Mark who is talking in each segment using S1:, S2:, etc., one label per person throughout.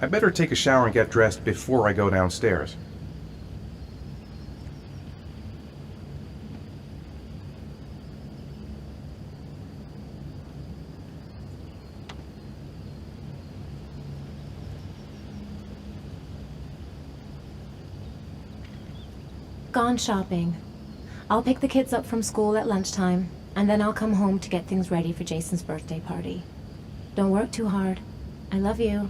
S1: I better take a shower and get dressed before I go downstairs.
S2: Gone shopping. I'll pick the kids up from school at lunchtime, and then I'll come home to get things ready for Jason's birthday party. Don't work too hard. I love you.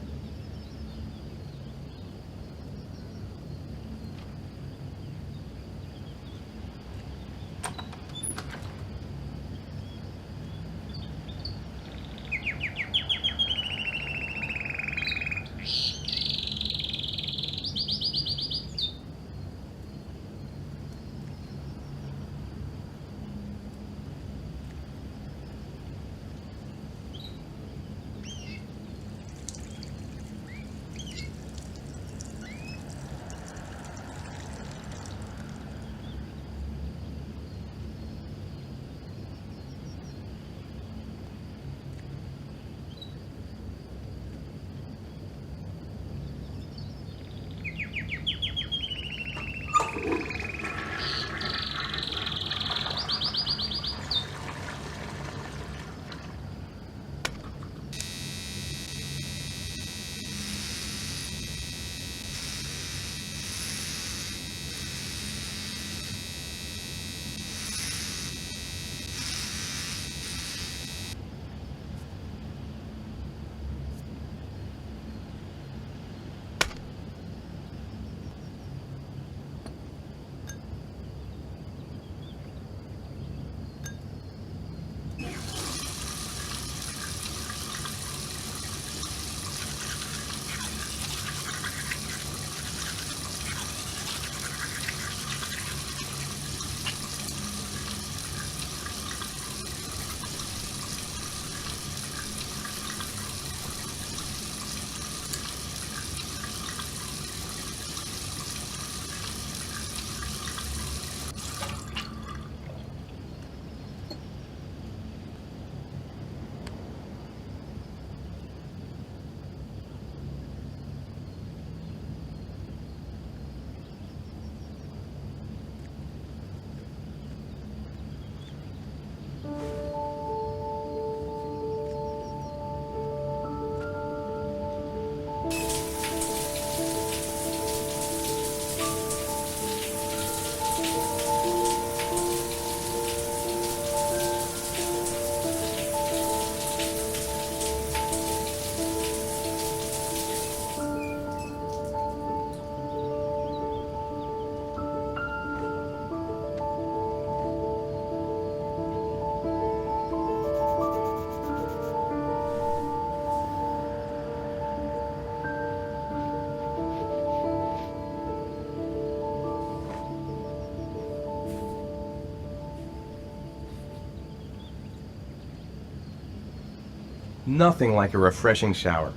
S1: Nothing like a refreshing shower.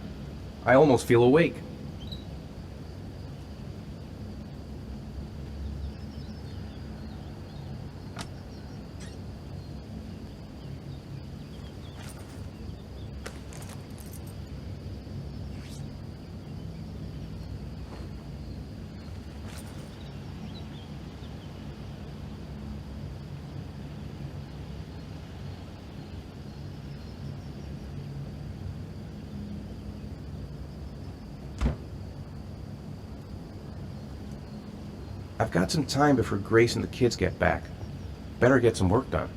S1: I almost feel awake. I've got some time before Grace and the kids get back. Better get some work done.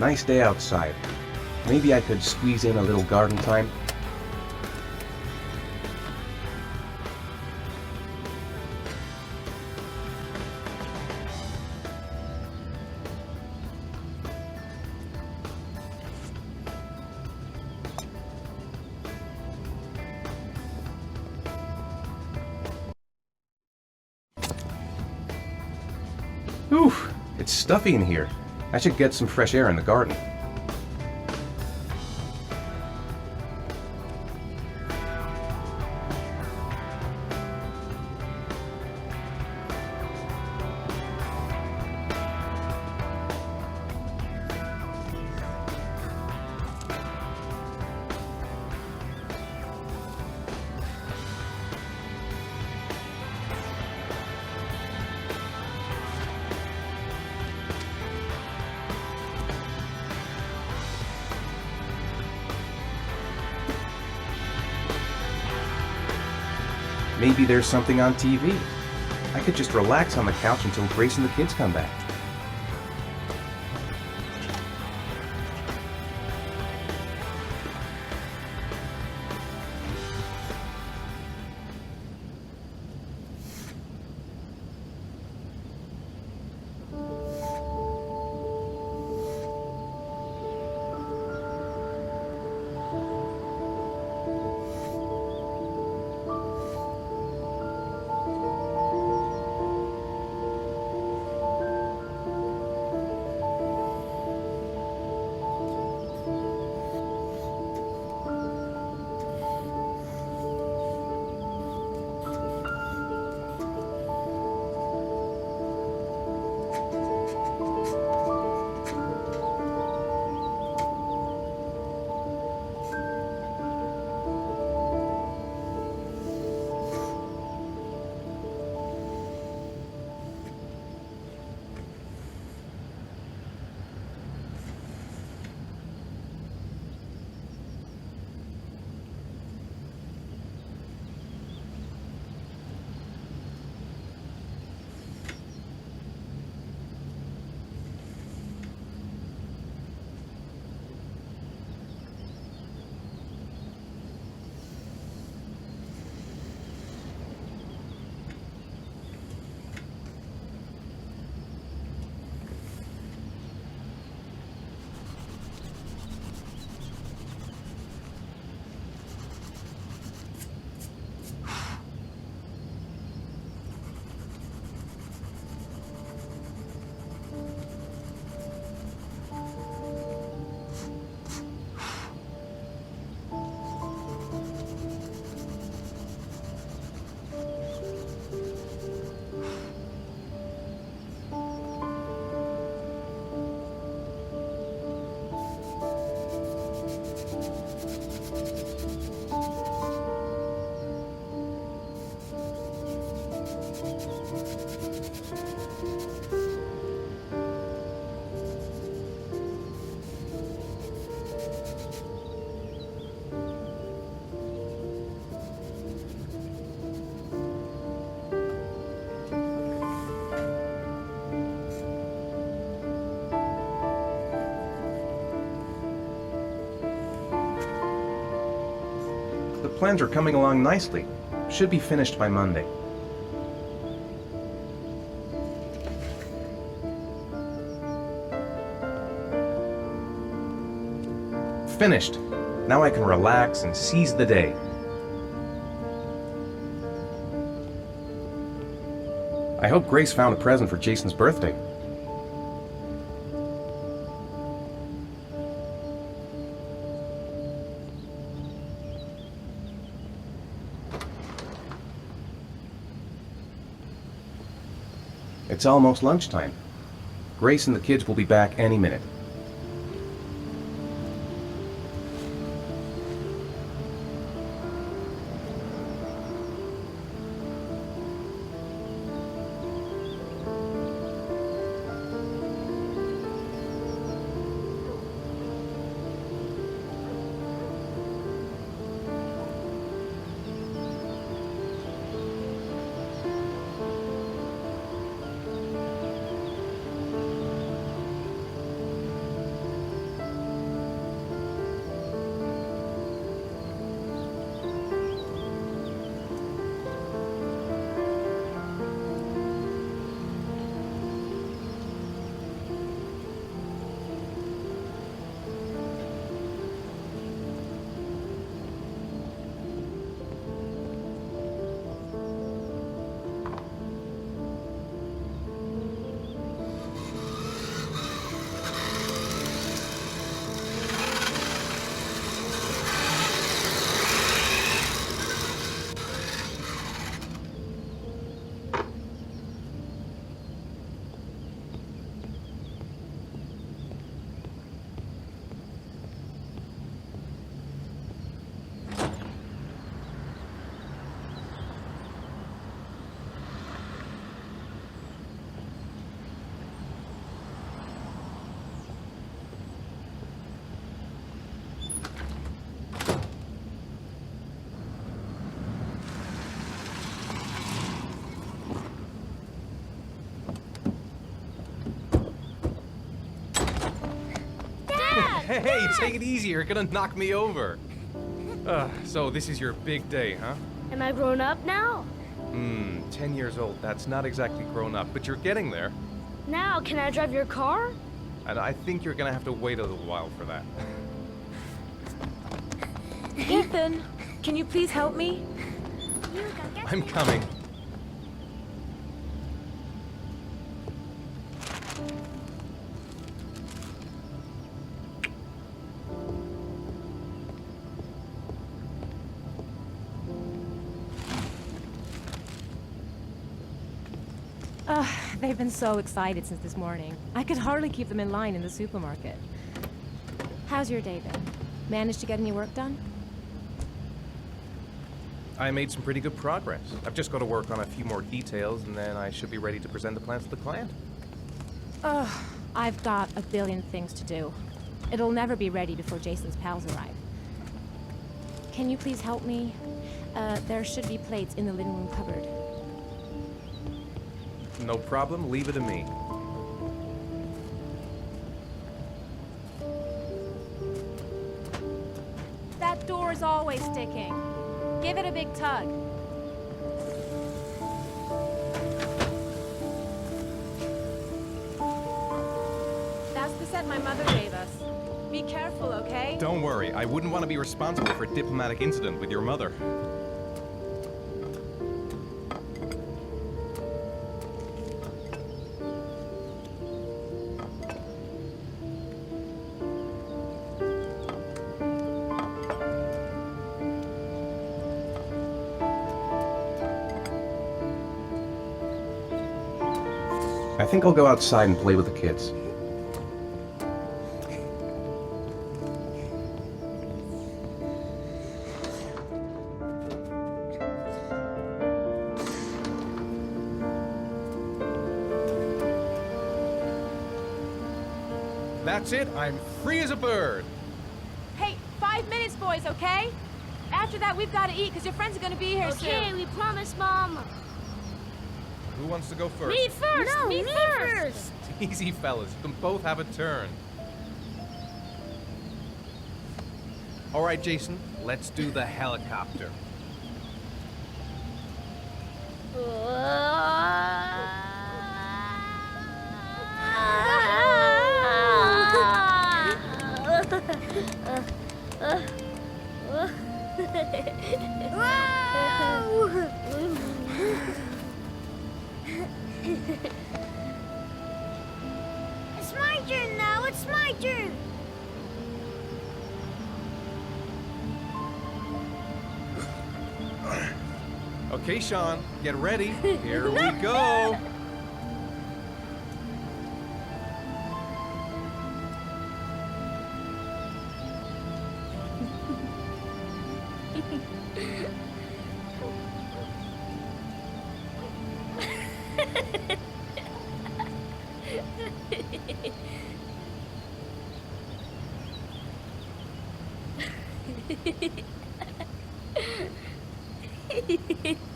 S1: Nice day outside. Maybe I could squeeze in a little garden time. Oof, it's stuffy in here. I should get some fresh air in the garden. Maybe there's something on TV. I could just relax on the couch until Grace and the kids come back. The plans are coming along nicely. Should be finished by Monday. Finished. Now I can relax and seize the day. I hope Grace found a present for Jason's birthday. It's almost lunchtime. Grace and the kids will be back any minute.
S3: Hey, take it easy. You're gonna knock me over. So this is your big day, huh?
S4: Am I grown up now?
S3: 10 years old. That's not exactly grown up, but you're getting there.
S4: Now, can I drive your car?
S3: And I think you're gonna have to wait a little while for that.
S2: Ethan, can you please help me?
S3: I'm coming.
S2: They've been so excited since this morning. I could hardly keep them in line in the supermarket. How's your day been? Managed to get any work done?
S3: I made some pretty good progress. I've just got to work on a few more details, and then I should be ready to present the plans to the client.
S2: I've got a billion things to do. It'll never be ready before Jason's pals arrive. Can you please help me? There should be plates in the living room cupboard.
S3: No problem. Leave it to me.
S2: That door is always sticking. Give it a big tug. That's the set my mother gave us. Be careful, okay?
S3: Don't worry. I wouldn't want to be responsible for a diplomatic incident with your mother.
S1: I think I'll go outside and play with the kids.
S3: That's it. I'm free as a bird.
S2: Hey, 5 minutes, boys, okay? After that, we've got to eat, because your friends are going to be here soon.
S4: Okay, we promise, Mom.
S3: Who wants to go first?
S4: Me first!
S2: No,
S4: me
S2: me
S4: first!
S3: Easy, fellas. You can both have a turn. All right, Jason. Let's do the helicopter.
S4: It's my turn now, it's my turn!
S3: Okay, Sean, get ready. Here we go.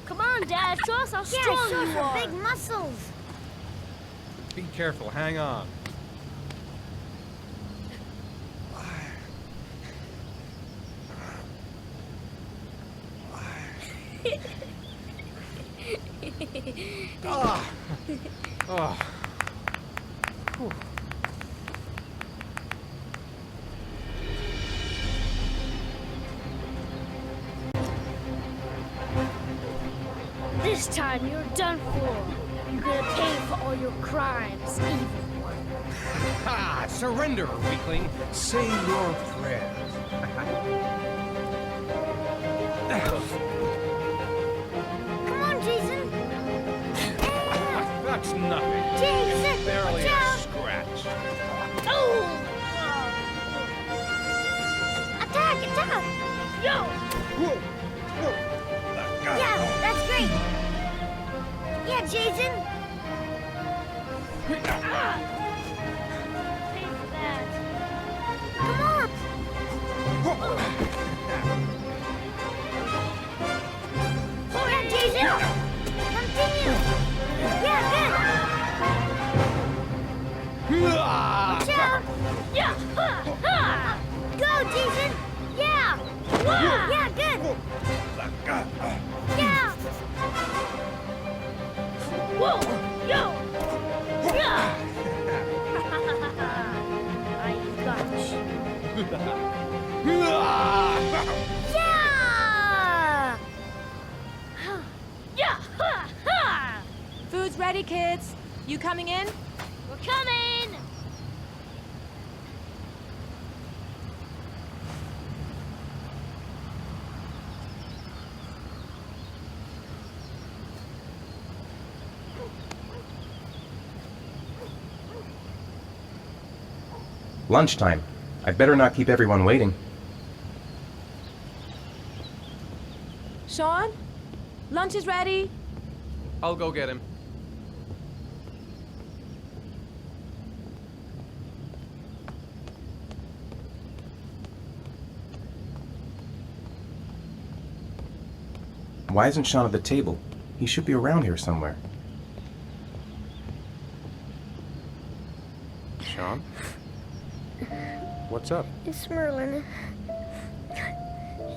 S4: Come on, Dad, show us how strong you are.
S5: Big muscles.
S3: Be careful, hang on. Oh.
S4: This time you're done for. You're gonna pay for all your crimes, evil one.
S3: Ha! Surrender, weakling. Say your prayers.
S5: Come on, Jason.
S3: That's nothing.
S5: Jason,
S3: It's barely
S5: watch
S3: a
S5: out.
S3: scratch.
S4: Oh!
S5: Attack, attack.
S4: Yo!
S5: Yeah, that's great. Yeah, Jason.
S4: Pay for that.
S5: Come on. Yeah, Jason. Continue. Yeah, good. Watch out.
S4: Yeah! Ha! Ha!
S5: Yeah, good. Yeah.
S4: Whoa! Yo! Yeah! I got you.
S5: Yeah.
S4: Yeah! Ha! Ha!
S2: Food's ready, kids. You coming in?
S4: We're coming!
S1: Lunchtime. I'd better not keep everyone waiting.
S2: Sean? Lunch is ready.
S3: I'll go get him.
S1: Why isn't Sean at the table? He should be around here somewhere.
S3: Sean? What's up?
S5: It's Merlin.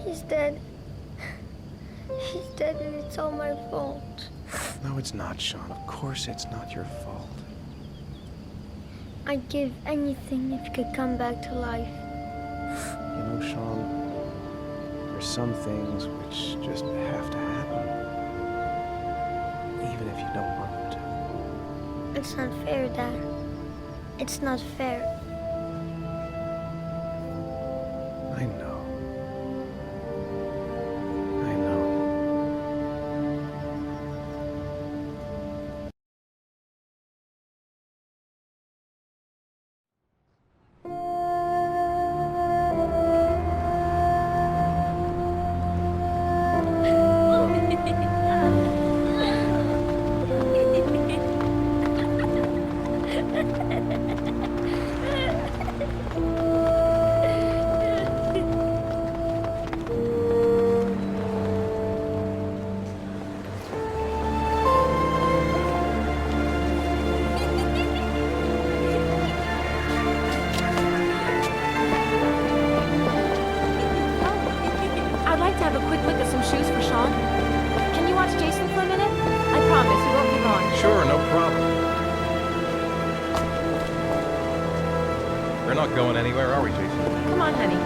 S5: He's dead. He's dead and it's all my fault.
S3: No, it's not, Sean. Of course it's not your fault.
S5: I'd give anything if you could come back to life.
S3: You know, Sean, there's some things which just have to happen. Even if you don't want them to.
S5: It's not fair, Dad. It's not fair.
S3: I know. I know.
S2: I'd like to have a quick look at some shoes for Sean. Can you watch Jason for a minute? I promise, we won't be gone.
S3: Sure, no problem. We're not going anywhere, are we, Jason?
S2: Come on, honey.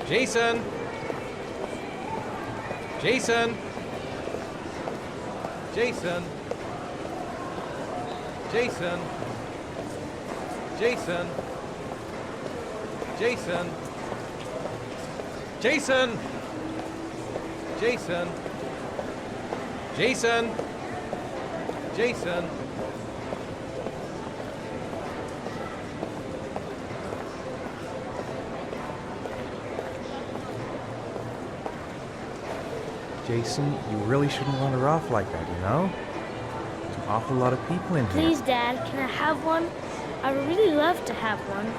S3: Jason! Jason! Jason! Jason! Jason! Jason! Jason! Jason! Jason! Jason! Jason, you really shouldn't run her off like that, you know? There's an awful lot of people in here.
S4: Please, Dad, can I have one? I would really love to have one.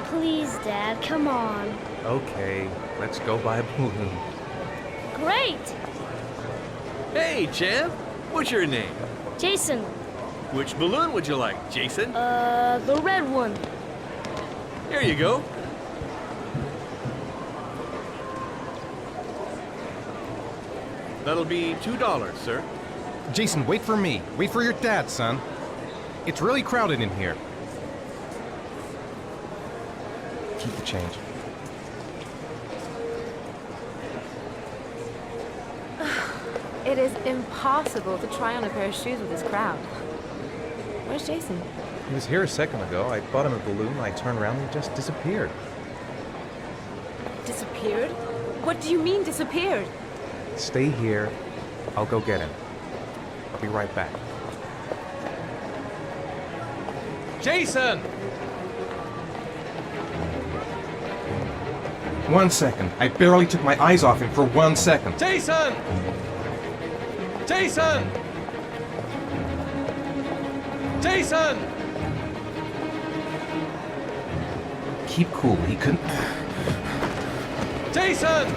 S4: Please, Dad, come on.
S3: Okay, let's go buy a balloon.
S4: Great!
S6: Hey, champ. What's your name?
S4: Jason,
S6: Which balloon would you like, Jason?
S4: the red one.
S6: Here you go. That'll be $2, sir.
S3: Jason, wait for me. Wait for your dad, son. It's really crowded in here. Keep the change.
S2: It is impossible to try on a pair of shoes with this crowd. Where's Jason?
S3: He was here a second ago. I bought him a balloon, I turned around and he just disappeared.
S2: Disappeared? What do you mean disappeared?
S3: Stay here. I'll go get him. I'll be right back. Jason!
S1: 1 second. I barely took my eyes off him for 1 second.
S3: Jason! Jason! Jason!
S1: Keep cool. He couldn't.
S3: Jason!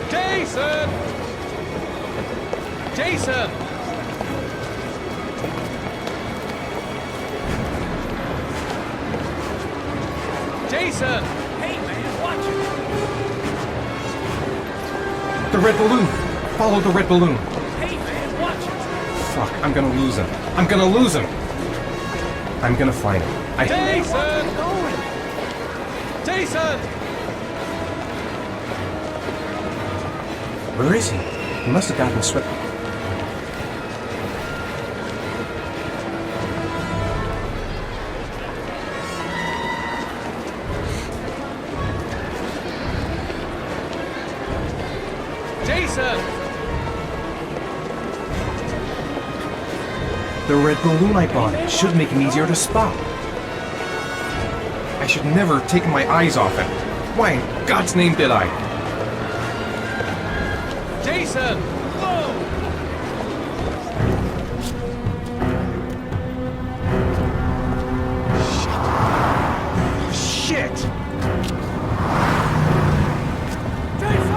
S3: Jason! Jason! Jason! Hey, man, watch it!
S1: The red balloon! Follow the red balloon!
S3: Hey, man, watch it!
S1: Fuck, I'm gonna lose him. I'm gonna lose him! I'm gonna find him.
S3: Jason! Jason!
S1: Where is he? He must have gotten swept.
S3: Jason!
S1: The red balloon I bought should make him easier to spot. I should never have taken my eyes off him. Why in God's name did I?
S3: Jason! Whoa! Shit!
S4: Dad!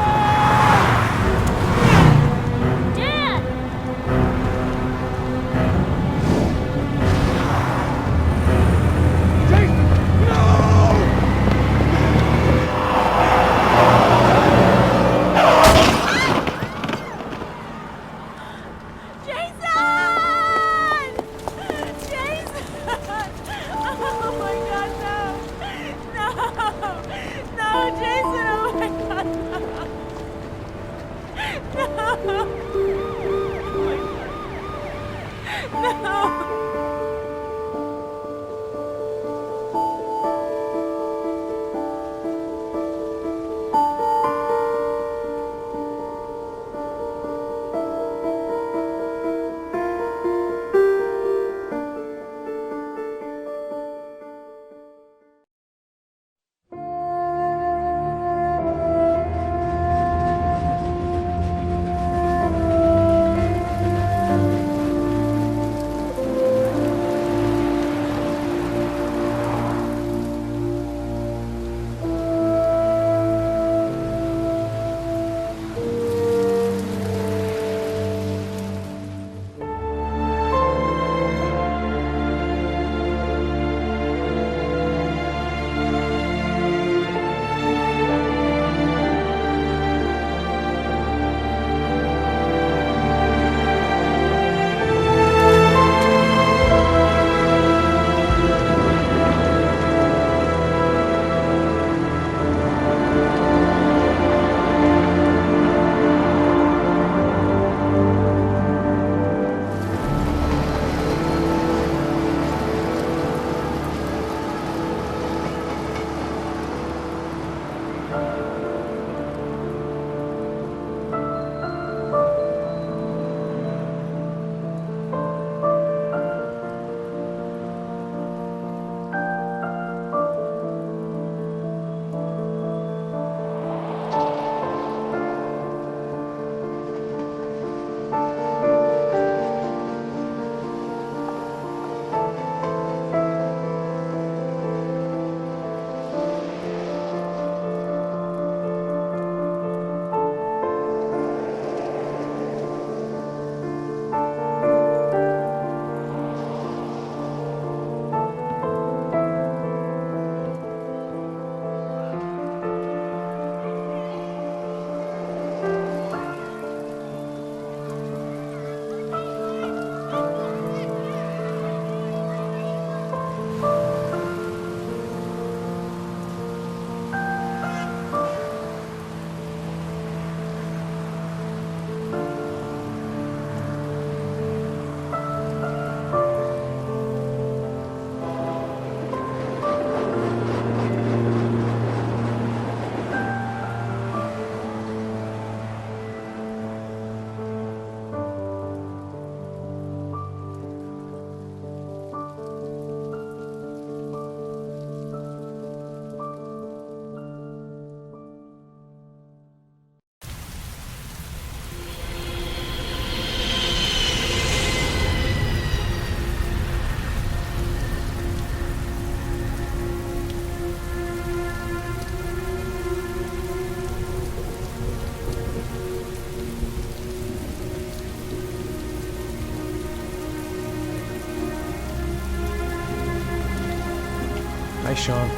S3: Sean.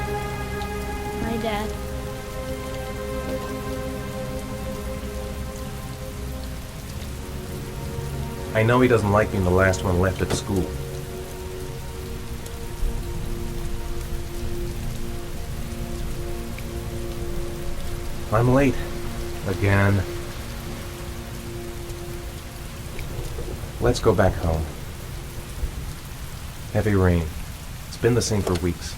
S4: Hi, Dad.
S1: I know he doesn't like being the last one left at school. I'm late. Again. Let's go back home. Heavy rain. It's been the same for weeks.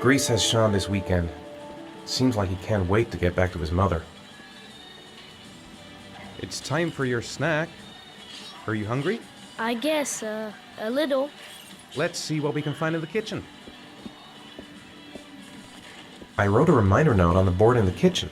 S1: Grease has Sean this weekend. Seems like he can't wait to get back to his mother.
S3: It's time for your snack. Are you hungry?
S4: I guess, a little.
S3: Let's see what we can find in the kitchen.
S1: I wrote a reminder note on the board in the kitchen.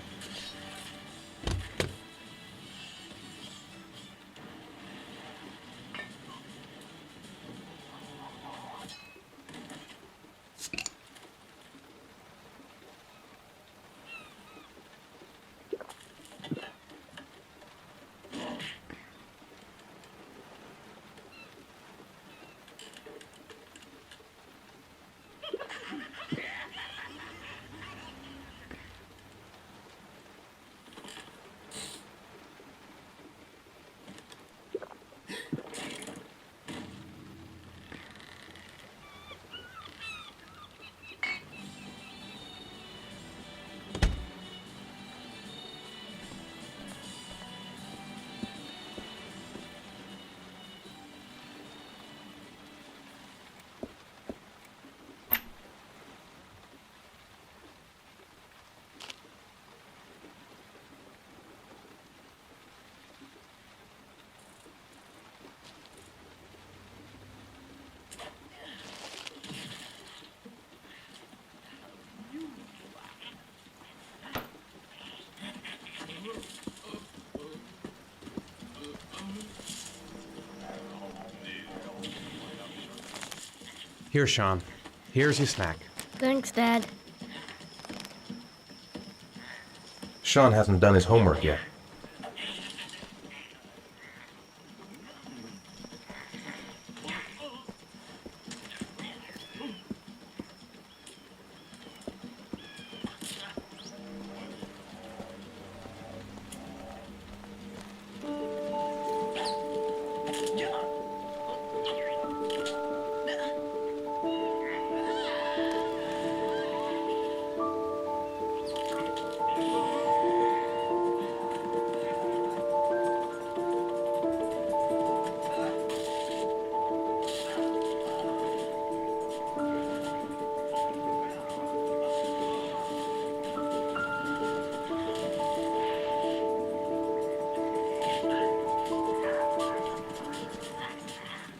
S3: Here, Sean. Here's your snack.
S4: Thanks, Dad.
S1: Sean hasn't done his homework yet.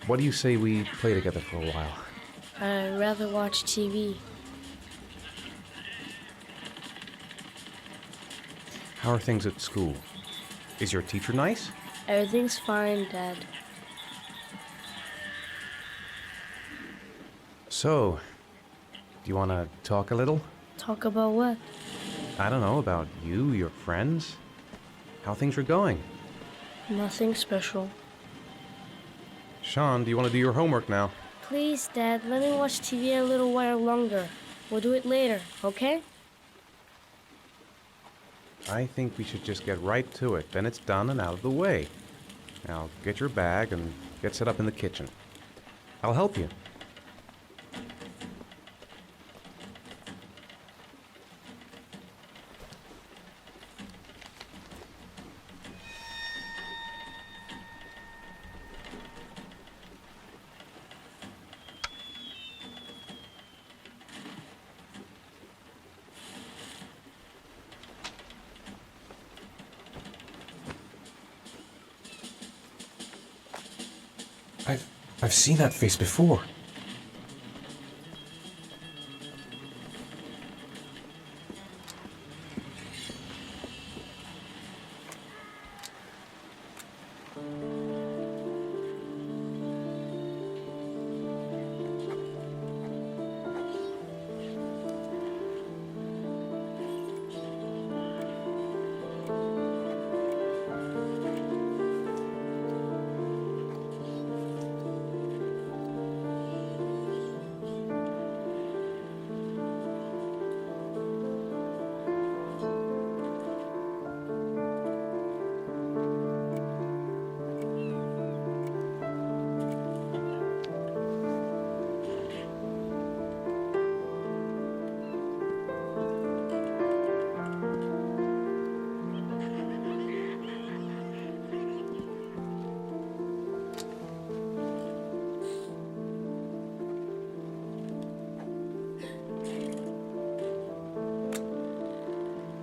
S3: What do you say we play together for a while?
S4: I'd rather watch TV.
S3: How are things at school? Is your teacher nice?
S4: Everything's fine, Dad.
S3: So, do you want to talk a little?
S4: Talk about what?
S3: I don't know, about you, your friends, how things are going.
S4: Nothing special.
S3: Sean, do you want to do your homework now?
S4: Please, Dad, let me watch TV a little while longer. We'll do it later, okay?
S3: I think we should just get right to it. Then it's done and out of the way. Now, get your bag and get set up in the kitchen. I'll help you.
S1: I've seen that face before.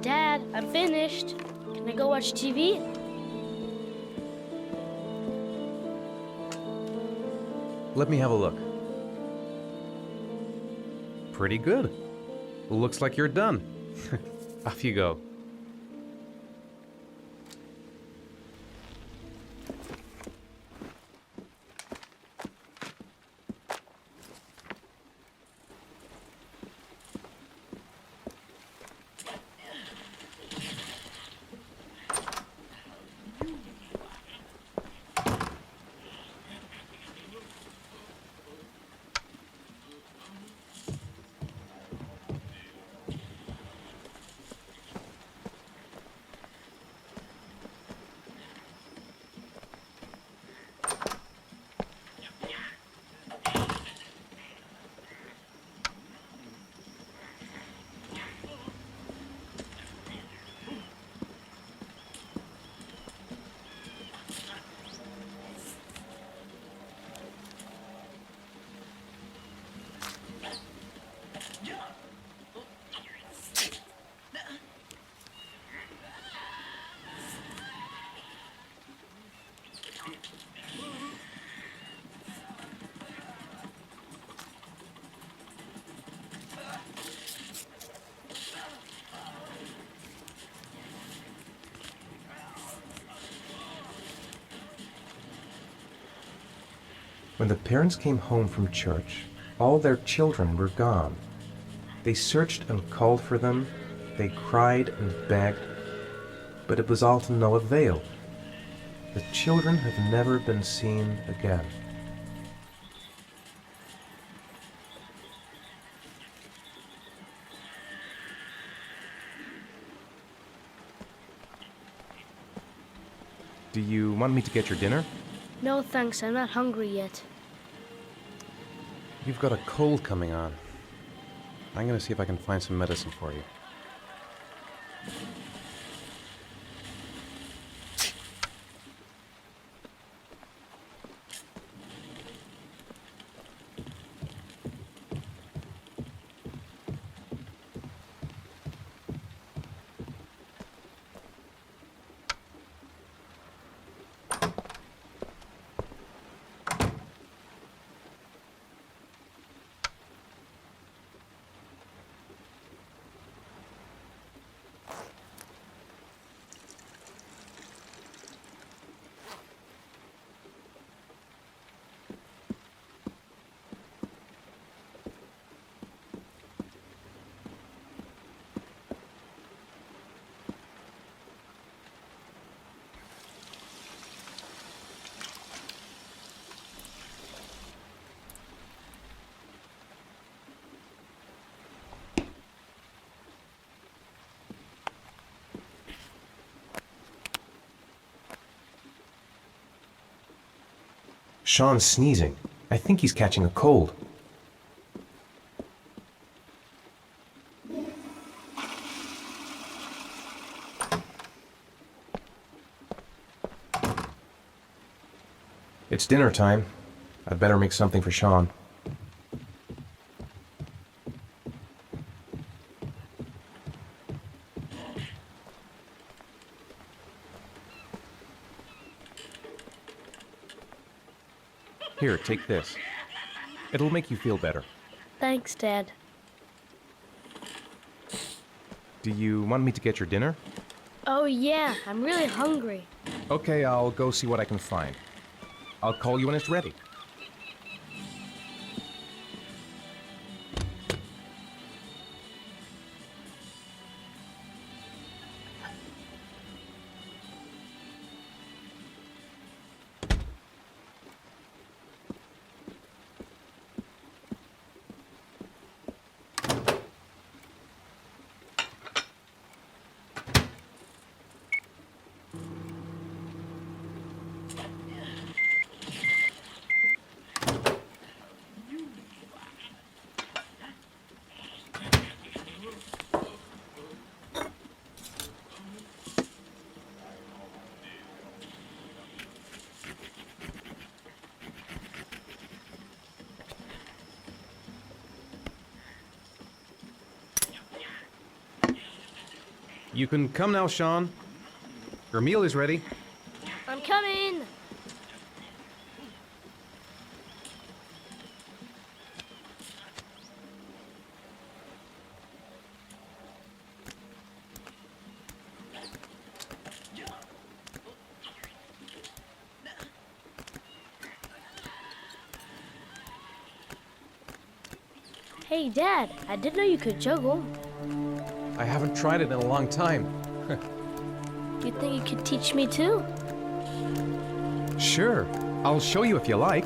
S4: Dad, I'm finished. Can I go watch TV?
S3: Let me have a look. Pretty good. Looks like you're done. Off you go.
S1: When the parents came home from church, all their children were gone. They searched and called for them, they cried and begged, but it was all to no avail. The children have never been seen again. Do you want me to get your dinner?
S4: No thanks, I'm not hungry yet.
S3: You've got a cold coming on. I'm gonna see if I can find some medicine for you.
S1: Sean's sneezing. I think he's catching a cold. It's dinner time. I'd better make something for Sean. Here, take this. It'll make you feel better.
S4: Thanks, Dad.
S1: Do you want me to get your dinner?
S4: Oh, yeah, I'm really hungry.
S1: Okay, I'll go see what I can find. I'll call you when it's ready.
S3: You can come now, Sean. Your meal is ready.
S4: I'm coming! Hey, Dad, I didn't know you could juggle.
S1: I haven't tried it in a long time.
S4: You think you could teach me too?
S1: Sure. I'll show you if you like.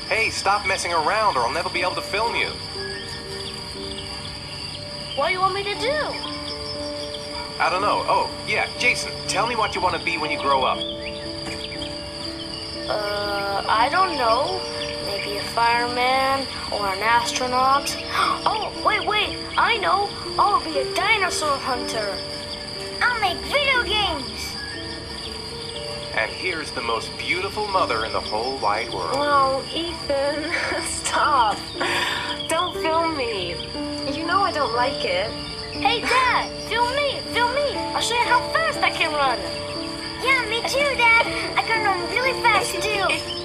S1: Hey, stop messing around or I'll never be able to film you.
S4: What do you want me to do?
S1: I don't know. Oh, yeah, Jason, tell me what you want to be when you grow up.
S4: I don't know. Maybe a fireman or an astronaut. Oh, wait, I know. I'll be a dinosaur hunter.
S5: I'll make video games.
S1: And here's the most beautiful mother in the whole wide world.
S7: Oh, Ethan, stop. Don't film me. You know I don't like it.
S4: Hey, Dad, film me, film me. I'll show you how fast I can run.
S5: Yeah, me too, Dad. I can run really fast too.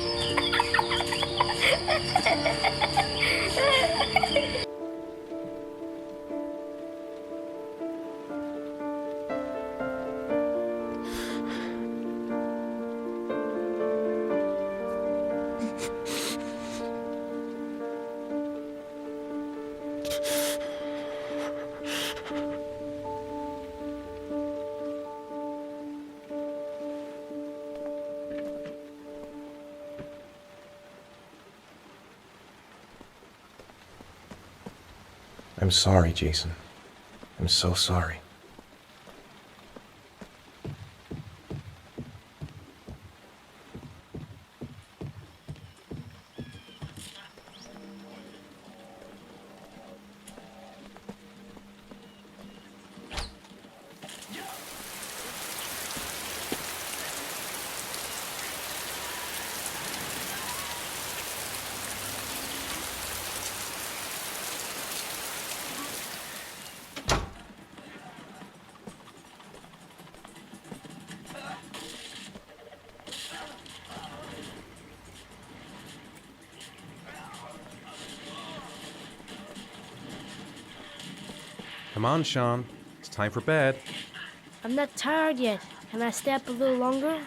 S1: I'm sorry, Jason. I'm so sorry.
S3: Come on, Sean. It's time for bed.
S4: I'm not tired yet. Can I stay up a little longer?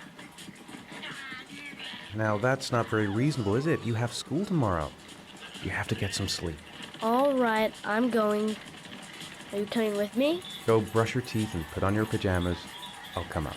S3: Now, that's not very reasonable, is it? You have school tomorrow. You have to get some sleep.
S4: All right, I'm going. Are you coming with me?
S3: Go brush your teeth and put on your pajamas. I'll come up.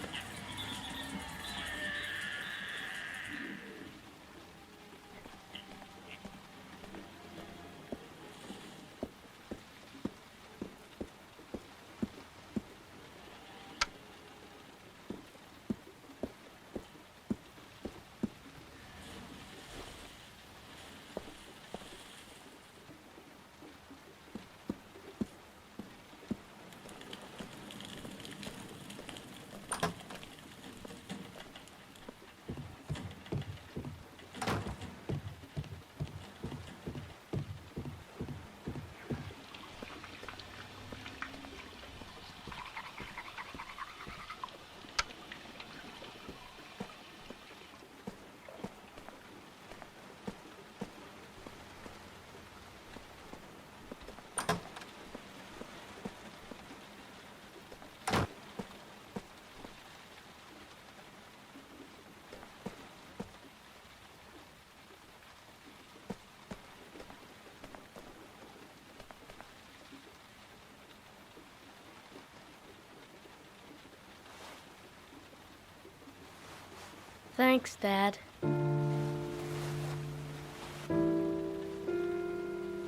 S4: Thanks, Dad.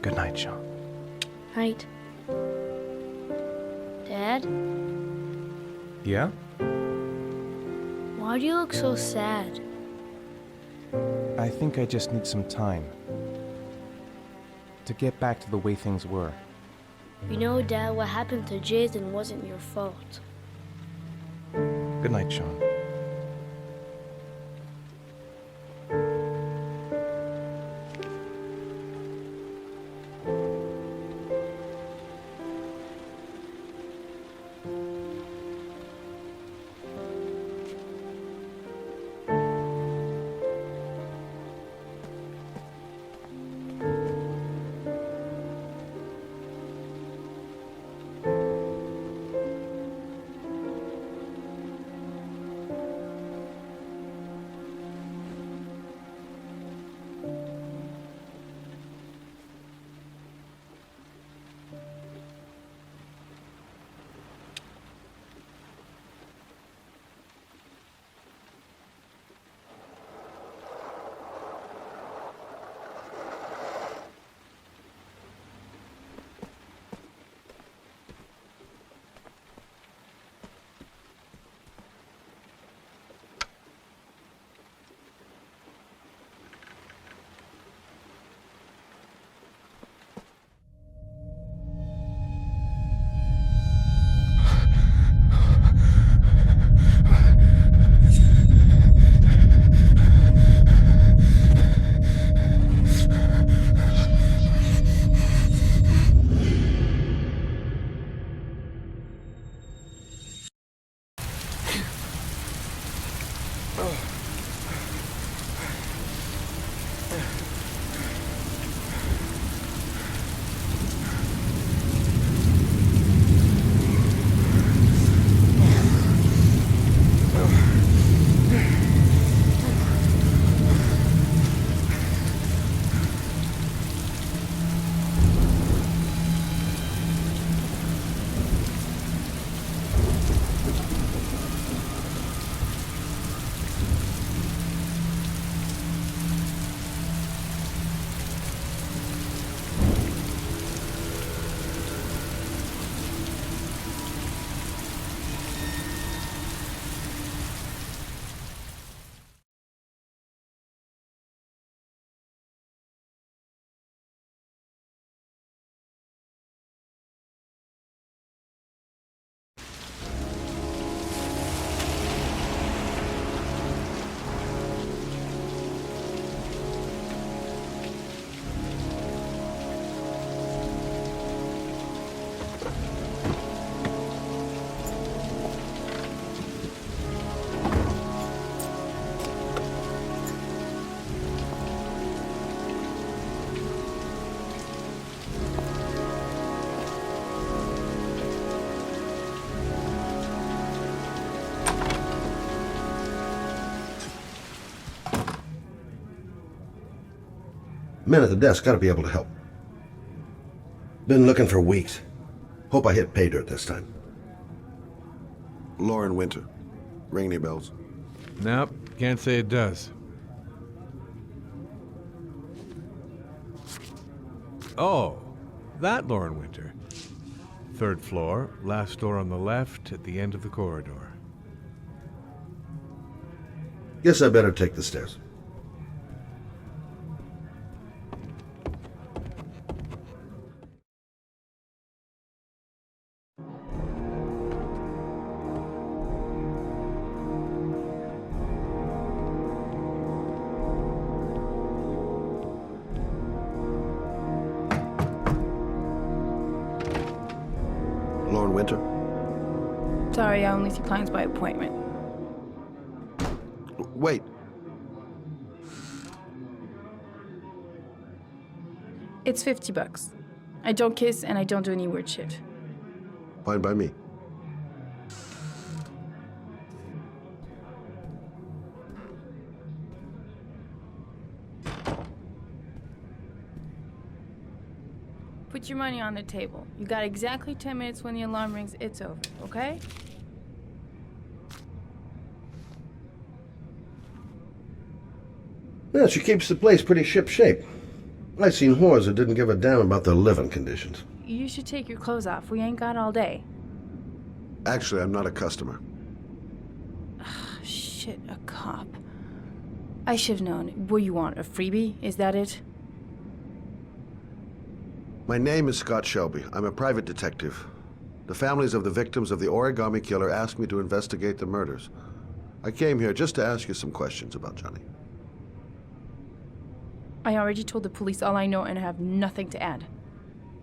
S1: Good night, Sean.
S4: Night. Dad,
S3: Yeah?
S4: why do you look so sad?
S1: I think I just need some time to get back to the way things were.
S4: You know, Dad, what happened to Jason wasn't your fault.
S1: Good night, Sean.
S7: Men at the desk gotta be able to help. Been looking for weeks. Hope I hit pay dirt this time.
S8: Lauren Winter. Ring any bells?
S9: Nope, can't say it does. Oh, that Lauren Winter. 3rd floor, last door on the left, at the end of the corridor.
S7: Guess I better take the stairs.
S8: Lauren Winter?
S10: Sorry, I only see clients by appointment.
S8: Wait.
S10: It's $50. I don't kiss and I don't do any weird shit.
S8: Fine by me.
S10: Put your money on the table. You got exactly 10 minutes. When the alarm rings, it's over, okay?
S7: Yeah, she keeps the place pretty ship-shape. I've seen whores that didn't give a damn about their living conditions.
S10: You should take your clothes off. We ain't got all day.
S8: Actually, I'm not a customer.
S10: Shit, a cop. I should have known. What do you want, a freebie? Is that it?
S8: My name is Scott Shelby. I'm a private detective. The families of the victims of the origami killer asked me to investigate the murders. I came here just to ask you some questions about Johnny.
S10: I already told the police all I know and I have nothing to add.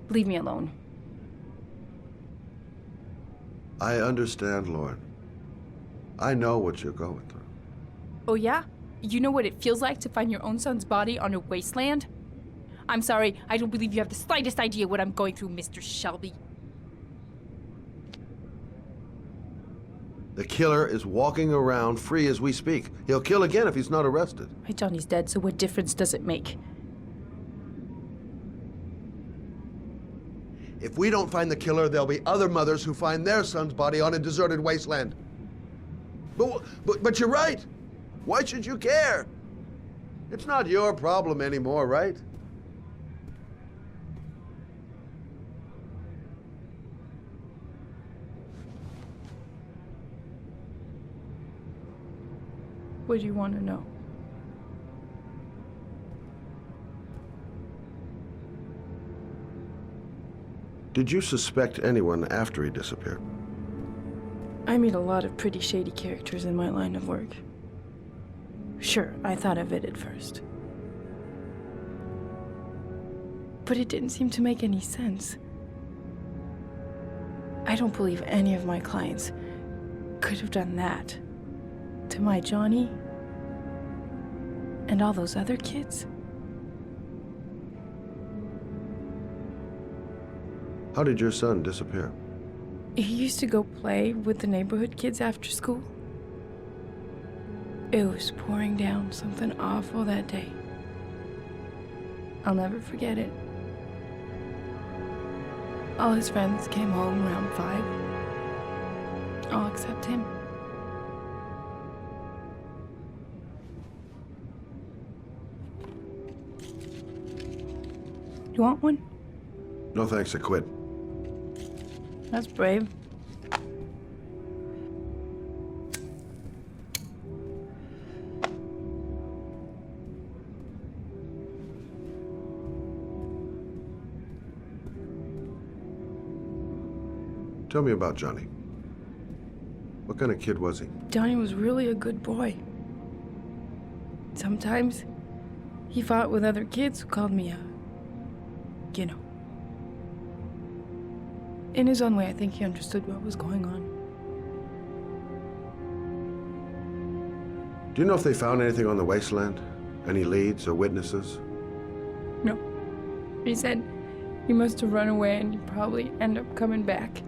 S10: Leave me alone.
S8: I understand, Lauren. I know what you're going through.
S10: Oh yeah? You know what it feels like to find your own son's body on a wasteland? I'm sorry, I don't believe you have the slightest idea what I'm going through, Mr. Shelby.
S8: The killer is walking around free as we speak. He'll kill again if he's not arrested.
S10: My Johnny's dead, so what difference does it make?
S8: If we don't find the killer, there'll be other mothers who find their son's body on a deserted wasteland. But you're right. Why should you care? It's not your problem anymore, right?
S10: What do you want to know?
S8: Did you suspect anyone after he disappeared?
S10: I meet a lot of pretty shady characters in my line of work. Sure, I thought of it at first. But it didn't seem to make any sense. I don't believe any of my clients could have done that to my Johnny and all those other kids.
S8: How did your son disappear?
S10: He used to go play with the neighborhood kids after school. It was pouring down something awful that day. I'll never forget it. All his friends came home around 5. All except him. You want one?
S8: No thanks, I quit.
S10: That's brave.
S8: Tell me about Johnny. What kind of kid was he?
S10: Johnny was really a good boy. Sometimes he fought with other kids who called me you know. In his own way, I think he understood what was going on.
S8: Do you know if they found anything on the wasteland? Any leads or witnesses?
S10: No. He said he must have run away and he'd probably end up coming back.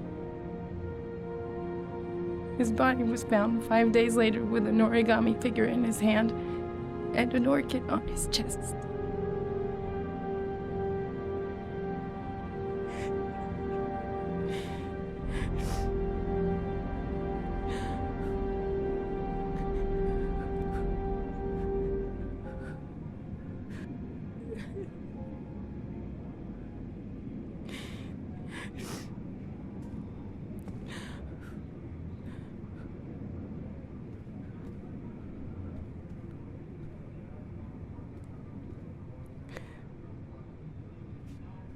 S10: His body was found 5 days later with an origami figure in his hand and an orchid on his chest.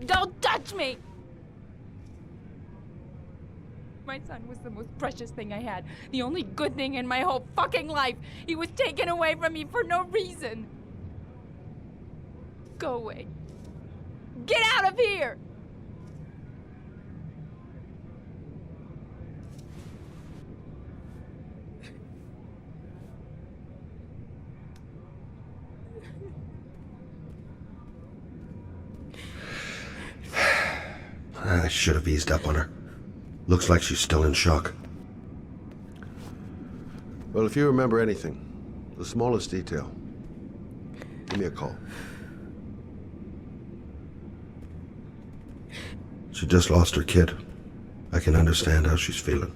S10: Don't touch me! My son was the most precious thing I had. The only good thing in my whole fucking life. He was taken away from me for no reason. Go away. Get out of here!
S7: I should have eased up on her. Looks like she's still in shock.
S8: Well, if you remember anything, the smallest detail, give me a call.
S7: She just lost her kid. I can understand how she's feeling.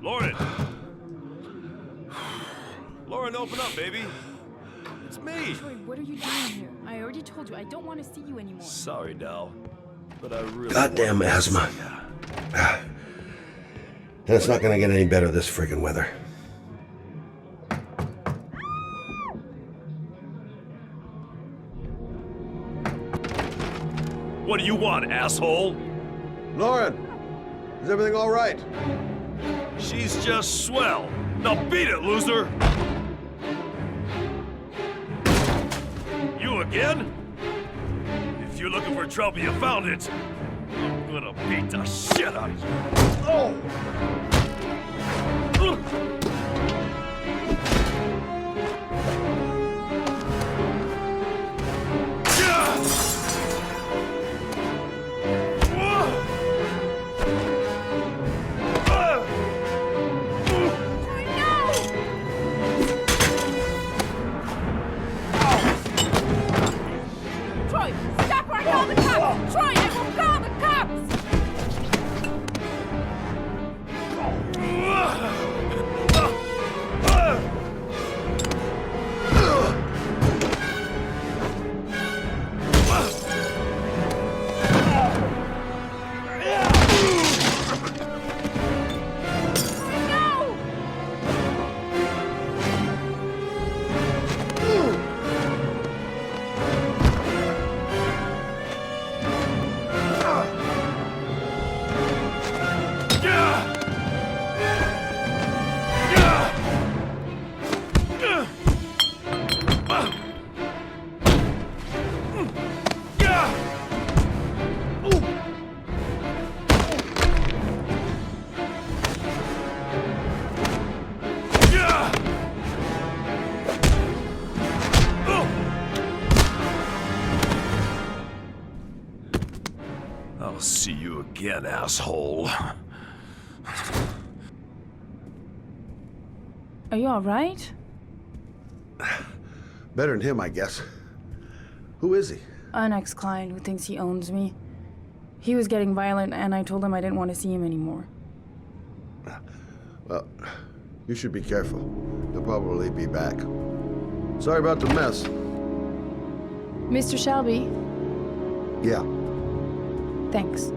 S11: Lauren! Lauren, open up, baby. It's me.
S10: Troy, what are you doing here? I already told you, I don't want to see you anymore.
S11: Sorry, Dal. But I really...
S7: Goddamn asthma. And it's not gonna get any better this friggin' weather.
S11: What do you want, asshole?
S8: Lauren! Is everything all right?
S11: She's just swell. Now beat it, loser! You again? If you're looking for trouble, you found it. I'm gonna beat the shit out of you. Oh!
S10: Troy, stop or I call the cops! Troy, I will call the cops!
S11: I'll see you again, asshole.
S10: Are you alright?
S8: Better than him, I guess. Who is he?
S10: An ex-client who thinks he owns me. He was getting violent, and I told him I didn't want to see him anymore.
S8: Well, you should be careful. He'll probably be back. Sorry about the mess.
S10: Mr. Shelby,
S8: Yeah.
S10: thanks.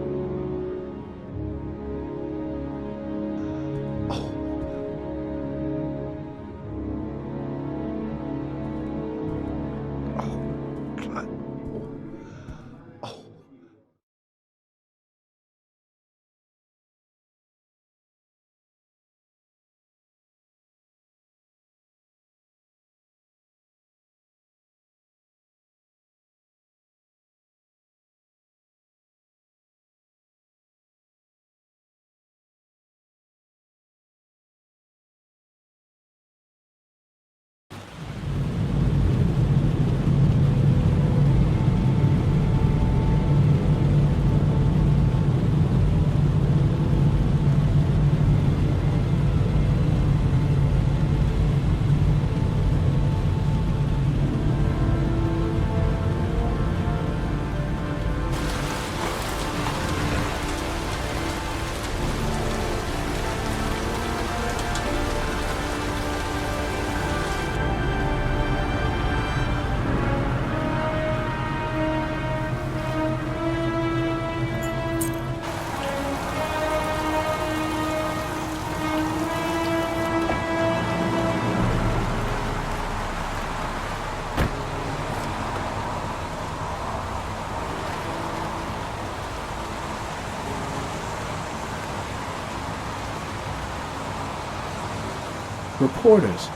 S12: Reporters?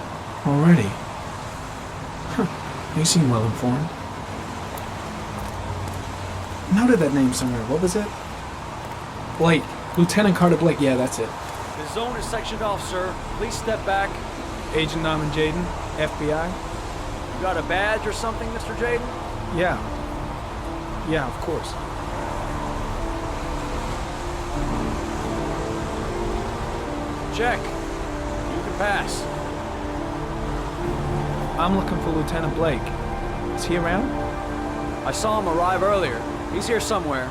S12: Already? Huh. They seem well informed. Noted that name somewhere. What was it? Blake. Lieutenant Carter Blake. Yeah, that's it.
S13: The zone is sectioned off, sir. Please step back.
S12: Agent Norman Jaden, FBI.
S13: You got a badge or something, Mr. Jaden?
S12: Yeah. Yeah, of course.
S13: Check. You can pass.
S12: I'm looking for Lieutenant Blake. Is he around?
S13: I saw him arrive earlier. He's here somewhere.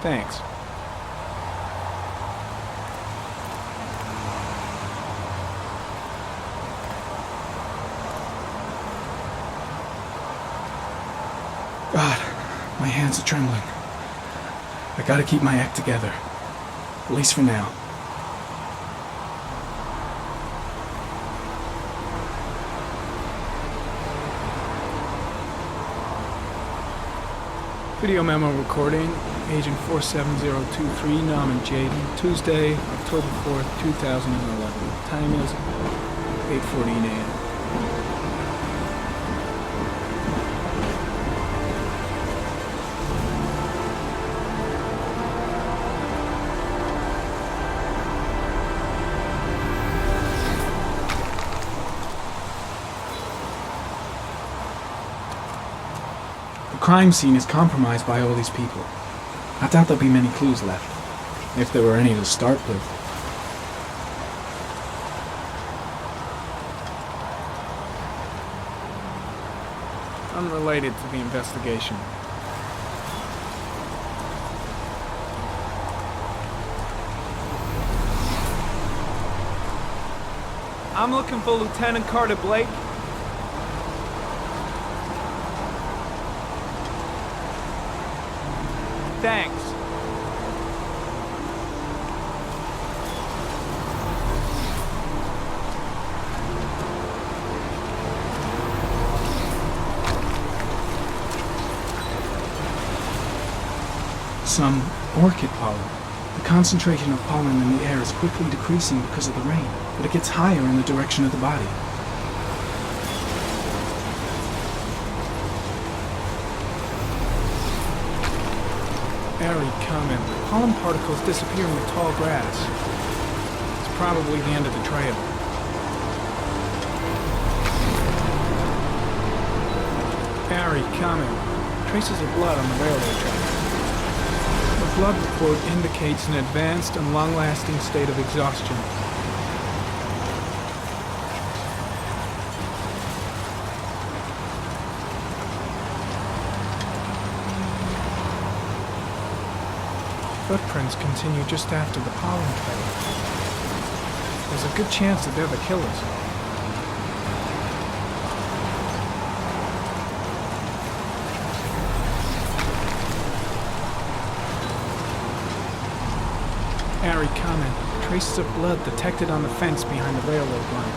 S12: Thanks. God, my hands are trembling. I gotta keep my act together. At least for now. Video memo recording, Agent 47023, Norman Jaden, Tuesday, October 4th, 2011. Time is 8:14 a.m. The crime scene is compromised by all these people. I doubt there'll be many clues left, if there were any to start with. Unrelated to the investigation. I'm looking for Lieutenant Carter Blake. Thanks. Some orchid pollen. The concentration of pollen in the air is quickly decreasing because of the rain, but it gets higher in the direction of the body. Airy comment. Pollen particles disappear in the tall grass. It's probably the end of the trail. Airy comment. Traces of blood on the railroad track. blood report indicates an advanced and long-lasting state of exhaustion. Footprints continue just after the pollen trail. There's a good chance that they're the killers. Ari comment. Traces of blood detected on the fence behind the railroad line.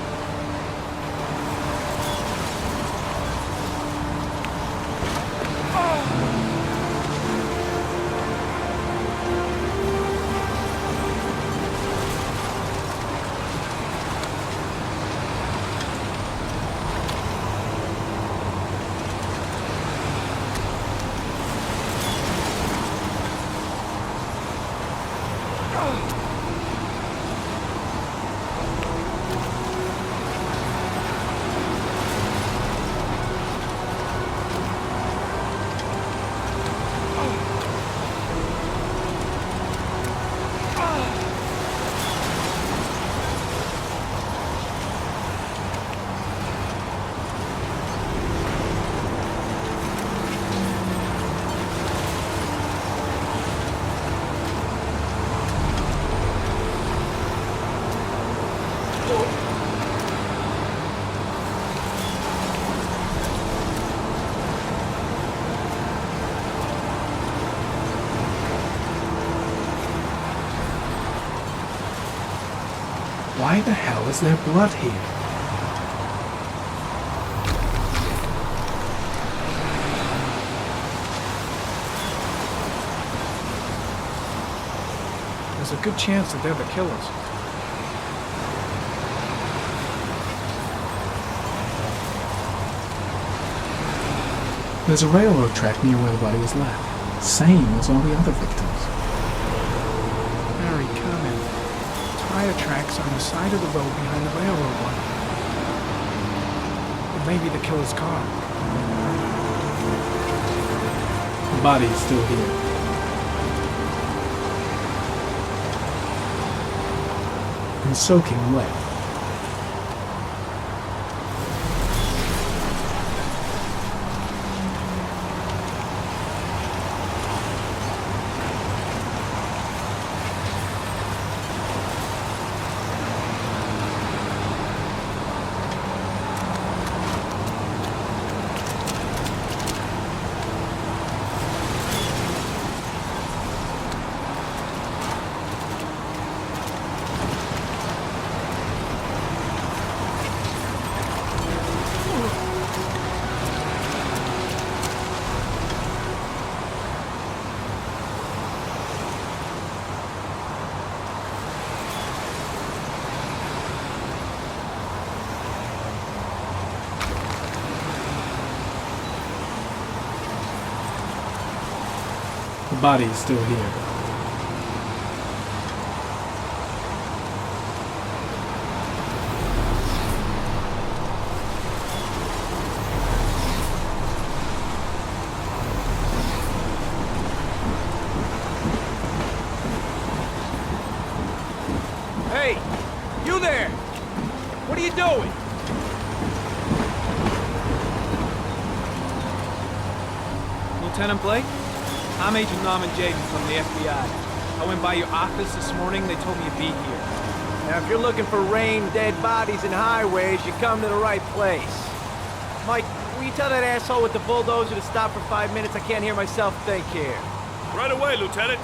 S12: Why the hell is there blood here? There's a good chance that they're the killers. There's a railroad track near where the body was left. Same as all the other victims. Harry, comment. Tire tracks on the side of the road behind the railroad line. It may be the killer's car. The body is still here. And soaking wet. The body is still here.
S13: Hey! You there! What are you doing? Lieutenant Blake? I'm Agent Norman Jaden from the FBI. I went by your office this morning. They told me you'd be here. Now, if you're looking for rain, dead bodies, and highways, you come to the right place. Mike, will you tell that asshole with the bulldozer to stop for 5 minutes? I can't hear myself think here.
S11: Right away, Lieutenant.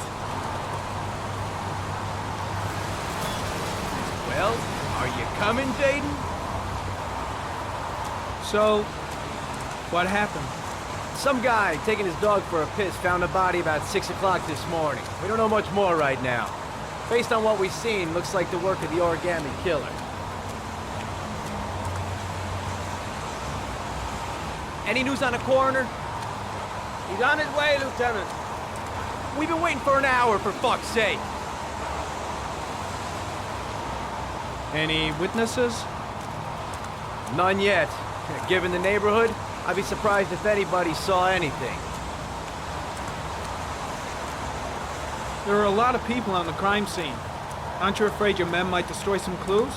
S13: Well, are you coming, Jaden? So, what happened? Some guy taking his dog for a piss found a body about 6 o'clock this morning. We don't know much more right now. Based on what we've seen, looks like the work of the origami killer. Any news on the coroner? He's on his way, Lieutenant. We've been waiting for an hour, for fuck's sake. Any witnesses? None yet. Given the neighborhood, I'd be surprised if anybody saw anything. There are a lot of people on the crime scene. Aren't you afraid your men might destroy some clues?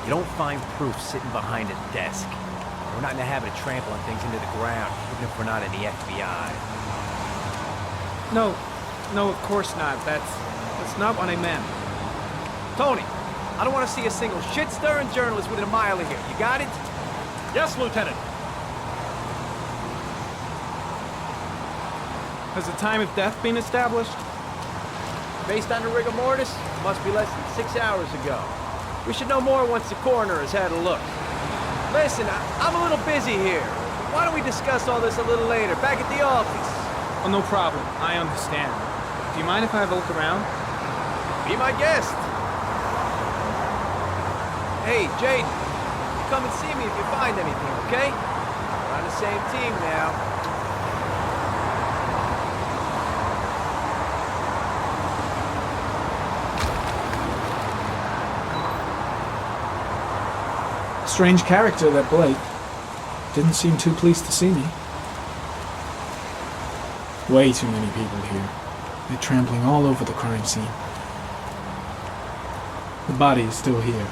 S14: You don't find proof sitting behind a desk. We're not in the habit of trampling things into the ground, even if we're not in the FBI.
S13: No, of course not. That's not what I meant.
S14: Tony, I don't want to see a single shit-stirring journalist within a mile of here. You got it?
S11: Yes, Lieutenant.
S13: Has the time of death been established?
S14: Based on the rigor mortis, it must be less than 6 hours ago. We should know more once the coroner has had a look. Listen, I'm a little busy here. Why don't we discuss all this a little later, back at the office?
S13: Oh, no problem. I understand. Do you mind if I have a look around?
S14: Be my guest. Hey, Jade, you come and see me if you find anything, okay? We're on the same team now.
S12: Strange character, that Blake. Didn't seem too pleased to see me. Way too many people here. They're trampling all over the crime scene. The body is still here.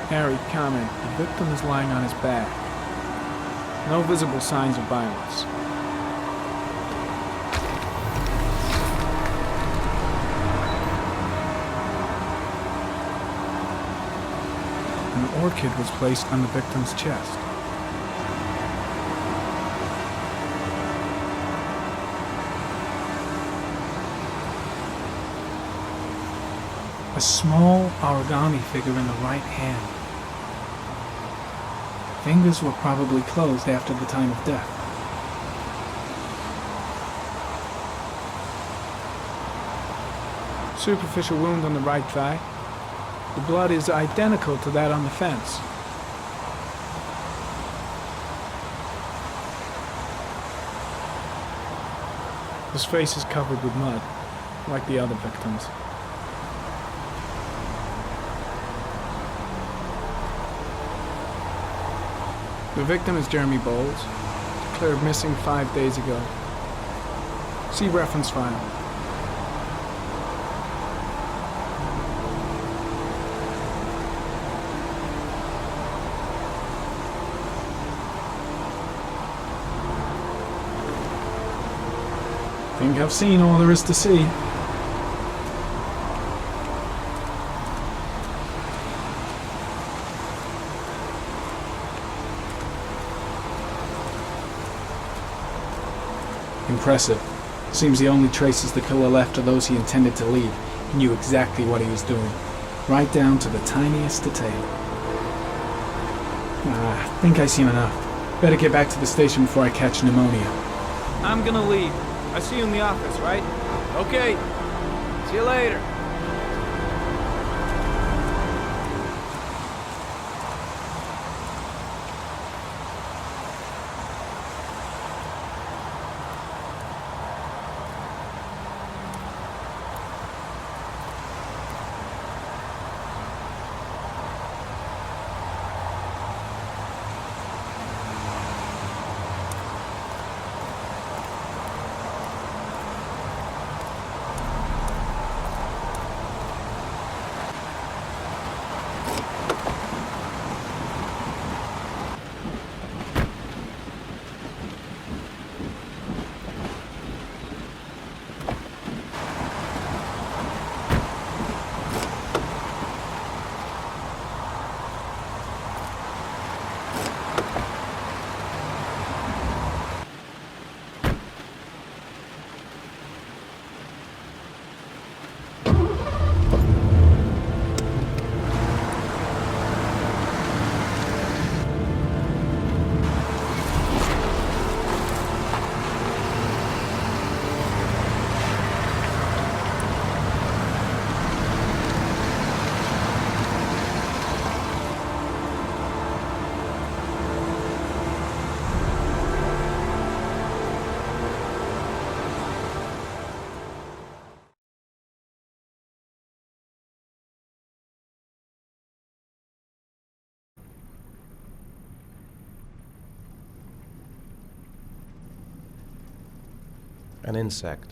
S12: Harry, comment. The victim is lying on his back. No visible signs of violence. An orchid was placed on the victim's chest. A small origami figure in the right hand. Fingers were probably closed after the time of death. Superficial wound on the right thigh. The blood is identical to that on the fence. His face is covered with mud, like the other victims. The victim is Jeremy Bowles, declared missing 5 days ago. See reference file. Think I've seen all there is to see. Impressive. Seems the only traces the killer left are those he intended to leave. He knew exactly what he was doing, right down to the tiniest detail. I think I've seen enough. Better get back to the station before I catch pneumonia.
S13: I'm gonna leave. I see you in the office, right?
S14: Okay. See you later.
S1: An insect.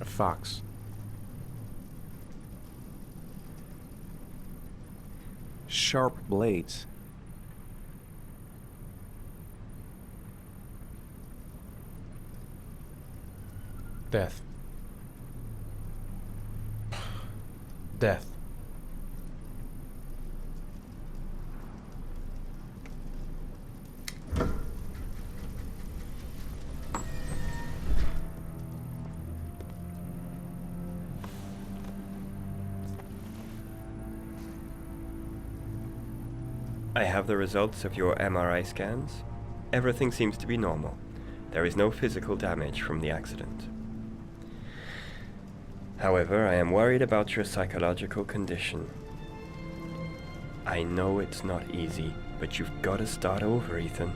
S1: A fox. Sharp blades. Death. Death.
S15: I have the results of your MRI scans. Everything seems to be normal. There is no physical damage from the accident. However, I am worried about your psychological condition. I know it's not easy, but you've got to start over, Ethan.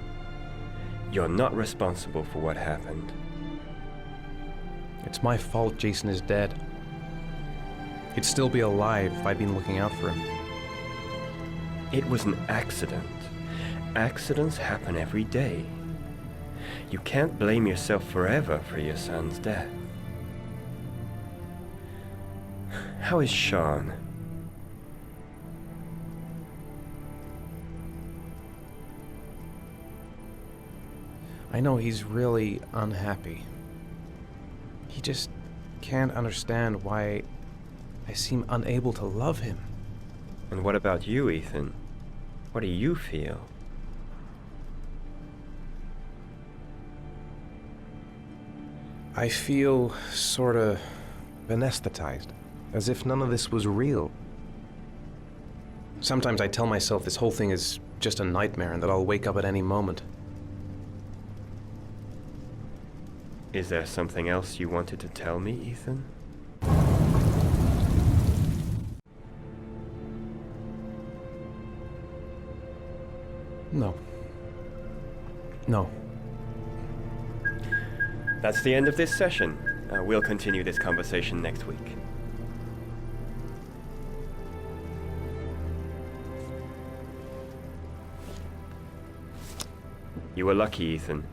S15: You're not responsible for what happened.
S1: It's my fault Jason is dead. He'd still be alive if I'd been looking out for him.
S15: It was an accident. Accidents happen every day. You can't blame yourself forever for your son's death. How is Sean?
S1: I know he's really unhappy. He just can't understand why I seem unable to love him.
S15: And what about you, Ethan? What do you feel?
S1: I feel sorta anesthetized, as if none of this was real. Sometimes I tell myself this whole thing is just a nightmare and that I'll wake up at any moment.
S15: Is there something else you wanted to tell me, Ethan?
S1: No. No.
S15: That's the end of this session. We'll continue this conversation next week. You were lucky, Ethan.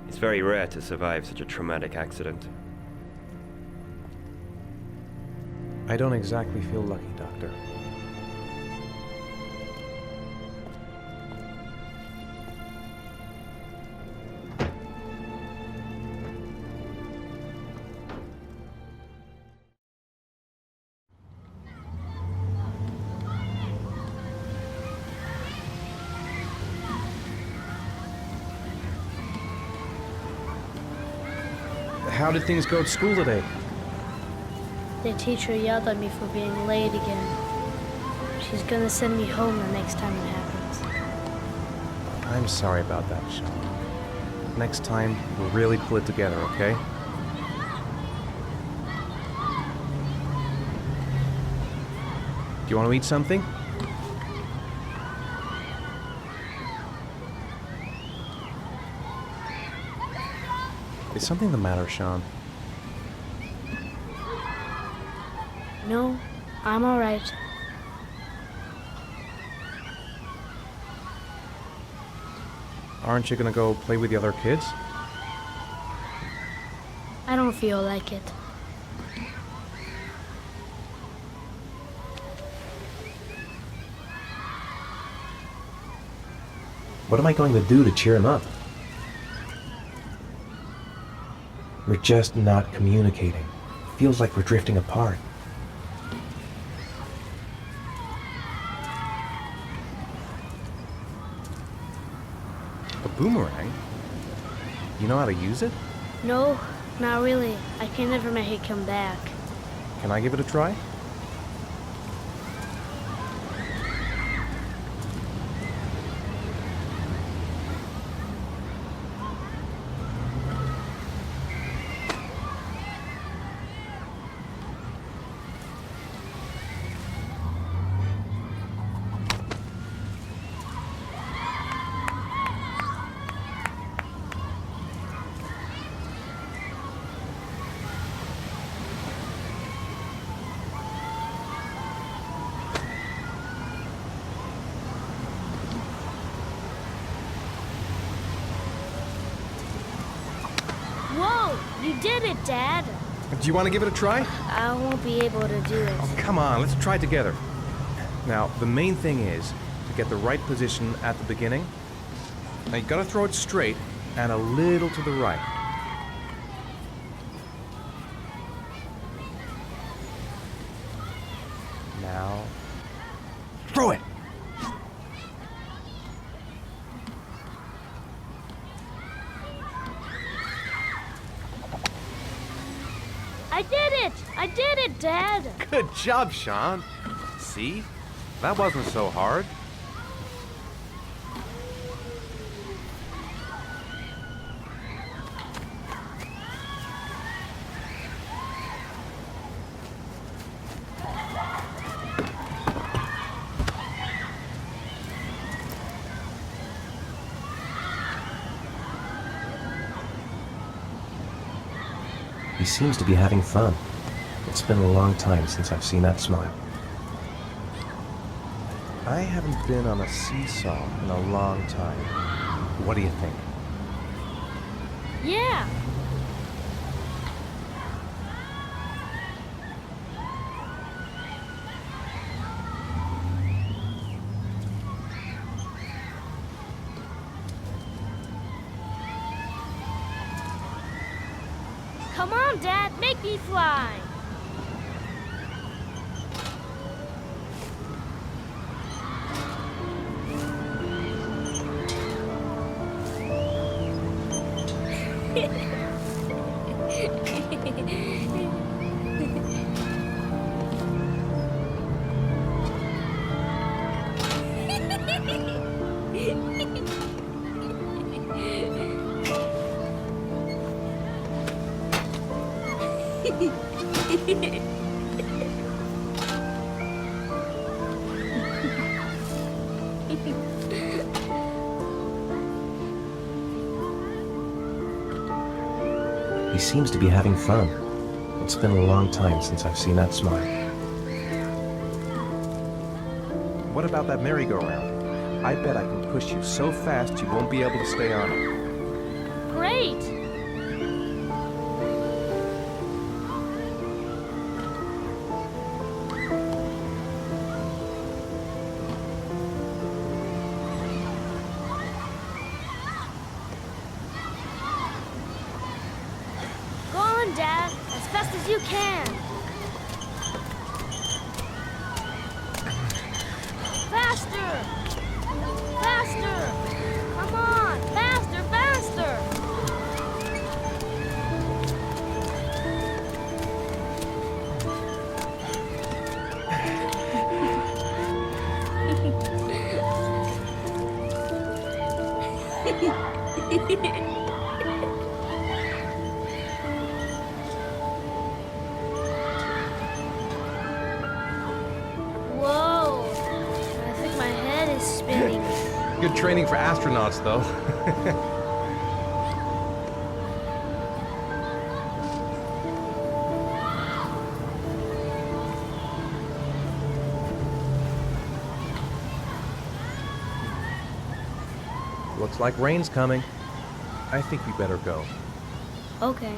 S15: It's very rare to survive such a traumatic accident.
S1: I don't exactly feel lucky, Doctor. How did things go at school today?
S5: The teacher yelled at me for being late again. She's gonna send me home the next time it happens.
S1: I'm sorry about that, Sean. Next time, we'll really pull it together, okay? Do you want to eat something? Is something the matter, Sean?
S5: No, I'm alright.
S1: Aren't you gonna go play with the other kids?
S5: I don't feel like it.
S1: What am I going to do to cheer him up? We're just not communicating. Feels like we're drifting apart. A boomerang? You know how to use it?
S5: No, not really. I can never make it come back.
S1: Can I give it a try?
S5: did it, Dad.
S3: Do you want to give it a try?
S5: I won't be able to do it.
S3: Oh, come on, let's try together. Now, the main thing is to get the right position at the beginning. Now, you gotta throw it straight and a little to the right. Now, throw it!
S5: I did it! I did it, Dad!
S3: Good job, Sean. See? That wasn't so hard.
S1: He seems to be having fun. It's been a long time since I've seen that smile.
S3: I haven't been on a seesaw in a long time. What do you think?
S5: Yeah! Come on, Dad, make me fly!
S1: He seems to be having fun. It's been a long time since I've seen that smile.
S3: What about that merry-go-round? I bet I can push you so fast you won't be able to stay on it.
S5: Great! Go on, Dad, as fast as you can. Faster! Faster! Come on! Faster, faster! Whoa! I think my head is spinning.
S3: Good training for astronauts, though. Looks like rain's coming. I think we better go.
S5: Okay.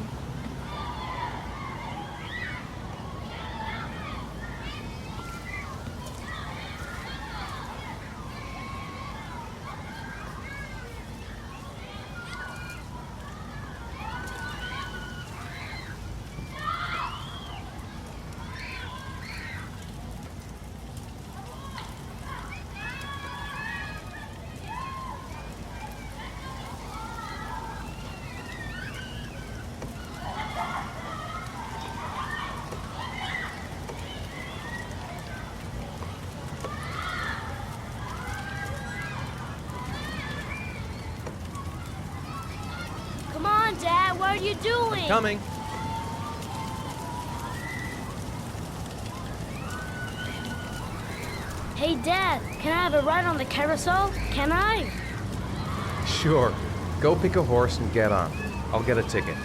S5: Come on, Dad, what are you doing?
S3: Coming.
S5: Hey, Dad, can I have a ride on the carousel? Can I?
S3: Sure. Go pick a horse and get on. I'll get a ticket.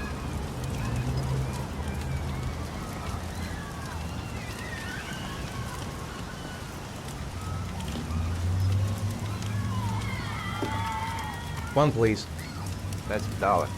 S3: One, please. That's $1.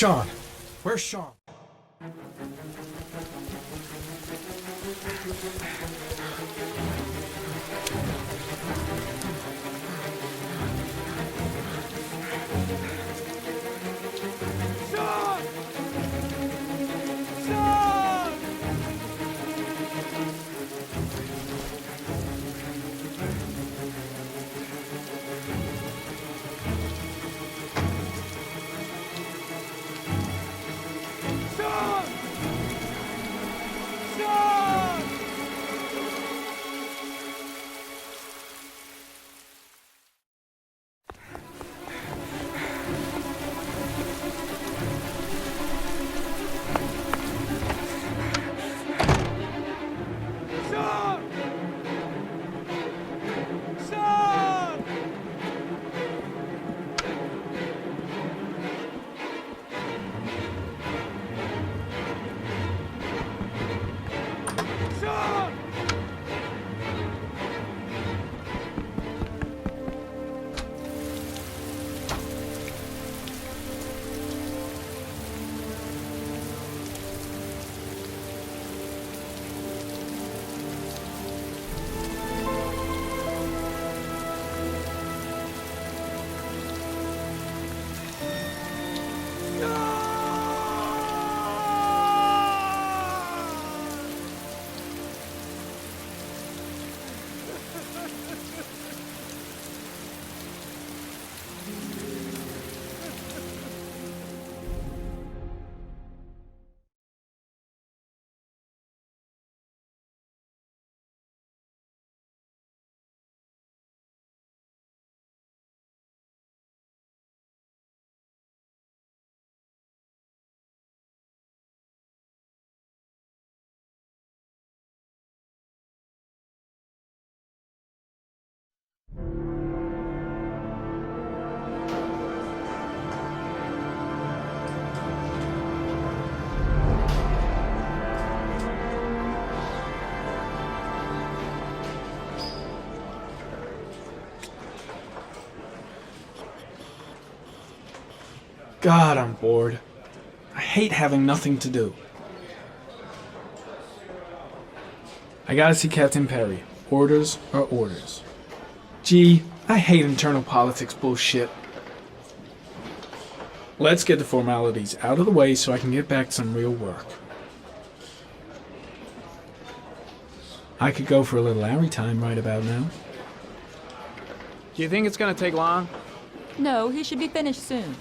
S12: Sean? Where's Sean? God, I'm bored. I hate having nothing to do. I gotta see Captain Perry. Orders are orders. Gee, I hate internal politics bullshit. Let's get the formalities out of the way so I can get back to some real work. I could go for a little Larry time right about now.
S13: Do you think it's gonna take long?
S16: No, he should be finished soon.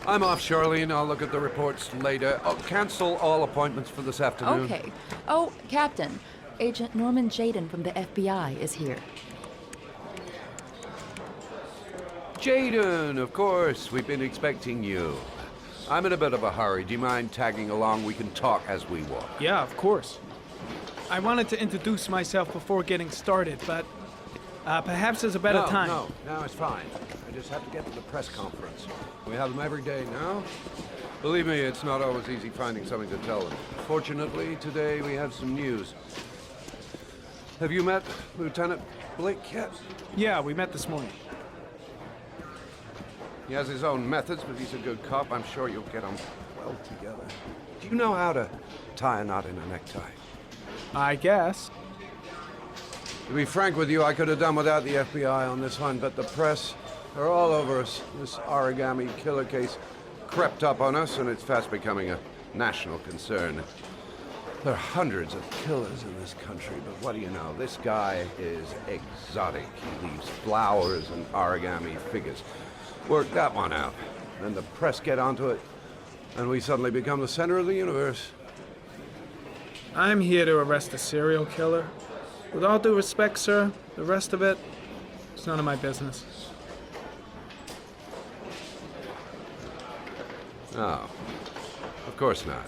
S17: I'm off, Charlene. I'll look at the reports later. I'll cancel all appointments for this afternoon.
S16: Okay. Oh, Captain, Agent Norman Jaden from the FBI is here.
S17: Jaden, of course. We've been expecting you. I'm in a bit of a hurry. Do you mind tagging along? We can talk as we walk.
S13: Yeah, of course. I wanted to introduce myself before getting started, but perhaps there's a better time.
S17: No, it's fine. I just have to get to the press conference. We have them every day now. Believe me, it's not always easy finding something to tell them. Fortunately, today we have some news. Have you met Lieutenant Blake yet?
S13: Yeah, we met this morning.
S17: He has his own methods, but he's a good cop. I'm sure you'll get on well together. Do you know how to tie a knot in a necktie?
S13: I guess.
S17: To be frank with you, I could have done without the FBI on this one, but the press are all over us. This origami killer case crept up on us, and it's fast becoming a national concern. There are hundreds of killers in this country, but what do you know? This guy is exotic. He leaves flowers and origami figures. Work that one out. Then the press get onto it, and we suddenly become the center of the universe.
S12: I'm here to arrest a serial killer. With all due respect, sir, the rest of it, it's none of my business.
S17: No, of course not.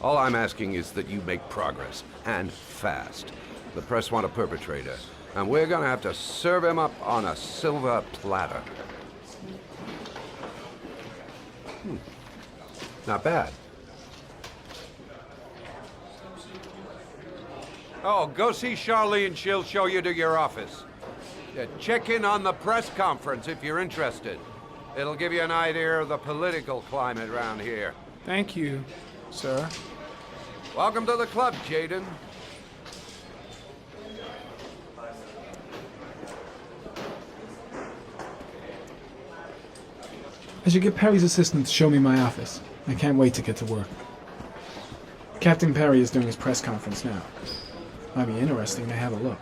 S17: All I'm asking is that you make progress, and fast. The press want a perpetrator, and we're gonna have to serve him up on a silver platter. Not bad. Oh, go see Charlene. She'll show you to your office. Yeah, check in on the press conference if you're interested. It'll give you an idea of the political climate around here.
S12: Thank you, sir.
S17: Welcome to the club, Jaden.
S12: I should get Perry's assistant to show me my office. I can't wait to get to work. Captain Perry is doing his press conference now. Might be interesting to have a look.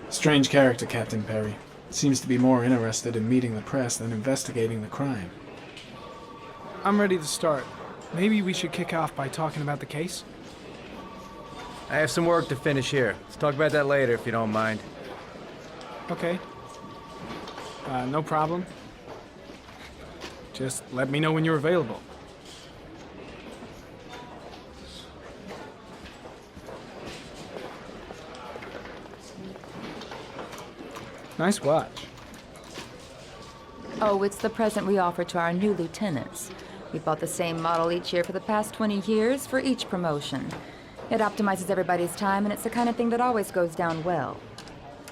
S12: Strange character, Captain Perry. Seems to be more interested in meeting the press than investigating the crime. I'm ready to start. Maybe we should kick off by talking about the case?
S13: I have some work to finish here. Let's talk about that later if you don't mind.
S12: Okay. No problem. Just let me know when you're available. Nice watch.
S16: Oh, it's the present we offer to our new lieutenants. We bought the same model each year for the past 20 years for each promotion. It optimizes everybody's time, and it's the kind of thing that always goes down well.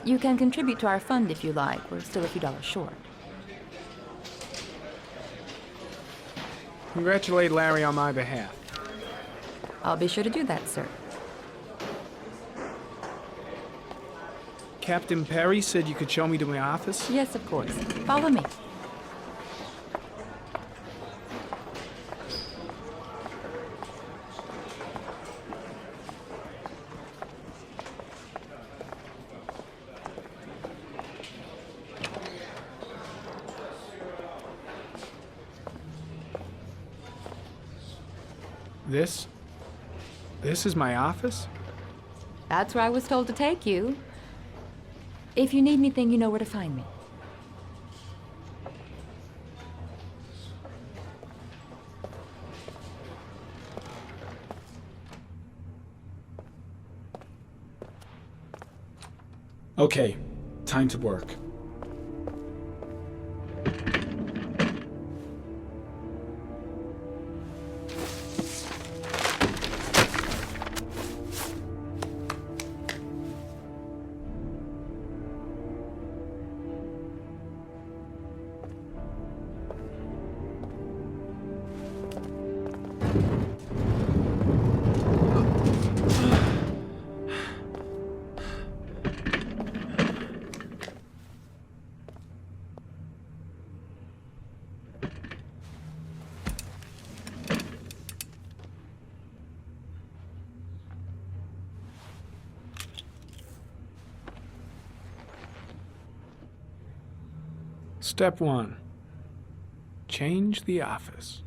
S16: You can contribute to our fund if you like. We're still a few dollars short.
S12: Congratulate Larry on my behalf.
S16: I'll be sure to do that, sir.
S12: Captain Perry said you could show me to my office?
S16: Yes, of course. Follow me.
S12: This is my office?
S16: That's where I was told to take you. If you need anything, you know where to find me.
S12: Okay, time to work. Step 1. Change the office.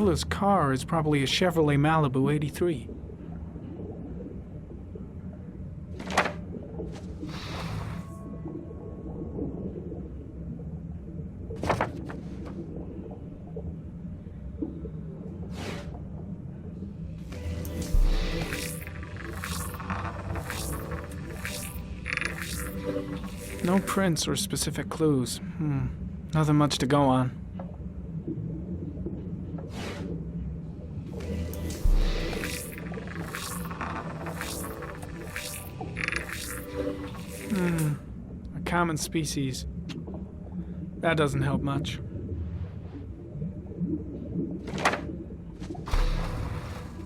S12: killer's car is probably a Chevrolet Malibu 83. No prints or specific clues. Nothing much to go on. A common species. That doesn't help much.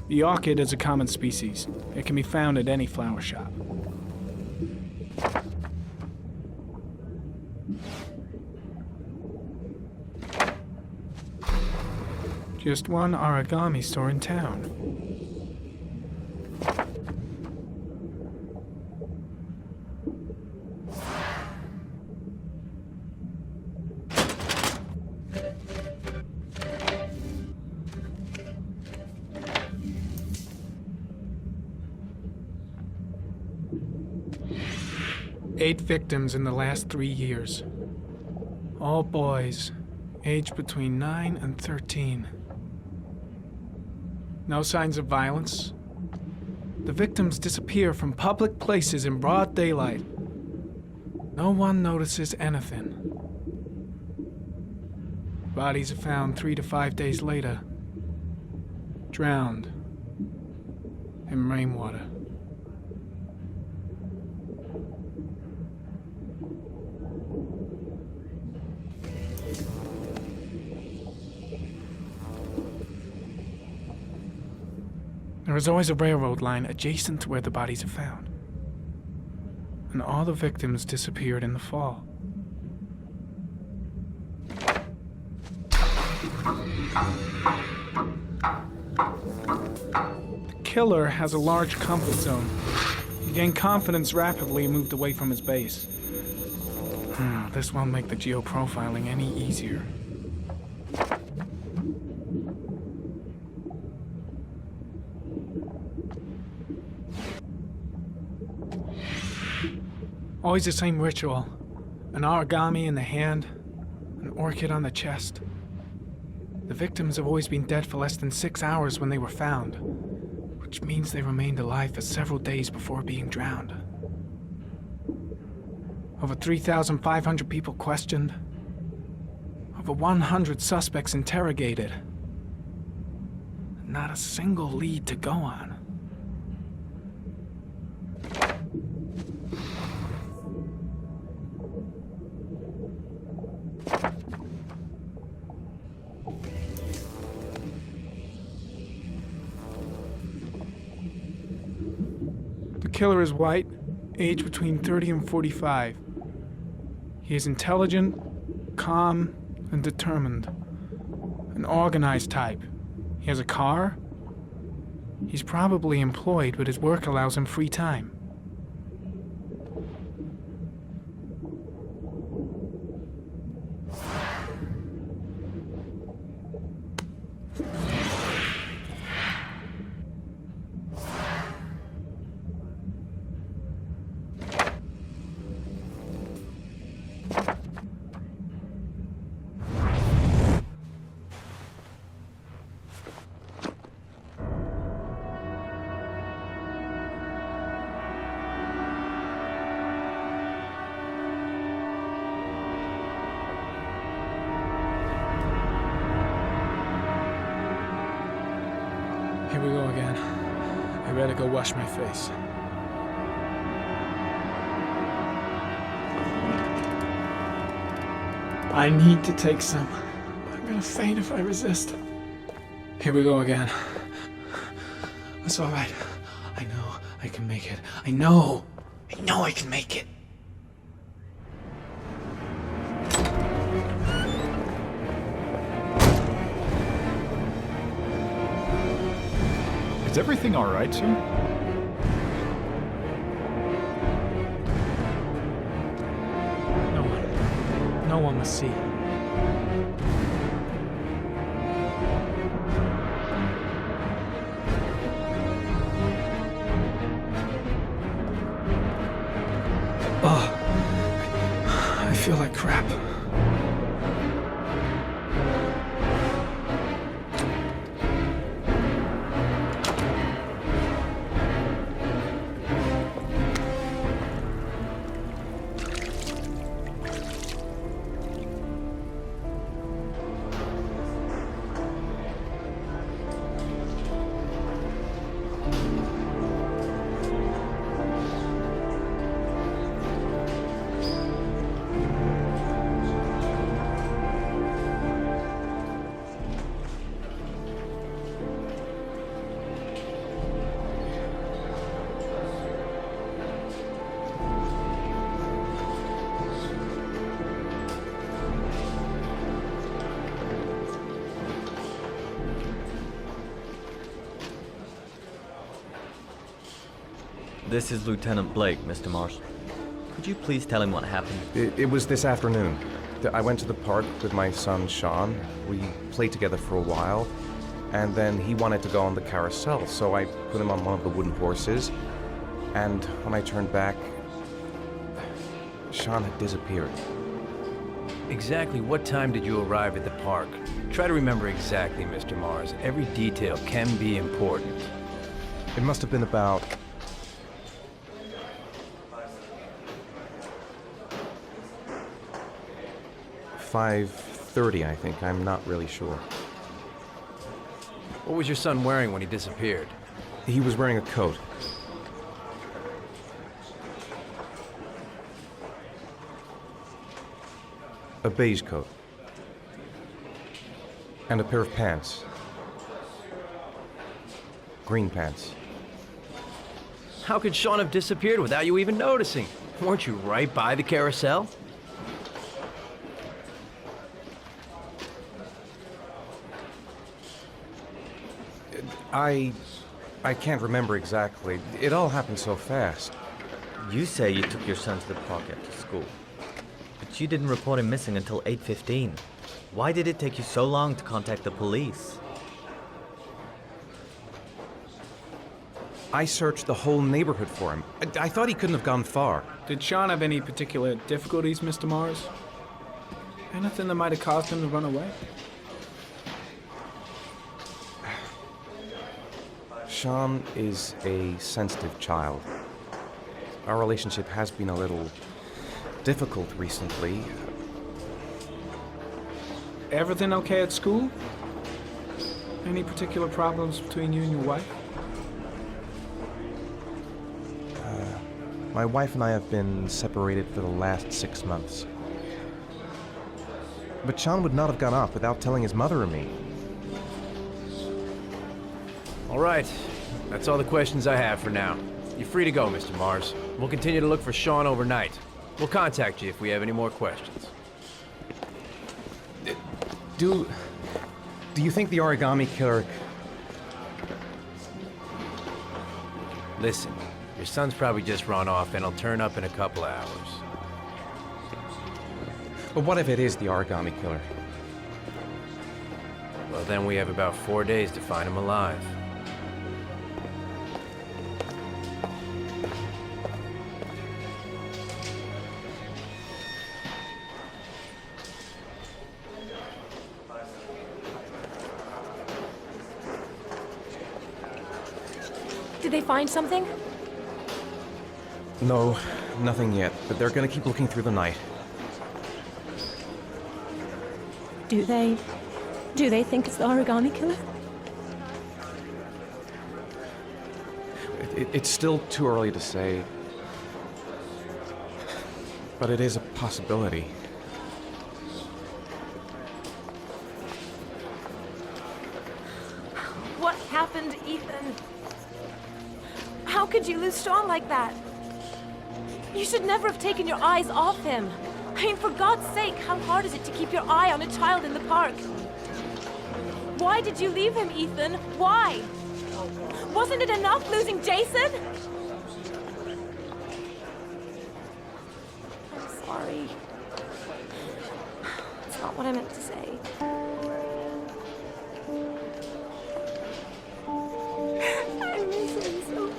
S12: The orchid is a common species. It can be found at any flower shop. Just one origami store in town. Eight victims in the last 3 years. All boys, aged between 9 and 13. No signs of violence. The victims disappear from public places in broad daylight. No one notices anything. Bodies are found 3 to 5 days later, drowned in rainwater. There is always a railroad line adjacent to where the bodies are found. And all the victims disappeared in the fall. The killer has a large comfort zone. He gained confidence rapidly and moved away from his base. This won't make the geoprofiling any easier. Always the same ritual. An origami in the hand, an orchid on the chest. The victims have always been dead for less than 6 hours when they were found, which means they remained alive for several days before being drowned. Over 3,500 people questioned. Over 100 suspects interrogated. Not a single lead to go on. The killer is white, aged between 30 and 45. He is intelligent, calm, and determined. An organized type. He has a car. He's probably employed, but his work allows him free time. Here we go again. I better go wash my face. I need to take some. I'm gonna faint if I resist. Here we go again. It's all right. I know I can make it. I know I can make it.
S18: Is everything all right, sir?
S12: No one must see. feel like crap.
S19: This is Lieutenant Blake, Mr. Mars. Could you please tell him what happened?
S3: It was this afternoon. I went to the park with my son, Sean. We played together for a while, and then he wanted to go on the carousel, so I put him on one of the wooden horses, and when I turned back, Sean had disappeared.
S14: Exactly what time did you arrive at the park? Try to remember exactly, Mr. Mars. Every detail can be important.
S3: It must have been about 5:30, I think. I'm not really sure.
S14: What was your son wearing when he disappeared?
S3: He was wearing a coat. A beige coat. And a pair of pants. Green pants.
S14: How could Sean have disappeared without you even noticing? Weren't you right by the carousel?
S3: I can't remember exactly. It all happened so fast.
S19: You say you took your son to the park after school, but you didn't report him missing until 8:15. Why did it take you so long to contact the police?
S3: I searched the whole neighborhood for him. I thought he couldn't have gone far.
S12: Did Sean have any particular difficulties, Mr. Mars? Anything that might have caused him to run away?
S3: Sean is a sensitive child. Our relationship has been a little difficult recently.
S12: Everything okay at school? Any particular problems between you and your wife?
S3: My wife and I have been separated for the last 6 months. But Sean would not have gone off without telling his mother or me.
S14: All right. That's all the questions I have for now. You're free to go, Mr. Mars. We'll continue to look for Sean overnight. We'll contact you if we have any more questions.
S3: Do you think the origami killer...
S14: Listen, your son's probably just run off and he'll turn up in a couple hours.
S3: But what if it is the origami killer?
S14: Well, then we have about 4 days to find him alive.
S2: Did they find something?
S3: No, nothing yet, but they're gonna keep looking through the night.
S2: Do they think it's the origami killer?
S3: It's still too early to say, but it is a possibility.
S2: What happened, Ethan? How could you lose Sean like that? You should never have taken your eyes off him. I mean, for God's sake, how hard is it to keep your eye on a child in the park? Why did you leave him, Ethan? Why? Wasn't it enough losing Jason? I'm sorry. It's not what I meant to say. I miss him so much.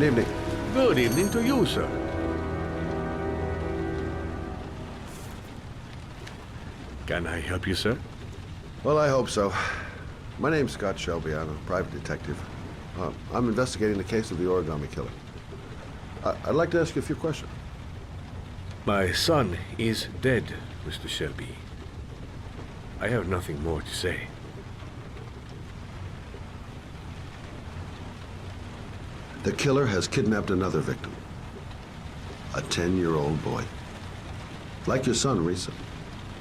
S8: Good evening.
S6: Good evening to you, sir. Can I help you, sir?
S8: Well, I hope so. My name's Scott Shelby. I'm a private detective. I'm investigating the case of the origami killer. I'd like to ask you a few questions.
S6: My son is dead, Mr. Shelby. I have nothing more to say.
S8: The killer has kidnapped another victim. A 10-year-old boy. Like your son, Risa.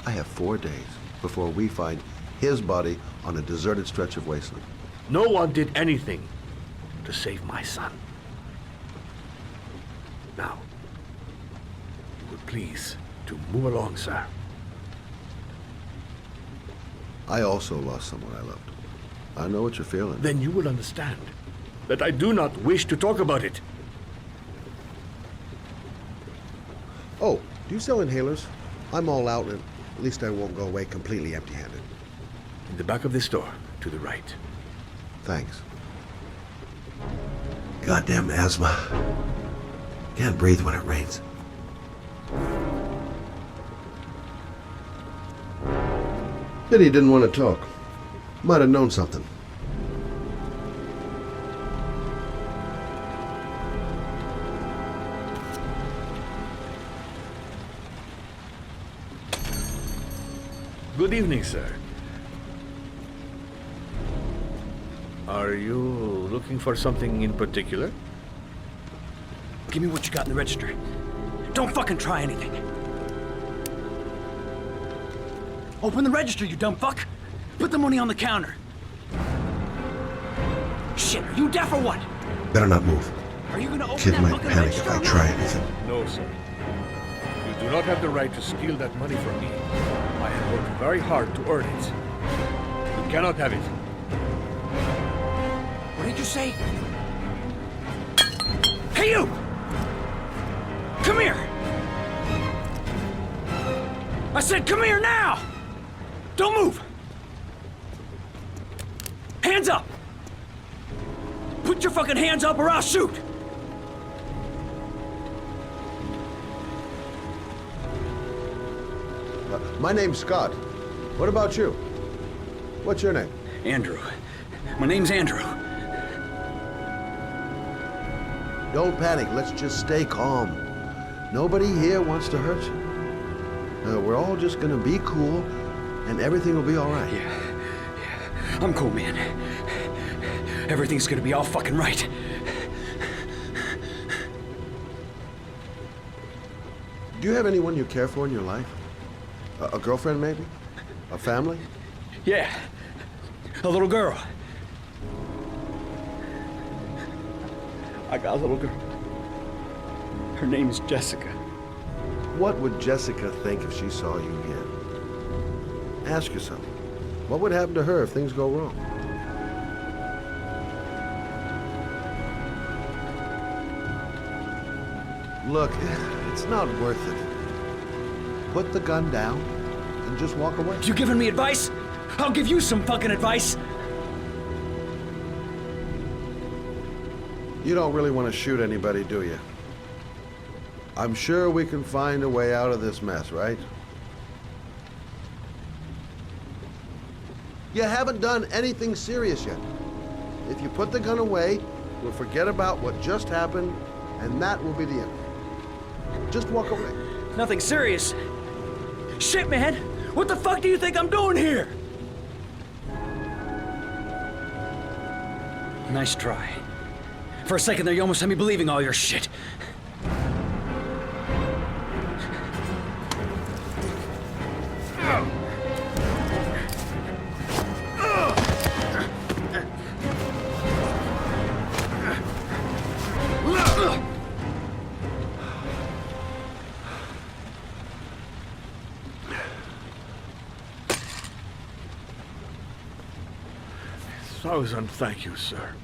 S8: I have 4 days before we find his body on a deserted stretch of wasteland.
S6: No one did anything to save my son. Now, you would please to move along, sir.
S8: I also lost someone I loved. I know what you're feeling.
S6: Then you will understand that I do not wish to talk about it.
S8: Oh, do you sell inhalers? I'm all out, and at least I won't go away completely empty-handed.
S6: In the back of this store, to the right.
S8: Thanks. Goddamn asthma. Can't breathe when it rains. Pity he didn't want to talk. Might have known something.
S6: Good evening, sir. Are you looking for something in particular?
S11: Give me what you got in the register. Don't fucking try anything. Open the register, you dumb fuck. Put the money on the counter. Shit, are you deaf or what?
S8: Better not move.
S11: Are you gonna open
S8: Kid
S11: that
S8: might
S11: fucking
S8: panic
S11: register
S8: if I
S11: or
S8: try
S11: not?
S8: anything.
S6: No, sir. You do not have the right to steal that money from me. I have worked very hard to earn it. You cannot have it.
S11: What did you say? Hey, you! Come here! I said come here now! Don't move! Hands up! Put your fucking hands up or I'll shoot!
S8: My name's Scott. What about you? What's your name?
S11: Andrew. My name's Andrew.
S8: Don't panic. Let's just stay calm. Nobody here wants to hurt you. We're all just gonna be cool, and everything will be all right.
S11: Yeah. I'm cool, man. Everything's gonna be all fucking right.
S8: Do you have anyone you care for in your life? A girlfriend, maybe? A family?
S11: Yeah. A little girl. I got a little girl. Her name is Jessica.
S8: What would Jessica think if she saw you again? Ask yourself, what would happen to her if things go wrong? Look, it's not worth it. Put the gun down and just walk away.
S11: You giving me advice? I'll give you some fucking advice.
S8: You don't really want to shoot anybody, do you? I'm sure we can find a way out of this mess, right? You haven't done anything serious yet. If you put the gun away, we'll forget about what just happened, and that will be the end. Just walk away.
S11: Nothing serious. Shit, man! What the fuck do you think I'm doing here? Nice try. For a second there, you almost had me believing all your shit.
S6: Thousand thank you, sir.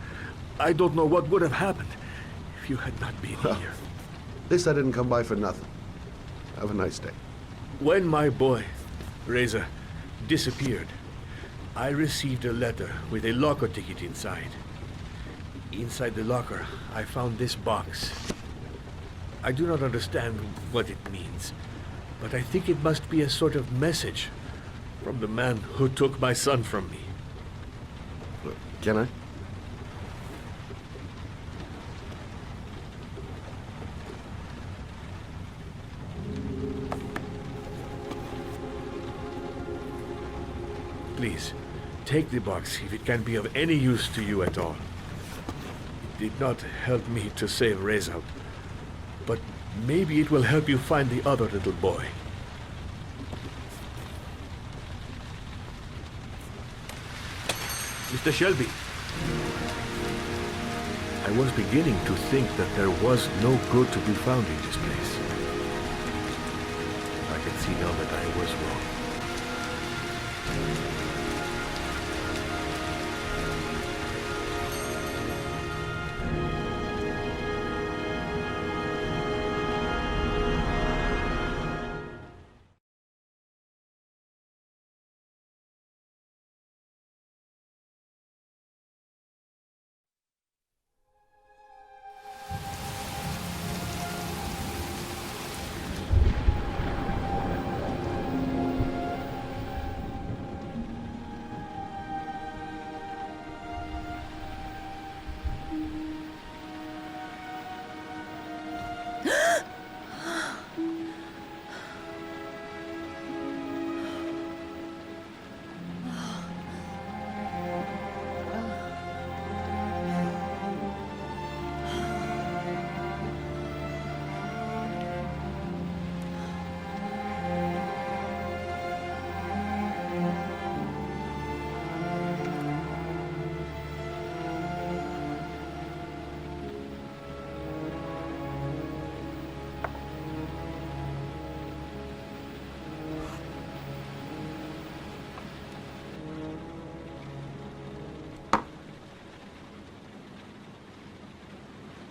S6: I don't know what would have happened if you had not been here.
S8: At least I didn't come by for nothing. Have a nice day.
S6: When my boy, Reza, disappeared, I received a letter with a locker ticket inside. Inside the locker, I found this box. I do not understand what it means, but I think it must be a sort of message from the man who took my son from me.
S8: Can I?
S6: Please, take the box if it can be of any use to you at all. It did not help me to save Reza, but maybe it will help you find the other little boy. Mr. Shelby, I was beginning to think that there was no good to be found in this place. I can see now that I was wrong.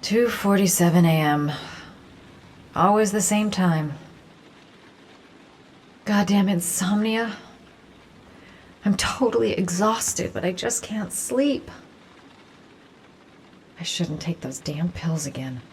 S20: "2:47 a.m. Always the same time. Goddamn insomnia. I'm totally exhausted, but I just can't sleep. I shouldn't take those damn pills again."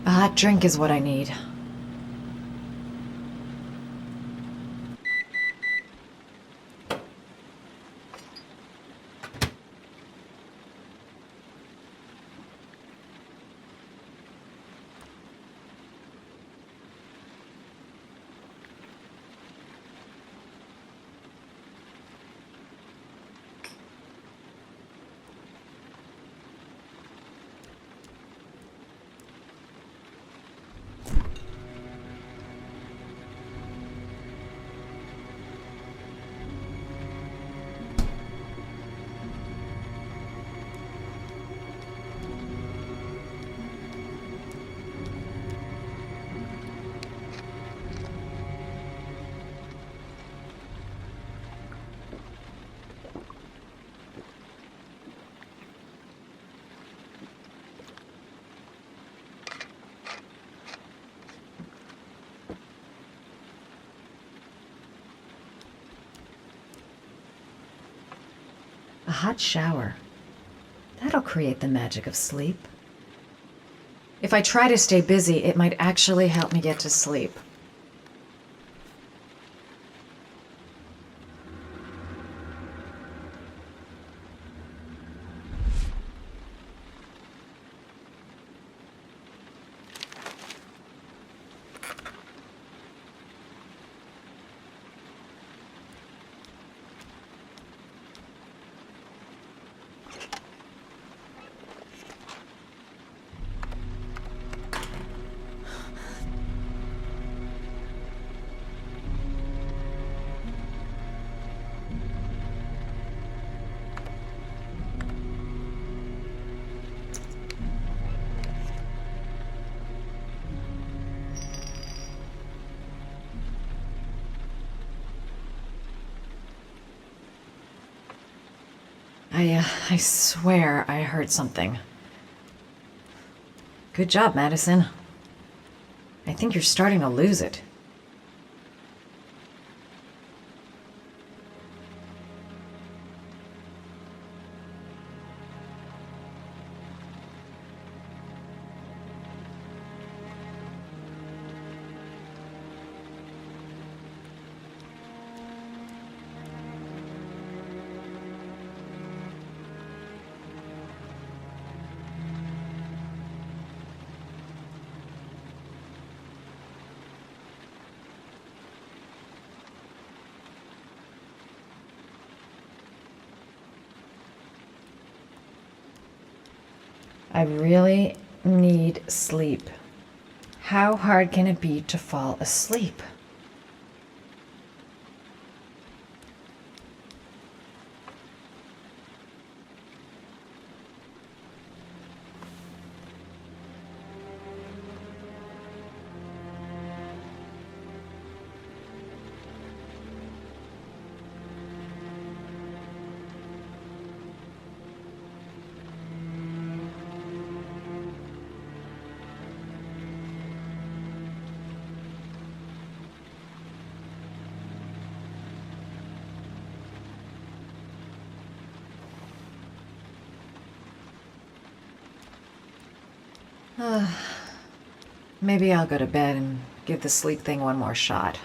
S20: A hot drink is what I need. A hot shower. That'll create the magic of sleep. If I try to stay busy, it might actually help me get to sleep. I swear I heard something. Good job, Madison. I think you're starting to lose it. I really need sleep. How hard can it be to fall asleep? Maybe I'll go to bed and give the sleep thing one more shot.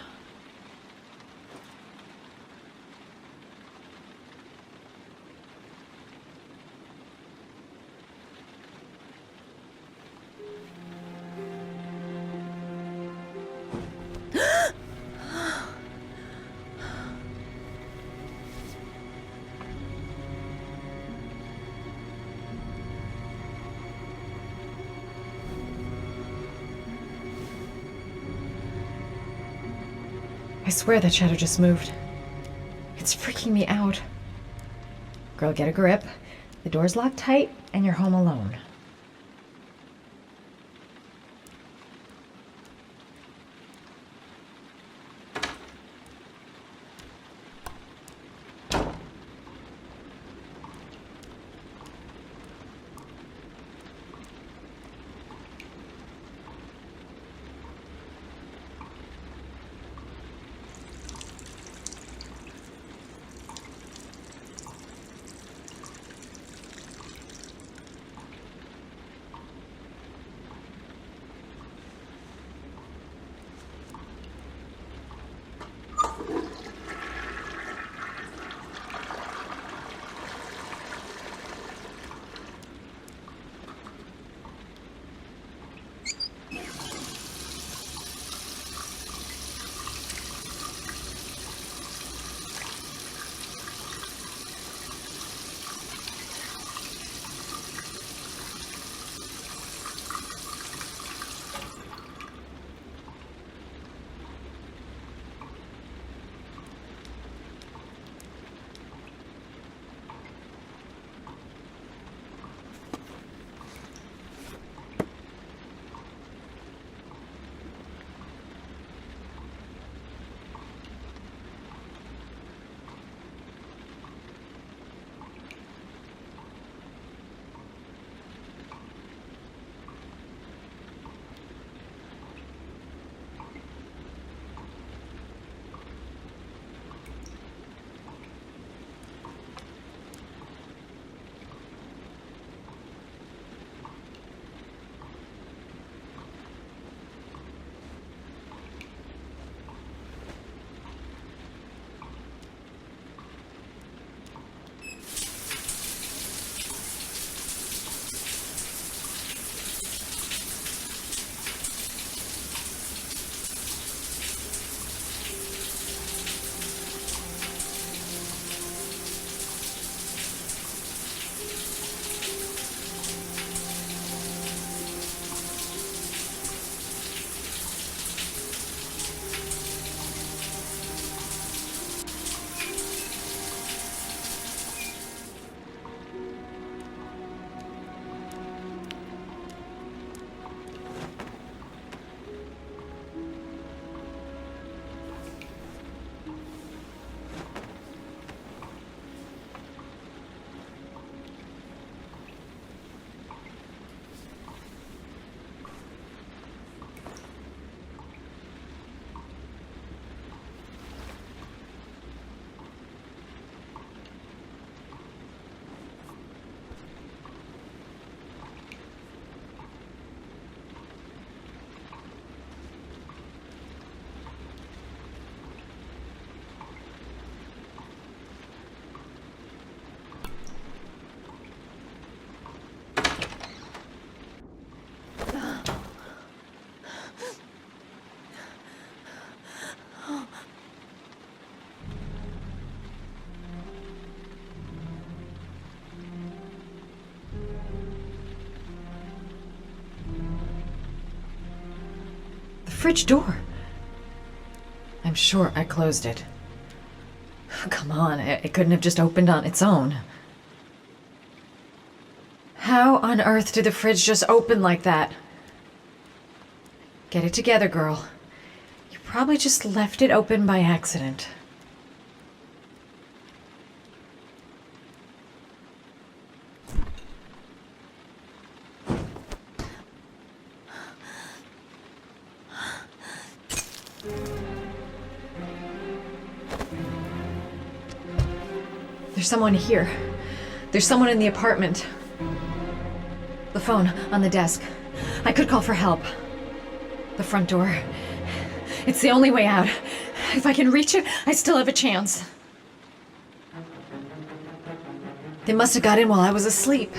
S20: I swear that shadow just moved. It's freaking me out. Girl, get a grip. The door's locked tight, and you're home alone. fridge door. I'm sure I closed it. Come on, it couldn't have just opened on its own. How on earth did the fridge just open like that? Get it together, girl. You probably just left it open by accident. There's someone here. There's someone in the apartment. The phone on the desk. I could call for help. The front door. It's the only way out. If I can reach it, I still have a chance. They must have got in while I was asleep.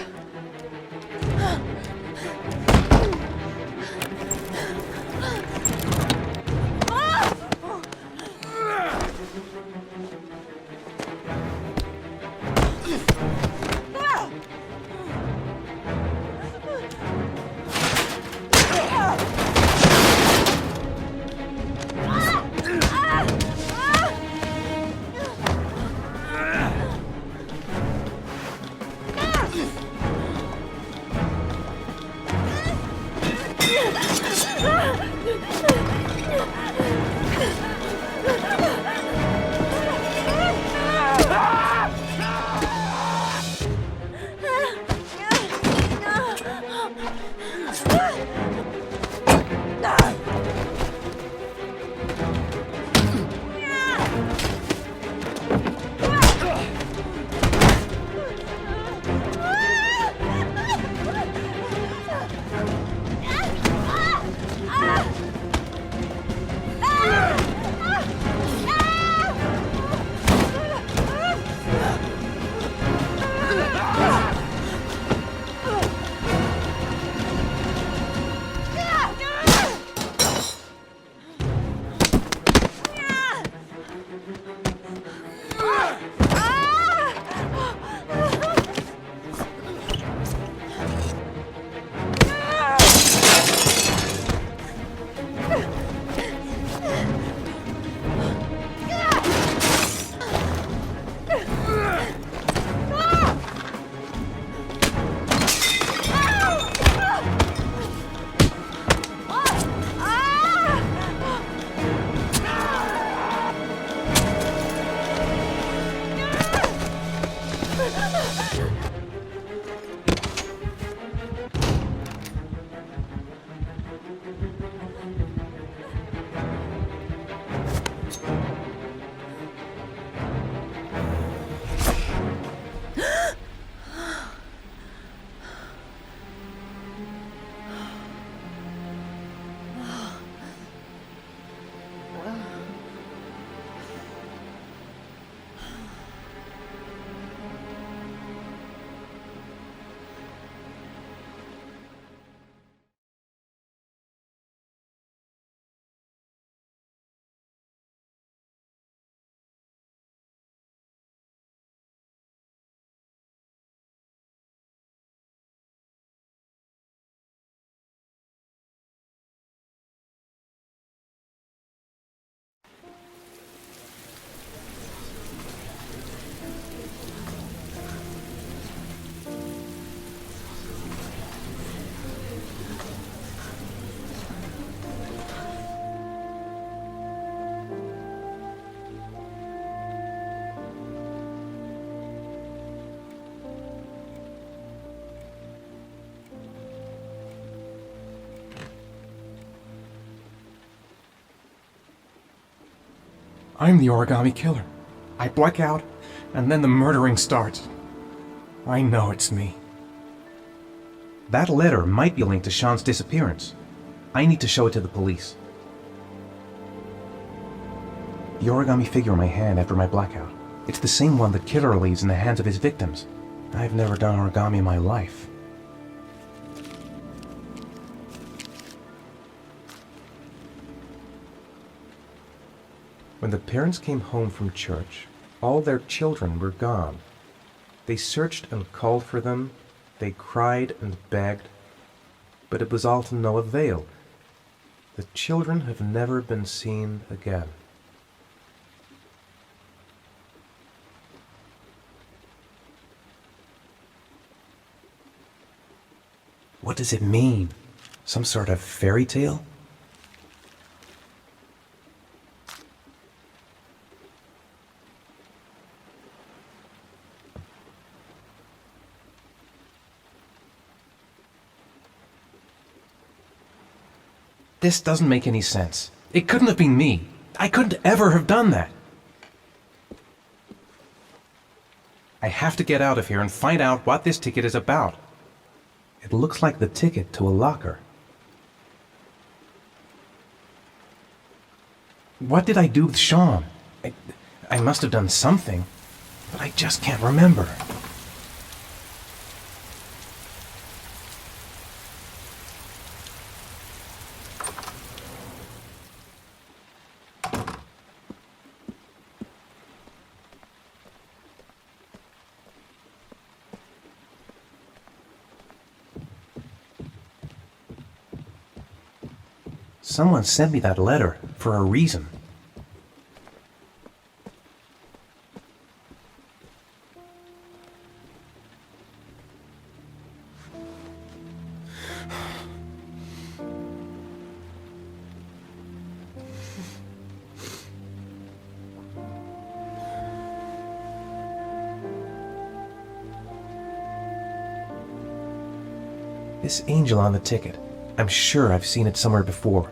S1: I'm the origami killer. I black out, and then the murdering starts. I know it's me. That letter might be linked to SHAAAUN's disappearance. I need to show it to the police. The origami figure in my hand after my blackout. It's the same one the killer leaves in the hands of his victims. I've never done origami in my life. When the parents came home from church, all their children were gone. They searched and called for them, they cried and begged, but it was all to no avail. The children have never been seen again. What does it mean? Some sort of fairy tale? This doesn't make any sense. It couldn't have been me. I couldn't ever have done that. I have to get out of here and find out what this ticket is about. It looks like the ticket to a locker. What did I do with Sean? I must have done something, but I just can't remember. Someone sent me that letter for a reason. This angel on the ticket, I'm sure I've seen it somewhere before.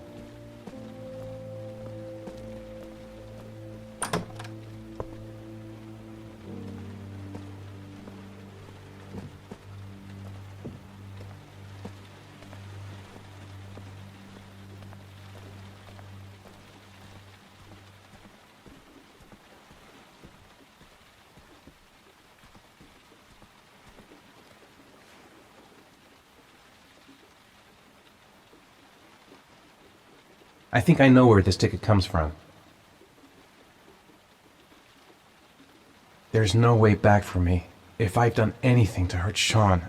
S1: I think I know where this ticket comes from. There's no way back for me if I've done anything to hurt Sean.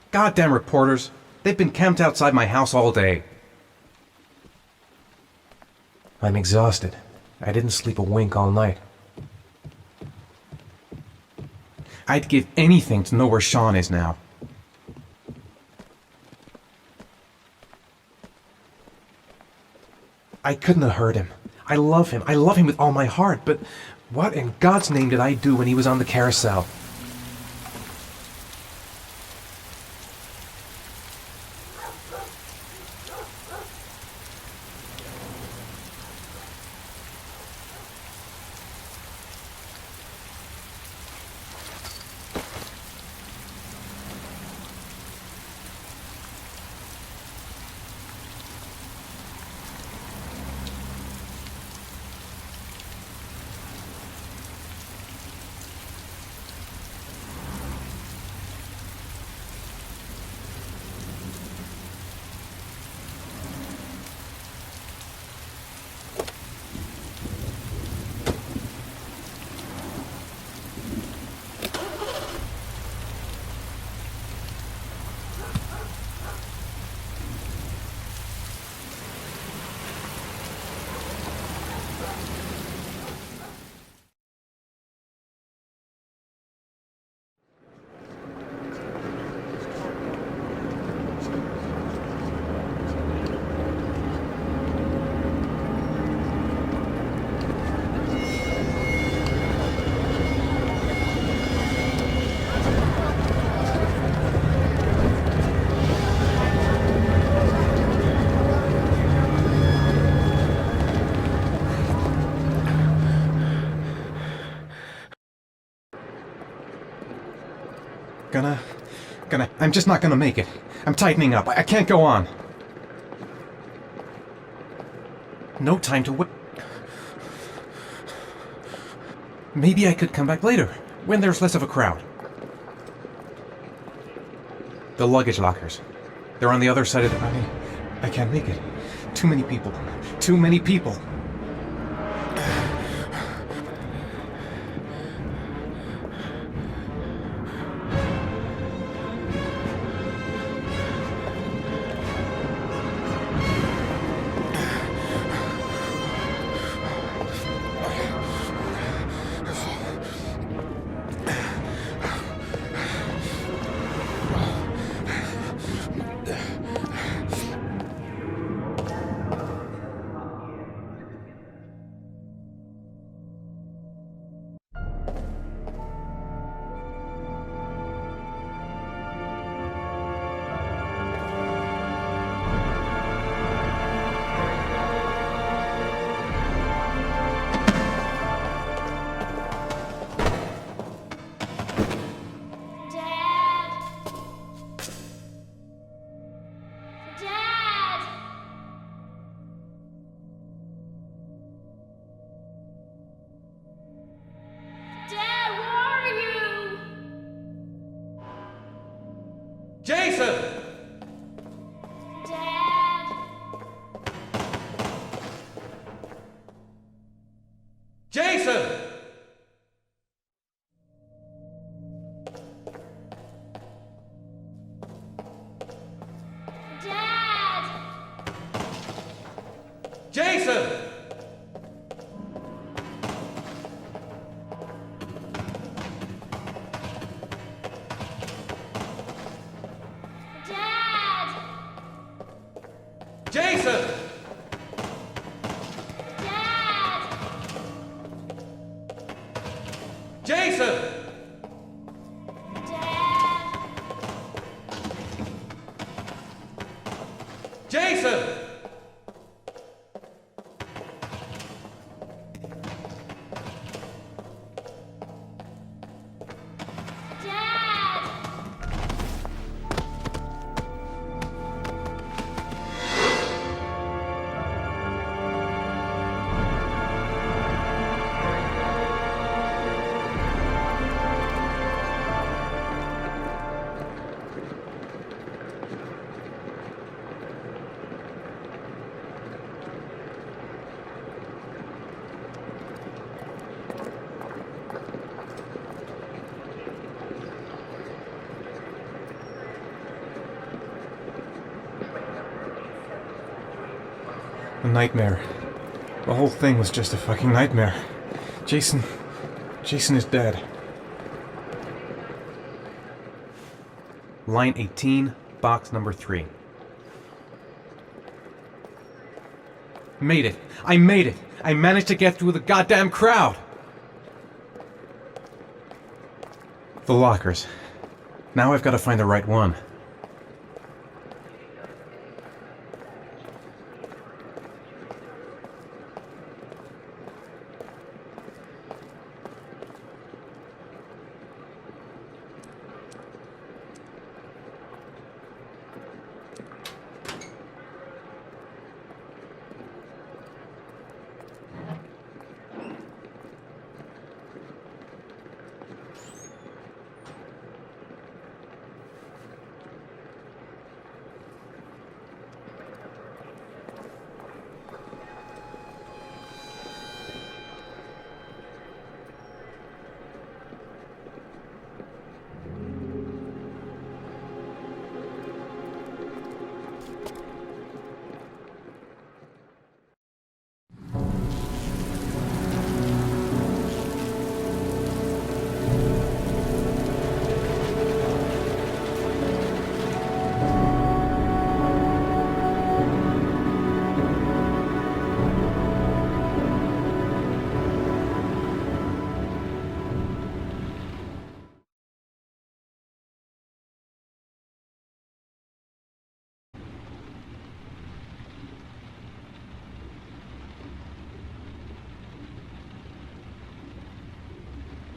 S1: Goddamn reporters! They've been camped outside my house all day. I'm exhausted. I didn't sleep a wink all night. I'd give anything to know where Sean is now. I couldn't have hurt him. I love him. I love him with all my heart, but what in God's name did I do when he was on the carousel? I'm just not gonna make it. I'm tightening up. I can't go on. No time to wait. Maybe I could come back later, when there's less of a crowd. The luggage lockers. They're on the other side of the... I can't make it. Too many people. Too many people.
S3: Jason!
S4: Dad!
S3: Jason!
S4: Dad!
S3: Jason!
S4: Dad!
S3: Jason!
S1: A nightmare. The whole thing was just a fucking nightmare. Jason is dead. Line 18, box number 3. Made it! I made it! I managed to get through the goddamn crowd! The lockers. Now I've got to find the right one.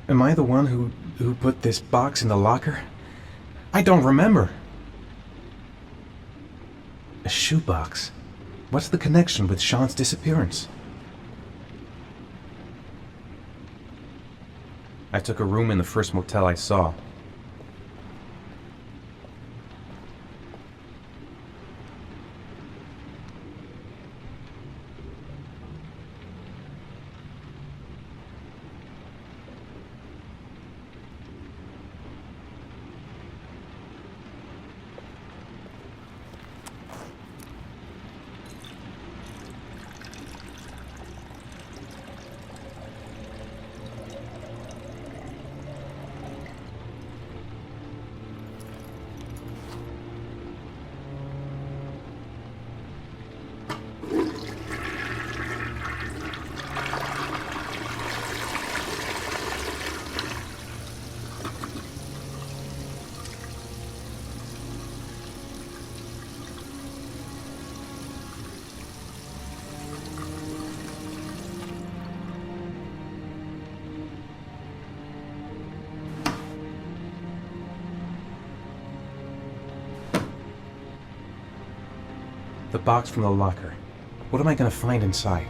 S1: Am I the one who put this box in the locker? I don't remember. A shoebox? What's the connection with Sean's disappearance? I took a room in the first motel I saw. The box from the locker. What am I going to find inside?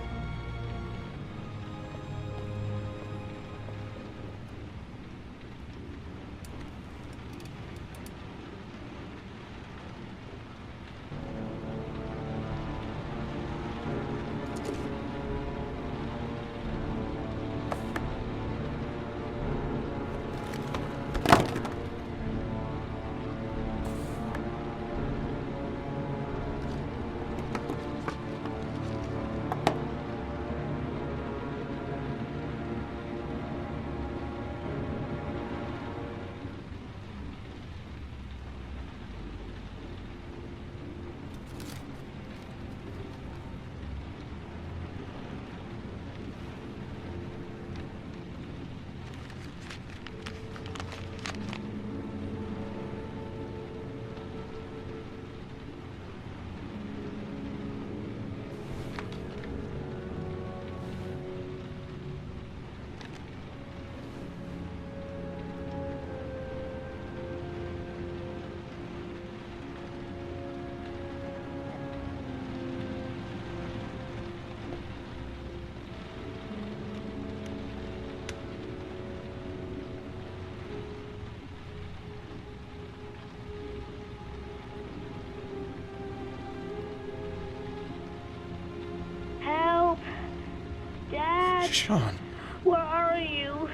S12: Shaun.
S4: Where are you?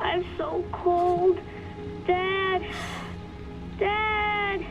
S4: I'm so cold. Dad! Dad!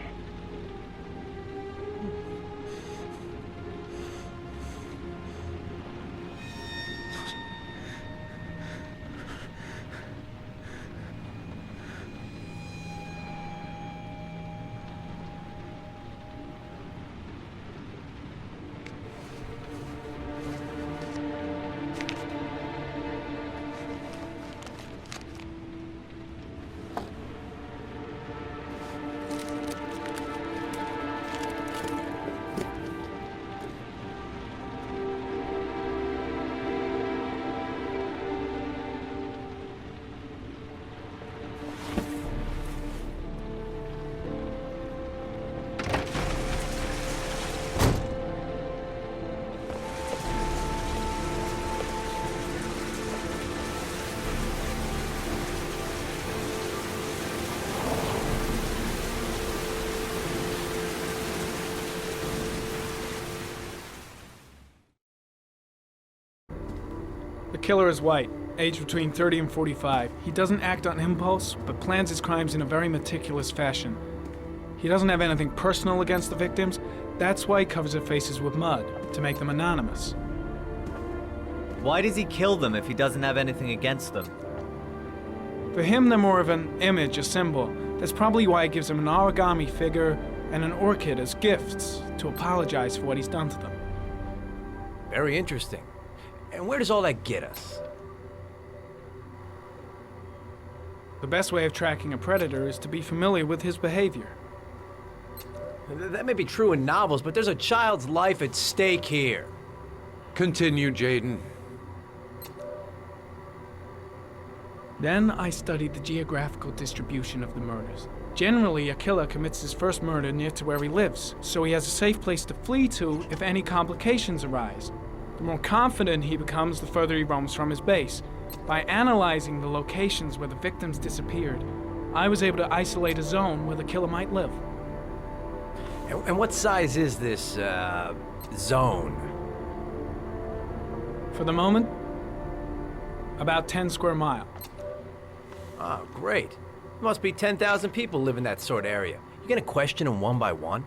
S13: The killer is white, aged between 30 and 45. He doesn't act on impulse, but plans his crimes in a very meticulous fashion. He doesn't have anything personal against the victims. That's why he covers their faces with mud, to make them anonymous.
S19: Why does he kill them if he doesn't have anything against them?
S13: For him, they're more of an image, a symbol. That's probably why he gives them an origami figure and an orchid as gifts to apologize for what he's done to them.
S14: Very interesting. And where does all that get us?
S13: The best way of tracking a predator is to be familiar with his behavior.
S14: That may be true in novels, but there's a child's life at stake here.
S17: Continue, Jaden.
S13: Then I studied the geographical distribution of the murders. Generally, a killer commits his first murder near to where he lives, so he has a safe place to flee to if any complications arise. The more confident he becomes, the further he roams from his base. By analyzing the locations where the victims disappeared, I was able to isolate a zone where the killer might live.
S14: And what size is this, zone?
S13: For the moment, about 10 square miles.
S14: Oh, great. There must be 10,000 people live in that sort of area. You gonna question them one by one?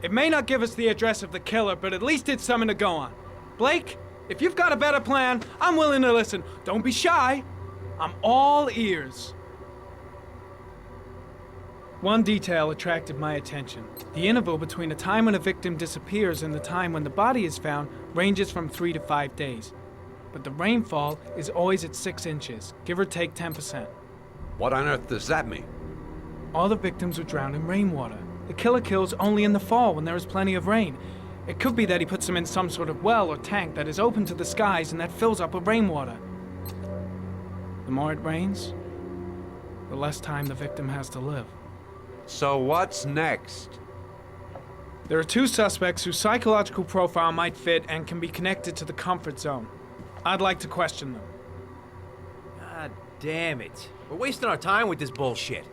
S13: It may not give us the address of the killer, but at least it's something to go on. Blake, if you've got a better plan, I'm willing to listen. Don't be shy. I'm all ears. One detail attracted my attention. The interval between the time when a victim disappears and the time when the body is found ranges from 3 to 5 days. But the rainfall is always at 6 inches, give or take 10%.
S17: What on earth does that mean?
S13: All the victims were drowned in rainwater. The killer kills only in the fall when there is plenty of rain. It could be that he puts them in some sort of well or tank that is open to the skies and that fills up with rainwater. The more it rains, the less time the victim has to live.
S17: So what's next?
S13: There are 2 suspects whose psychological profile might fit and can be connected to the comfort zone. I'd like to question them.
S14: God damn it. We're wasting our time with this bullshit.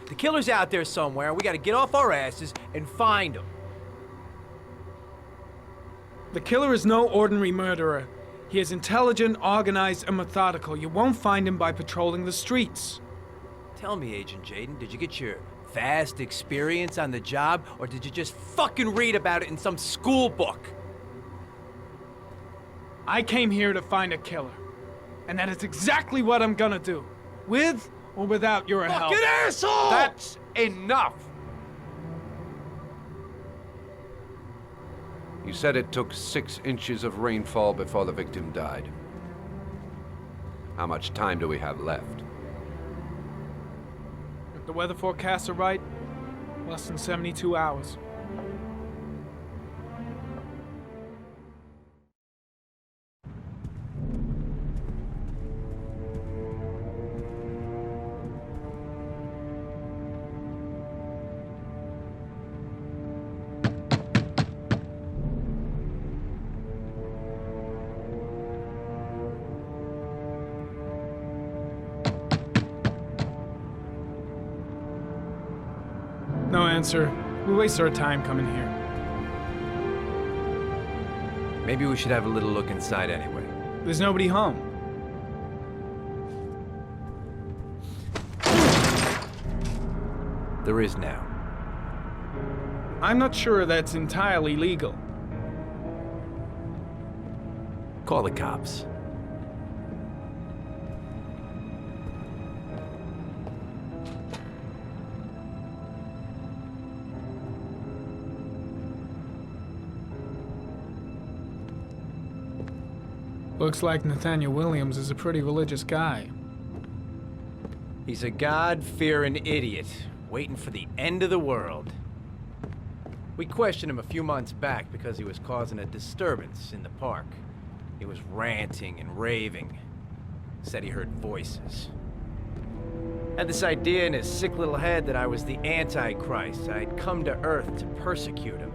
S14: The killer's out there somewhere, and we gotta get off our asses and find him.
S13: The killer is no ordinary murderer. He is intelligent, organized, and methodical. You won't find him by patrolling the streets.
S14: Tell me, Agent Jaden, did you get your vast experience on the job, or did you just fucking read about it in some school book?
S13: I came here to find a killer. And that is exactly what I'm gonna do. With or without your help.
S17: Fucking asshole! That's enough! You said it took 6 inches of rainfall before the victim died. How much time do we have left?
S13: If the weather forecasts are right, less than 72 hours. No answer. We waste our time coming here.
S14: Maybe we should have a little look inside anyway.
S13: There's nobody home.
S14: There is now.
S13: I'm not sure that's entirely legal.
S14: Call the cops.
S13: Looks like Nathaniel Williams is a pretty religious guy.
S14: He's a God-fearing idiot, waiting for the end of the world. We questioned him a few months back because he was causing a disturbance in the park. He was ranting and raving. Said he heard voices. Had this idea in his sick little head that I was the Antichrist. I'd come to Earth to persecute him.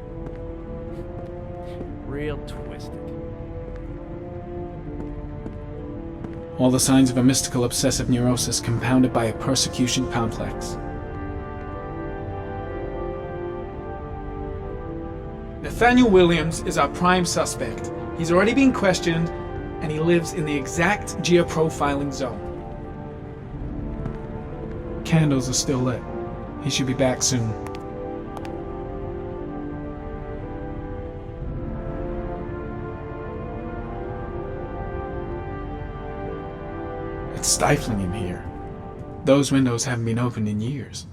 S14: Real twisted.
S12: All the signs of a mystical obsessive neurosis compounded by a persecution complex. Nathaniel Williams is our prime suspect. He's already been questioned, and he lives in the exact geoprofiling zone. Candles are still lit. He should be back soon. It's stifling in here. Those windows haven't been opened in years.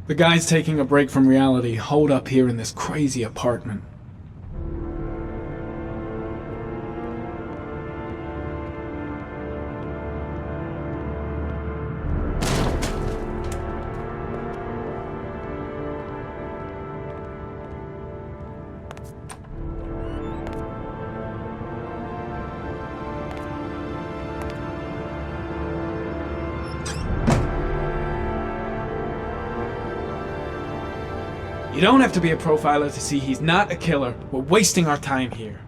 S12: The guys taking a break from reality holed up here in this crazy apartment. You don't have to be a profiler to see he's not a killer. We're wasting our time here.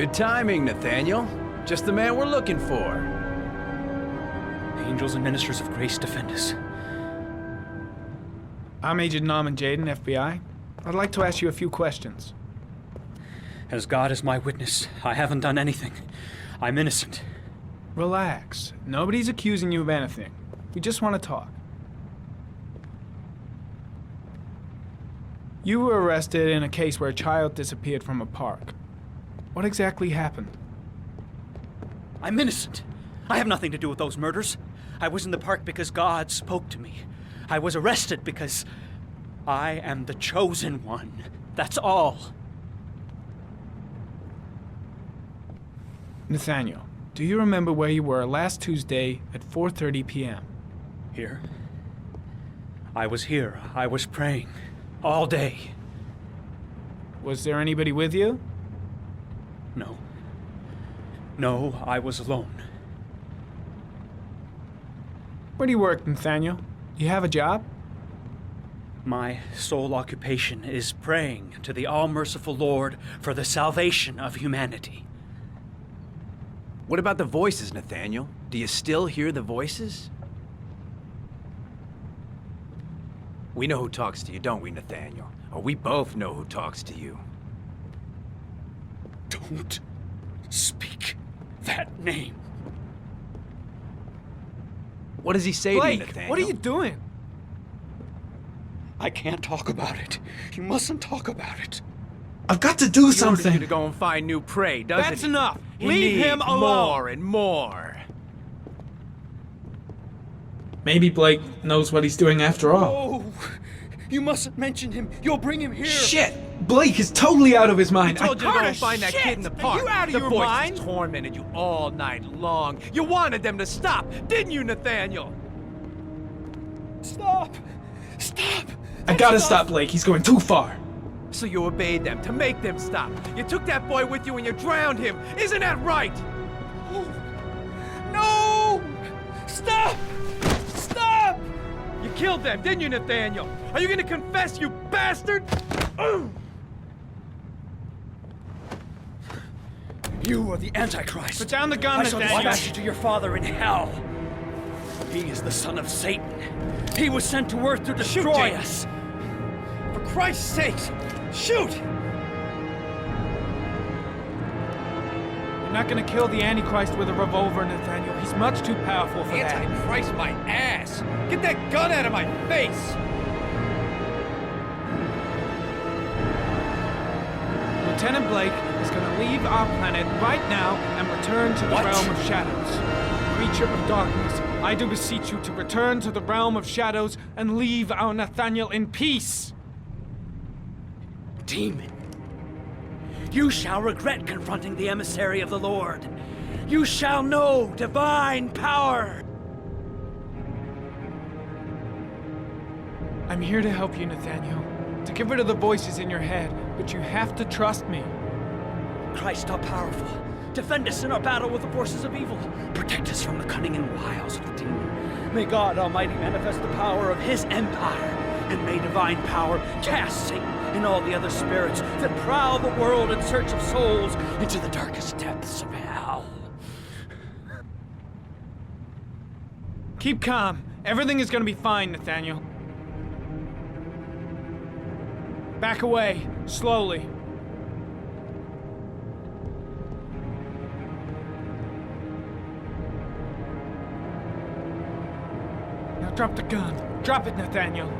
S14: Good timing, Nathaniel. Just the man we're looking for.
S2: Angels and ministers of grace defend us.
S13: I'm Agent Norman Jaden, FBI. I'd like to ask you a few questions.
S2: As God is my witness, I haven't done anything. I'm innocent.
S13: Relax. Nobody's accusing you of anything. We just want to talk. You were arrested in a case where a child disappeared from a park. What exactly happened?
S2: I'm innocent. I have nothing to do with those murders. I was in the park because God spoke to me. I was arrested because I am the chosen one. That's all.
S13: Nathaniel, do you remember where you were last Tuesday at 4:30 p.m.?
S2: Here? I was here. I was praying. All day.
S13: Was there anybody with you?
S2: No. No, I was alone.
S13: Where do you work, Nathaniel? Do you have a job?
S2: My sole occupation is praying to the all-merciful Lord for the salvation of humanity.
S14: What about the voices, Nathaniel? Do you still hear the voices? We know who talks to you, don't we, Nathaniel? Or we both know who talks to you.
S2: Don't speak that name.
S14: What does he say
S13: Blake,
S14: to you, Nathaniel?
S13: what are you doing? I can't talk about it. You mustn't talk about it.
S12: I've got to do something.
S14: You to go and find new prey, doesn't
S13: That's
S14: he?
S13: enough.
S14: He
S13: Leave
S14: needs
S13: him alone.
S14: more and more.
S12: Maybe Blake knows what he's doing after all.
S13: Oh, you mustn't mention him. You'll bring him here.
S12: Shit! Blake is totally out of his mind.
S14: I told you to go and find that
S13: shit!
S14: kid in the
S13: Are
S14: park.
S13: you out of
S14: the
S13: your
S14: voices
S13: mind?
S14: tormented you all night long. You wanted them to stop, didn't you, Nathaniel?
S13: Stop! Stop!
S12: I gotta stop Blake. He's going too far.
S14: So you obeyed them to make them stop. You took that boy with you and you drowned him. Isn't that right?
S13: No! Stop! Stop!
S14: You killed them, didn't you, Nathaniel? Are you gonna confess, you bastard?
S13: You are the Antichrist.
S14: Put down the gun,
S13: I shall
S14: Nathaniel.
S13: dispatch you to your father in hell. He is the son of Satan. He was sent to earth to destroy us. For Christ's sake, shoot!
S12: You're not gonna kill the Antichrist with a revolver, Nathaniel. He's much too powerful for that.
S14: Antichrist my ass! Get that gun out of my face!
S12: Lieutenant Blake is gonna leave our planet right now and return to the realm of shadows. Creature of darkness, I do beseech you to return to the realm of shadows and leave our Nathaniel in peace.
S13: Demon, you shall regret confronting the emissary of the Lord. You shall know divine power.
S12: I'm here to help you, Nathaniel. To get rid of the voices in your head, but you have to trust me.
S13: Christ all powerful, defend us in our battle with the forces of evil. Protect us from the cunning and wiles of the demon. May God Almighty manifest the power of his empire, and may divine power cast Satan and all the other spirits that prowl the world in search of souls into the darkest depths of hell.
S12: Keep calm. Everything is gonna be fine, Nathaniel. Back away, slowly. Now drop the gun. Drop it, Nathaniel.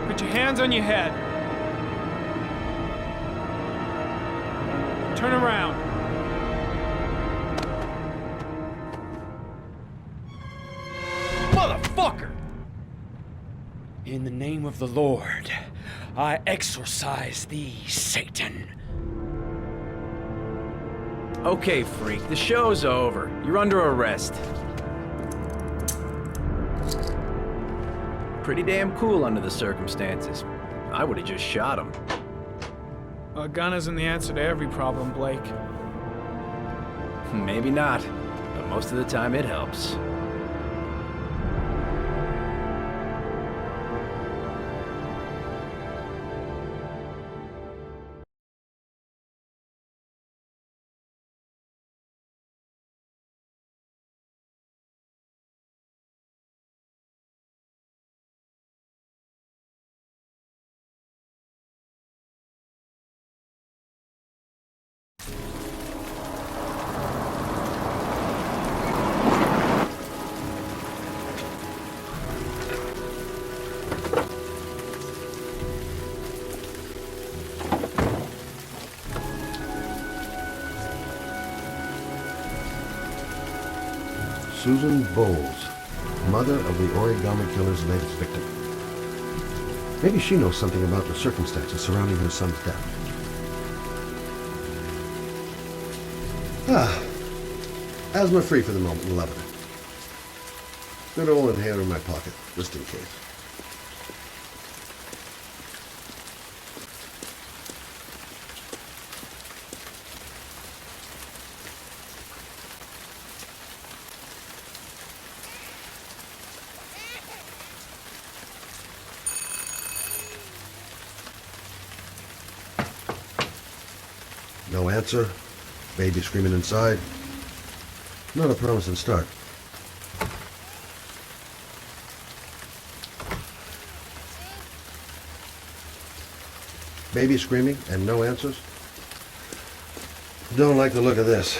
S12: Put your hands on your head. Turn around.
S13: Motherfucker! In the name of the Lord, I exorcise thee, Satan.
S14: Okay, freak, the show's over. You're under arrest. Pretty damn cool under the circumstances. I would have just shot him.
S12: A gun isn't the answer to every problem, Blake.
S14: Maybe not, but most of the time it helps.
S8: Susan Bowles, mother of the origami killer's latest victim. Maybe she knows something about the circumstances surrounding her son's death. Asthma free for the moment, and loving it. Good old inhaler in my pocket, just in case. No answer. Baby screaming inside. Not a promising start. Baby screaming and no answers? Don't like the look of this.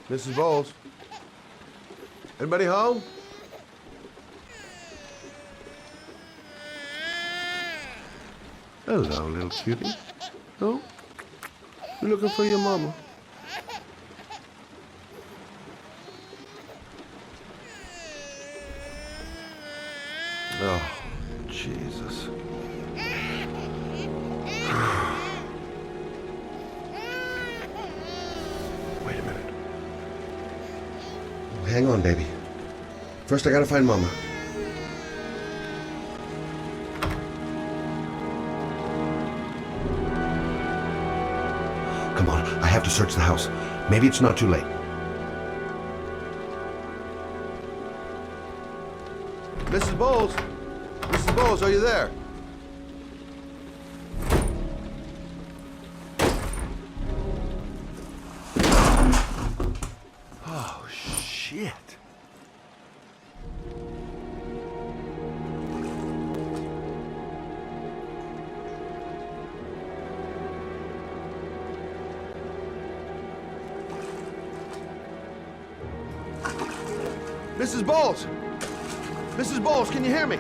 S8: Mrs. Bowles? Anybody home? Hello, little cutie. Oh? You looking for your mama? Oh, Jesus. Wait a minute. Hang on, baby. First, I gotta find Mama. Come on, I have to search the house. Maybe it's not too late. Mrs. Bowles? Mrs. Bowles, are you there? Oh, shit. Mrs. Bowles! Mrs. Bowles, can you hear me?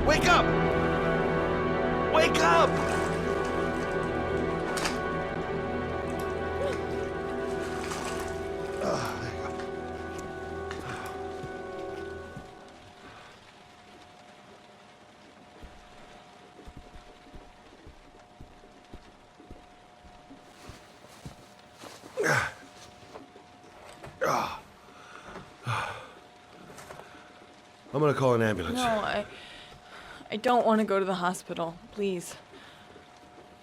S8: Wake up! Wake up! There you go. I'm gonna call an ambulance.
S21: No, I don't want to go to the hospital. Please.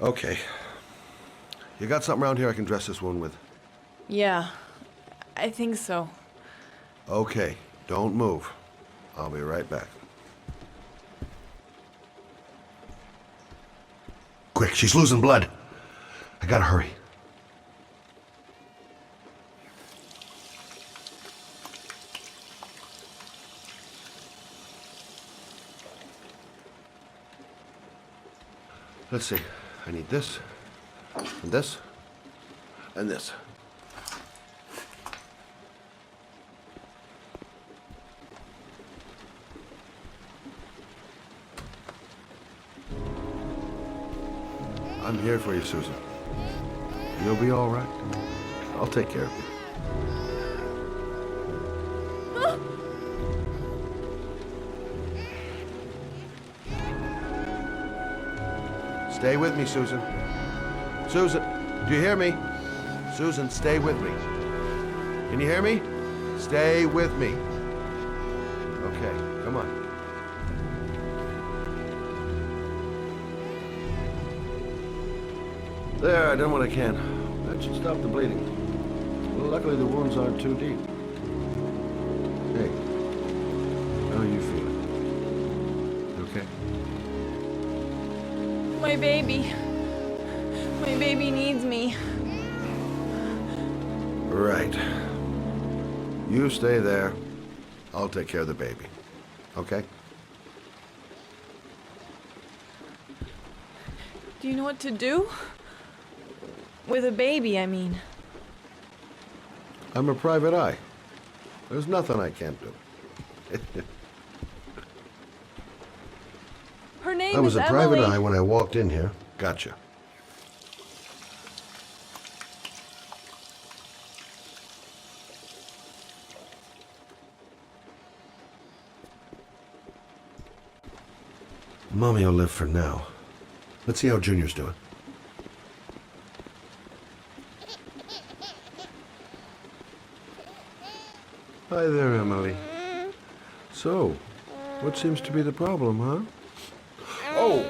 S8: Okay. You got something around here I can dress this wound with?
S21: Yeah, I think so.
S8: Okay, don't move. I'll be right back. Quick, she's losing blood. I gotta hurry. Let's see. I need this, and this, and this. I'm here for you, Susan. You'll be all right. I'll take care of you. Stay with me, Susan. Susan, do you hear me? Susan, stay with me. Can you hear me? Stay with me. Okay, come on. There, I done what I can. That should stop the bleeding. Well, luckily the wounds aren't too deep. Hey, how are you feeling? You okay?
S21: My baby. My baby needs me.
S8: Right. You stay there. I'll take care of the baby. Okay?
S21: Do you know what to do? With a baby, I mean.
S8: I'm a private eye. There's nothing I can't do.
S21: Her name is
S8: I was a
S21: Emily.
S8: private eye when I walked in here. Gotcha. Mommy will live for now. Let's see how Junior's doing. Hi there, Emily. So, what seems to be the problem, huh? Oh!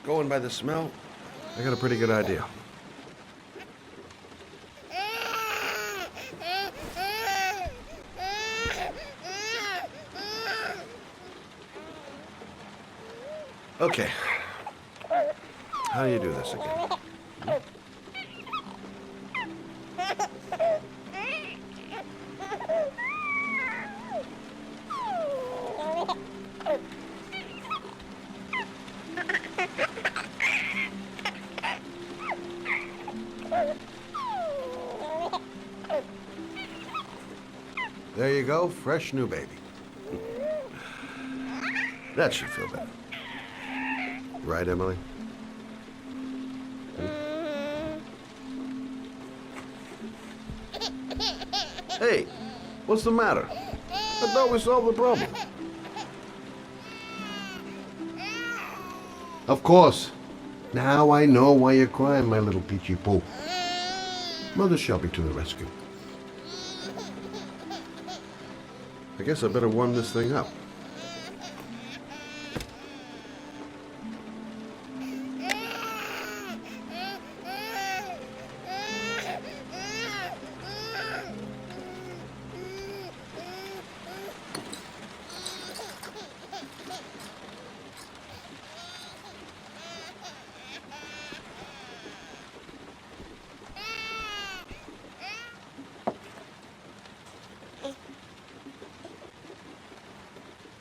S8: Going by the smell, I got a pretty good idea. Okay. How do you do this again? There you go, fresh new baby. That should feel better. Right, Emily? Hey, what's the matter? I thought we solved the problem. Of course. Now I know why you're crying, my little peachy poo. Mother shall be to the rescue. I guess I better warm this thing up.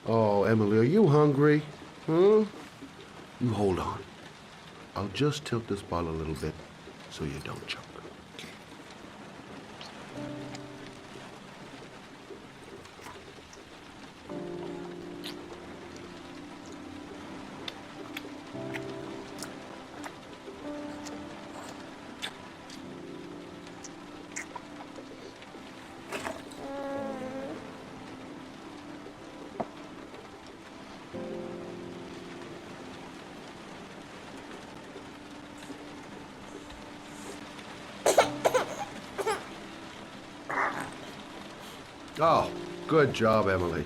S8: Oh, Emily, are you hungry? Huh? You hold on. I'll just tilt this bottle a little bit so you don't choke. Oh, good job, Emily.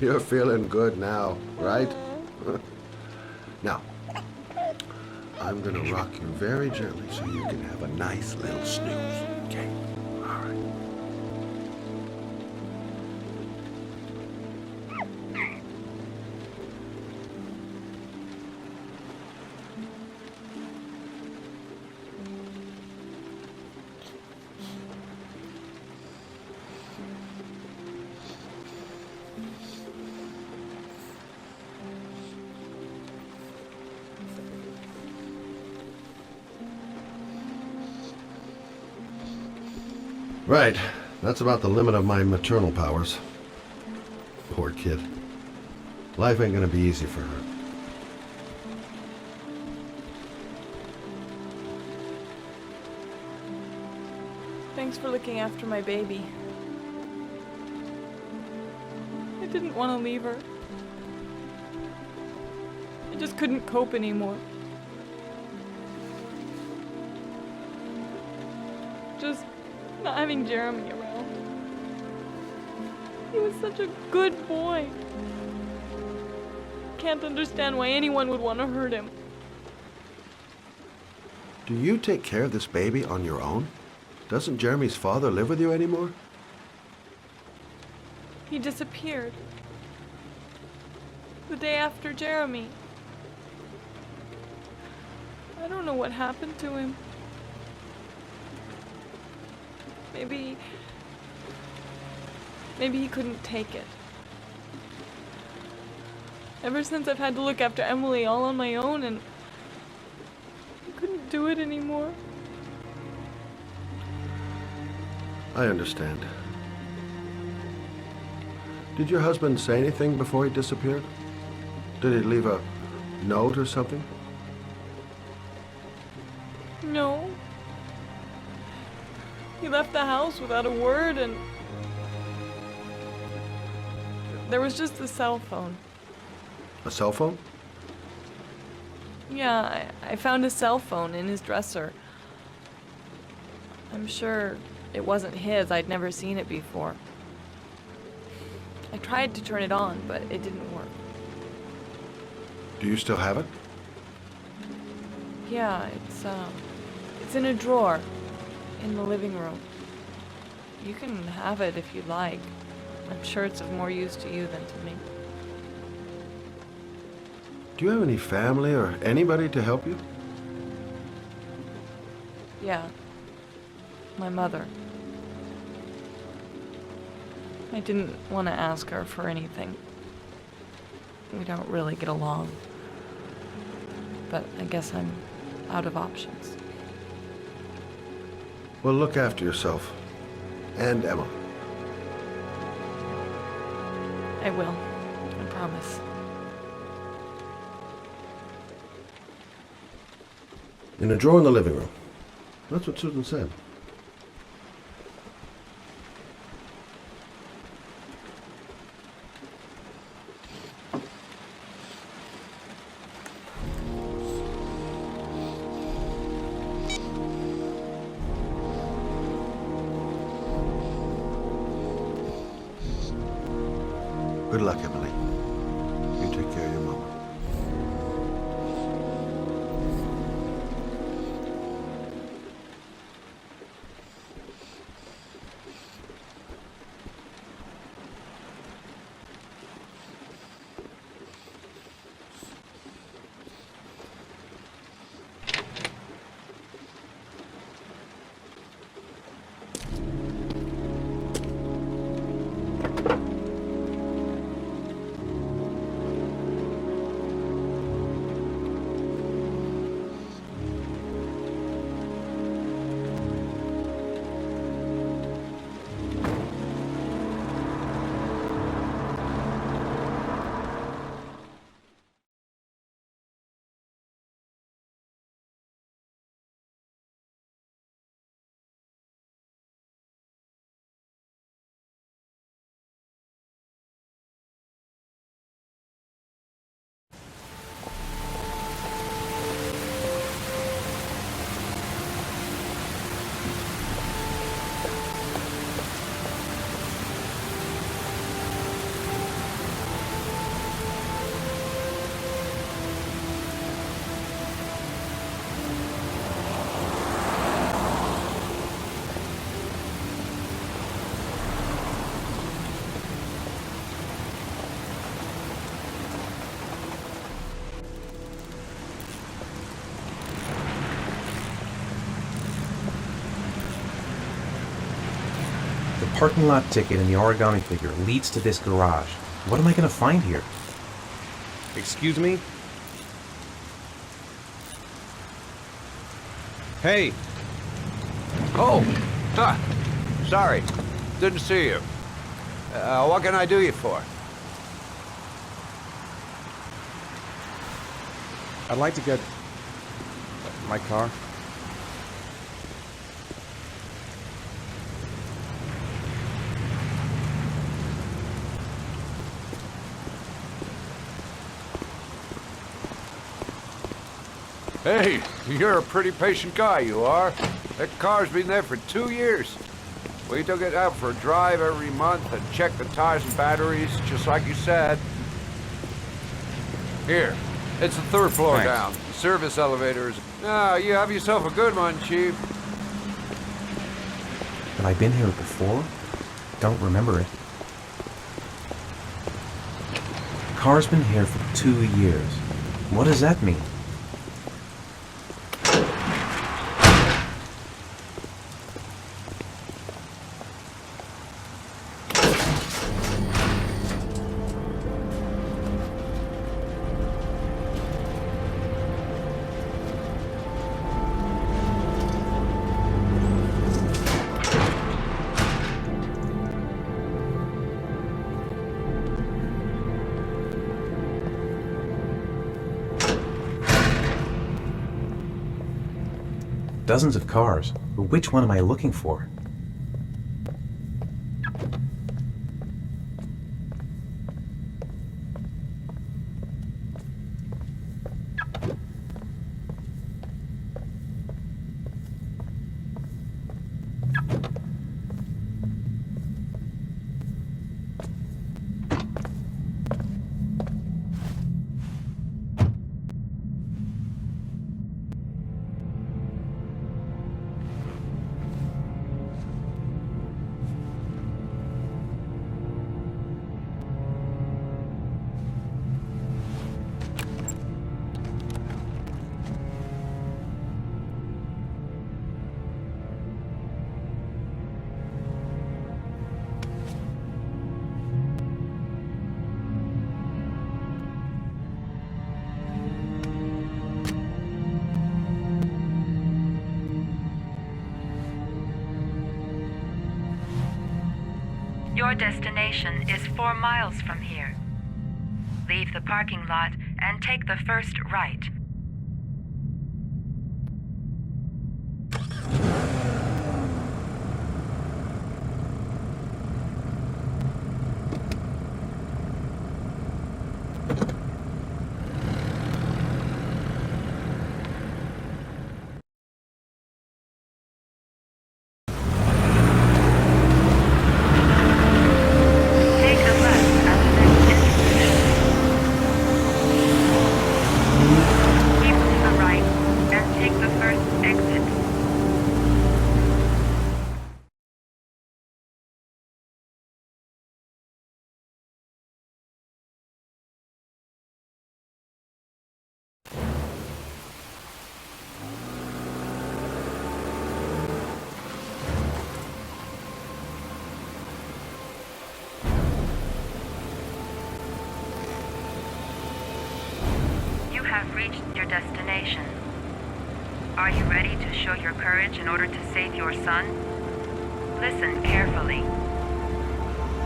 S8: You're feeling good now, right? Now, I'm gonna rock you very gently so you can have a nice little snooze, okay? All right. Right. That's about the limit of my maternal powers. Poor kid. Life ain't gonna be easy for her.
S21: Thanks for looking after my baby. I didn't want to leave her. I just couldn't cope anymore. Just not having Jeremy around. He was such a good boy. Can't understand why anyone would want to hurt him.
S8: Do you take care of this baby on your own? Doesn't Jeremy's father live with you anymore?
S21: He disappeared. The day after Jeremy. I don't know what happened to him. Maybe he couldn't take it. Ever since I've had to look after Emily all on my own, and I couldn't do it anymore.
S8: I understand. Did your husband say anything before he disappeared? Did he leave a note or something?
S21: No. He left the house without a word, and there was just the cell phone.
S8: A cell phone?
S21: Yeah, I found a cell phone in his dresser. I'm sure it wasn't his. I'd never seen it before. I tried to turn it on, but it didn't work.
S8: Do you still have it?
S21: Yeah, it's in a drawer in the living room. You can have it if you'd like. I'm sure it's of more use to you than to me.
S8: Do you have any family or anybody to help you?
S21: Yeah. My mother. I didn't want to ask her for anything. We don't really get along. But I guess I'm out of options.
S8: Well, look after yourself. And Emma.
S21: I will. I promise.
S7: In a drawer in the living room. That's what Susan said. Good luck, Emily. You take care of your mama.
S1: The parking lot ticket and the origami figure leads to this garage. What am I going to find here?
S3: Excuse me? Hey!
S17: Oh! Huh. Sorry. Didn't see you. What can I do you for?
S3: I'd like to get my car.
S17: Hey, you're a pretty patient guy, you are. That car's been there for 2 years. We took it out for a drive every month and checked the tires and batteries, just like you said. Here, it's the 3rd floor
S3: Thanks.
S17: down. The service elevators. Ah, you have yourself a good one, Chief.
S1: Have I been here before? Don't remember it. The car's been here for 2 years. What does that mean? Dozens of cars, but which one am I looking for?
S9: Your destination is 4 miles from here. Leave the parking lot and take the first right. You have reached your destination. Are you ready to show your courage in order to save your son? Listen carefully.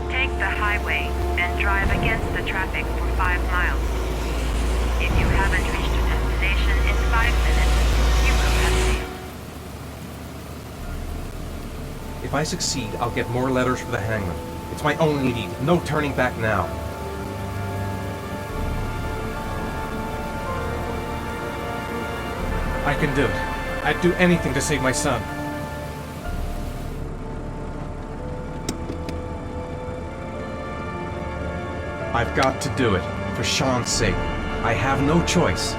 S9: Take the highway and drive against the traffic for 5 miles. If you haven't reached your destination in 5 minutes, you will have failed.
S1: If I succeed, I'll get more letters for the hangman. It's my only lead. No turning back now. I can do it. I'd do anything to save my son. I've got to do it, for Sean's sake. I have no choice.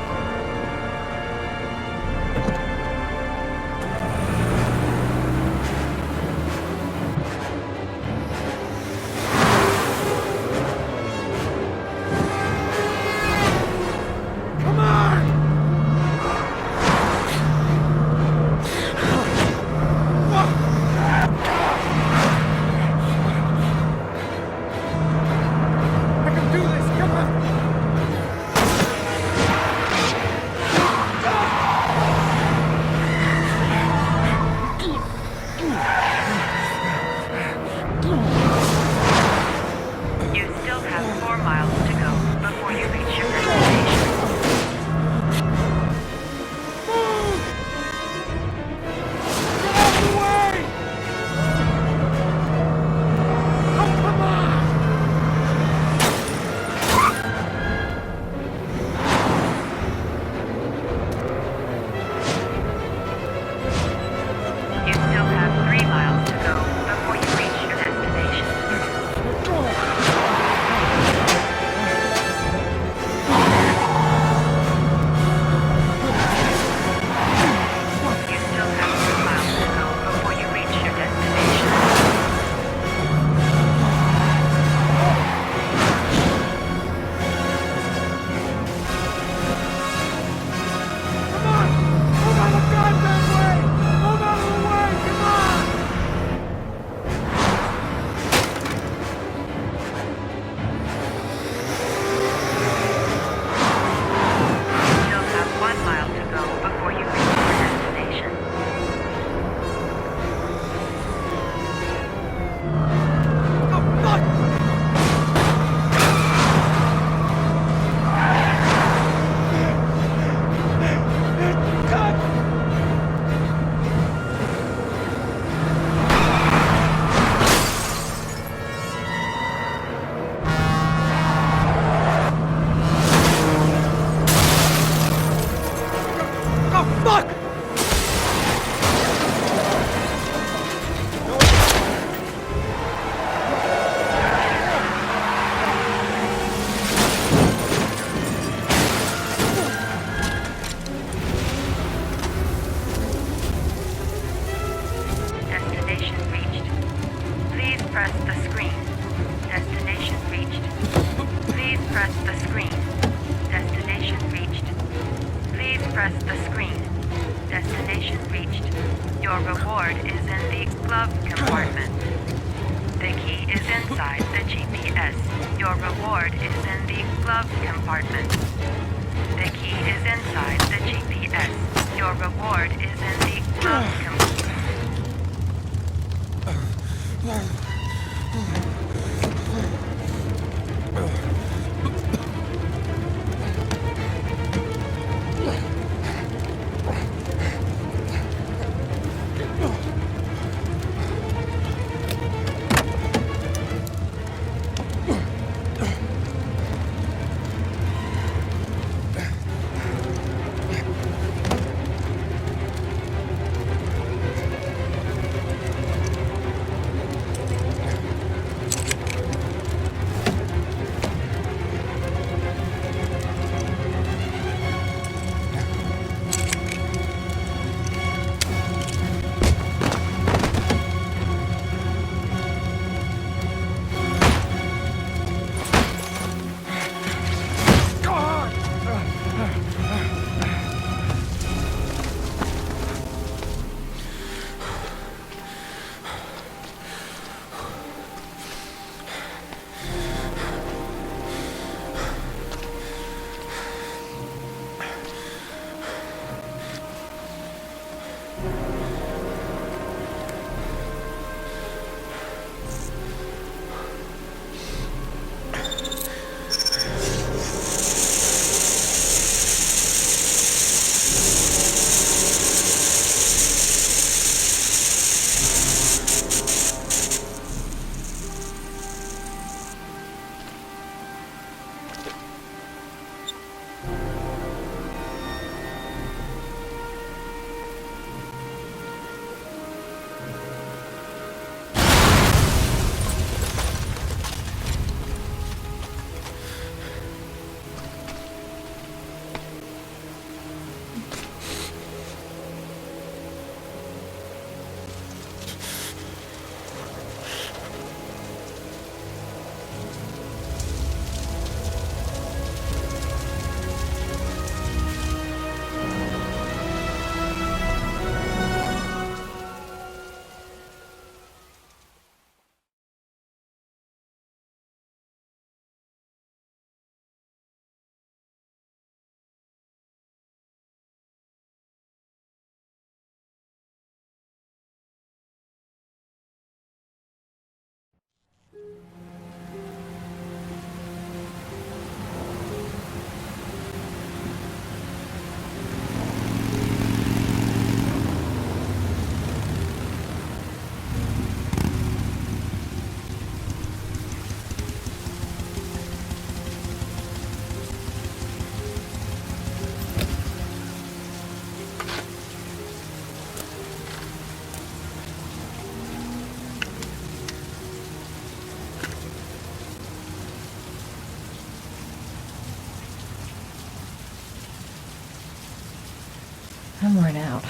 S20: worn out.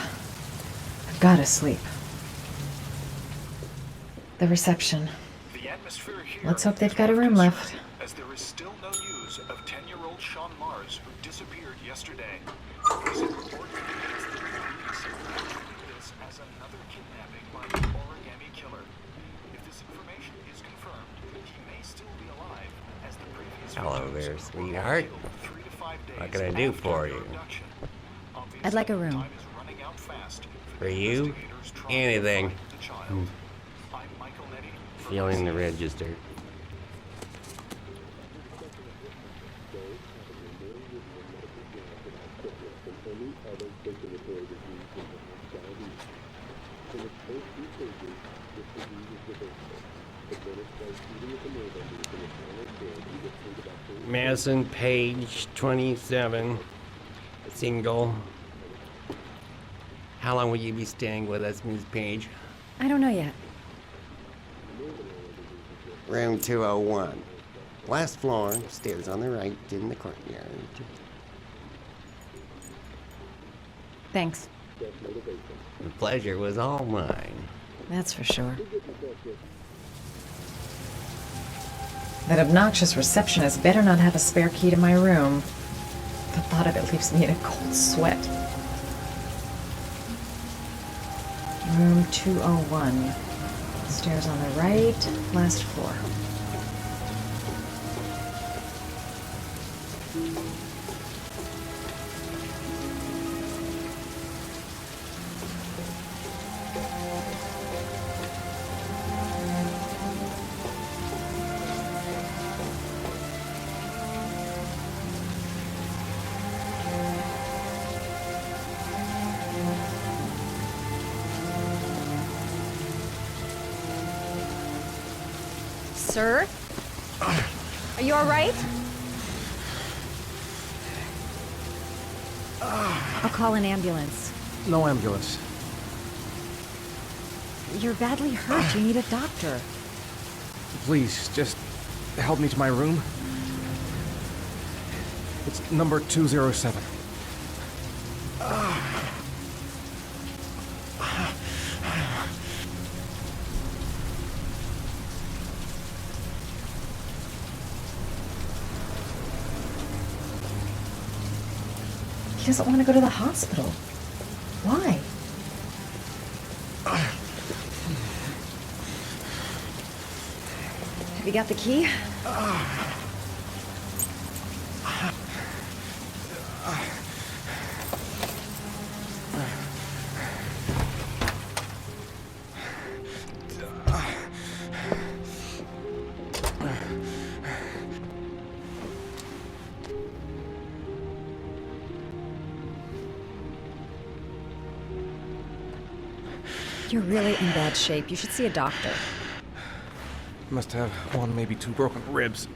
S20: I've gotta sleep. The reception. Let's hope they've got a room left.
S10: As there is still no news of 10-year-old Sean Mars, who disappeared yesterday. Recent report indicates that the police view this as another kidnapping by the origami killer. If this information is confirmed, he may still be alive, as the previous
S22: Hello there, sweetheart. What can I do for you?
S16: I'd like a room.
S22: For you? Anything. Feeling the register. Madison, page 27, single. How long will you be staying with us, Miss Page?
S16: I don't know yet.
S22: Room 201. Last floor, stairs on the right, in the courtyard.
S20: Thanks.
S22: The pleasure was all mine.
S20: That's for sure. That obnoxious receptionist better not have a spare key to my room. The thought of it leaves me in a cold sweat. Room 201. Stairs on the right, last floor.
S16: Sir? Are you all right? I'll call an ambulance.
S3: No ambulance.
S16: You're badly hurt. You need a doctor.
S3: Please, just help me to my room. It's number 207.
S20: He doesn't want to go to the hospital. Why? Have you got the key?
S16: You're really in bad shape. You should see a doctor.
S3: Must have one, maybe two broken ribs.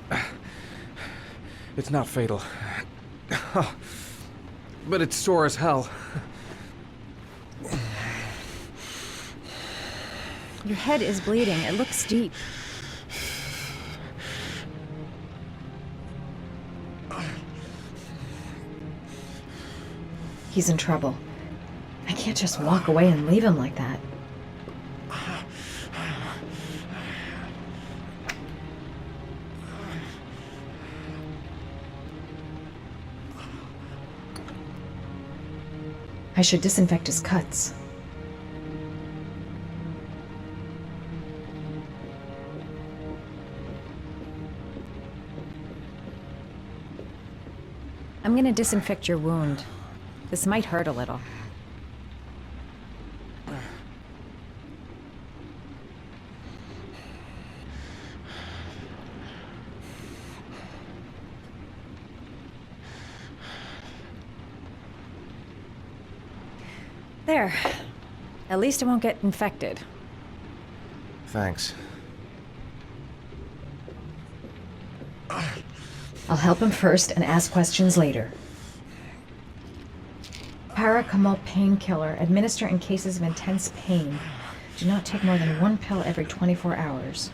S3: It's not fatal. But it's sore as hell.
S16: Your head is bleeding. It looks deep.
S20: He's in trouble. I can't just walk away and leave him like that. I should disinfect his cuts.
S16: I'm gonna disinfect your wound. This might hurt a little. There. At least it won't get infected.
S3: Thanks.
S20: I'll help him first and ask questions later. Paracetamol painkiller. Administer in cases of intense pain. Do not take more than one pill every 24 hours.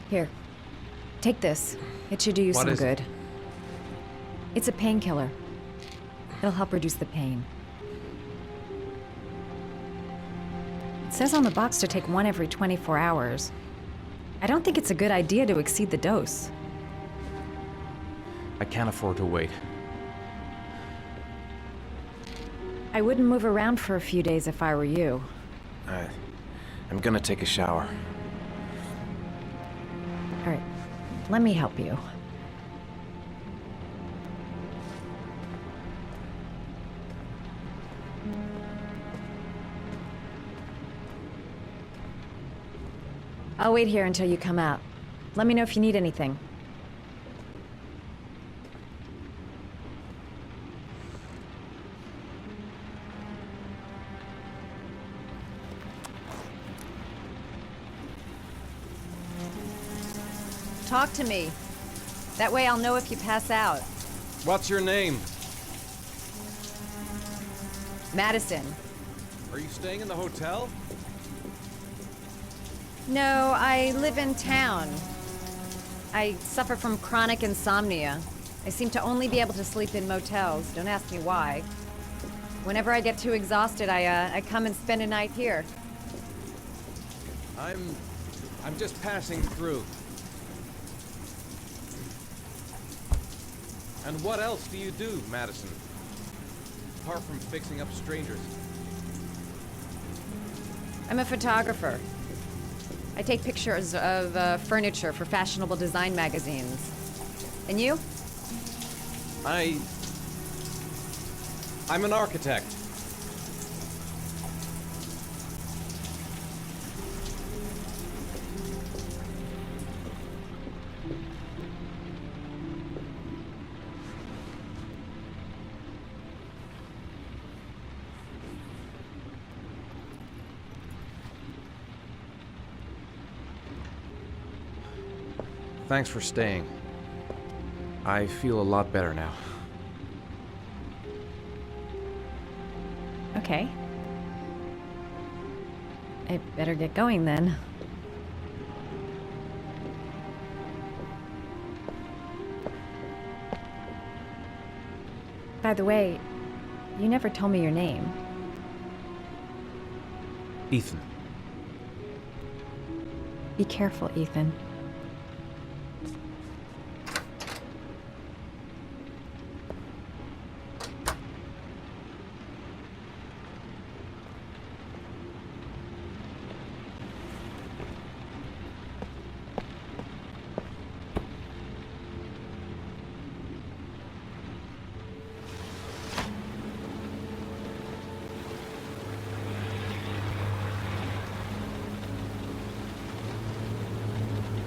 S16: Here. Take this. It should do you some good. It's a painkiller.
S20: It'll help reduce the pain. It says on the box to take one every 24 hours. I don't think it's a good idea to exceed the dose.
S3: I can't afford to wait.
S20: I wouldn't move around for a few days if I were you.
S3: I'm gonna take a shower.
S20: All right, let me help you. I'll wait here until you come out. Let me know if you need anything. Talk to me. That way I'll know if you pass out.
S3: What's your name?
S20: Madison.
S3: Are you staying in the hotel?
S20: No, I live in town. I suffer from chronic insomnia. I seem to only be able to sleep in motels. Don't ask me why. Whenever I get too exhausted, I come and spend a night here.
S3: I'm just passing through. And what else do you do, Madison? Apart from fixing up strangers.
S20: I'm a photographer. I take pictures of furniture for fashionable design magazines. And you?
S3: I'm an architect. Thanks for staying. I feel a lot better now.
S20: Okay. I better get going then. By the way, you never told me your name.
S3: Ethan.
S20: Be careful, Ethan.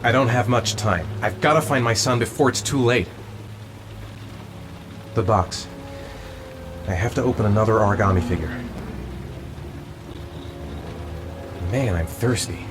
S1: I don't have much time. I've got to find my son before it's too late. The box. I have to open another origami figure. Man, I'm thirsty.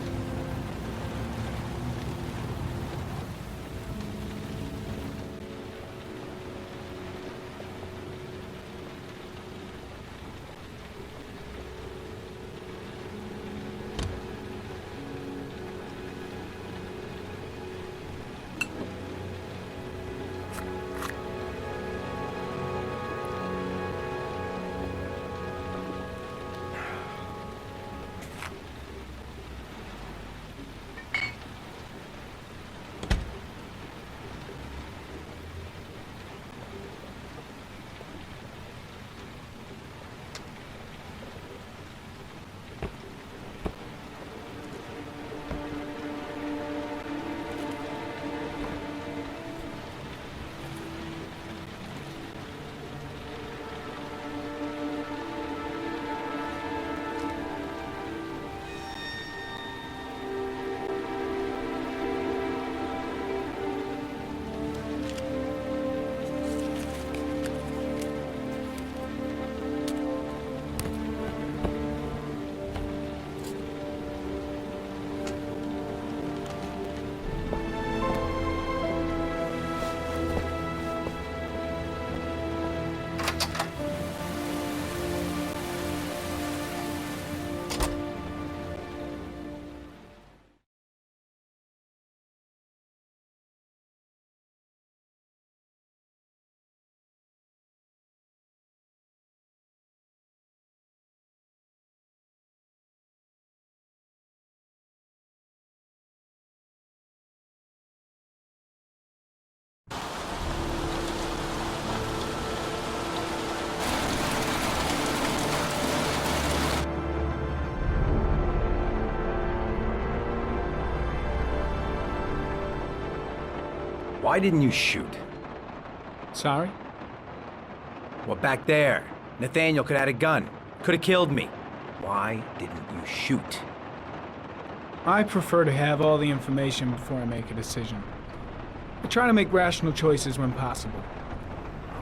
S14: Why didn't you shoot?
S12: Sorry?
S14: Well, back there, Nathaniel could have had a gun. Could have killed me. Why didn't you shoot?
S12: I prefer to have all the information before I make a decision. I try to make rational choices when possible.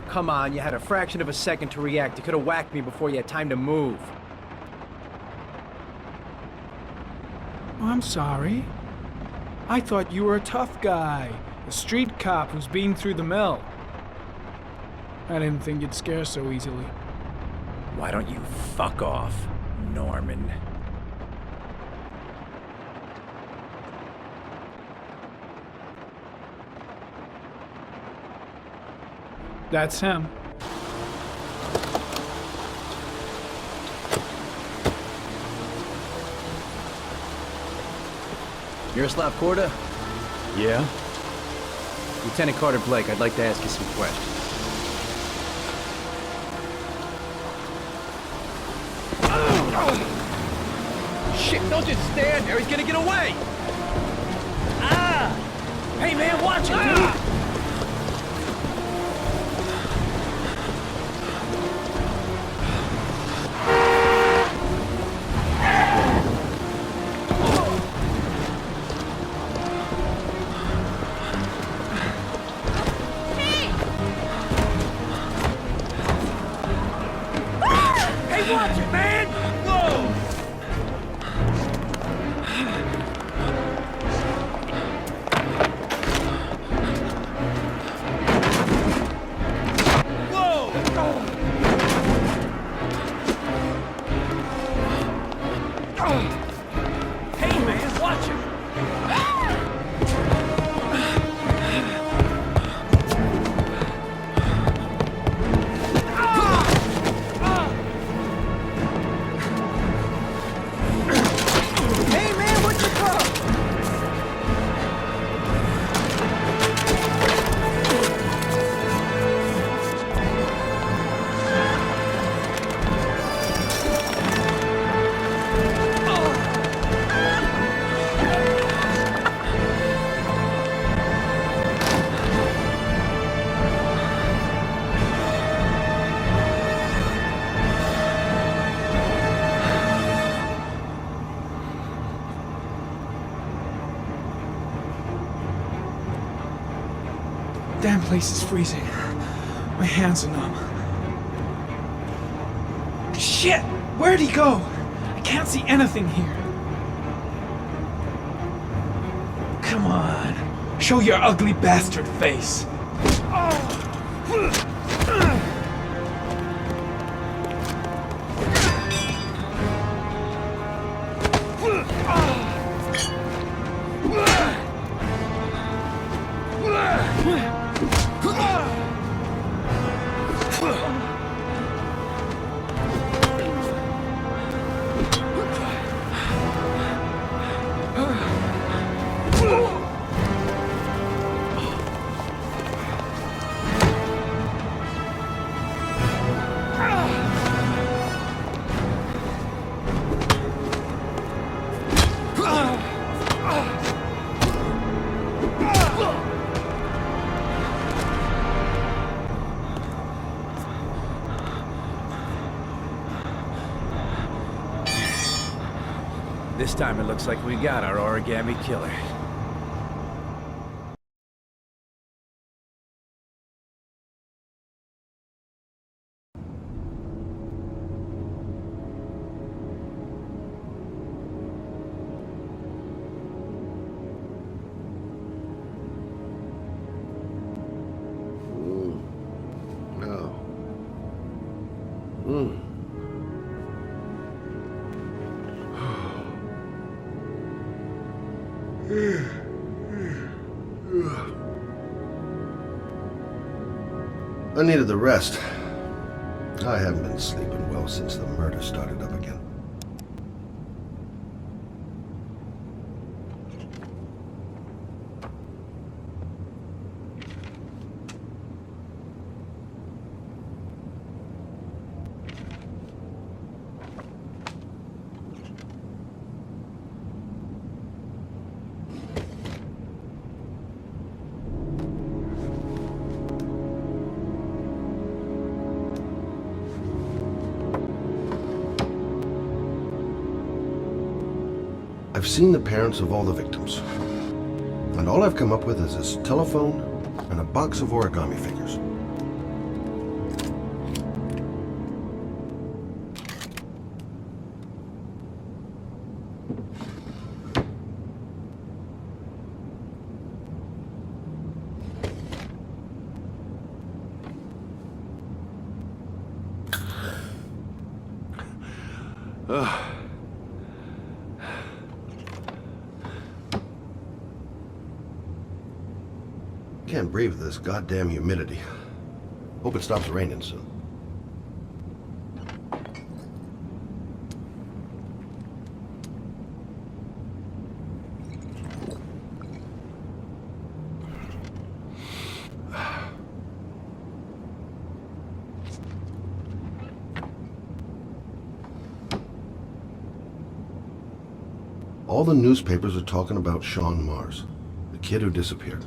S14: Come on, you had a fraction of a second to react. You could have whacked me before you had time to move.
S12: Oh, I'm sorry. I thought you were a tough guy, a street cop who's been through the mill. I didn't think you'd scare so easily.
S14: Why don't you fuck off, Norman?
S12: That's him.
S14: Miroslav Korda?
S13: Yeah?
S14: Lieutenant Carter Blake, I'd like to ask you some questions. Shit, don't just stand there, he's gonna get away! Ah! Hey man, watch it, dude! Watch it, man! Whoa! Hey, man, watch it!
S12: Damn place is freezing. My hands are numb. Shit! Where'd he go? I can't see anything here. Come on. Show your ugly bastard face.
S14: This time it looks like we got our origami killer.
S8: No. I needed the rest. I haven't been sleeping well since the murder started up again.
S7: I've seen the parents of all the victims. And all I've come up with is this telephone and a box of origami figures. Can't breathe with this goddamn humidity. Hope it stops raining soon. All the newspapers are talking about Shaun Mars, the kid who disappeared.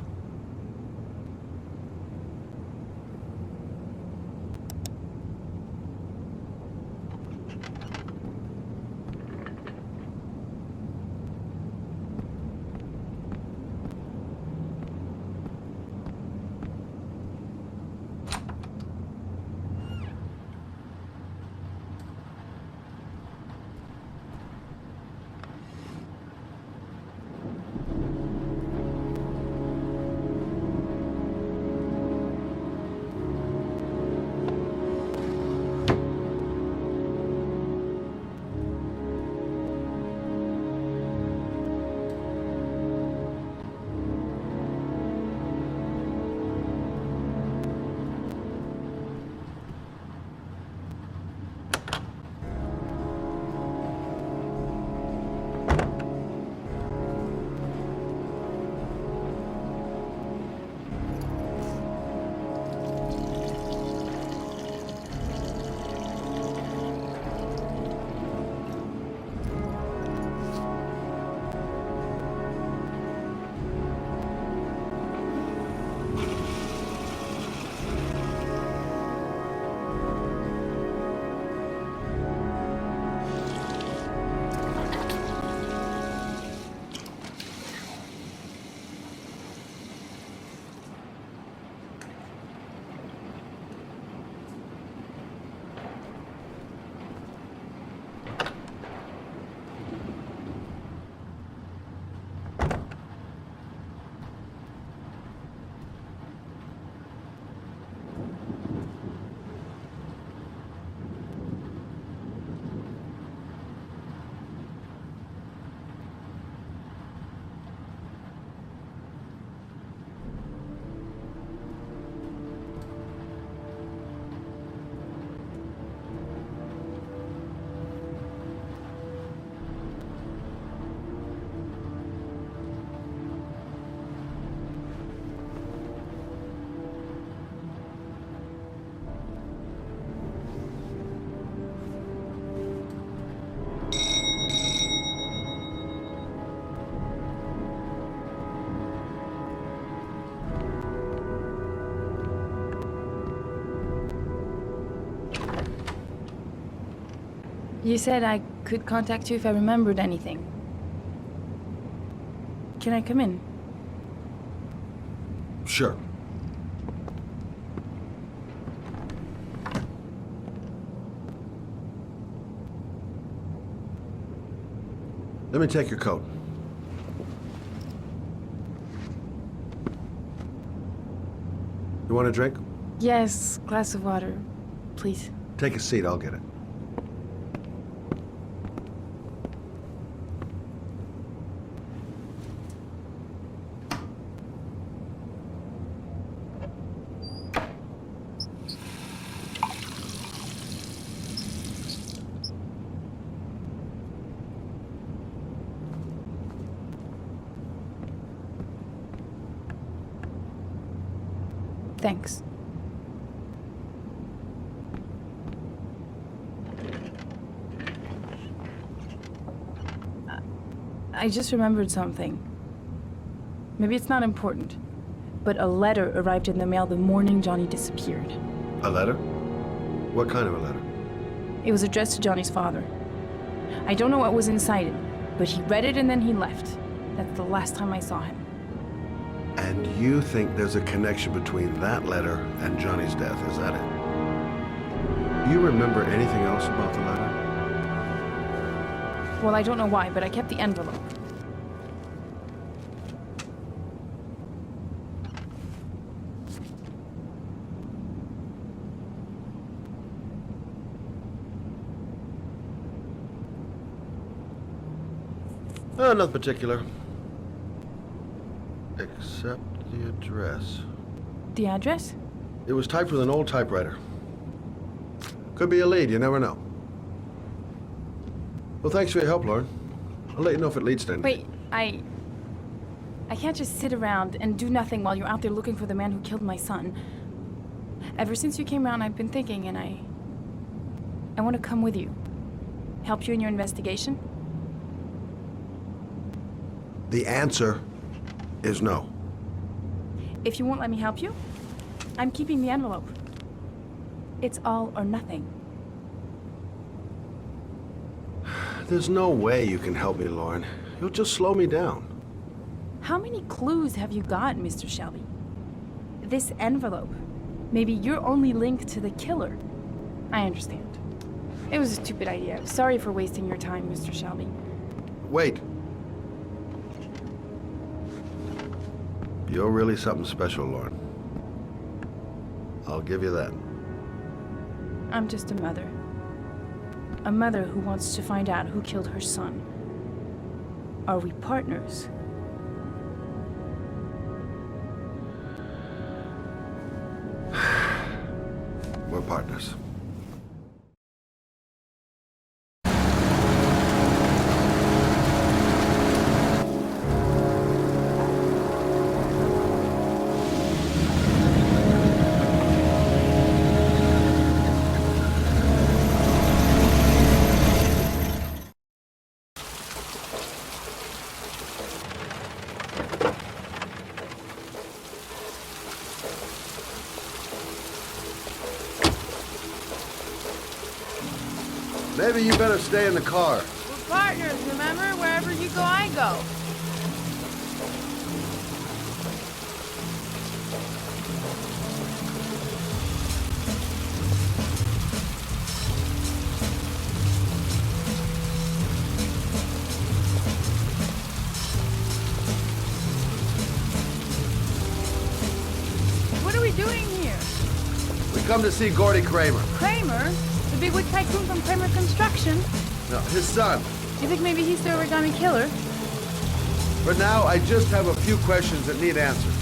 S21: You said I could contact you if I remembered anything. Can I come in?
S7: Sure. Let me take your coat. You want a drink?
S21: Yes, glass of water, please.
S7: Take a seat, I'll get it.
S21: Thanks. I just remembered something. Maybe it's not important, but a letter arrived in the mail the morning Johnny disappeared.
S7: A letter? What kind of a letter?
S21: It was addressed to Johnny's father. I don't know what was inside it,
S5: But he read it and then he left. That's the last time I saw him.
S8: And you think there's a connection between that letter and Johnny's death, is that it? Do you remember anything else about the letter?
S5: Well, I don't know why, but I kept the envelope.
S8: Nothing particular. Except the address.
S5: The address?
S8: It was typed with an old typewriter. Could be a lead, you never know. Well, thanks for your help, Lauren. I'll let you know if it leads to anything.
S5: Wait, I can't just sit around and do nothing while you're out there looking for the man who killed my son. Ever since you came around, I've been thinking, and I want to come with you. Help you in your investigation?
S8: The answer is no.
S5: If you won't let me help you, I'm keeping the envelope. It's all or nothing.
S8: There's no way you can help me, Lauren. You'll just slow me down.
S5: How many clues have you got, Mr. Shelby? This envelope. Maybe your only link to the killer. I understand. It was a stupid idea. Sorry for wasting your time, Mr. Shelby.
S8: Wait. You're really something special, Lauren. I'll give you that.
S5: I'm just a mother. A mother who wants to find out who killed her son. Are we partners?
S8: We're partners. Maybe you better stay in the car.
S5: We're partners, remember? Wherever you go, I go. What are we doing here?
S8: We come to see Gordy Kramer.
S5: Kramer? The bigwig tycoon from Kramer Construction?
S8: No, his son.
S5: You think maybe he's the origami killer?
S8: For now, I just have a few questions that need answers.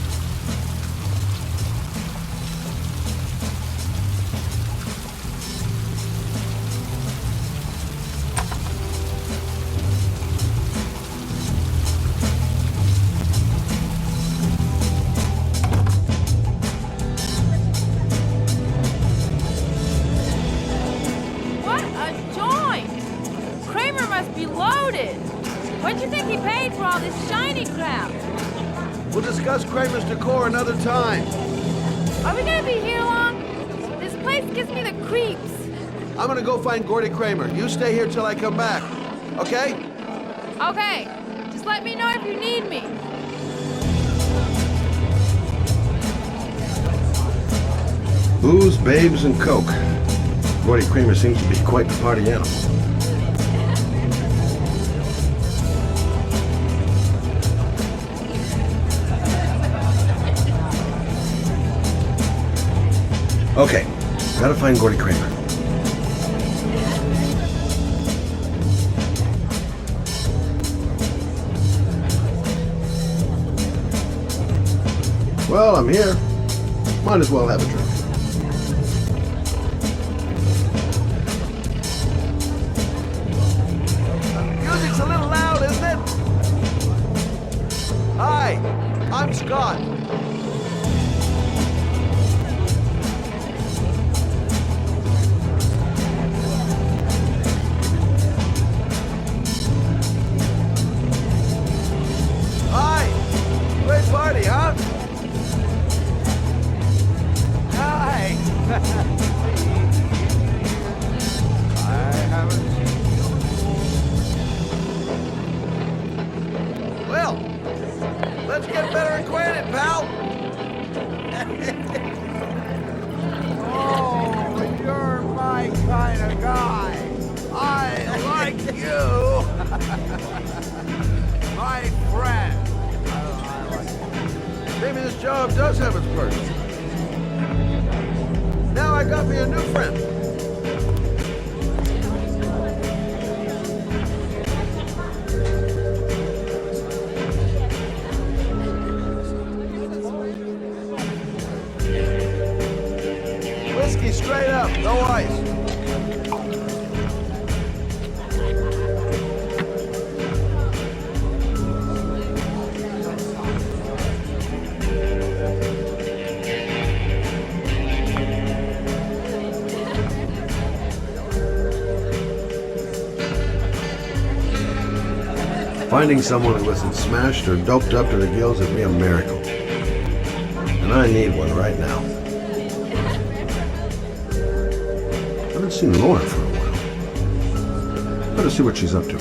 S5: What'd you think he paid for all this shiny crap?
S8: We'll discuss Kramer's decor another time.
S5: Are we gonna be here long? This place gives me the creeps.
S8: I'm gonna go find Gordy Kramer. You stay here till I come back, okay?
S5: Okay. Just let me know if you need me.
S8: Booze, babes, and coke. Gordy Kramer seems to be quite the party animal. Okay, gotta find Gordy Kramer. Well, I'm here. Might as well have a drink.
S14: Music's a little loud, isn't it? Hi, I'm Scott. Party, huh? Hi. I haven't seen you.
S17: maybe this job does have its perks. Now I got me a new friend. Whiskey straight up, no ice.
S7: Finding someone who isn't smashed or doped up to the gills would be a miracle. And I need one right now. I haven't seen Lauren for a while. Better see what she's up to.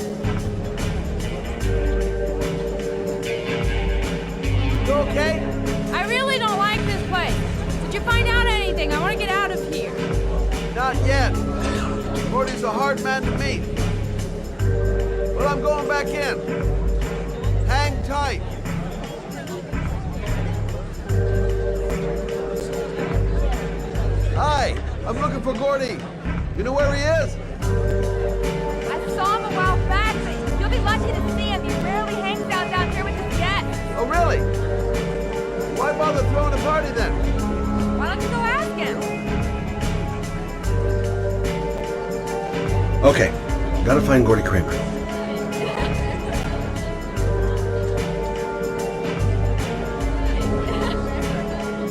S13: You okay?
S5: I really don't like this place. Did you find out anything? I want to get out of here.
S17: Not yet. Gordy's a hard man to meet. But I'm going back in. Hang tight. Hi, I'm looking for Gordy. You know where he is?
S5: I saw him a while back, but you'll be lucky to see him. He rarely hangs out down here with his guests.
S17: Oh, really? Why bother throwing a party then?
S5: Why don't you go ask him?
S7: Okay, gotta find Gordy Kramer.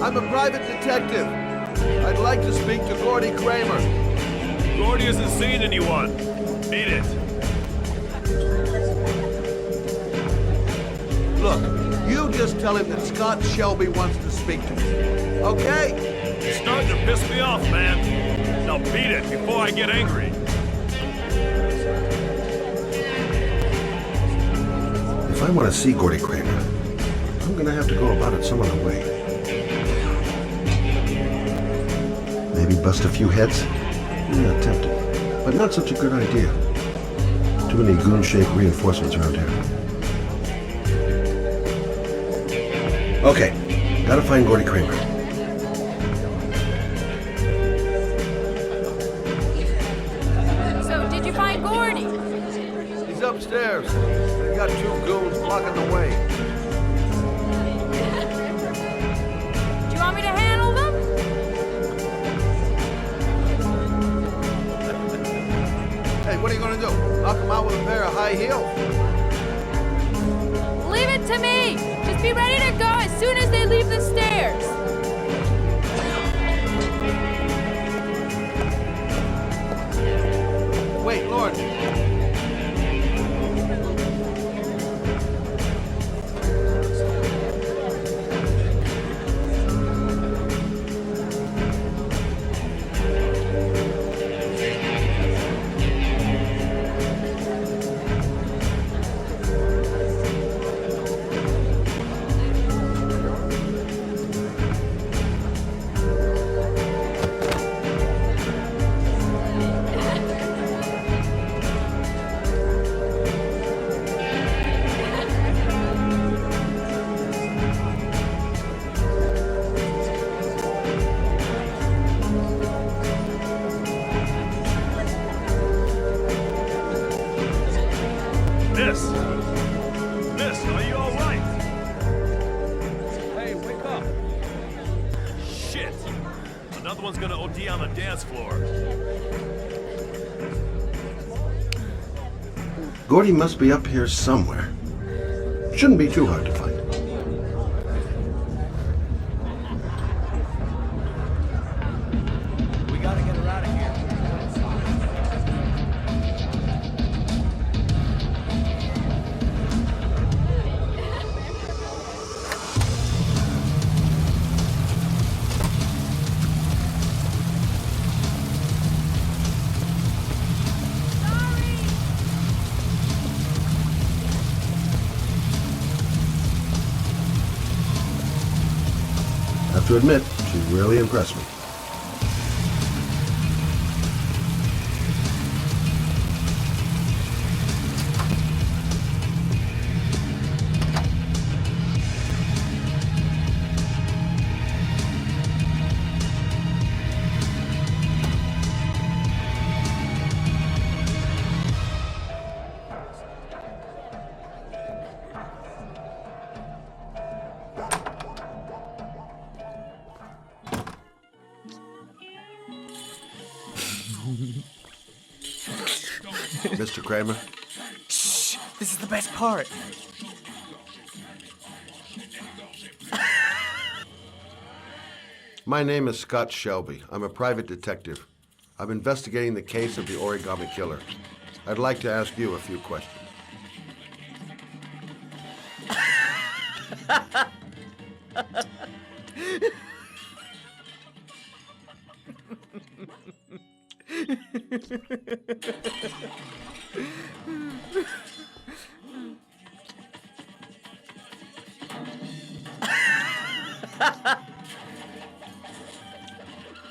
S17: I'm a private detective. I'd like to speak to Gordy Kramer.
S11: Gordy hasn't seen anyone. Beat it.
S17: Look, you just tell him that Scott Shelby wants to speak to me. Okay?
S11: You're starting to piss me off, man. Now beat it before I get angry.
S7: If I want to see Gordy Kramer, I'm gonna have to go about it some other way. Maybe bust a few heads? Yeah, tempting. But not such a good idea. Too many goon-shaped reinforcements around here. Okay, gotta find Gordy Kramer.
S5: So, did you find Gordy?
S17: He's upstairs. They got two goons blocking the way.
S5: Do you want me to handle them?
S17: Hey, what are you gonna do? Knock him out with a pair of high heels?
S5: Leave it to me! Just be ready to go as soon as they leave the stairs.
S17: Wait, Lord.
S11: Miss, are you all right?
S13: Hey, wake up.
S11: Shit! Another one's gonna OD on the dance floor.
S7: Gordy must be up here somewhere. Shouldn't be too hard to find.
S13: We gotta get her out of here.
S7: I have to admit, she really impressed me.
S8: Mr. Kramer?
S19: Shh! This is the best part.
S8: My name is Scott Shelby. I'm a private detective. I'm investigating the case of the origami killer. I'd like to ask you a few questions.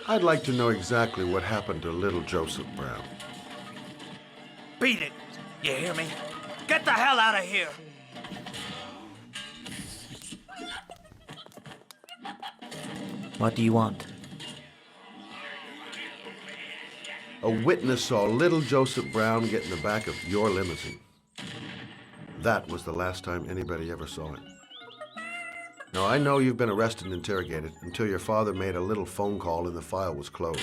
S8: I'd like to know exactly what happened to little Joseph Brown.
S11: Beat it! You hear me? Get the hell out of here!
S19: What do you want?
S8: A witness saw little Joseph Brown get in the back of your limousine. That was the last time anybody ever saw it. Now, I know you've been arrested and interrogated until your father made a little phone call and the file was closed.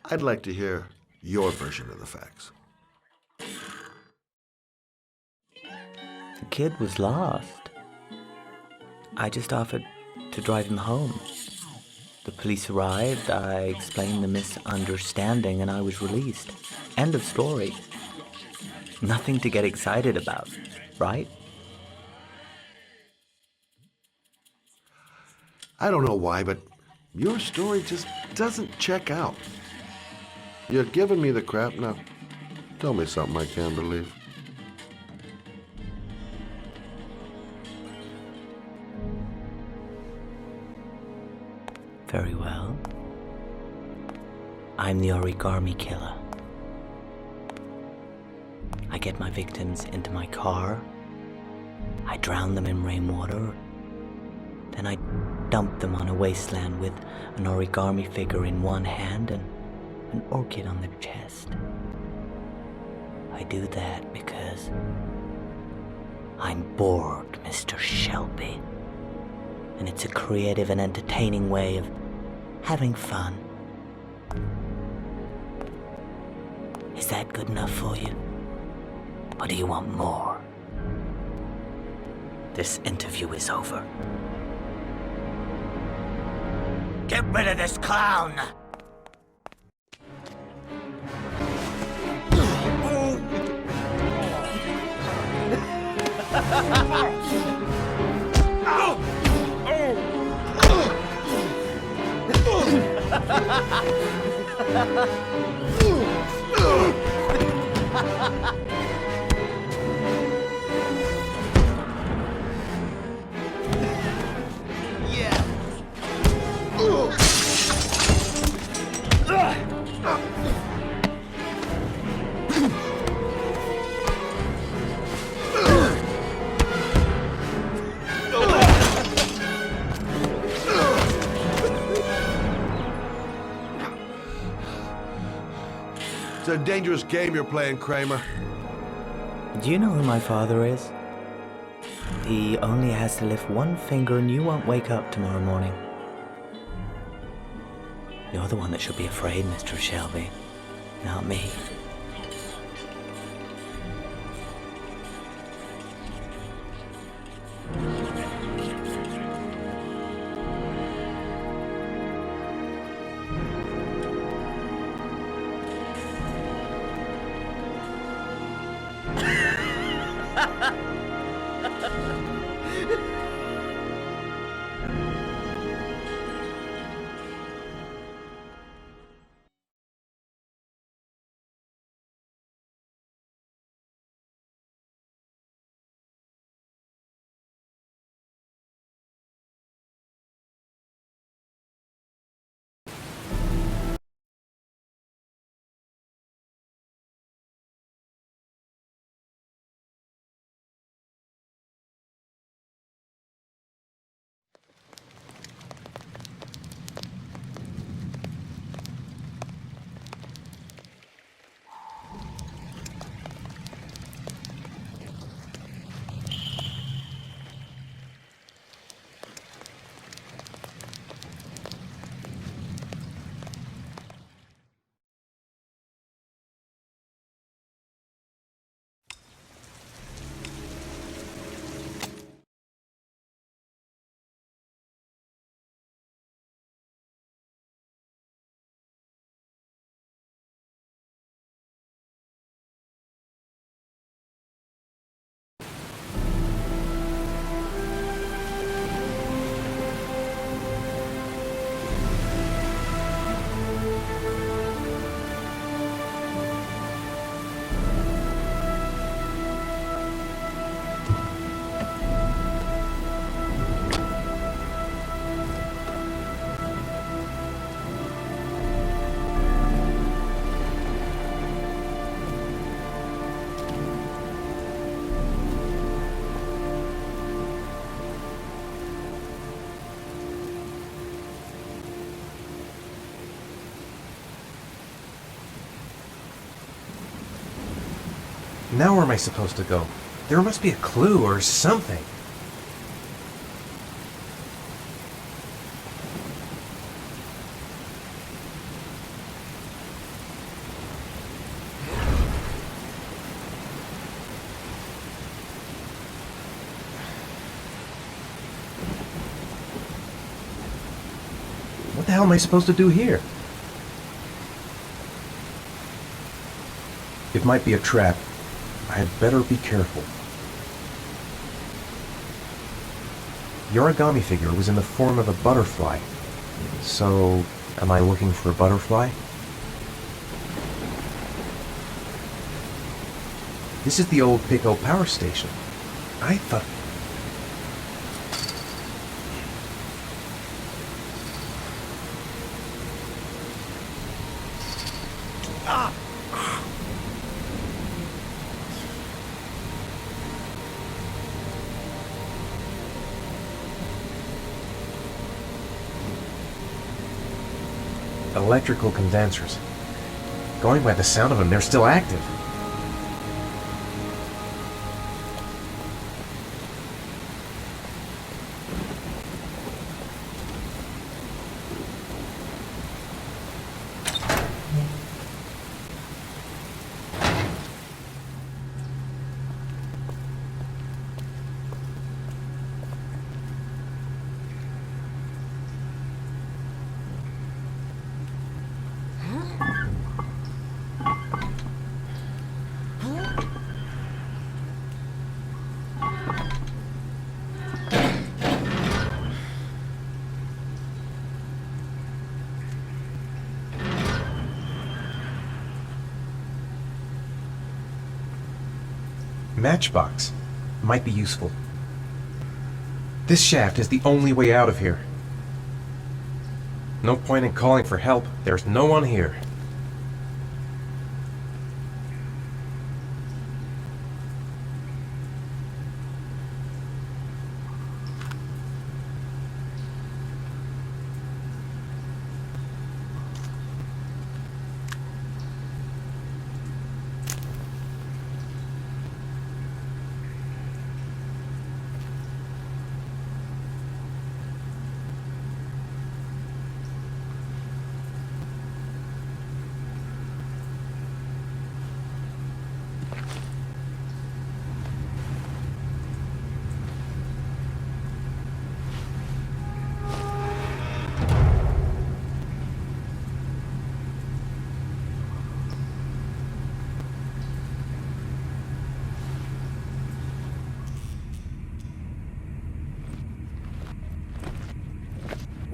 S8: I'd like to hear your version of the facts.
S19: The kid was lost. I just offered to drive him home. The police arrived, I explained the misunderstanding, and I was released. End of story. Nothing to get excited about, right?
S8: I don't know why, but your story just doesn't check out. You're giving me the crap now. Tell me something I can't believe.
S19: Very well. I'm the origami killer. I get my victims into my car. I drown them in rainwater. Then I dump them on a wasteland with an origami figure in one hand and an orchid on their chest. I do that because I'm bored, Mr. Shelby. And it's a creative and entertaining way of having fun. Is that good enough for you? Or do you want more? This interview is over.
S11: Get rid of this clown!
S8: It's a dangerous game you're playing, Kramer.
S19: Do you know who my father is? He only has to lift one finger and you won't wake up tomorrow morning. You're the one that should be afraid, Mr. Shelby, not me.
S1: Now where am I supposed to go? There must be a clue or something. What the hell am I supposed to do here? It might be a trap. I had better be careful. The origami figure was in the form of a butterfly. So, am I looking for a butterfly? This is the old Pico power station. I thought... Electrical condensers. Going by the sound of them, they're still active. Matchbox. Might be useful. This shaft is the only way out of here. No point in calling for help. There's no one here.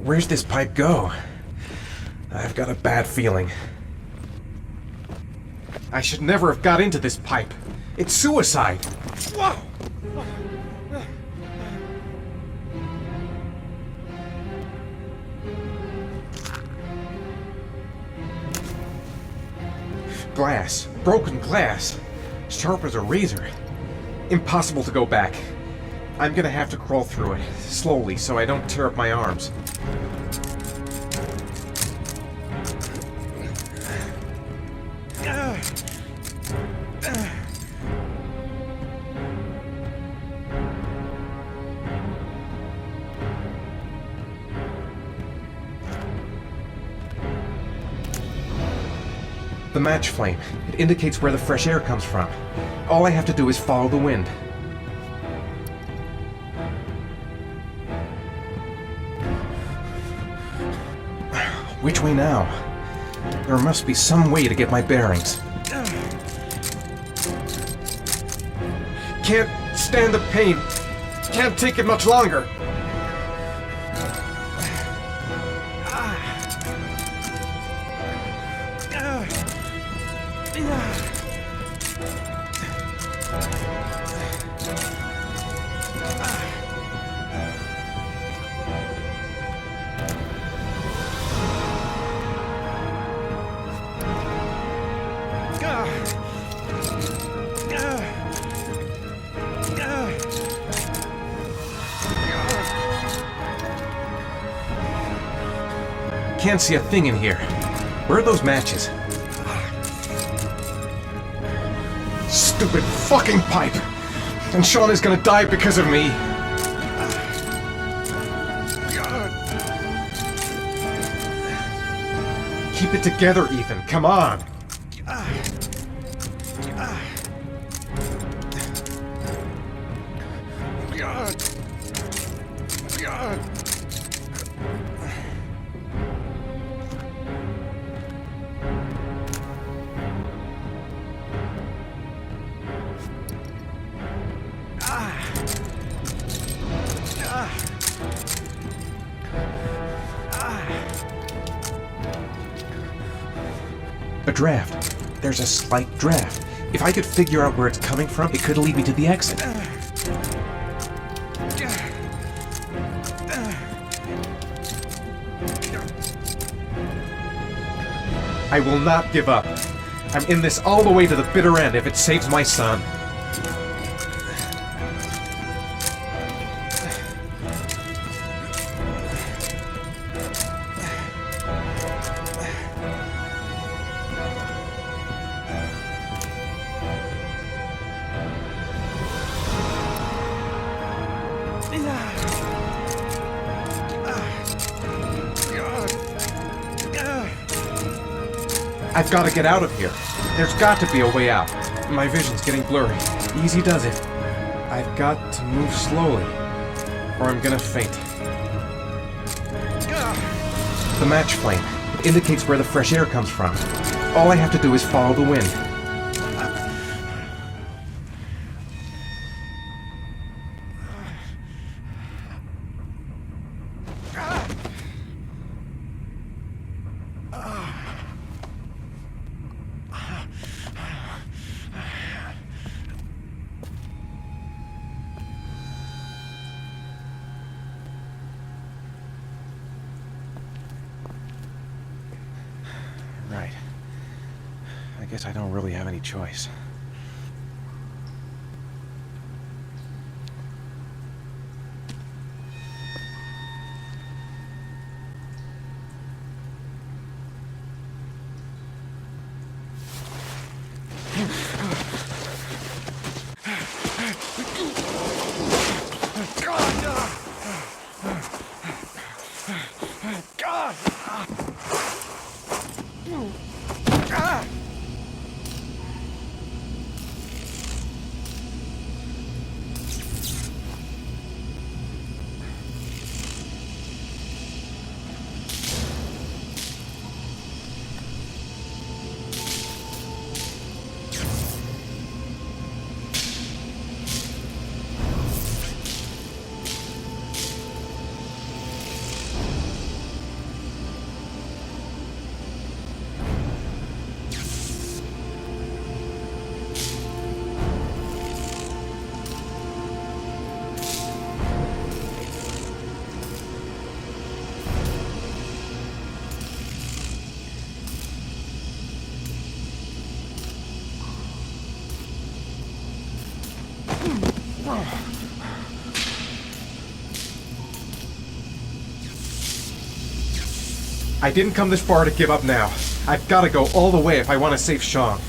S1: Where's this pipe go? I've got a bad feeling. I should never have got into this pipe. It's suicide. Whoa! Glass. Broken glass. Sharp as a razor. Impossible to go back. I'm gonna have to crawl through it, slowly, so I don't tear up my arms. The match flame. It indicates where the fresh air comes from. All I have to do is follow the wind. Which way now? There must be some way to get my bearings. Can't stand the pain. Can't take it much longer. Can't see a thing in here. Where are those matches?
S3: stupid fucking pipe. And Sean is gonna die because of me. Keep it together, Ethan. Come on. A draft. There's a slight draft. If I could figure out where it's coming from, it could lead me to the exit. I will not give up. I'm in this all the way to the bitter end if it saves my son. I've got to get out of here. There's got to be a way out. My vision's getting blurry. Easy does it. I've got to move slowly, or I'm gonna faint. The match flame. It indicates where the fresh air comes from. All I have to do is follow the wind. Right. I guess I don't really have any choice. I didn't come this far to give up now. I've got to go all the way if I want to save Sean.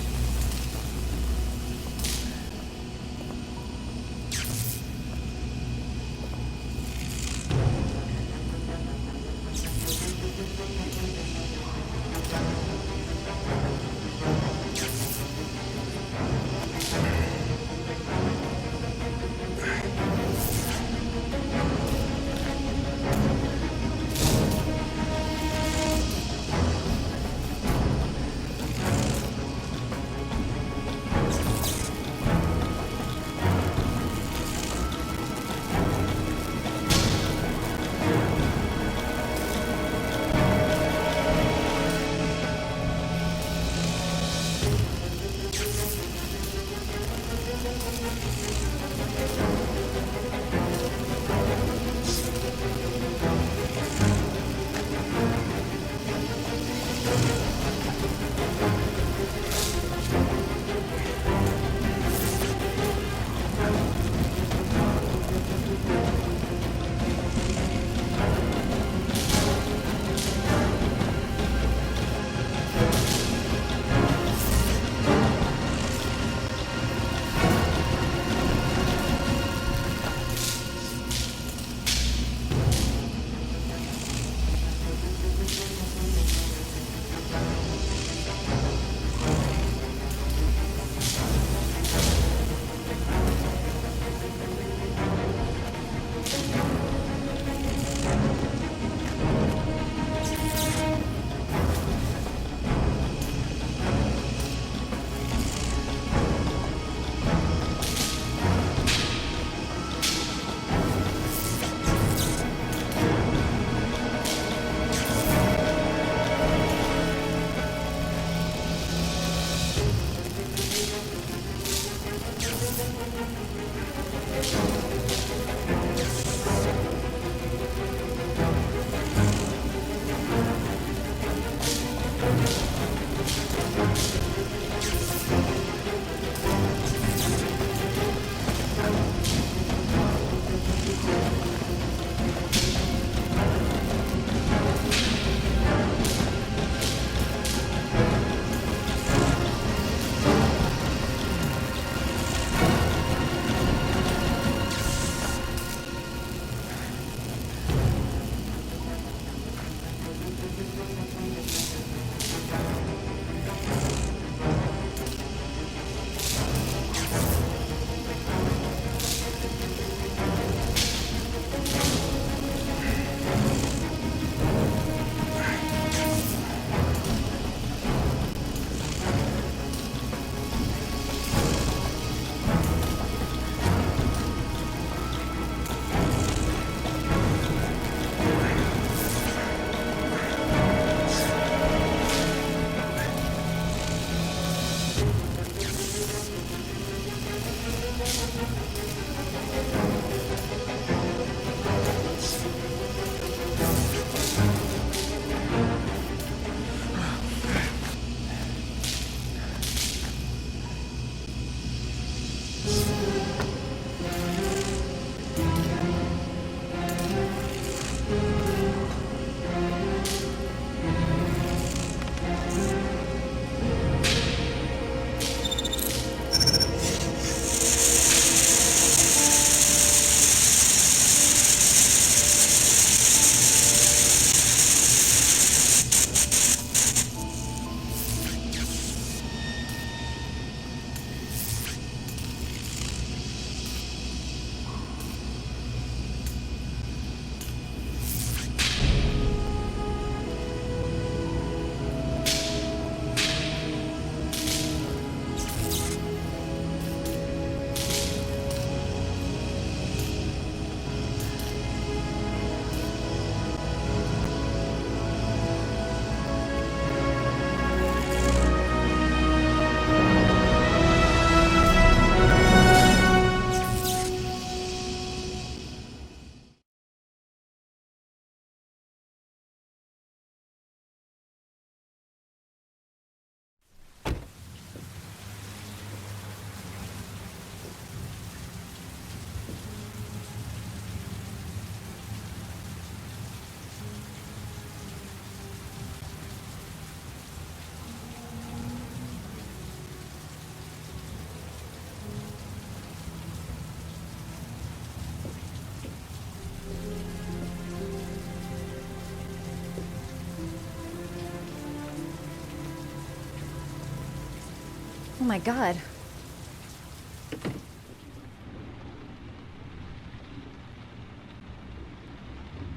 S20: my God.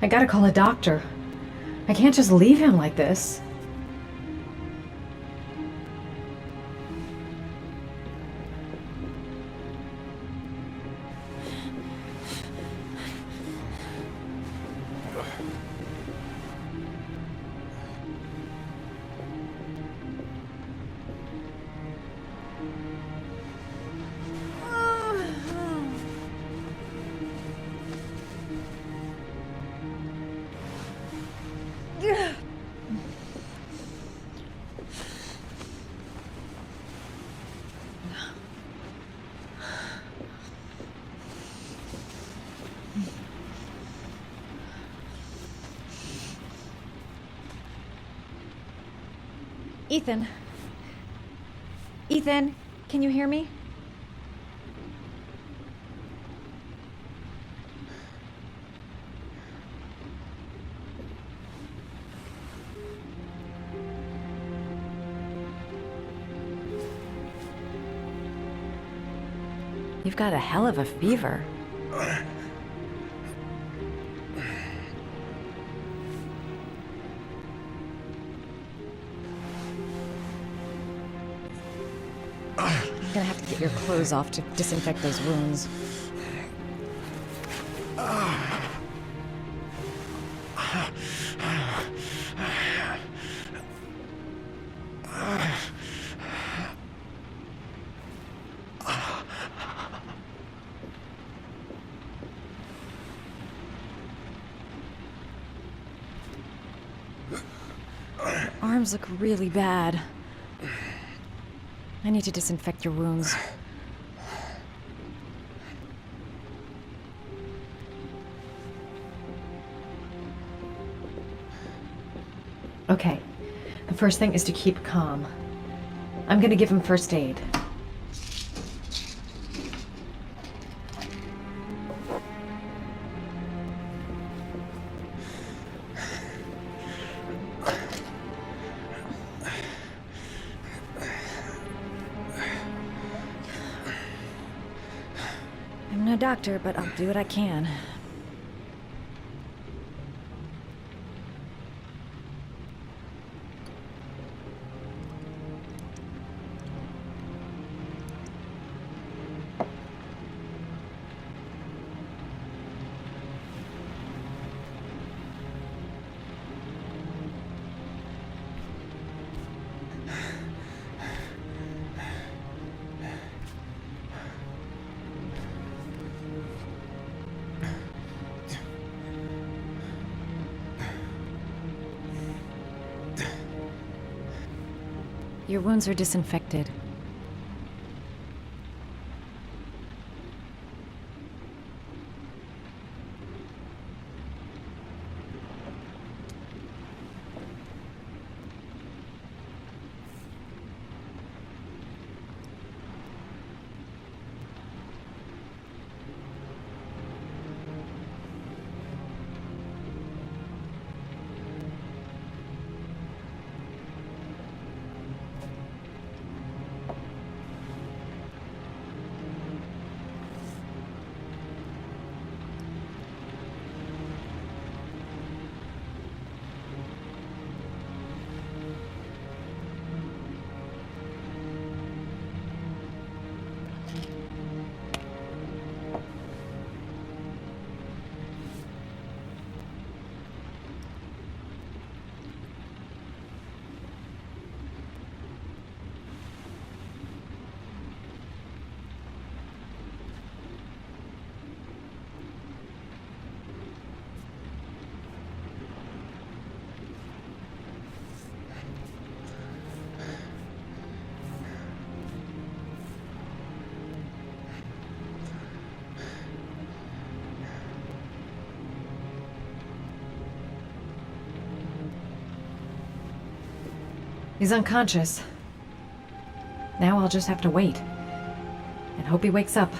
S20: I gotta call a doctor. I can't just leave him like this. Ethan. Ethan, can you hear me? You've got a hell of a fever. I'm gonna have to get your clothes off to disinfect those wounds. Arms look really bad. I need to disinfect your wounds. Okay. The first thing is to keep calm. I'm gonna give him first aid. I'm no doctor, but I'll do what I can. Your wounds are disinfected. He's unconscious. Now I'll just have to wait. And hope he wakes up.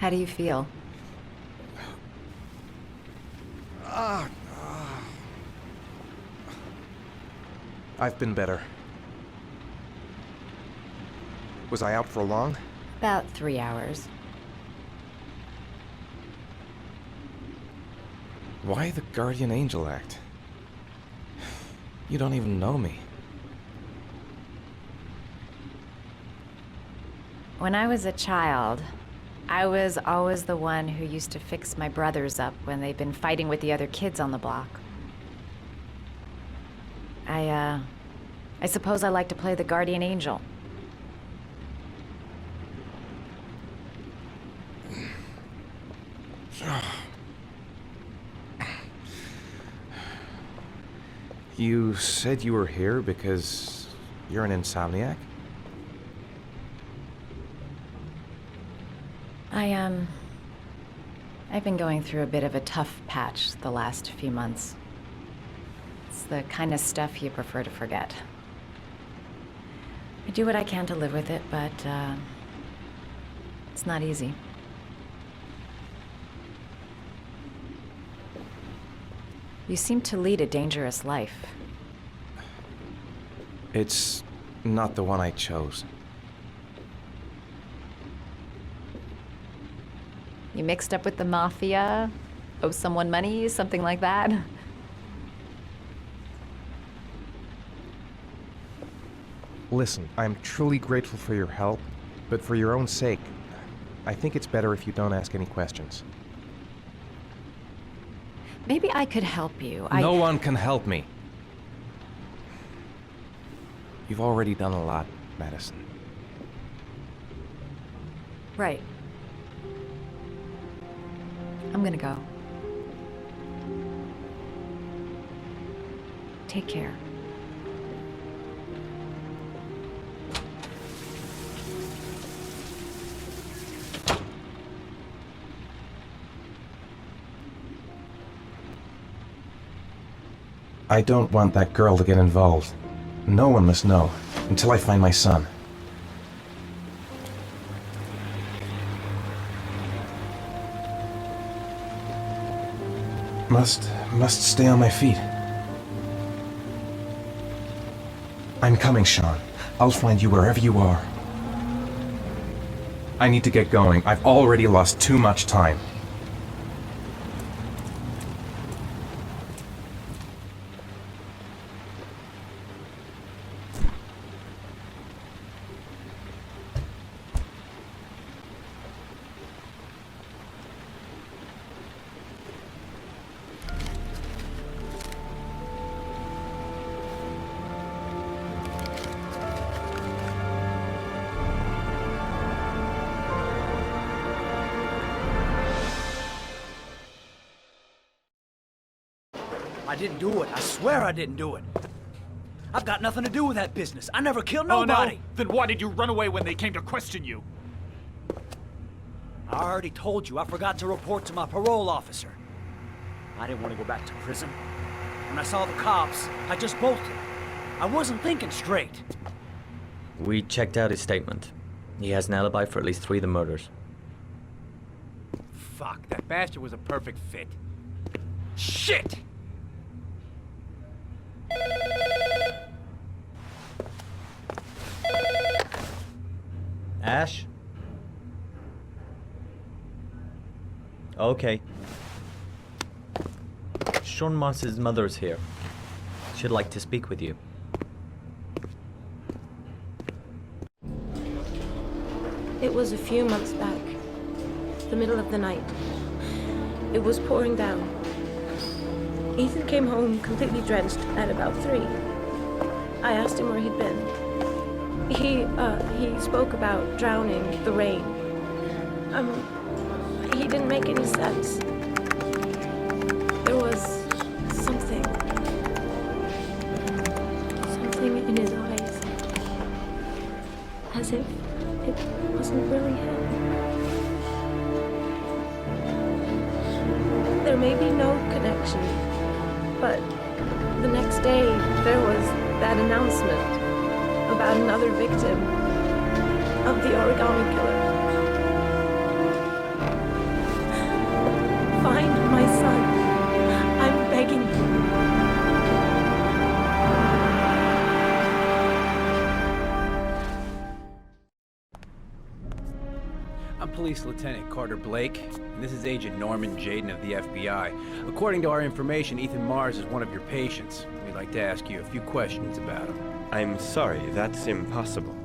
S16: How do you feel?
S3: I've been better. Was I out for long?
S16: About 3 hours.
S3: Why the guardian angel act? You don't even know me.
S16: When I was a child, I was always the one who used to fix my brothers up when they'd been fighting with the other kids on the block. I suppose I like to play the guardian angel.
S3: You said you were here because you're an insomniac?
S16: I've been going through a bit of a tough patch the last few months. It's the kind of stuff you prefer to forget. I do what I can to live with it, but it's not easy. You seem to lead a dangerous life.
S3: It's not the one I chose.
S16: You mixed up with the mafia? Owe someone money? Something like that?
S3: Listen, I'm truly grateful for your help, but for your own sake, I think it's better if you don't ask any questions.
S16: Maybe I could help you.
S3: No one can help me. You've already done a lot, Madison.
S16: Right. I'm gonna go. Take care.
S3: I don't want that girl to get involved. No one must know, until I find my son. Must stay on my feet. I'm coming, Sean. I'll find you wherever you are. I need to get going. I've already lost too much time.
S15: I didn't do it. I swear I didn't do it. I've got nothing to do with that business. I never killed nobody.
S10: Oh, no? Then why did you run away when they came to question you?
S15: I already told you I forgot to report to my parole officer. I didn't want to go back to prison. When I saw the cops, I just bolted. I wasn't thinking straight.
S18: We checked out his statement. He has an alibi for at least 3 of the murders.
S13: Fuck, that bastard was a perfect fit.
S15: Shit!
S18: Ash? Okay. Sean Mars's mother is here. She'd like to speak with you.
S2: It was a few months back. The middle of the night. It was pouring down. Ethan came home completely drenched at about 3. I asked him where he'd been. He spoke about drowning, the rain. He didn't make any sense. There was something in his eyes. As if it wasn't really him. There may be no connection, but the next day there was that announcement about another victim of the origami killer. find my son. I'm begging you.
S13: I'm Police Lieutenant Carter Blake, and this is Agent Norman Jaden of the FBI. According to our information, Ethan Mars is one of your patients. We'd like to ask you a few questions about him.
S4: I'm sorry, that's impossible.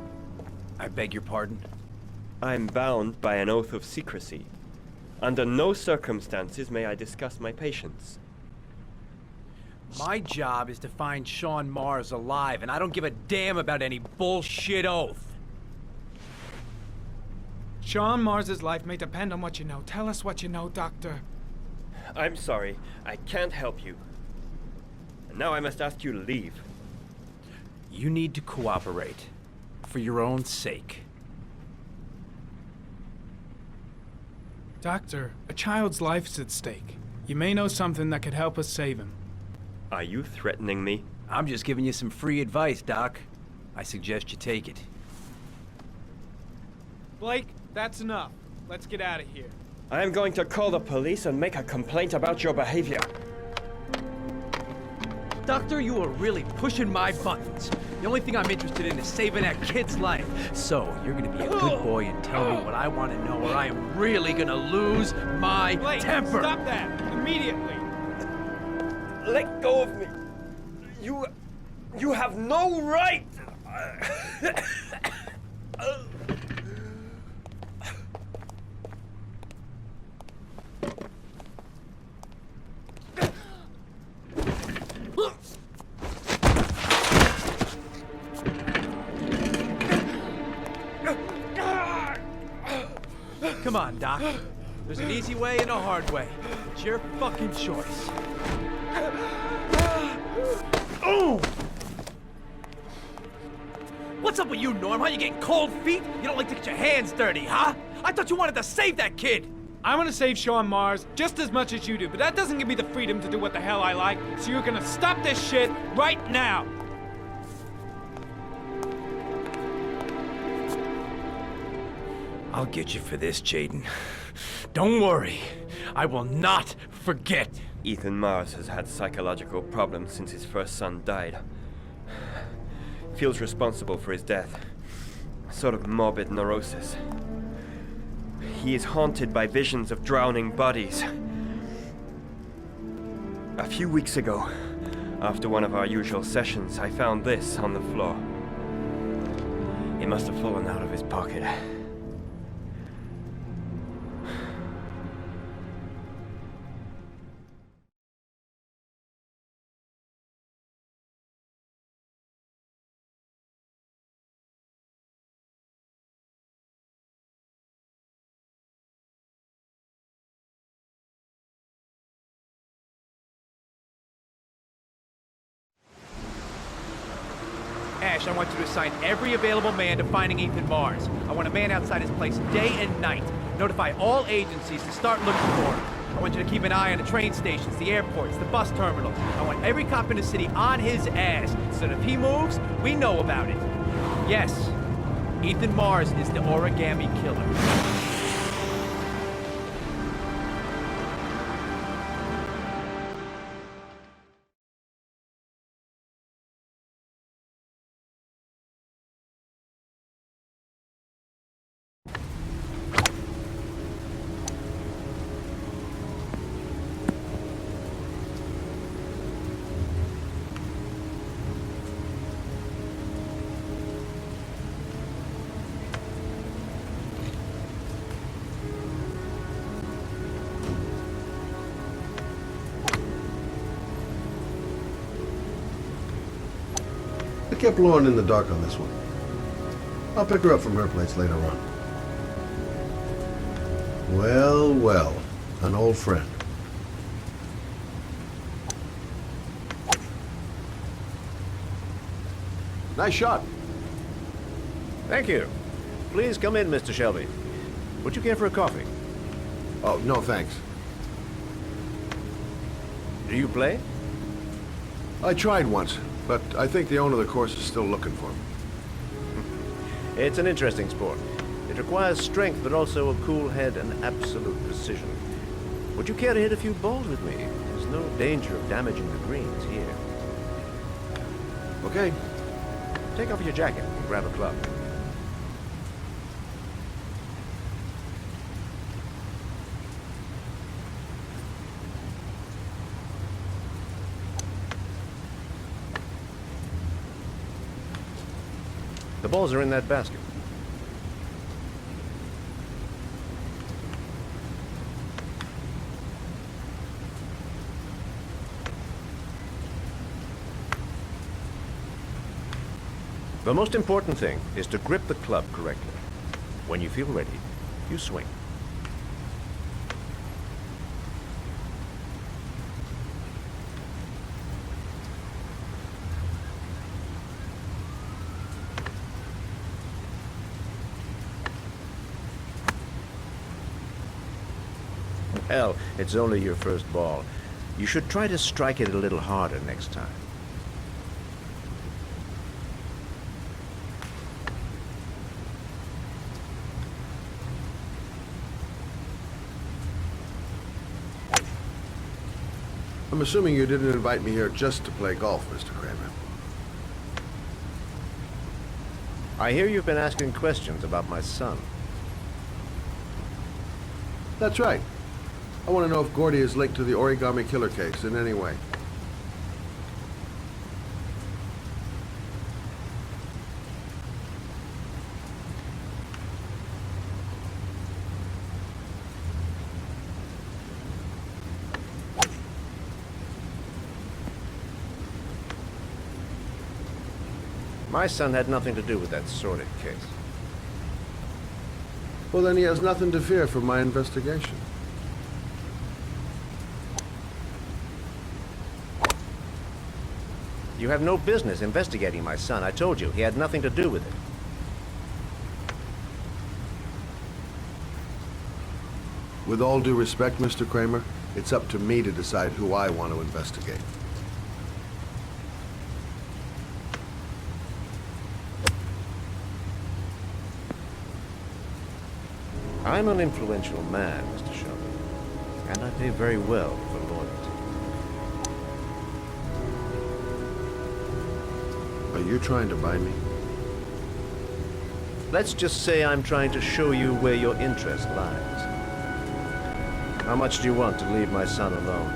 S13: I beg your pardon?
S4: I'm bound by an oath of secrecy. Under no circumstances may I discuss my patients.
S13: My job is to find Shaun Mars alive, and I don't give a damn about any bullshit oath.
S12: Shaun Mars's life may depend on what you know. Tell us what you know, Doctor.
S4: I'm sorry, I can't help you. And now I must ask you to leave.
S13: You need to cooperate. For your own sake.
S12: Doctor, a child's life's at stake. You may know something that could help us save him.
S4: Are you threatening me?
S13: I'm just giving you some free advice, Doc. I suggest you take it.
S12: Blake, that's enough. Let's get out of here.
S4: I am going to call the police and make a complaint about your behavior.
S13: Doctor, you are really pushing my buttons. The only thing I'm interested in is saving that kid's life. So, you're gonna be a good boy and tell me what I want to know, or I am really gonna lose my temper.
S12: Stop that! Immediately!
S4: Let go of me! You have no right!
S13: Come on, Doc. There's an easy way and a hard way. It's your fucking choice. Oh! What's up with you, Norm? Huh? You getting cold feet? You don't like to get your hands dirty, huh? I thought you wanted to save that kid!
S12: I want to save Shaun Mars just as much as you do, but that doesn't give me the freedom to do what the hell I like, so you're gonna stop this shit right now!
S13: I'll get you for this, Jaden. Don't worry. I will not forget.
S4: Ethan Mars has had psychological problems since his first son died. Feels responsible for his death. Sort of morbid neurosis. He is haunted by visions of drowning bodies. A few weeks ago, after one of our usual sessions, I found this on the floor. It must have fallen out of his pocket.
S13: Ash, I want you to assign every available man to finding Ethan Mars. I want a man outside his place day and night. Notify all agencies to start looking for him. I want you to keep an eye on the train stations, the airports, the bus terminals. I want every cop in the city on his ass, so that if he moves, we know about it. Yes, Ethan Mars is the origami killer.
S7: I kept Lauren in the dark on this one. I'll pick her up from her place later on. Well, well, an old friend.
S8: Nice shot.
S6: Thank you. Please come in, Mr. Shelby. Would you care for a coffee?
S8: Oh, no thanks.
S6: Do you play?
S8: I tried once, but I think the owner of the course is still looking for me.
S6: It's an interesting sport. It requires strength, but also a cool head and absolute precision. Would you care to hit a few balls with me? There's no danger of damaging the greens here. Okay. Take off your jacket and grab a club. The balls are in that basket. The most important thing is to grip the club correctly. When you feel ready, you swing. Hell, it's only your first ball. You should try to strike it a little harder next time.
S8: I'm assuming you didn't invite me here just to play golf, Mr. Kramer.
S6: I hear you've been asking questions about my son.
S8: That's right. I want to know if Gordy is linked to the origami killer case in any way.
S6: My son had nothing to do with that sordid case.
S8: Well, then he has nothing to fear from my investigation.
S6: You have no business investigating my son. I told you, he had nothing to do with it.
S8: With all due respect, Mr. Kramer, it's up to me to decide who I want to investigate.
S6: I'm an influential man, Mr. Shelby, and I pay very well for loyalty.
S8: Are you trying to buy me?
S6: Let's just say I'm trying to show you where your interest lies. How much do you want to leave my son alone?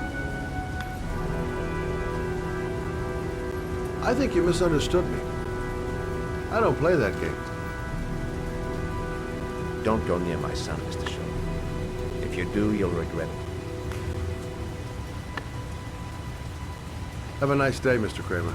S8: I think you misunderstood me. I don't play that game.
S6: Don't go near my son, Mr. Shelby. If you do, you'll regret it.
S8: Have a nice day, Mr. Kramer.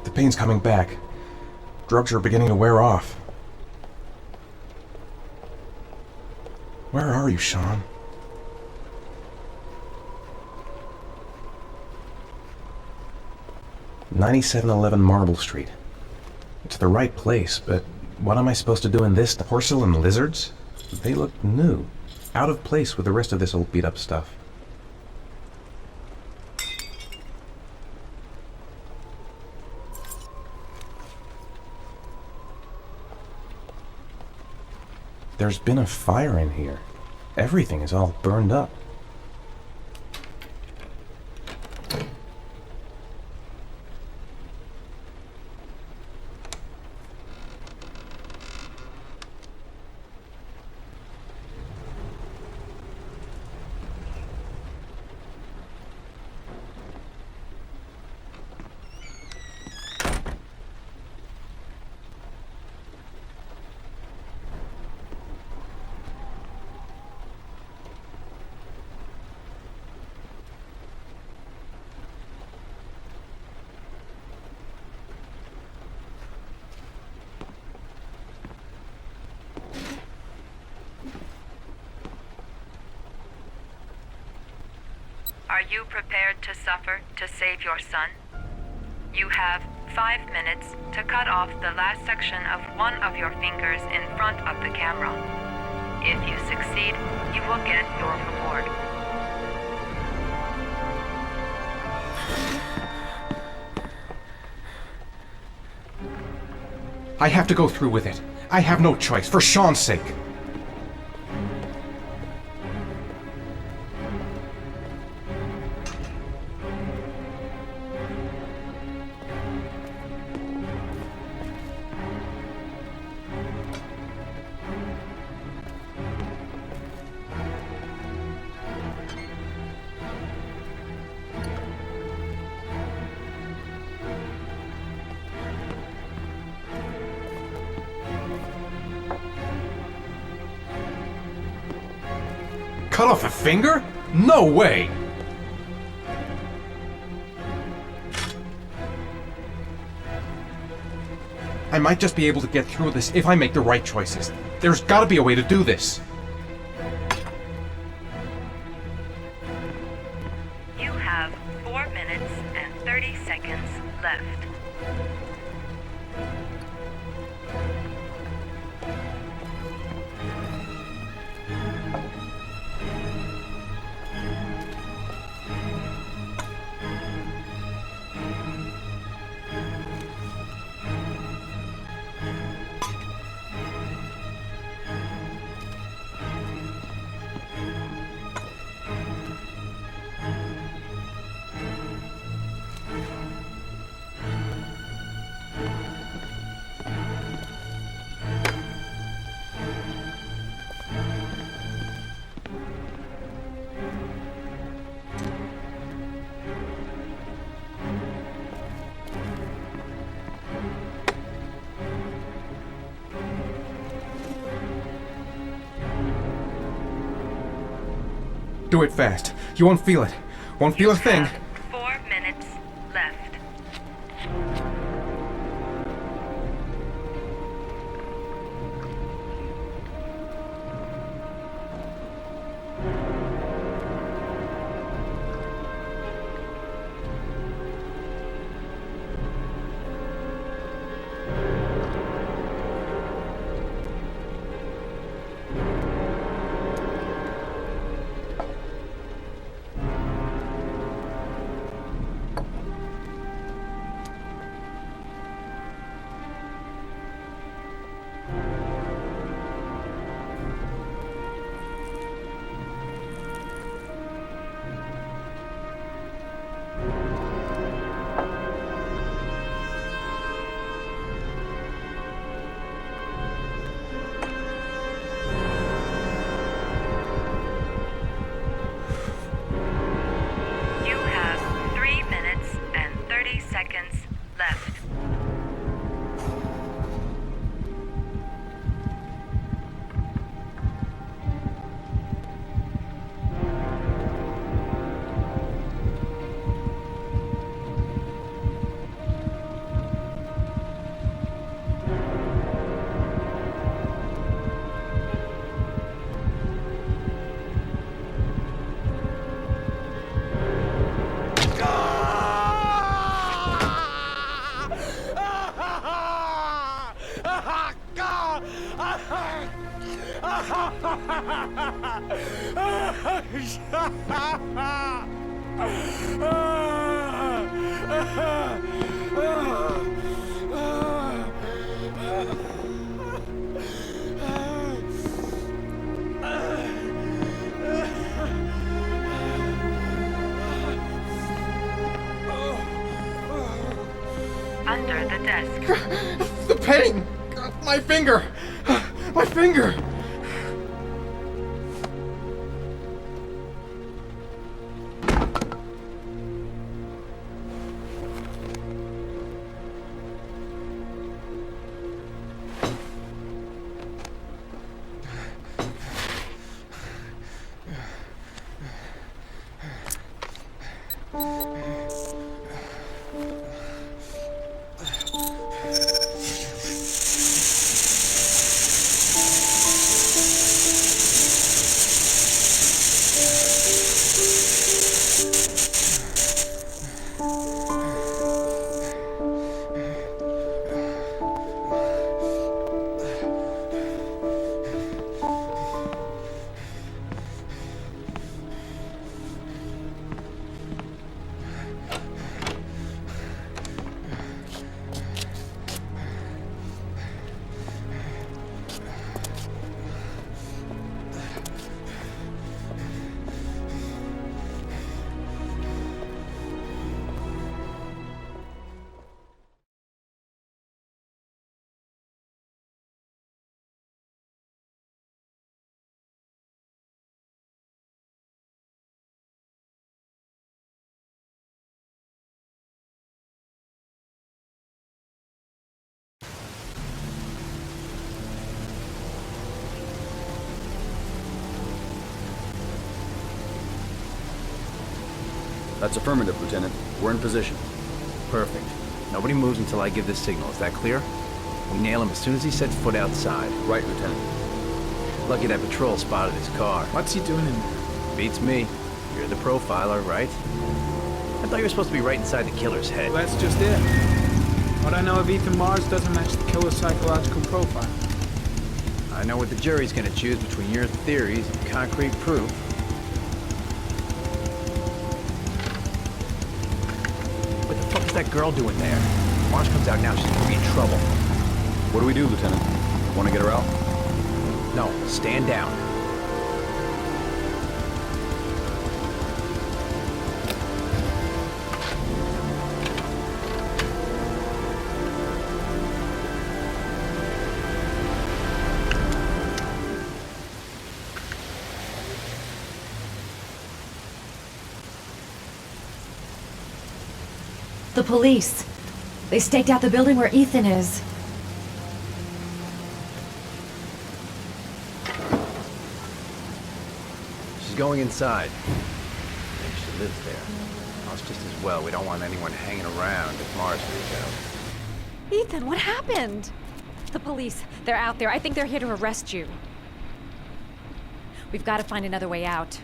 S1: The pain's coming back. Drugs are beginning to wear off. Where are you, Sean? "9711 Marble Street. It's the right place, but what am I supposed to do in this? Porcelain lizards? They look new. Out of place with the rest of this old beat-up stuff. There's been a fire in here. Everything is all burned up.
S16: Are you prepared to suffer to save your son? You have 5 minutes to cut off the last section of one of your fingers in front of the camera. If you succeed, you will get your reward.
S3: I have to go through with it. I have no choice, for Sean's sake. Cut off a finger? No way! I might just be able to get through this if I make the right choices. There's gotta be a way to do this.
S16: You have 4 minutes and 30 seconds left.
S3: Do it fast. You won't feel it. Won't feel a thing.
S16: 4 minutes left. You have 3 minutes and 30 seconds left. under the desk.
S12: The pain! My finger! My finger!
S9: That's affirmative, Lieutenant. We're in position.
S6: Perfect. Nobody moves until I give the signal. Is that clear? We nail him as soon as he sets foot outside.
S9: Right, Lieutenant.
S6: Lucky that patrol spotted his car.
S12: What's he doing in there?
S6: Beats me. You're the profiler, right? I thought you were supposed to be right inside the killer's head.
S12: Well, that's just it. What I know of Ethan Mars doesn't match the killer's psychological profile.
S6: I know what the jury's gonna choose between your theories and concrete proof. What the fuck is that girl doing there? If Mars comes out now, she's gonna be in trouble.
S9: What do we do, Lieutenant? Want to get her out?
S6: No, stand down.
S20: The police. They staked out the building where Ethan is.
S6: She's going inside. Maybe she lives there. Oh, it's just as well. We don't want anyone hanging around if Mars freaks out.
S20: Ethan, what happened? The police. They're out there. I think they're here to arrest you. We've got to find another way out.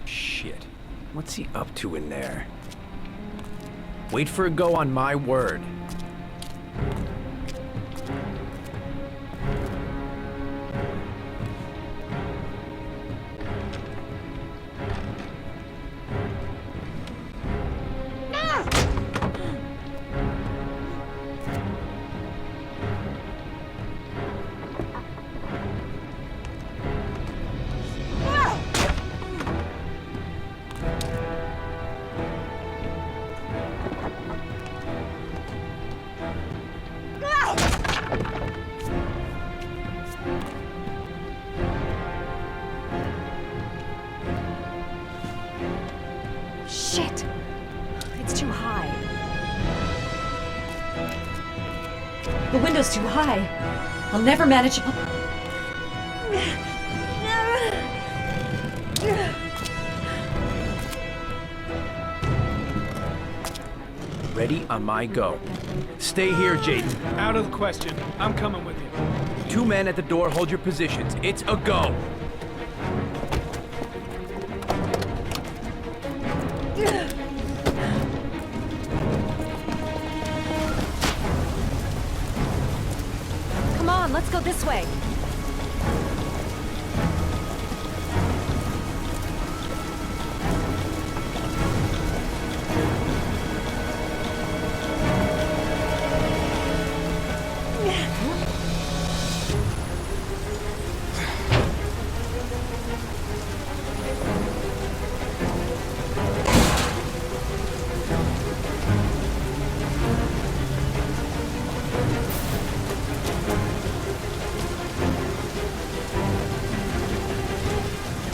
S6: Shit. What's he up to in there? Wait for a go on my word.
S20: Shit! It's too high. The window's too high. I'll never manage to...
S6: Ready on my go. Stay here, Jaden.
S12: Out of the question. I'm coming with you.
S6: 2 men at the door, hold your positions. It's a go.
S20: Come on, let's go this way.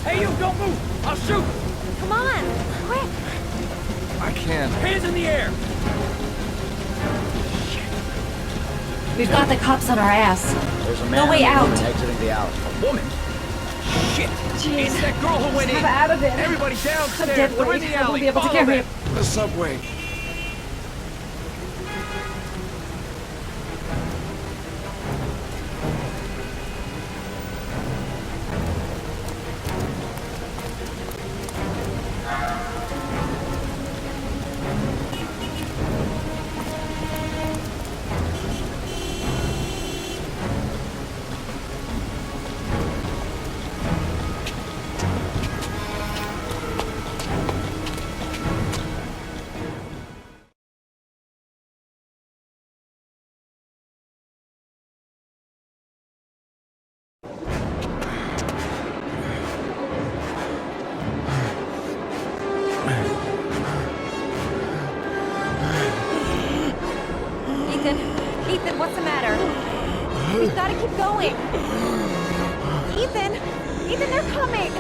S14: Hey, you, don't move! I'll shoot!
S2: Come on, quick!
S3: I can't.
S14: Hands in the air!
S20: We've got the cops on our ass.
S15: There's a
S20: No
S15: man
S20: way
S15: and a
S20: out.
S15: woman exiting the alley.
S14: A woman? Shit!
S20: Jeez.
S14: It's that girl who went in!
S20: Have out of it.
S14: Everybody downstairs!
S20: I'm dead
S14: They're in
S20: weight.
S14: the
S20: I won't
S14: alley!
S20: be able to
S14: Follow
S20: carry
S14: them.
S20: it.
S3: The subway.
S2: Ethan, what's the matter? We've got to keep going. Ethan, they're coming.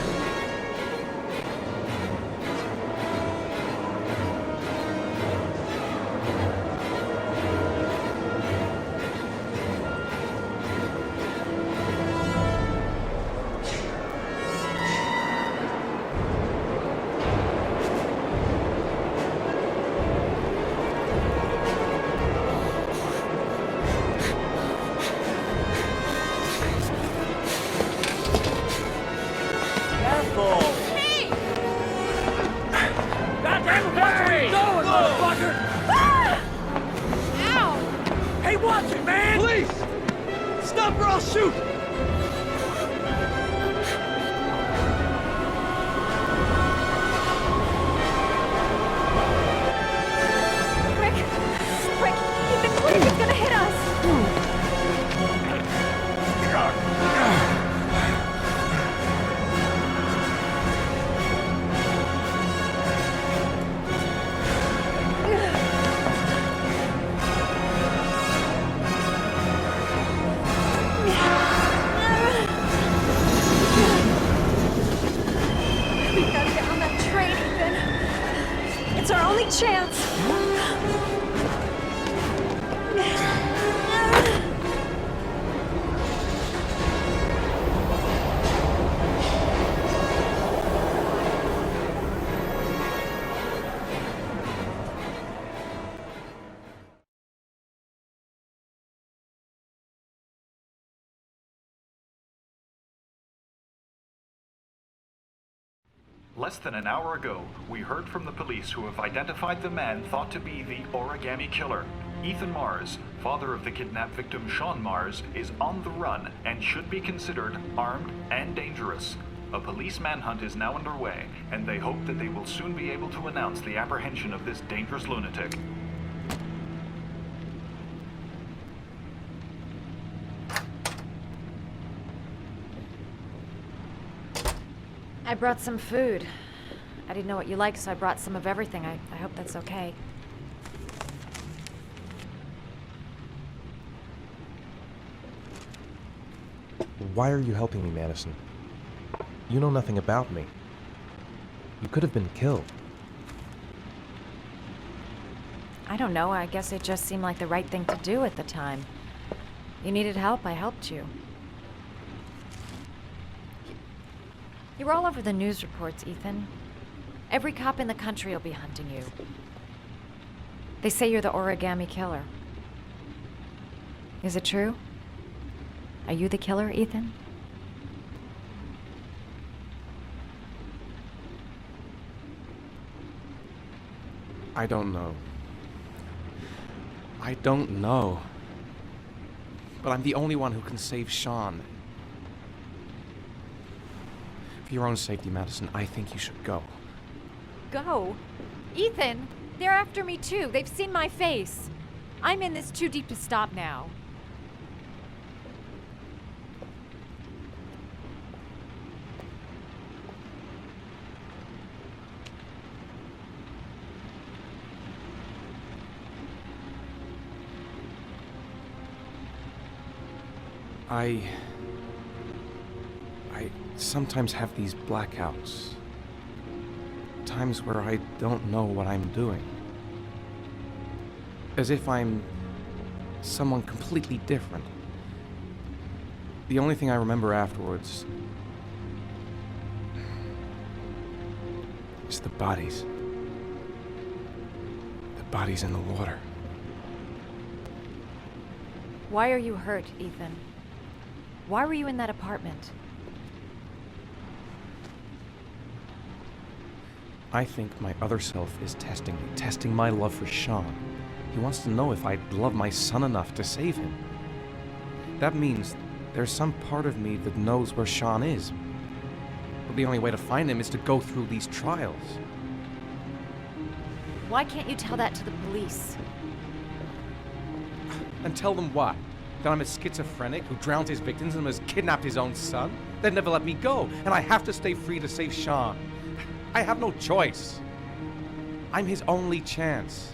S14: Hey, watch it, man! Police! Stop or I'll shoot!
S2: Quick, Ethan, quick, it's gonna hit us. We've got to get on that train, Ethan. It's our only chance.
S10: Less than an hour ago, we heard from the police who have identified the man thought to be the origami killer. Ethan Mars, father of the kidnapped victim Shaun Mars, is on the run and should be considered armed and dangerous. A police manhunt is now underway, and they hope that they will soon be able to announce the apprehension of this dangerous lunatic.
S20: I brought some food. I didn't know what you liked, so I brought some of everything. I hope that's okay.
S1: Why are you helping me, Madison? You know nothing about me. You could have been killed.
S20: I don't know. I guess it just seemed like the right thing to do at the time. You needed help, I helped you. You were all over the news reports, Ethan. Every cop in the country will be hunting you. They say you're the origami killer. Is it true? Are you the killer, Ethan?
S3: I don't know. I don't know. But I'm the only one who can save Shaun. For your own safety, Madison, I think you should go.
S20: Go? Ethan, they're after me too. They've seen my face. I'm in this too deep to stop now.
S3: sometimes have these blackouts. Times where I don't know what I'm doing. As if I'm someone completely different. The only thing I remember afterwards is the bodies. The bodies in the water.
S20: Why are you hurt, Ethan? Why were you in that apartment?
S3: I think my other self is testing me, testing my love for Sean. He wants to know if I'd love my son enough to save him. That means there's some part of me that knows where Sean is. But the only way to find him is to go through these trials.
S20: Why can't you tell that to the police?
S3: And tell them what? That I'm a schizophrenic who drowned his victims and has kidnapped his own son? They'd never let me go, and I have to stay free to save Sean. I have no choice. I'm his only chance.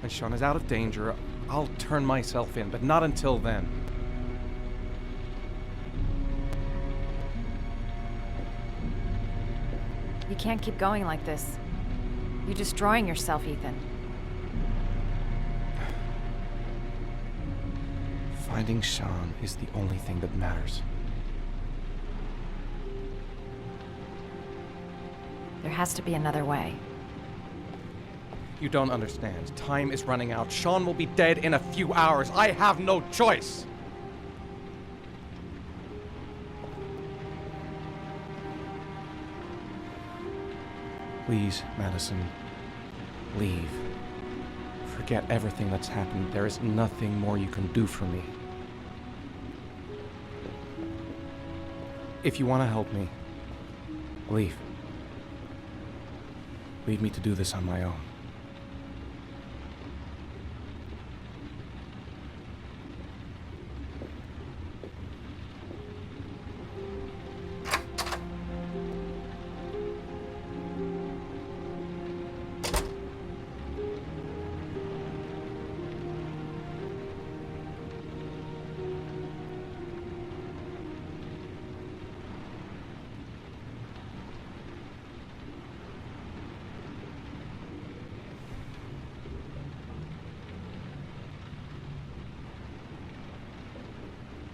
S3: When Sean is out of danger, I'll turn myself in, but not until then.
S20: You can't keep going like this. You're destroying yourself, Ethan.
S3: Finding Sean is the only thing that matters.
S20: There has to be another way.
S3: You don't understand. Time is running out. Sean will be dead in a few hours. I have no choice. Please, Madison, leave. Forget everything that's happened. There is nothing more you can do for me. If you want to help me, leave. Leave me to do this on my own.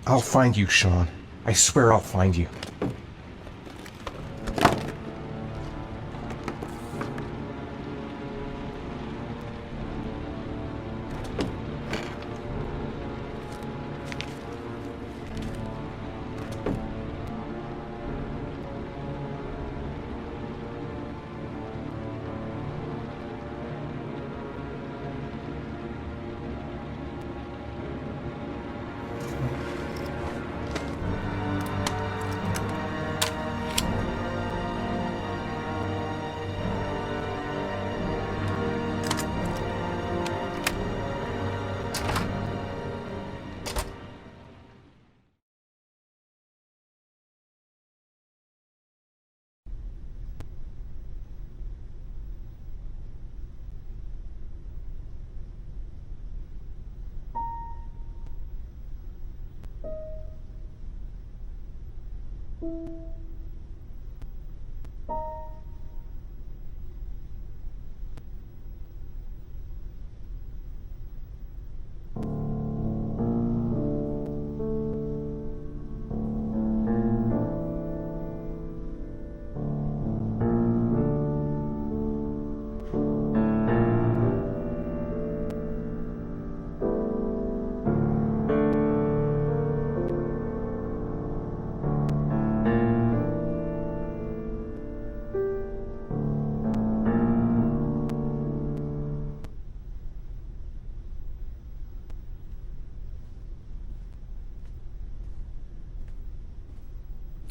S3: I'll find you, Sean. I swear I'll find you.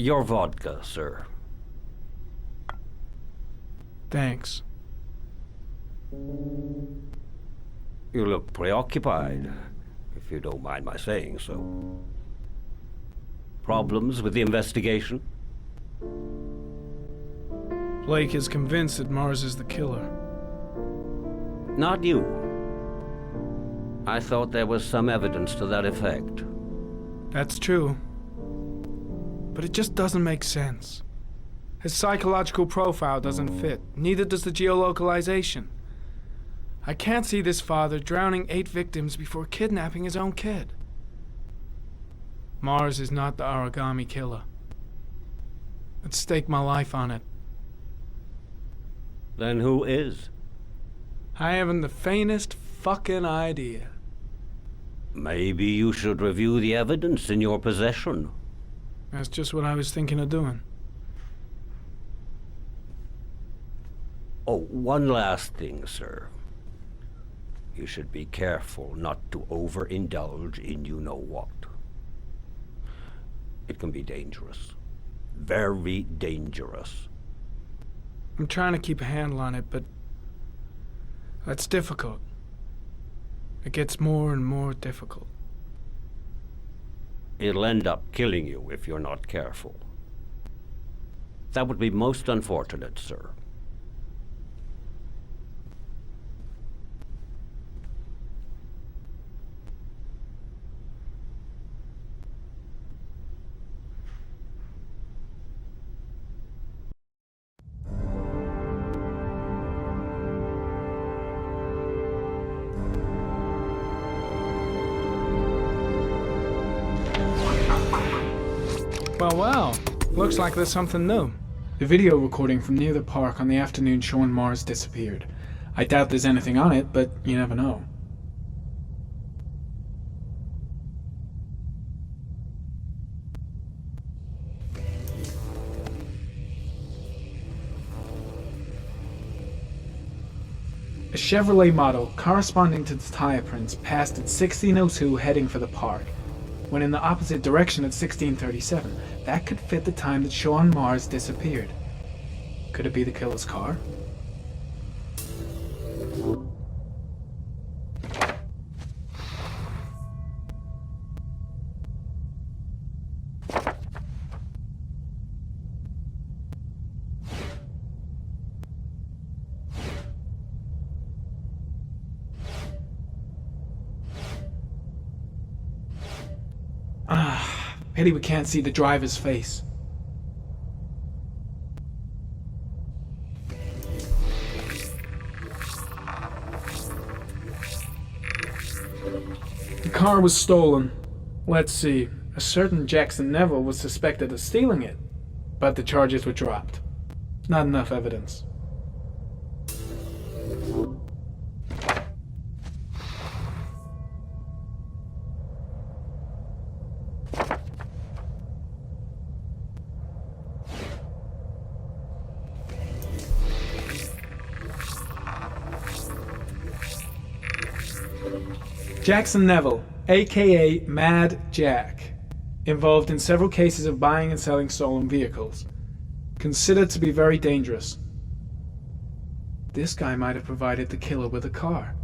S21: Your vodka, sir.
S12: Thanks.
S21: You look preoccupied, if you don't mind my saying so. Problems with the investigation?
S12: Blake is convinced that Mars is the killer.
S21: Not you. I thought there was some evidence to that effect.
S12: That's true. but it just doesn't make sense. His psychological profile doesn't fit, neither does the geolocalization. I can't see this father drowning 8 victims before kidnapping his own kid. Mars is not the origami killer. I'd stake my life on it.
S21: Then who is?
S12: I haven't the faintest fucking idea.
S21: Maybe you should review the evidence in your possession.
S12: That's just what I was thinking of doing.
S21: Oh, one last thing, sir. You should be careful not to overindulge in you-know-what. It can be dangerous. Very dangerous.
S12: I'm trying to keep a handle on it, but that's difficult. It gets more and more difficult.
S21: It'll end up killing you if you're not careful. That would be most unfortunate, sir.
S12: Well, looks like there's something new. The video recording from near the park on the afternoon showing Mars disappeared. I doubt there's anything on it, but you never know. A Chevrolet model corresponding to the tire prints passed at 16:02 heading for the park, when in the opposite direction at 16:37. That could fit the time that Shaun Mars disappeared. Could it be the killer's car? Pity we can't see the driver's face. The car was stolen. Let's see. A certain Jackson Neville was suspected of stealing it, but the charges were dropped. Not enough evidence. Jackson Neville, aka Mad Jack, involved in several cases of buying and selling stolen vehicles. Considered to be very dangerous. This guy might have provided the killer with a car.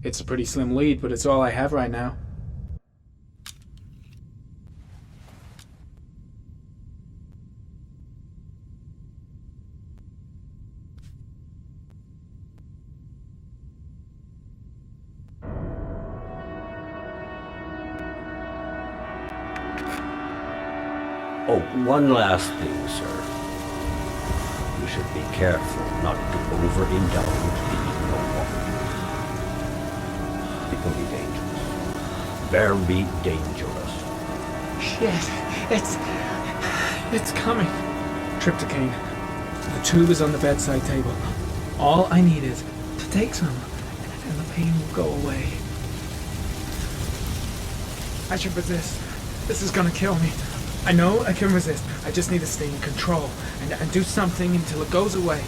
S12: It's a pretty slim lead, but it's all I have right now.
S21: Oh, one last thing, sir. You should be careful not to overindulge in you-know-what. It can be dangerous. Very dangerous.
S12: Shit, it's coming. Tryptocane. The tube is on the bedside table. All I need is to take some, and the pain will go away. I should resist. This is gonna kill me. I know I can resist. I just need to stay in control and do something until it goes away.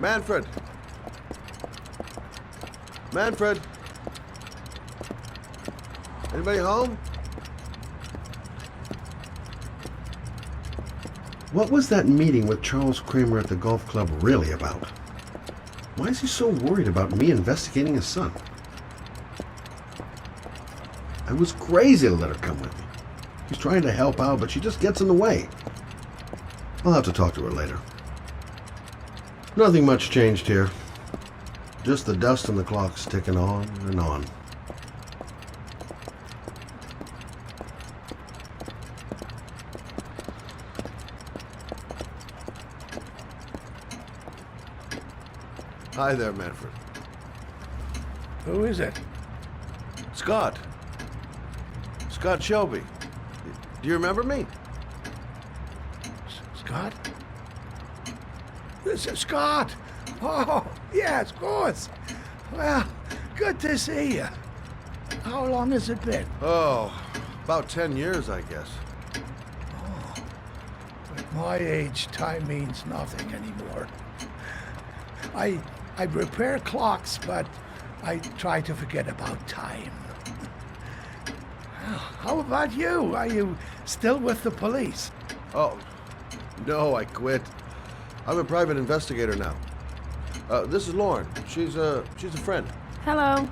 S8: Manfred! Manfred! Anybody home? What was that meeting with Charles Kramer at the golf club really about? Why is he so worried about me investigating his son? I was crazy to let her come with me. She's trying to help out, but she just gets in the way. I'll have to talk to her later. Nothing much changed here. Just the dust and the clocks ticking on and on. Hi there, Manfred.
S5: Who is it?
S8: Scott. Scott Shelby. Do you remember me?
S5: Scott? This is Scott! Oh, yes, of course. Well, good to see you. How long has it been?
S8: Oh, about 10 years, I guess.
S5: Oh, at my age, time means nothing anymore. I repair clocks, but I try to forget about time. How about you? Are you still with the police?
S8: Oh, no, I quit. I'm a private investigator now. This is Lauren. She's a friend.
S2: Hello.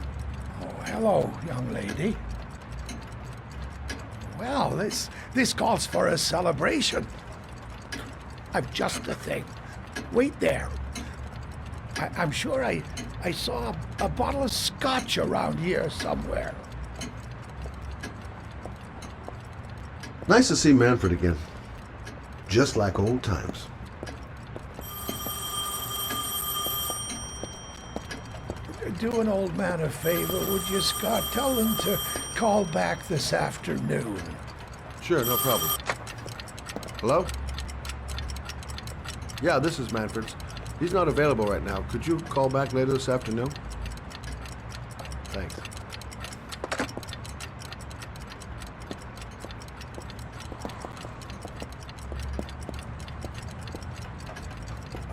S5: Oh, hello, young lady. Well, this calls for a celebration. I've just the thing. Wait there. I'm sure I saw a bottle of scotch around here somewhere.
S8: Nice to see Manfred again. Just like old times.
S5: Do an old man a favor, would you, Scott? Tell him to call back this afternoon.
S8: Sure, no problem. Hello? Yeah, this is Manfred's. He's not available right now. Could you call back later this afternoon? Thanks.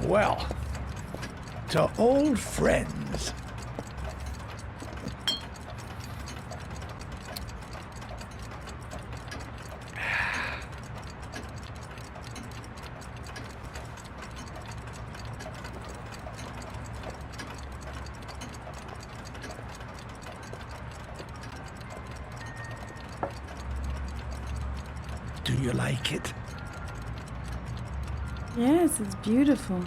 S5: Well, to old friends. Do you like it?
S2: Yes, it's beautiful.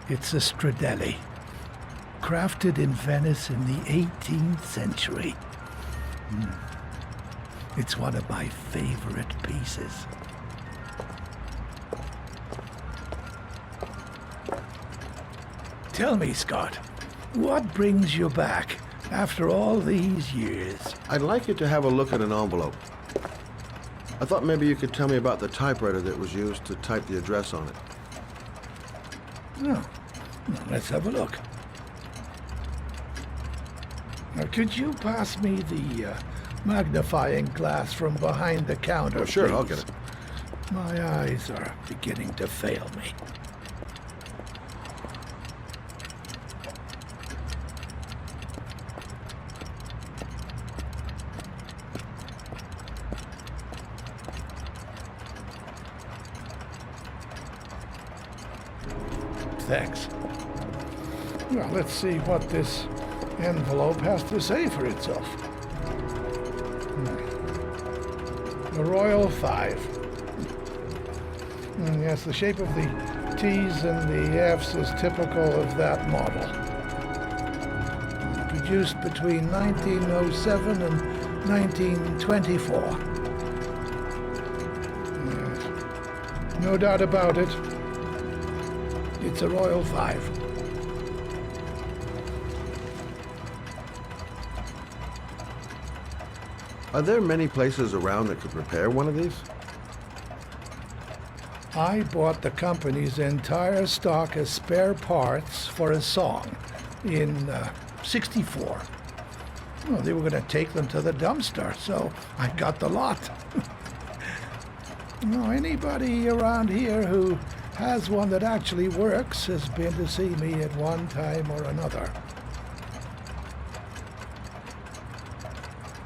S5: It's a Stradelli, crafted in Venice in the 18th century. It's one of my favorite pieces. Tell me, Scott, what brings you back after all these years?
S8: I'd like you to have a look at an envelope. I thought maybe you could tell me about the typewriter that was used to type the address on it.
S5: Oh, well, let's have a look. Now, could you pass me the magnifying glass from behind the counter,
S8: Oh, sure,
S5: please?
S8: I'll get it.
S5: My eyes are beginning to fail me. Thanks. Well, let's see what this envelope has to say for itself. The Royal 5. Yes, the shape of the T's and the F's is typical of that model. Produced between 1907 and 1924. Yes. No doubt about it. It's a Royal 5.
S8: Are there many places around that could repair one of these?
S5: I bought the company's entire stock of spare parts for a song in '64. Well, they were going to take them to the dumpster, so I got the lot. You know, anybody around here who as one that actually works, has been to see me at one time or another.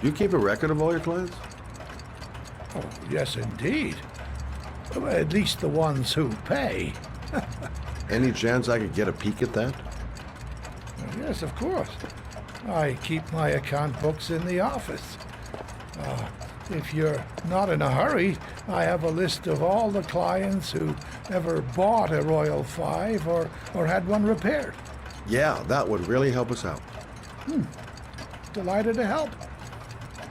S8: Do you keep a record of all your clients?
S5: Oh, yes, indeed. Well, at least the ones who pay.
S8: Any chance I could get a peek at that?
S5: Yes, of course. I keep my account books in the office. If you're not in a hurry, I have a list of all the clients who ever bought a Royal 5 or had one repaired.
S8: Yeah, that would really help us out.
S5: Delighted to help.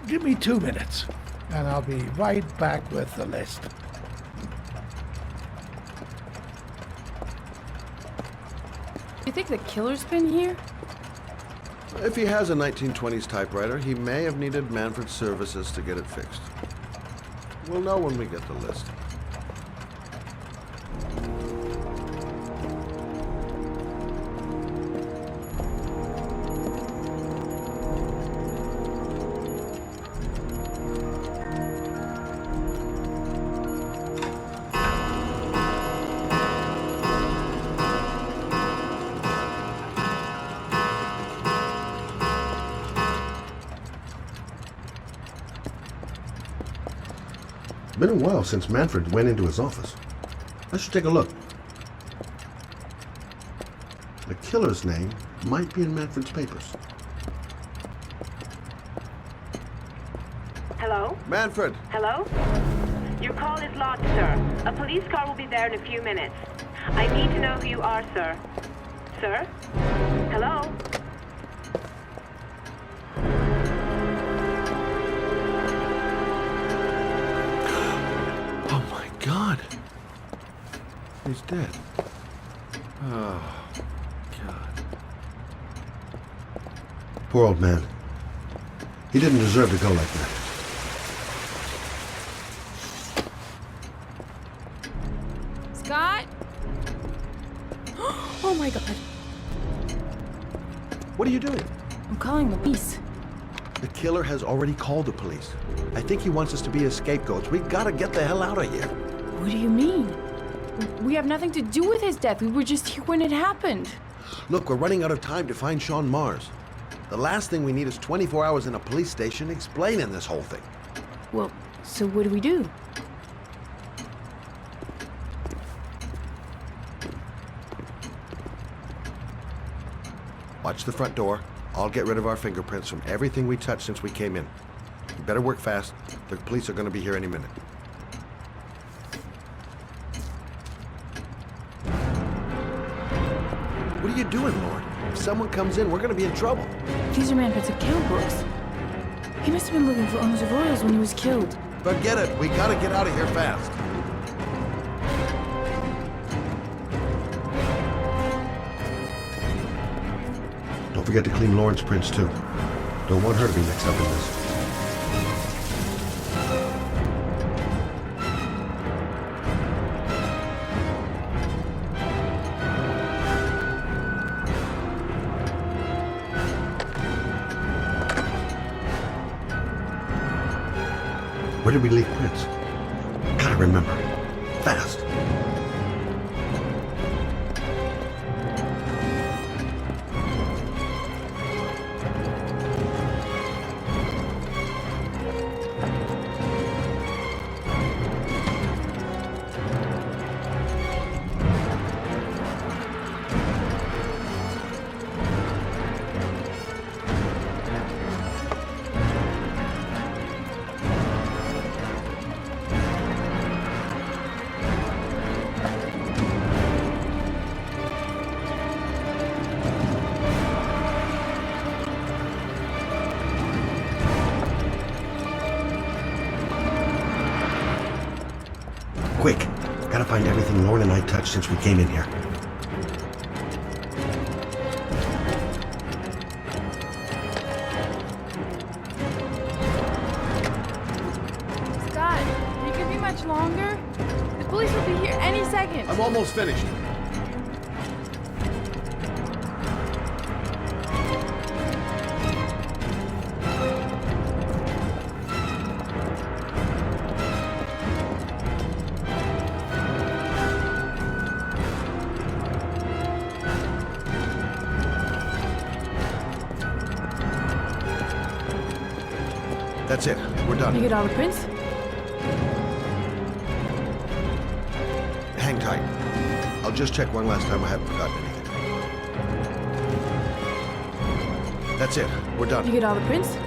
S5: Give me 2 minutes, and I'll be right back with the list.
S2: You think the killer's been here?
S8: If he has a 1920s typewriter, he may have needed Manfred's services to get it fixed. We'll know when we get the list.
S7: Been a while since Manfred went into his office. I should take a look. The killer's name might be in Manfred's papers.
S17: Hello?
S8: Manfred!
S17: Hello? Your call is logged, sir. A police car will be there in a few minutes. I need to know who you are, sir. Sir? Hello?
S8: Oh my God! He's dead. Oh, God.
S7: Poor old man. He didn't deserve to go like that.
S2: Scott? Oh my God.
S8: What are you doing?
S2: I'm calling the police.
S8: The killer has already called the police. I think he wants us to be his scapegoats. We gotta get the hell out of here.
S2: What do you mean? We have nothing to do with his death. We were just here when it happened.
S8: Look, we're running out of time to find Shaun Mars. The last thing we need is 24 hours in a police station explaining this whole thing.
S2: Well, so what do we do?
S8: Watch the front door. I'll get rid of our fingerprints from everything we touched since we came in. You better work fast. The police are going to be here any minute. What are you doing, Lord? If someone comes in, we're going to be in trouble.
S2: These are Manfred's account books. He must have been looking for owners of Royals when he was killed.
S8: Forget it. We got to get out of here fast.
S7: Don't forget to clean Lauren's prints, too. Don't want her to be mixed up in this. Where did we leave prints? Gotta remember. Fast. Quick. Gotta find everything Lauren and I touched since we came in here.
S2: Scott, you can be much longer? The police will be here any second.
S8: I'm almost finished. That's it. We're done.
S2: You get all the prints?
S8: Hang tight. I'll just check one last time I haven't forgotten anything. That's it. We're done.
S2: You get all the prints?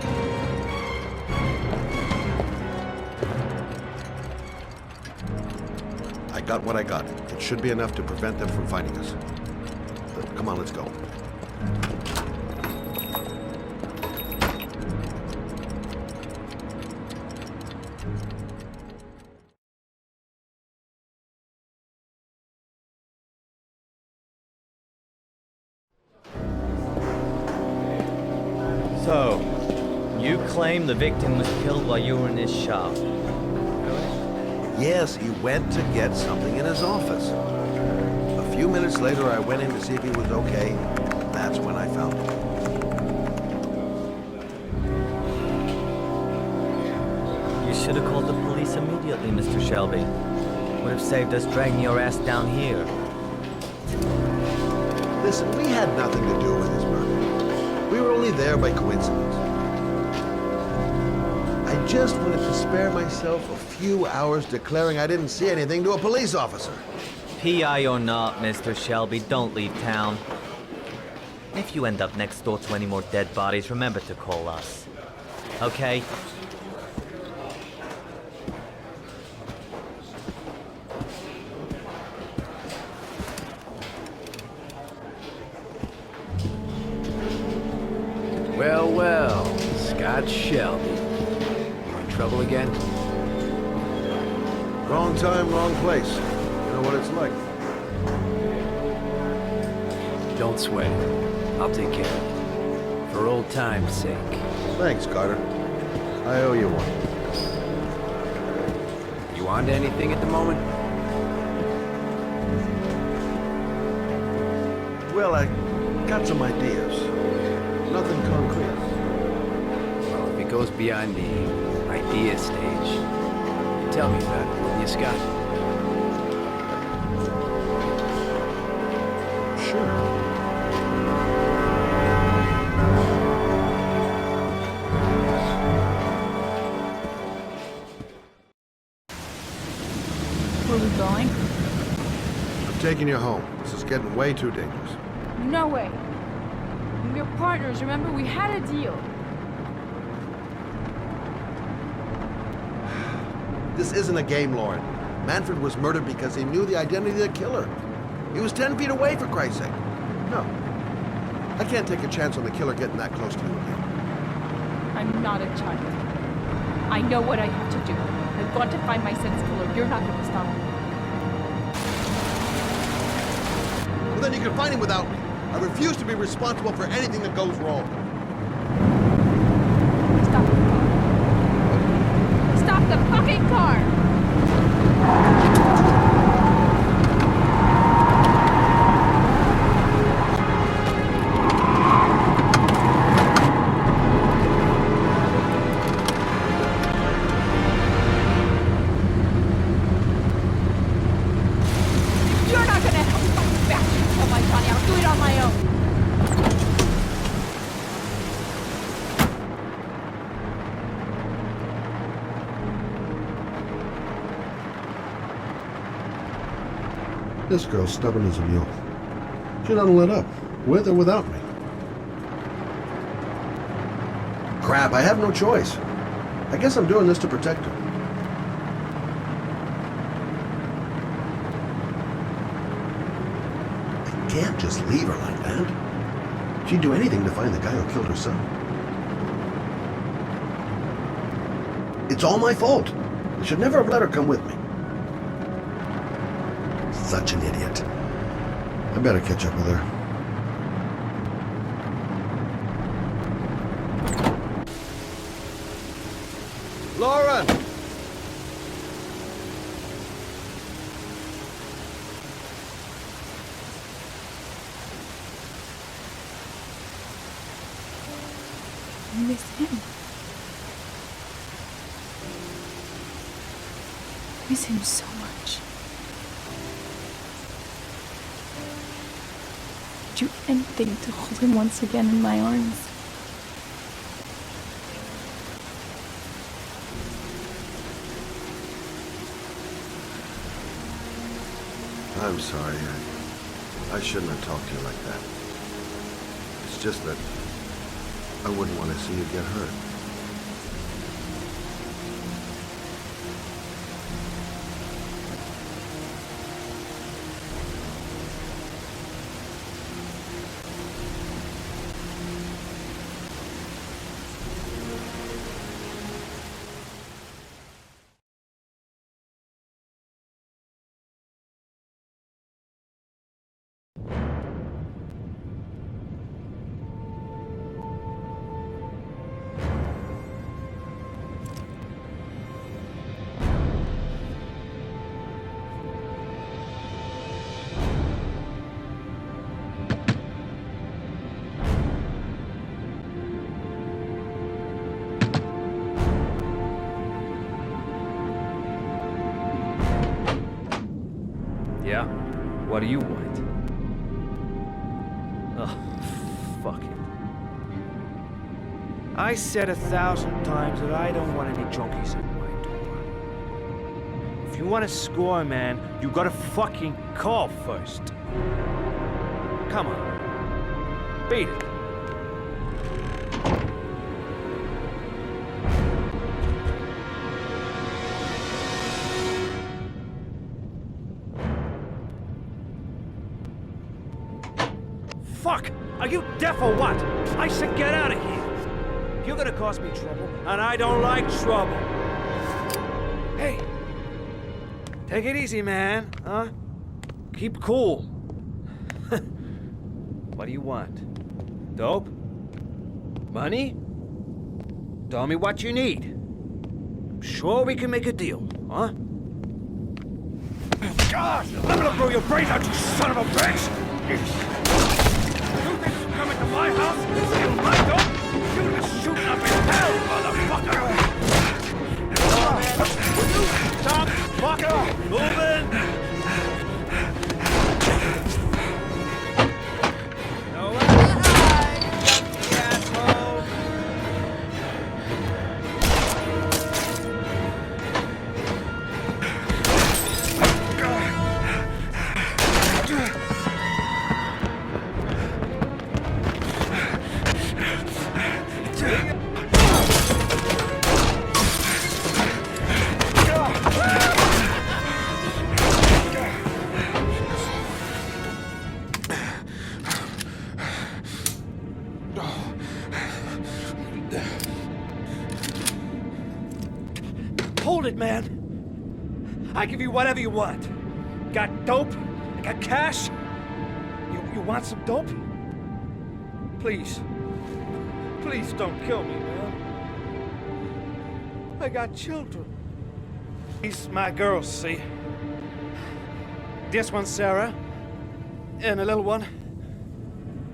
S8: I got what I got. It should be enough to prevent them from finding us. Come on, let's go.
S18: So, you claim the victim was killed while you were in his shop.
S8: Yes, he went to get something in his office. A few minutes later, I went in to see if he was okay. That's when I found him.
S18: You should have called the police immediately, Mr. Shelby. Would have saved us dragging your ass down here.
S8: Listen, we had nothing to do with his murder. We were only there by coincidence. I just wanted to spare myself a few hours declaring I didn't see anything to a police officer.
S18: PI or not, Mr. Shelby, don't leave town. If you end up next door to any more dead bodies, remember to call us. Okay?
S6: Well, well, Scott Shelby. You in trouble again?
S8: Wrong time, wrong place. You know what it's like.
S6: Don't sweat it. I'll take care of it. For old time's sake.
S8: Thanks, Carter. I owe you one.
S6: You on to anything at the moment?
S8: Well, I got some ideas. Nothing concrete.
S6: Well, if it goes beyond the idea stage, tell me about it, will you, Scott?
S8: Sure.
S2: Where are we going?
S8: I'm taking you home. This is getting way too dangerous.
S2: No way. We're partners, remember? We had a deal.
S8: This isn't a game, Lauren. Manfred was murdered because he knew the identity of the killer. He was 10 feet away, for Christ's sake. No. I can't take a chance on the killer getting that close to you again.
S2: I'm not a child. I know what I have to do. I've got to find my son's killer. You're not going to stop me.
S8: Well, then you can find him without me. I refuse to be responsible for anything that goes wrong.
S2: Stop the car. Stop the fucking car! You're not gonna help me find the bastard who killed my Johnny. I'll do it on my own.
S7: This girl's stubborn as a mule. She doesn't let up, with or without me.
S8: Crap, I have no choice. I guess I'm doing this to protect her. I can't just leave her like that. She'd do anything to find the guy who killed her son. It's all my fault. I should never have let her come with me. Such an idiot. I better catch up with her. Lauren!
S2: I miss him. I miss him so much. I'd do anything to hold him once again in my arms.
S8: I'm sorry. I shouldn't have talked to you like that. It's just that I wouldn't want to see you get hurt.
S13: Yeah? What do you want? Oh, fuck it. I said 1,000 times that I don't want any junkies at my door. If you want to score, man, you gotta fucking call first. Come on. Beat it. Fuck! Are you deaf or what? I said get out of here! You're gonna cause me trouble, and I don't like trouble. Hey! Take it easy, man, huh? Keep cool. What do you want? Dope? Money? Tell me what you need. I'm sure we can make a deal, huh? God! I'm gonna blow your brains out, you son of a bitch! Come into my house and steal my dope? You're gonna shoot up in hell, motherfucker! Will you stop fucking moving? Nowhere to hide, you asshole! Hold it, man. I give you whatever you want. Got dope? Got cash? You want some dope? Please. Please don't kill me, man. I got children. These my girls, see? This one's Sarah. And the little one,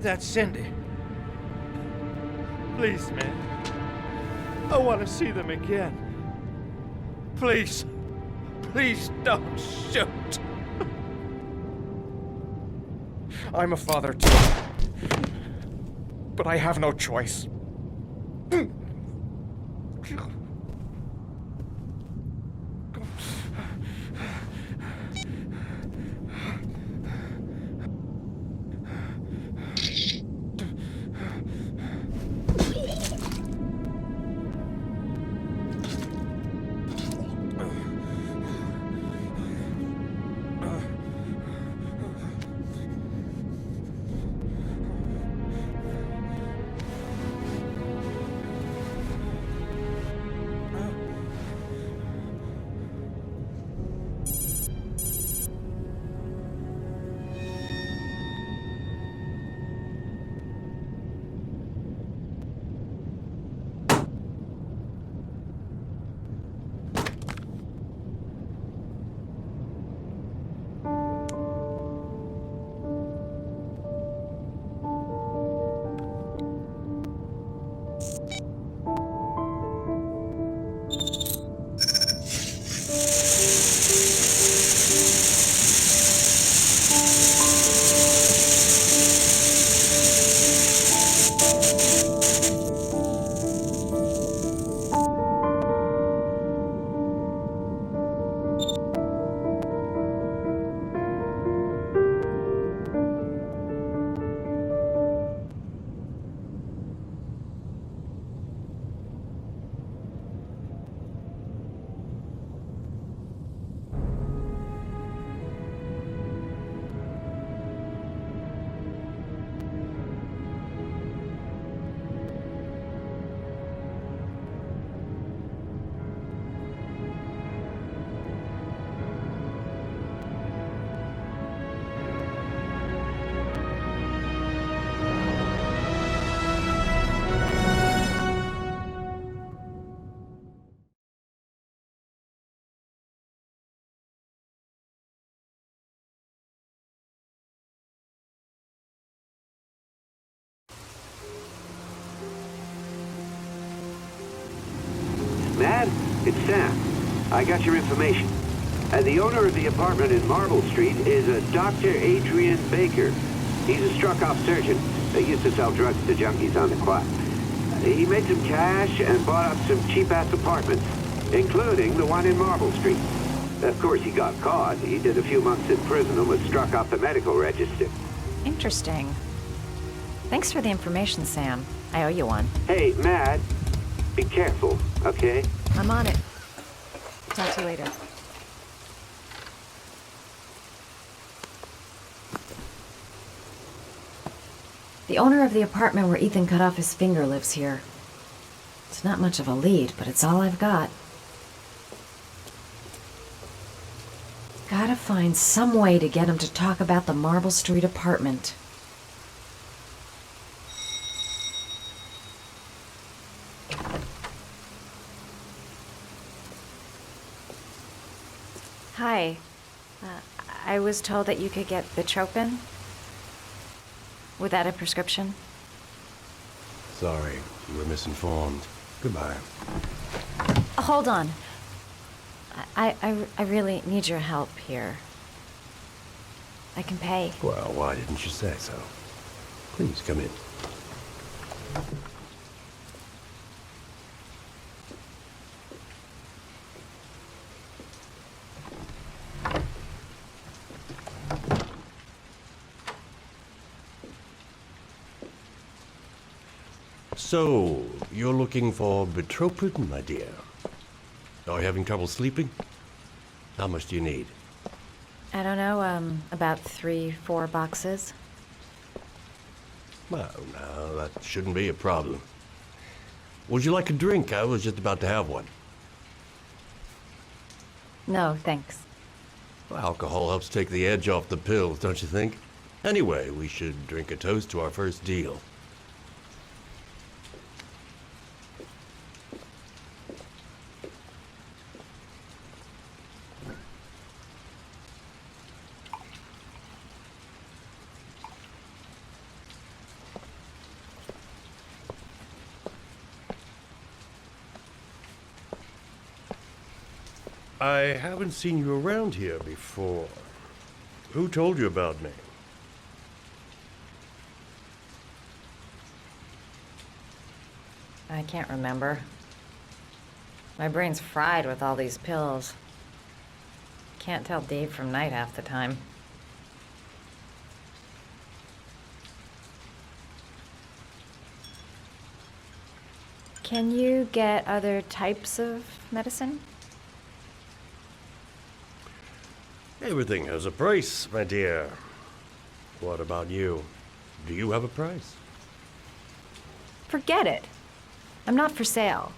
S13: that's Cindy. Please, man. I want to see them again. Please. Please don't shoot.
S11: I'm a father too. But I have no choice.
S19: it's Sam. I got your information. The owner of the apartment in Marble Street is a Dr. Adrian Baker. He's a struck-off surgeon. They used to sell drugs to junkies on the quad. He made some cash and bought up some cheap-ass apartments, including the one in Marble Street. Of course, he got caught. He did a few months in prison and was struck off the medical register.
S20: Interesting. Thanks for the information, Sam. I owe you one.
S19: Hey, Matt, be careful, okay?
S20: I'm on it. Talk to you later. The owner of the apartment where Ethan cut off his finger lives here. It's not much of a lead, but it's all I've got. Gotta find some way to get him to talk about the Marble Street apartment. Hi. I was told that you could get Bitropin without a prescription.
S7: Sorry, you were misinformed. Goodbye.
S20: Hold on. I really need your help here. I can pay.
S7: Well, why didn't you say so? Please come in. So, you're looking for Bitropin, my dear? Are you having trouble sleeping? How much do you need?
S20: I don't know, about 3-4 boxes.
S7: Well, now, that shouldn't be a problem. Would you like a drink? I was just about to have one.
S20: No, thanks.
S7: Well, alcohol helps take the edge off the pills, don't you think? Anyway, we should drink a toast to our first deal. I haven't seen you around here before. Who told you about me?
S20: I can't remember. My brain's fried with all these pills. Can't tell day from night half the time. Can you get other types of medicine?
S7: Everything has a price, my dear. What about you? Do you have a price?
S20: Forget it. I'm not for sale.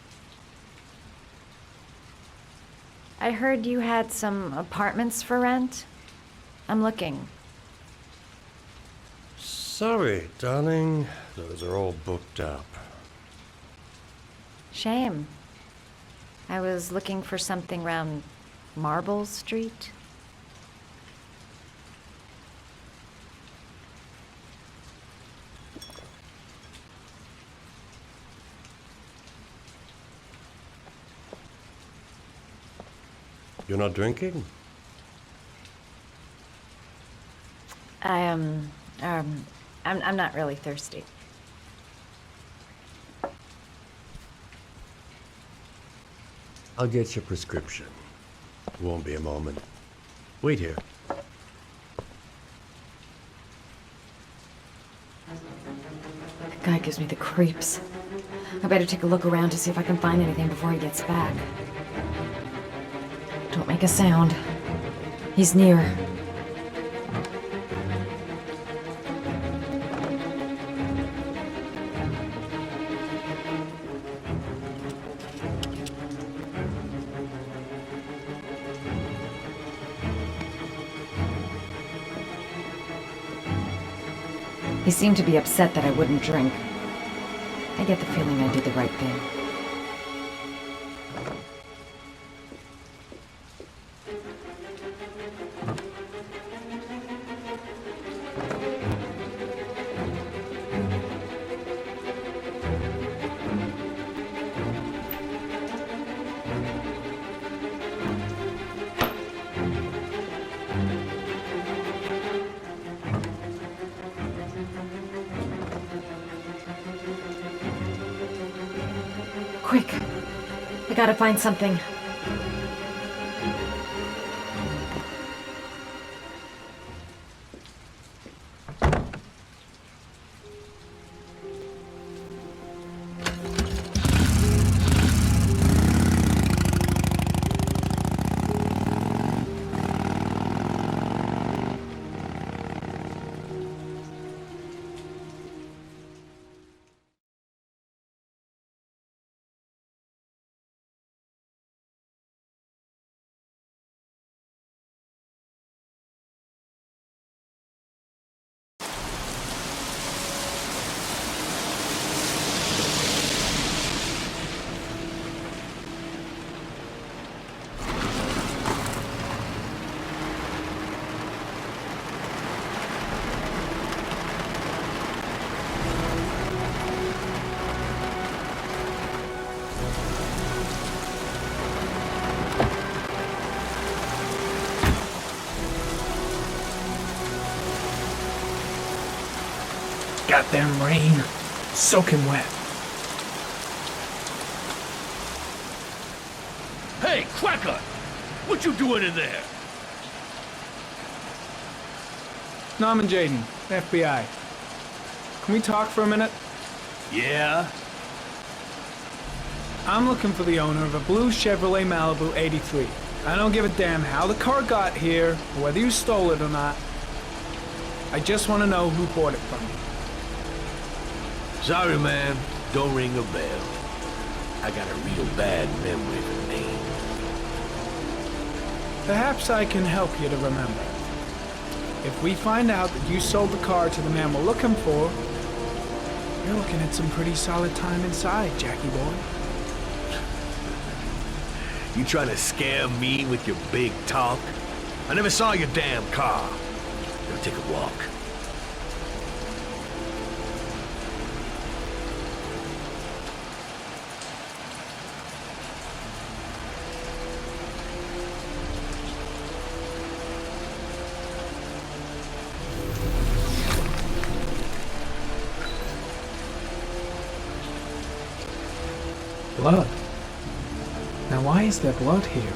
S20: I heard you had some apartments for rent. I'm looking.
S7: Sorry, darling. Those are all booked up.
S20: Shame. I was looking for something around Marble Street.
S7: You're not drinking?
S20: I'm not really thirsty.
S7: I'll get your prescription. Won't be a moment. Wait here.
S20: That guy gives me the creeps. I better take a look around to see if I can find anything before he gets back. Don't make a sound. He's near. He seemed to be upset that I wouldn't drink. I get the feeling I did the right thing. Quick. I gotta find something.
S12: Goddamn rain. Soaking wet.
S4: Hey, Cracker! What you doing in there?
S13: Norman Jaden, FBI. Can we talk for a minute?
S4: Yeah?
S13: I'm looking for the owner of a blue Chevrolet Malibu 83. I don't give a damn how the car got here, or whether you stole it or not. I just want to know who bought it from you.
S4: Sorry, man. Don't ring a bell. I got a real bad memory for names.
S13: Perhaps I can help you to remember. If we find out that you sold the car to the man we're looking for, you're looking at some pretty solid time inside, Jackie boy.
S4: You trying to scare me with your big talk? I never saw your damn car. Gonna take a walk.
S12: Blood. Now why is there blood here?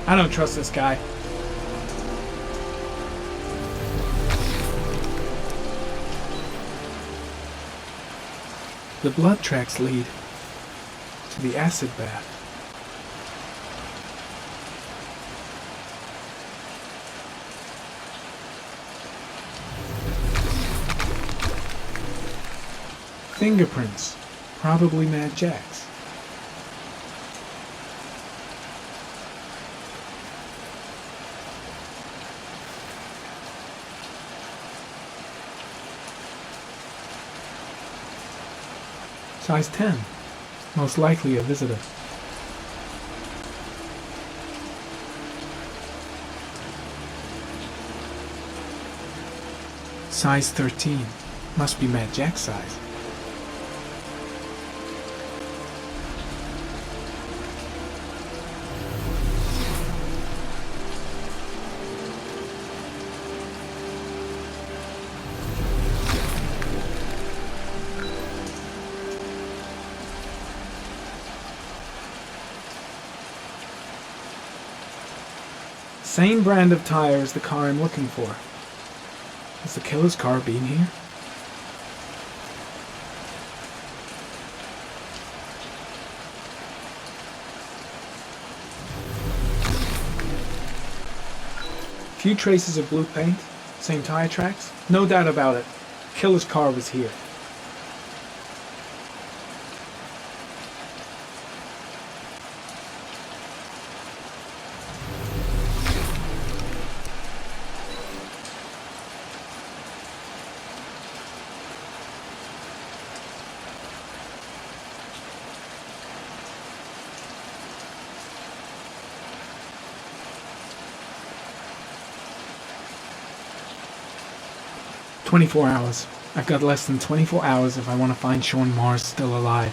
S12: I don't trust this guy. The blood tracks lead to the acid bath. Fingerprints, probably Mad Jack's. Size 10, most likely a visitor. Size 13, must be Mad Jack's size. Same brand of tire as the car I'm looking for. Has the killer's car been here? Few traces of blue paint, same tire tracks. No doubt about it. Killer's car was here. "24 hours. I've got less than 24 hours if I want to find Shaun Mars still alive."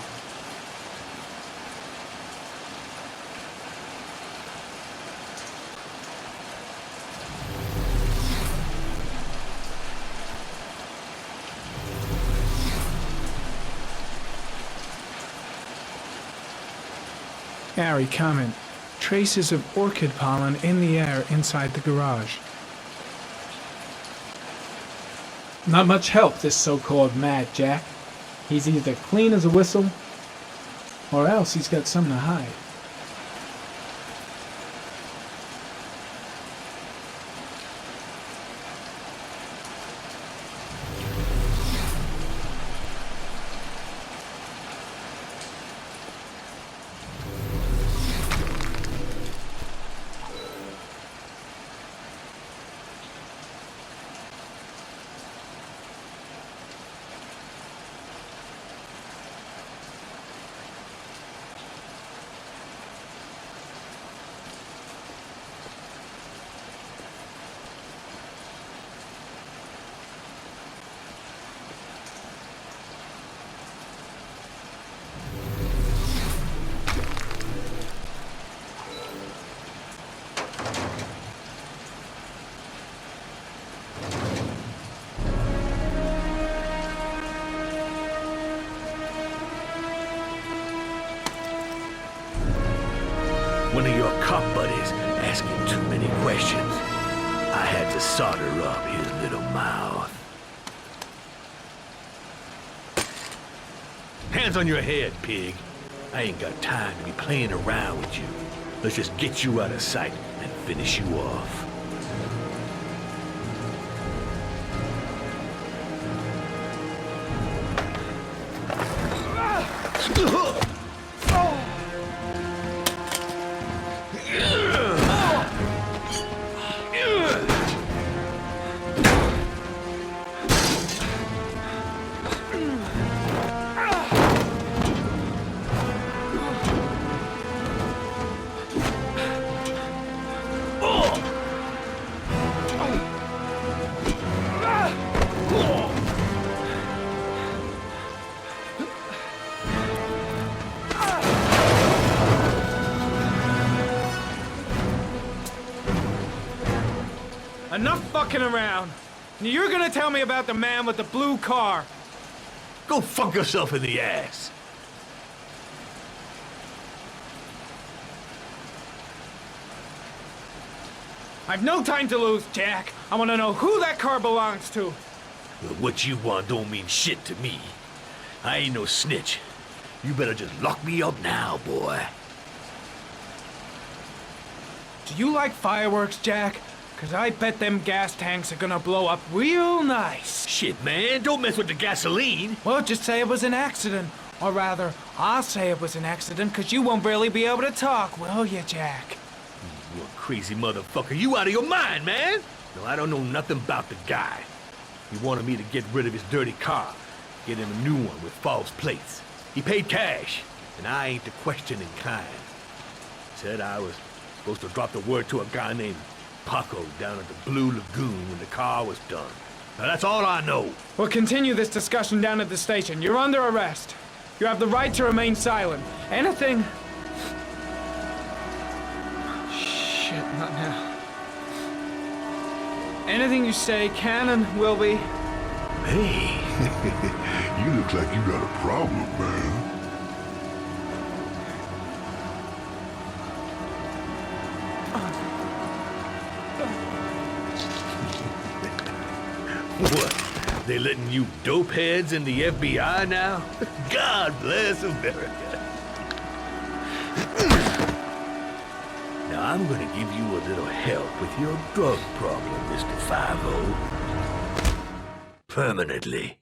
S12: Harry, comment. Traces of orchid pollen in the air inside the garage. Not much help, this so-called Mad Jack. He's either clean as a whistle, or else he's got something to hide.
S4: One of your cop buddies asking too many questions. I had to solder up his little mouth. Hands on your head, pig. I ain't got time to be playing around with you. Let's just get you out of sight and finish you off.
S13: Enough fucking around. You're gonna tell me about the man with the blue car.
S4: Go fuck yourself in the ass.
S13: I've no time to lose, Jack. I want to know who that car belongs to.
S4: Well, what you want don't mean shit to me. I ain't no snitch. You better just lock me up now, boy.
S13: Do you like fireworks, Jack? Cause I bet them gas tanks are gonna blow up real nice.
S4: Shit, man, don't mess with the gasoline.
S13: Well, just say it was an accident. Or rather, I'll say it was an accident, cause you won't really be able to talk, will you, Jack?
S4: You a crazy motherfucker. You out of your mind, man. No, I don't know nothing about the guy. He wanted me to get rid of his dirty car, get him a new one with false plates. He paid cash, and I ain't the questioning kind. Said I was supposed to drop the word to a guy named Paco down at the Blue Lagoon when the car was done. Now that's all I know.
S13: We'll continue this discussion down at the station. You're under arrest. You have the right to remain silent. Anything... Shit, not now. Anything you say can and will be...
S4: Hey,
S16: you look like you got a problem, man.
S4: What? They letting you dope heads in the FBI now? God bless America. Now I'm gonna give you a little help with your drug problem, Mr. 5-0. Permanently.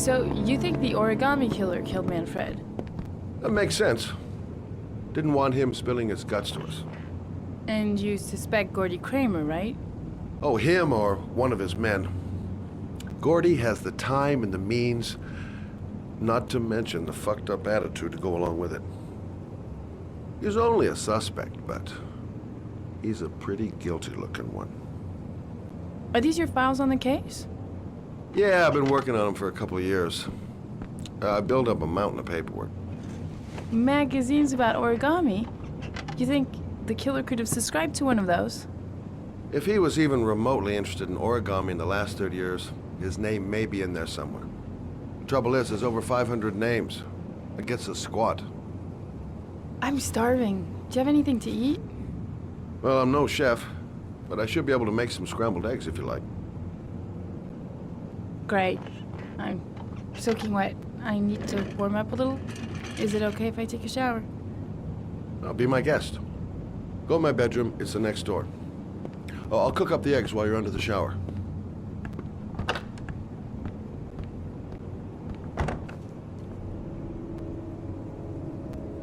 S9: So, you think the origami killer killed Manfred?
S8: That makes sense. Didn't want him spilling his guts to us.
S9: And you suspect Gordy Kramer, right?
S8: Oh, him or one of his men. Gordy has the time and the means, not to mention the fucked up attitude to go along with it. He's only a suspect, but he's a pretty guilty looking one.
S9: Are these your files on the case?
S8: Yeah, I've been working on him for a couple of years. I built up a mountain of paperwork.
S9: Magazines about origami? You think the killer could have subscribed to one of those?
S8: If he was even remotely interested in origami in the last 30 years, his name may be in there somewhere. The trouble is, there's over 500 names. That gets us squat.
S9: I'm starving. Do you have anything to eat?
S8: Well, I'm no chef, but I should be able to make some scrambled eggs if you like.
S9: Great. I'm soaking wet. I need to warm up a little. Is it okay if I take a shower?
S8: Now, be my guest. Go in my bedroom. It's the next door. Oh, I'll cook up the eggs while you're under the shower.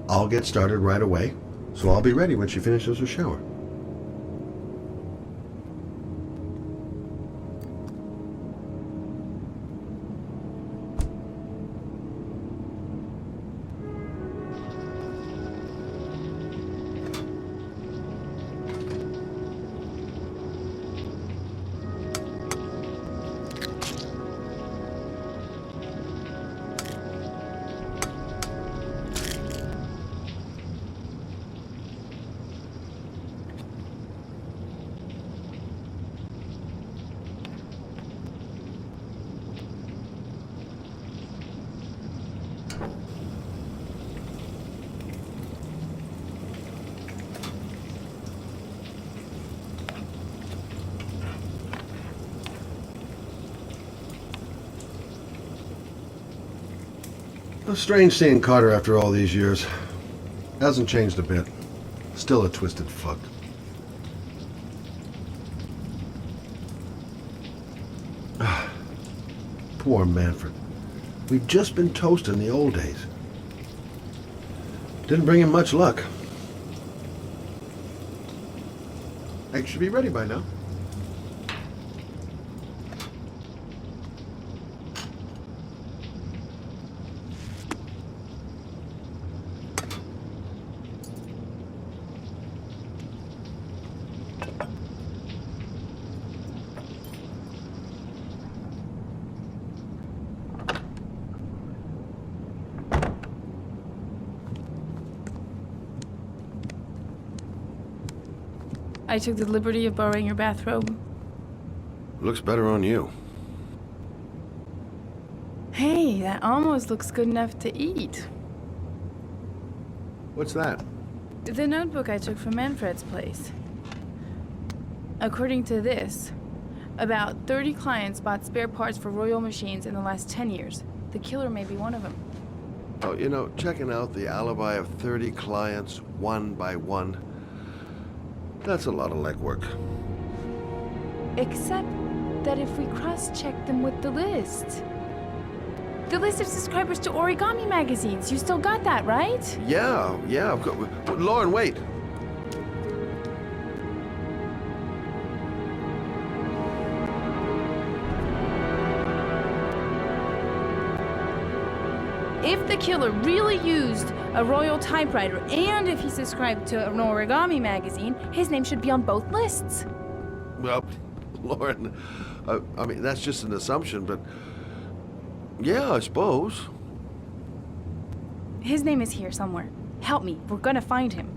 S7: I'll get started right away, so I'll be ready when she finishes her shower. Strange seeing Carter after all these years. Hasn't changed a bit. Still a twisted fuck. Poor Manfred. We'd just been toast in the old days. Didn't bring him much luck. Eggs should be ready by now.
S9: I took the liberty of borrowing your bathrobe.
S8: Looks better on you.
S9: Hey, that almost looks good enough to eat.
S8: What's that?
S9: The notebook I took from Manfred's place. According to this, about 30 clients bought spare parts for Royal machines in the last 10 years. The killer may be one of them.
S8: Oh, you know, checking out the alibi of 30 clients one by one, that's a lot of legwork.
S9: Except that if we cross-check them with the list. The list of subscribers to origami magazines. You still got that, right?
S8: Yeah, of course. Lauren, wait.
S9: If the killer really used a Royal typewriter and if he subscribed to an origami magazine, his name should be on both lists.
S8: Well, Lauren, I mean, that's just an assumption, but yeah, I suppose.
S9: His name is here somewhere. Help me. We're gonna find him.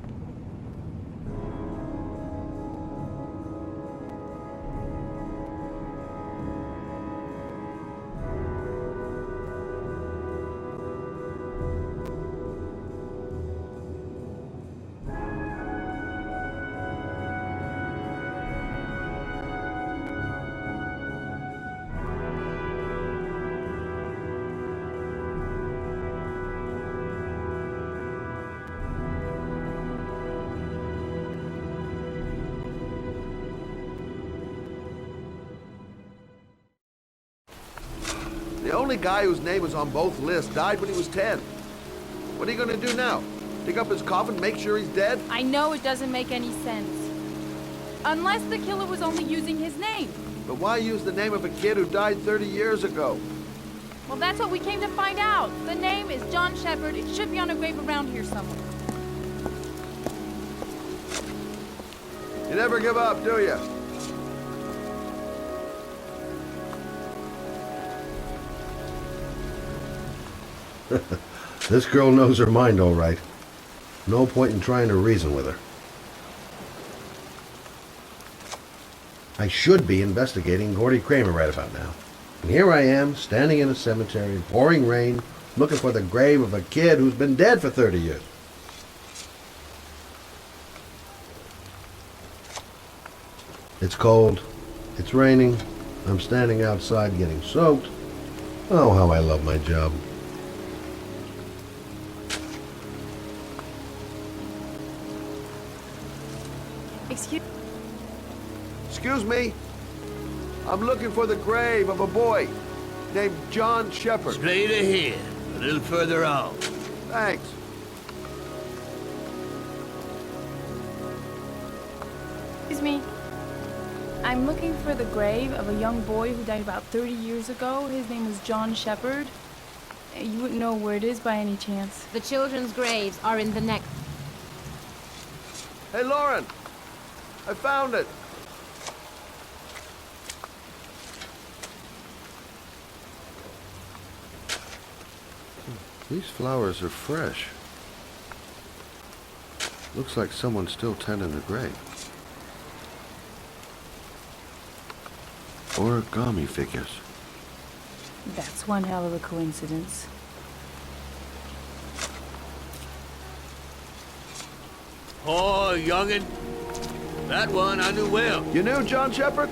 S8: The only guy whose name was on both lists died when he was 10. What are you gonna do now? Dig up his coffin, make sure he's dead?
S9: I know it doesn't make any sense. Unless the killer was only using his name.
S8: But why use the name of a kid who died 30 years ago?
S9: Well, that's what we came to find out. The name is John Shepard. It should be on a grave around here somewhere.
S8: You never give up, do you? This girl knows her mind all right. No point in trying to reason with her. I should be investigating Gordy Kramer right about now. And here I am, standing in a cemetery, pouring rain, looking for the grave of a kid who's been dead for 30 years. It's cold. It's raining. I'm standing outside getting soaked. Oh, how I love my job. Excuse me. I'm looking for the grave of a boy named John Shepard.
S4: Straight ahead, a little further on.
S8: Thanks.
S9: Excuse me. I'm looking for the grave of a young boy who died about 30 years ago. His name was John Shepard. You wouldn't know where it is by any chance.
S2: The children's graves are in the next.
S8: Hey, Lauren. I found it. These flowers are fresh. Looks like someone's still tending the grave. Origami figures.
S9: That's one hell of a coincidence.
S4: Oh, youngin'. That one I knew well.
S8: You knew John Shepard?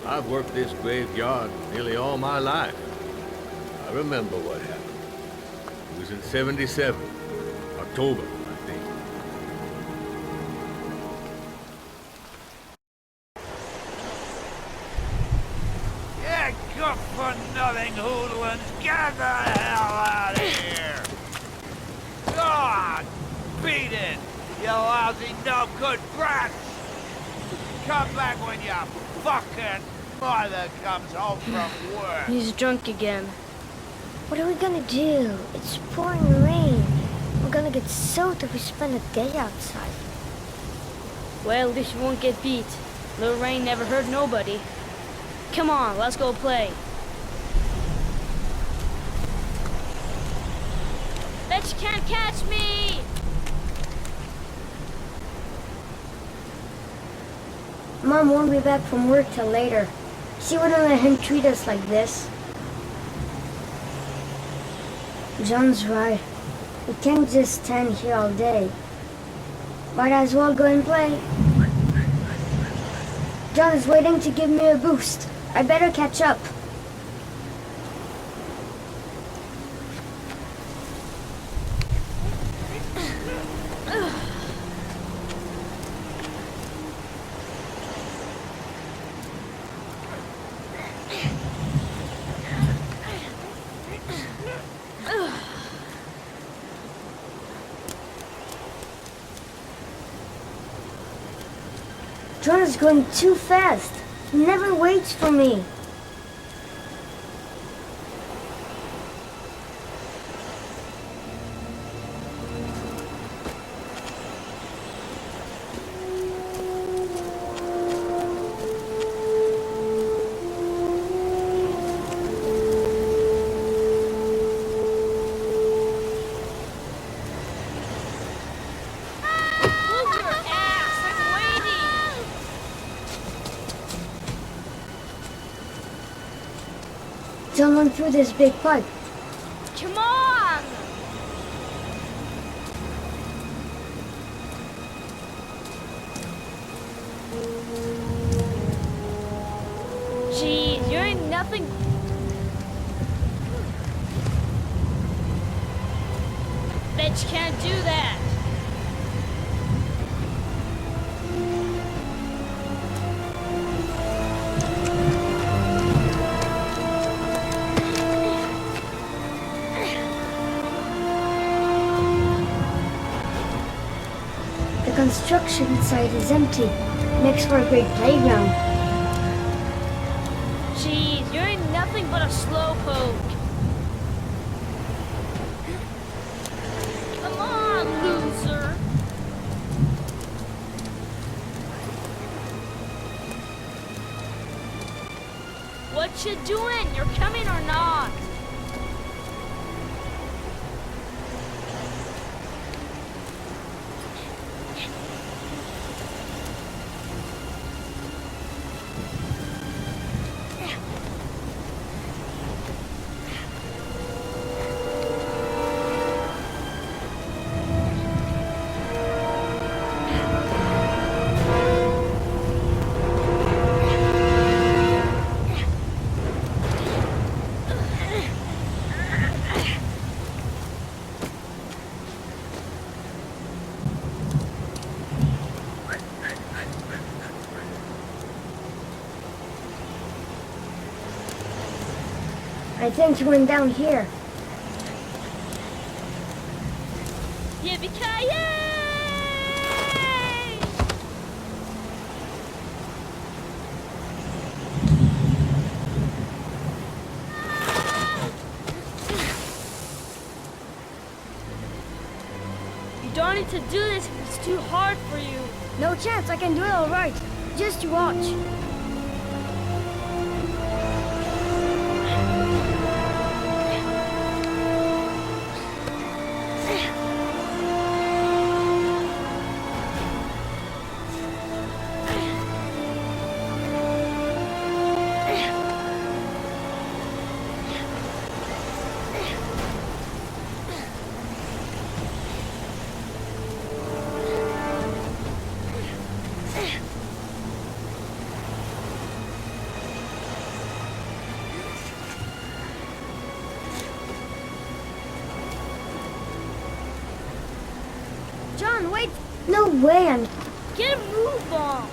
S4: I've worked this graveyard nearly all my life. I remember what happened. It was in 77. October, I think.
S15: Yeah, good-for-nothing hoodlums, get the hell out of here! God, beat it, you lousy no-good brats! Come back when your fucking mother comes home from work.
S22: He's drunk again. What are we gonna do? It's pouring rain. We're gonna get soaked if we spend a day outside.
S23: Well, at least you won't get beat. Little rain never hurt nobody. Come on, let's go play. Bet you can't catch me!
S22: Mom won't be back from work till later. She wouldn't let him treat us like this. John's right. We can't just stand here all day. Might as well go and play. John is waiting to give me a boost. I better catch up. John is going too fast. He never waits for me. John went through this big pipe.
S23: Come on! Jeez, you're in nothing. Bet you can't do that.
S22: The construction site is empty. Makes for a great playground.
S23: Jeez, you're in nothing but a slowpoke. Come on, loser. What you doing? You're coming or not?
S22: I think he went down here.
S23: Yippee-ki-yay! You don't need to do this if it's too hard for you.
S22: No chance, I can do it all right. Just you watch.
S23: John, wait!
S22: No way, I'm...
S23: Get a move on!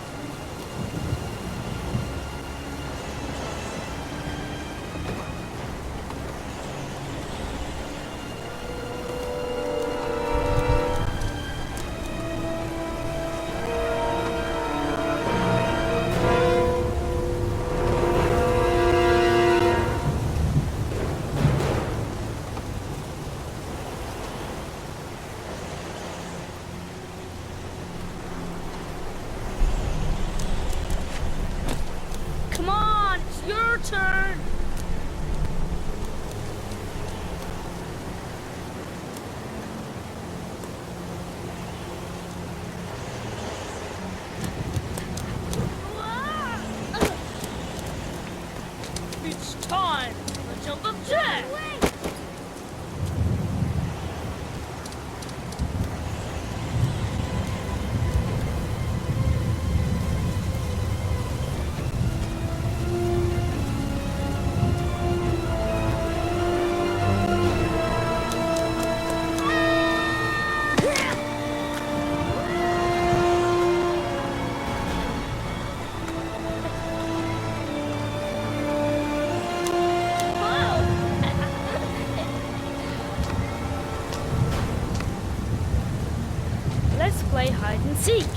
S23: play hide and seek.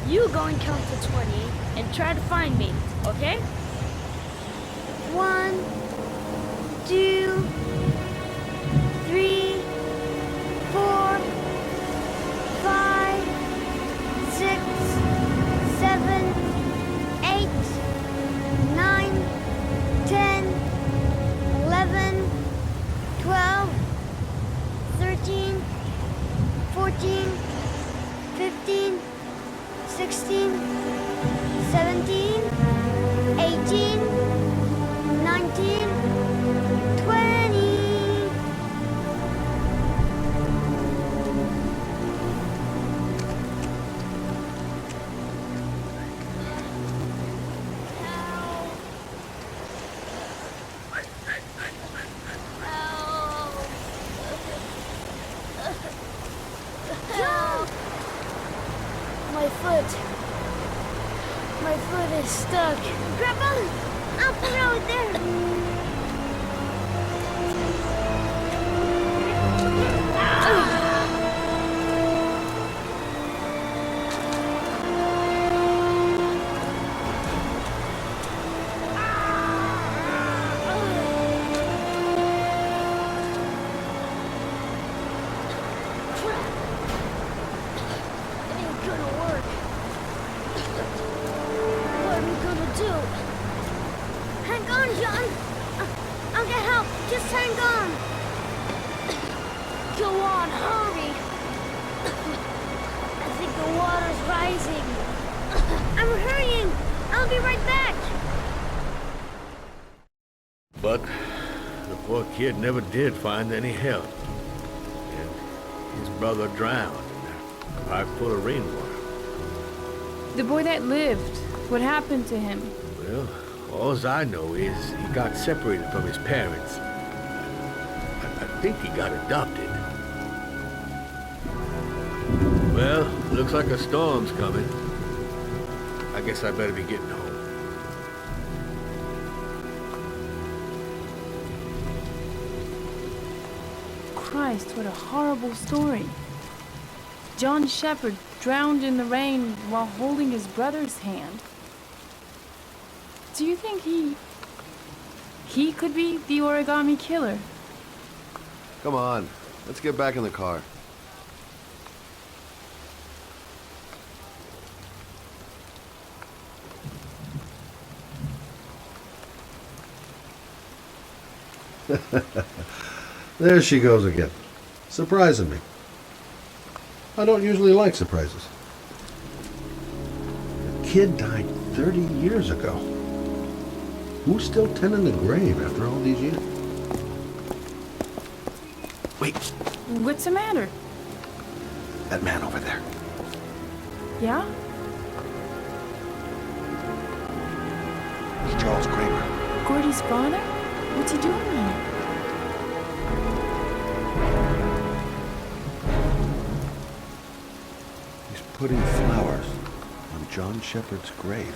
S23: You go and count to 20 and try to find me, okay?
S22: 1, 2, 3, 4, 5, 6, 7, 8, 9, 10, 11, 12, 13, 14, 15, 16, 17, 18, 19, 20.
S23: Help! My foot is stuck.
S22: Grandpa, I'll throw it there. Hang on, John. I'll get help. Just hang on.
S23: Go on, hurry! I think the water's rising.
S22: I'm hurrying. I'll be right back.
S4: But the poor kid never did find any help. And his brother drowned in a pipe full of rainwater.
S9: The boy that lived, what happened to him?
S4: Well, all I know is he got separated from his parents. I think he got adopted. Well, looks like a storm's coming. I guess I better be getting home.
S9: Christ, what a horrible story. John Shepherd drowned in the rain while holding his brother's hand. Do you think he could be the origami killer?
S8: Come on, let's get back in the car. There she goes again, surprising me. I don't usually like surprises. The kid died 30 years ago. Who's still tending the grave after all these years? Wait,
S9: What's the matter?
S8: that man over there.
S9: Yeah?
S8: It's Charles Kramer.
S9: Gordy's father? What's he doing here?
S8: He's putting flowers on John Shepherd's grave.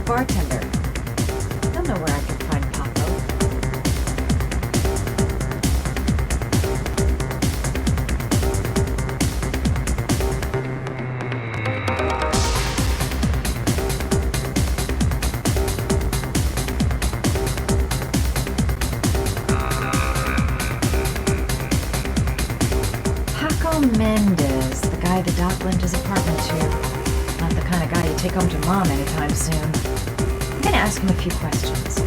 S20: Bartender. Don't know where I can find Paco. Paco Mendez, the guy the doc lent his apartment to. Not the kind of guy you take home to mom anytime soon. I'm gonna ask him a few questions.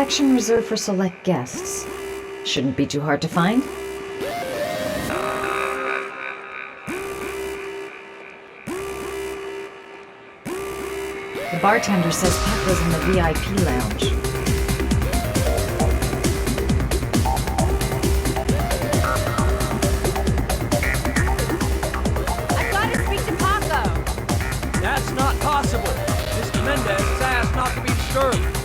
S20: section reserved for select guests. Shouldn't be too hard to find. The bartender says Paco's in the VIP lounge.
S2: I've got to speak to Paco.
S13: That's not possible. Mr. Mendez has asked not to be disturbed.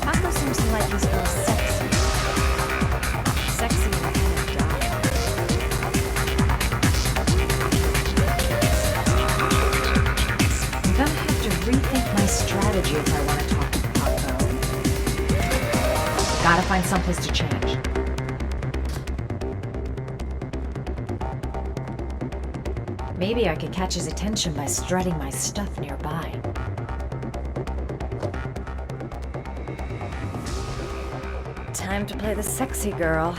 S20: Paco seems to like his girls sexy. Sexy and kind of dry. I'm gonna have to rethink my strategy if I want to talk to Paco. Gotta find someplace to change. Maybe I could catch his attention by strutting my stuff nearby. Time to play the sexy girl.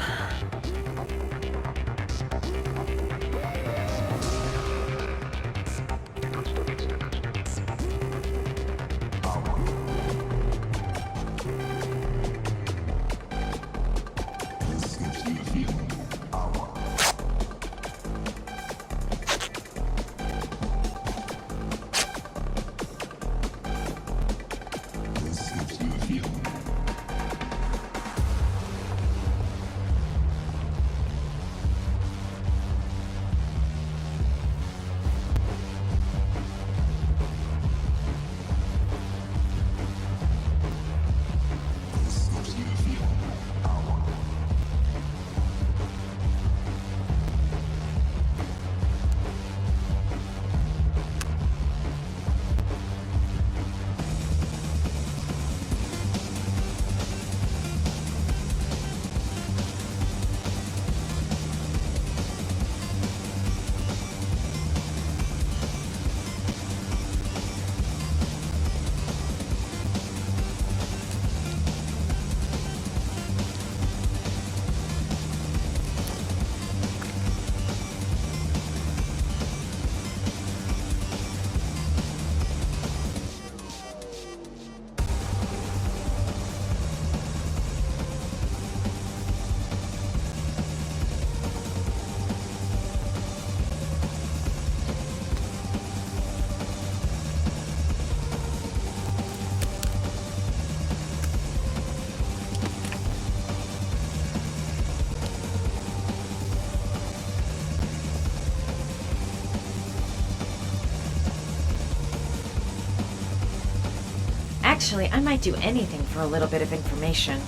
S20: Actually, I might do anything for a little bit of information.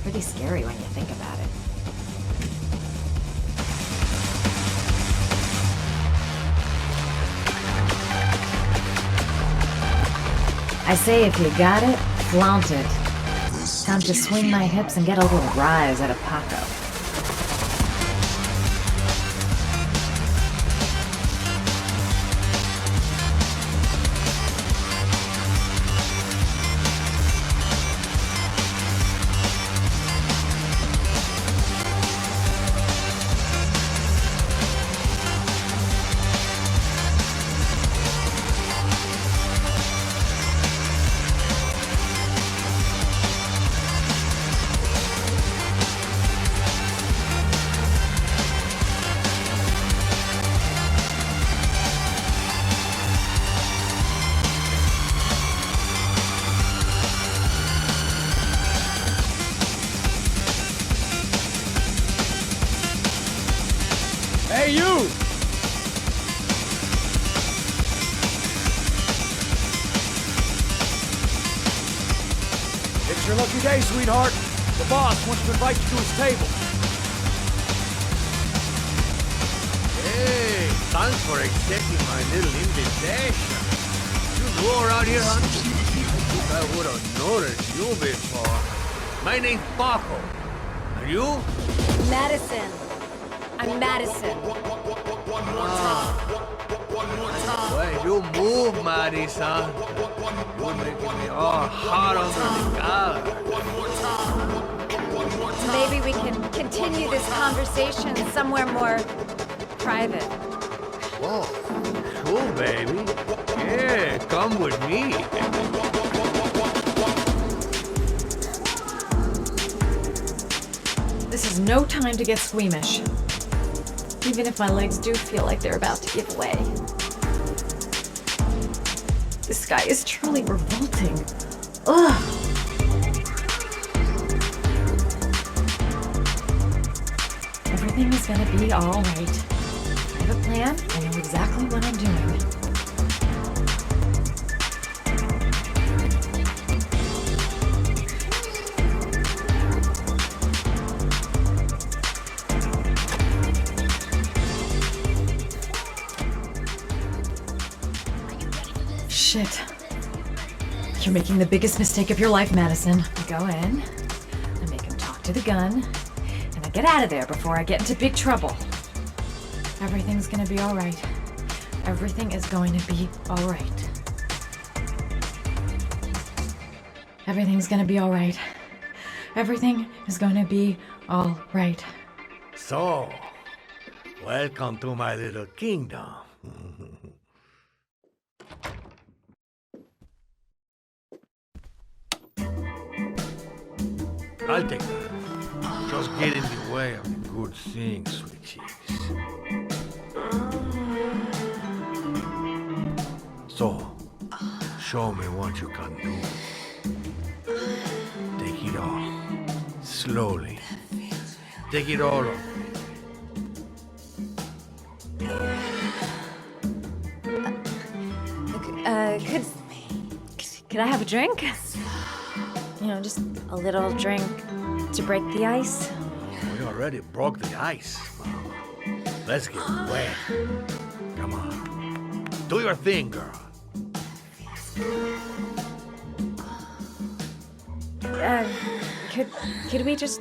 S20: Pretty scary when you think about it. I say if you got it, flaunt it. Time to swing my hips and get a little rise out of Paco.
S13: Your lucky day, sweetheart. The boss wants to invite you to his table.
S4: Hey, thanks for accepting my little invitation. You new around here, honey? I would have noticed you before. My name's Paco. And you?
S2: Madison. I'm Madison.
S4: Well, you move, Madison. You're making me all hot under the collar.
S20: Maybe we can continue this conversation somewhere more private.
S4: Whoa, cool, baby. Yeah, come with me.
S20: This is no time to get squeamish. Even if my legs do feel like they're about to give way. This guy is truly revolting. Ugh. Everything is gonna be all right. I have a plan. I know exactly what I'm doing. Shit. You're making the biggest mistake of your life, Madison. I go in, I make him talk to the gun, and I get out of there before I get into big trouble. Everything's gonna be alright. Everything is going to be alright. Everything's gonna be alright. Everything is gonna be alright.
S4: So, welcome to my little kingdom. I'll take that. Just get in the way of the good things, sweet cheeks. So, show me what you can do. Take it all. Slowly. Take it all of me.
S20: Could I have a drink? You know, just a little drink to break the ice.
S4: We already broke the ice, Mama. Let's get wet. Come on. Do your thing, girl.
S20: Could we just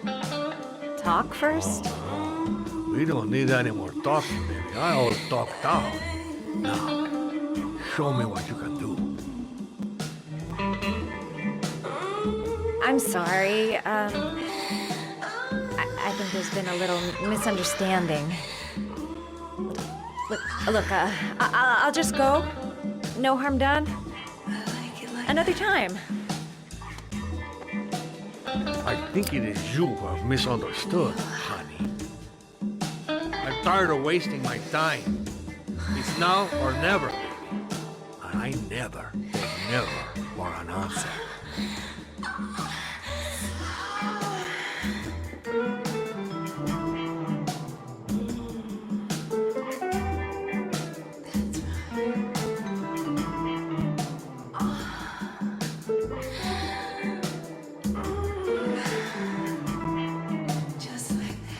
S20: talk first?
S4: We don't need any more talking, baby. I all talked out. Now, show me what you can do.
S20: I'm sorry. I think there's been a little misunderstanding. Look, I'll just go. No harm done. Another time.
S4: I think it is you who have misunderstood, honey. I'm tired of wasting my time. It's now or never, baby. And I never want an answer.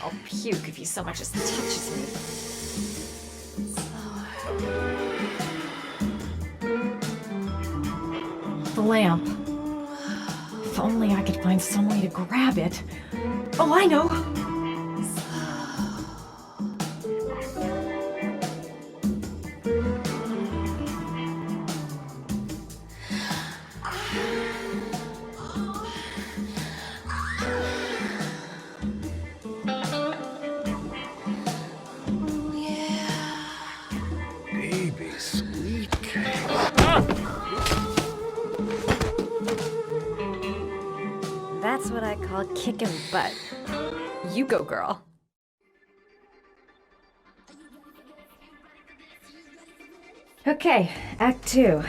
S20: I'll puke if he so much as touches me. The lamp. If only I could find some way to grab it. Oh, I know!
S4: Baby, sweet cake.
S20: That's what I call kicking butt. You go, girl. Okay, Act 2.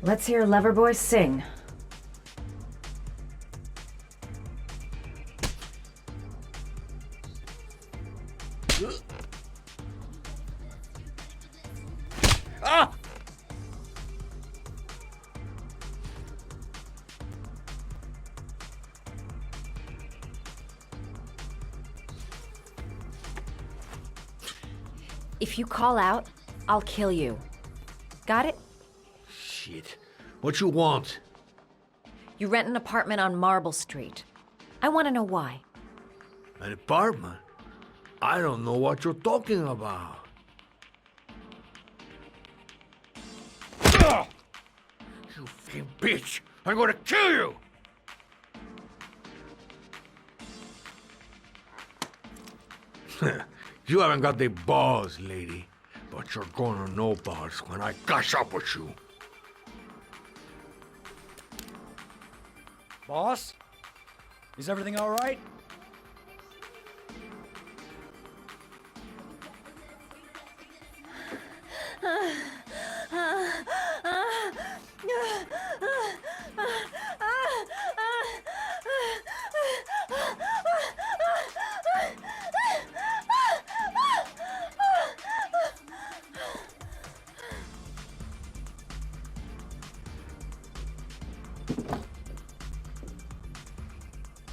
S20: Let's hear Loverboy sing.
S4: Ah!
S20: If you call out, I'll kill you. Got it?
S4: Shit. What you want?
S20: You rent an apartment on Marble Street. I want to know why.
S4: An apartment? I don't know what you're talking about. Ugh! You fucking bitch! I'm gonna kill you! You haven't got the balls, lady. But you're gonna know balls when I catch up with you.
S1: Boss? Is everything all right?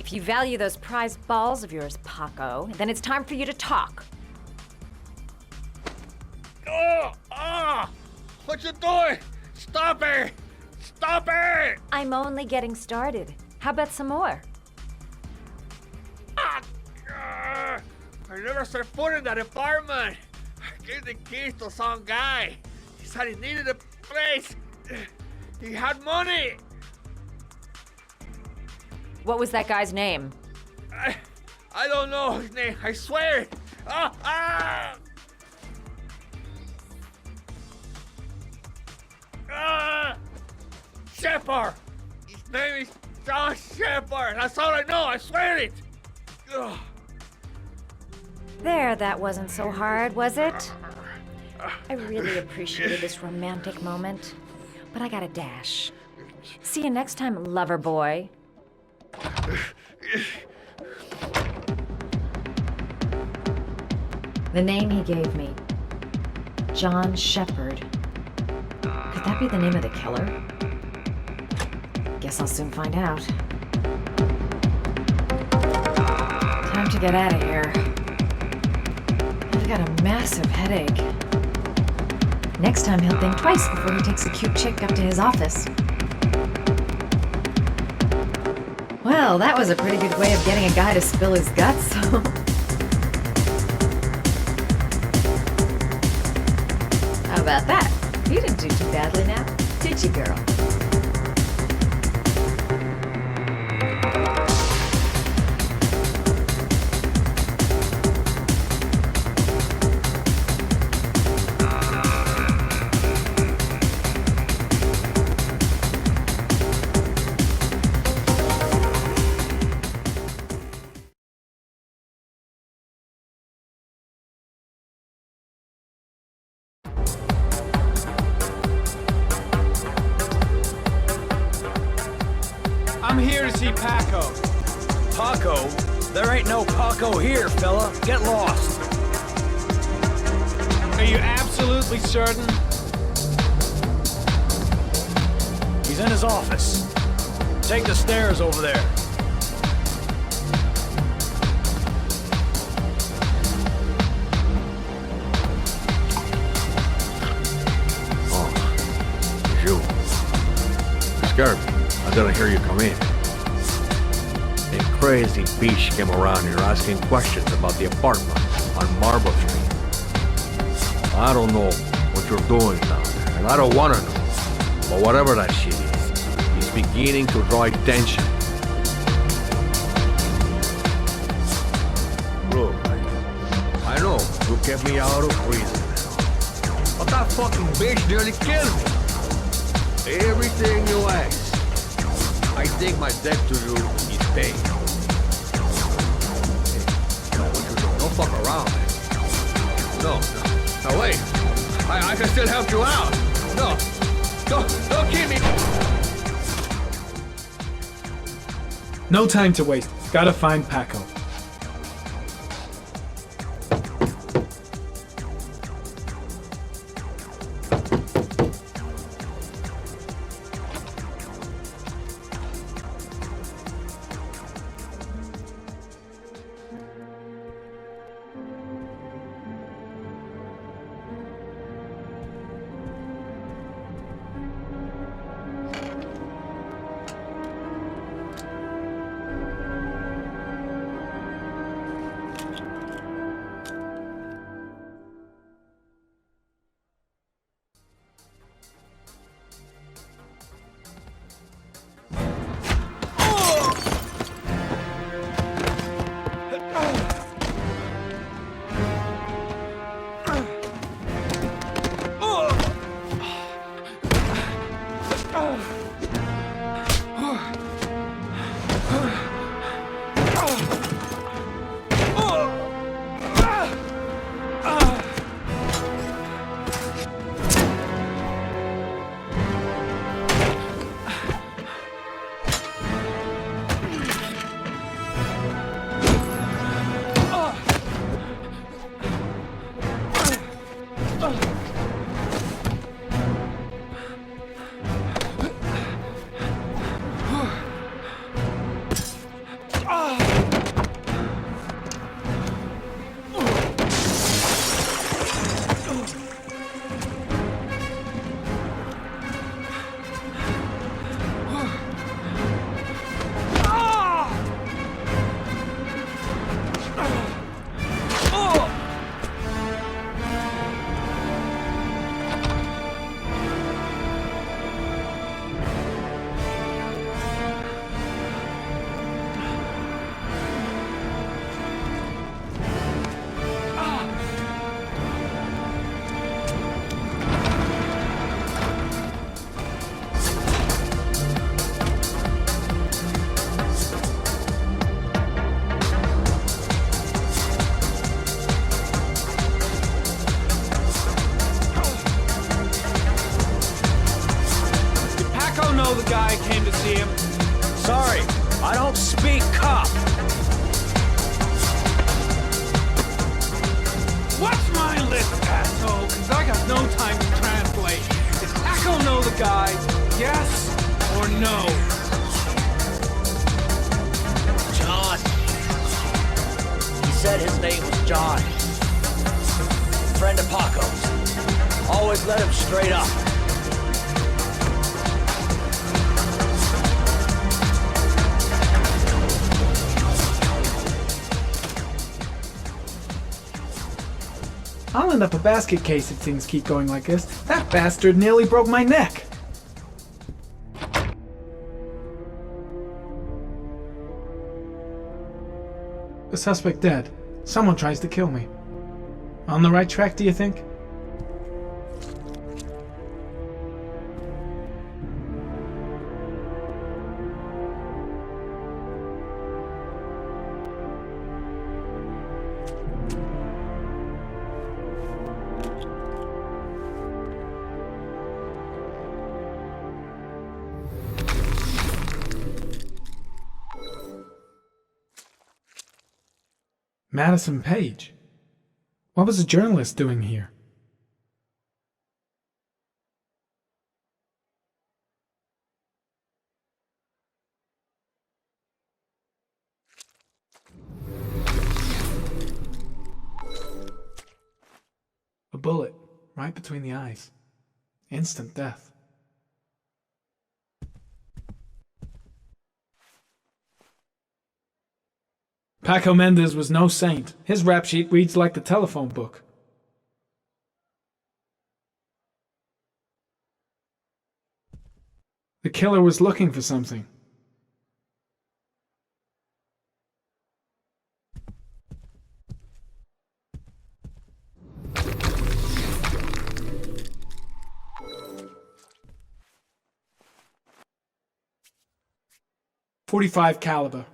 S20: If you value those prized balls of yours, Paco, then it's time for you to talk.
S4: Oh! Ah! What you doing? Stop it! Stop it!
S20: I'm only getting started. How about some more?
S4: Ah! I never set foot in that apartment. I gave the keys to some guy. He said he needed a place. He had money.
S20: What was that guy's name?
S4: I don't know his name. I swear it. Ah! Ah! Ah! Shepard! His name is John Shepard. That's all I know. I swear it. Ugh.
S20: There, that wasn't so hard, was it? I really appreciated this romantic moment, but I gotta dash. See you next time, lover boy. The name he gave me, John Shepard. Could that be the name of the killer? Guess I'll soon find out. Time to get out of here. I've got a massive headache. Next time he'll think twice before he takes a cute chick up to his office. Well, that was a pretty good way of getting a guy to spill his guts. How about that? You didn't do too badly now, did you, girl?
S13: I'm here to see Paco.
S1: Paco? There ain't no Paco here, fella. Get lost.
S13: Are you absolutely certain?
S1: He's in his office. Take the stairs over there.
S4: Oh, it's you. You scared me. I didn't hear you come in. A crazy bitch came around here asking questions about the apartment on Marble Street. I don't know what you're doing down there, and I don't want to know. But whatever that shit is, it's beginning to draw attention. Look, I know you kept me out of prison, but that fucking bitch nearly killed me. Everything you ask, I think my debt to you is paid. Hey, no, what you do? Don't fuck around, man. No. Now wait. I can still help you out. No. Don't kill me.
S12: No time to waste. Gotta find Paco.
S13: know the guy who came to see him?
S1: Sorry, I don't speak cop.
S13: What's my list, asshole? Cause I got no time to translate. Does Paco know the guy? Yes or no?
S1: John. He said his name was John. Friend of Paco's. Always let him straight up.
S12: I'll end up a basket case if things keep going like this. That bastard nearly broke my neck. The suspect dead. Someone tries to kill me. On the right track, do you think? Madison Page? What was a journalist doing here? A bullet, right between the eyes. Instant death. Paco Mendez was no saint. His rap sheet reads like the telephone book. The killer was looking for something. .45 caliber.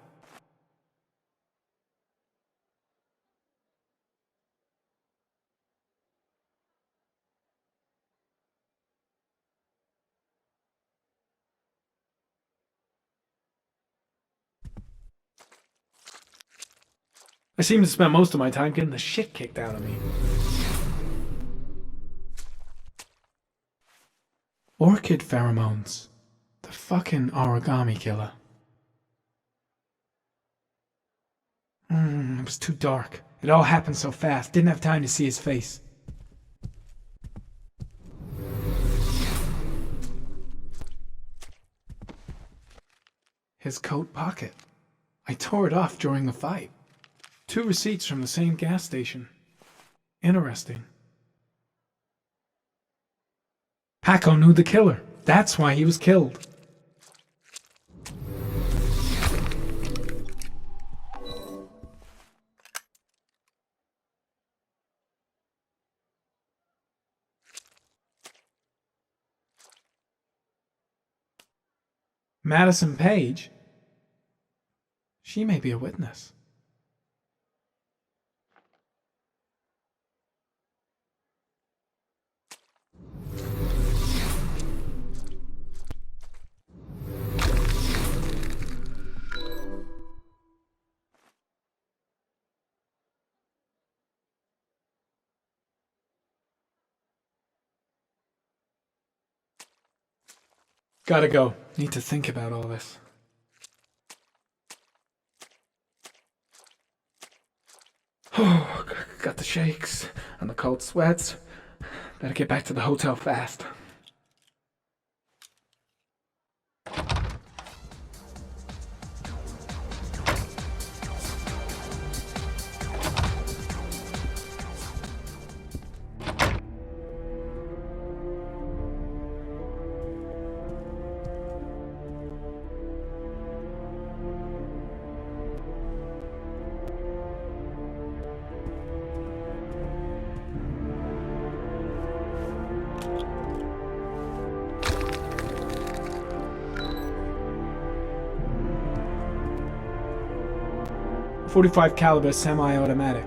S12: I seem to spend most of my time getting the shit kicked out of me. Orchid pheromones. The fucking origami killer. It was too dark. It all happened so fast. Didn't have time to see his face. His coat pocket. I tore it off during the fight. 2 receipts from the same gas station. Interesting. Paco knew the killer. That's why he was killed. Madison Page? She may be a witness. Gotta go. Need to think about all this. Oh, got the shakes and the cold sweats. Better get back to the hotel fast. .45 caliber semi-automatic.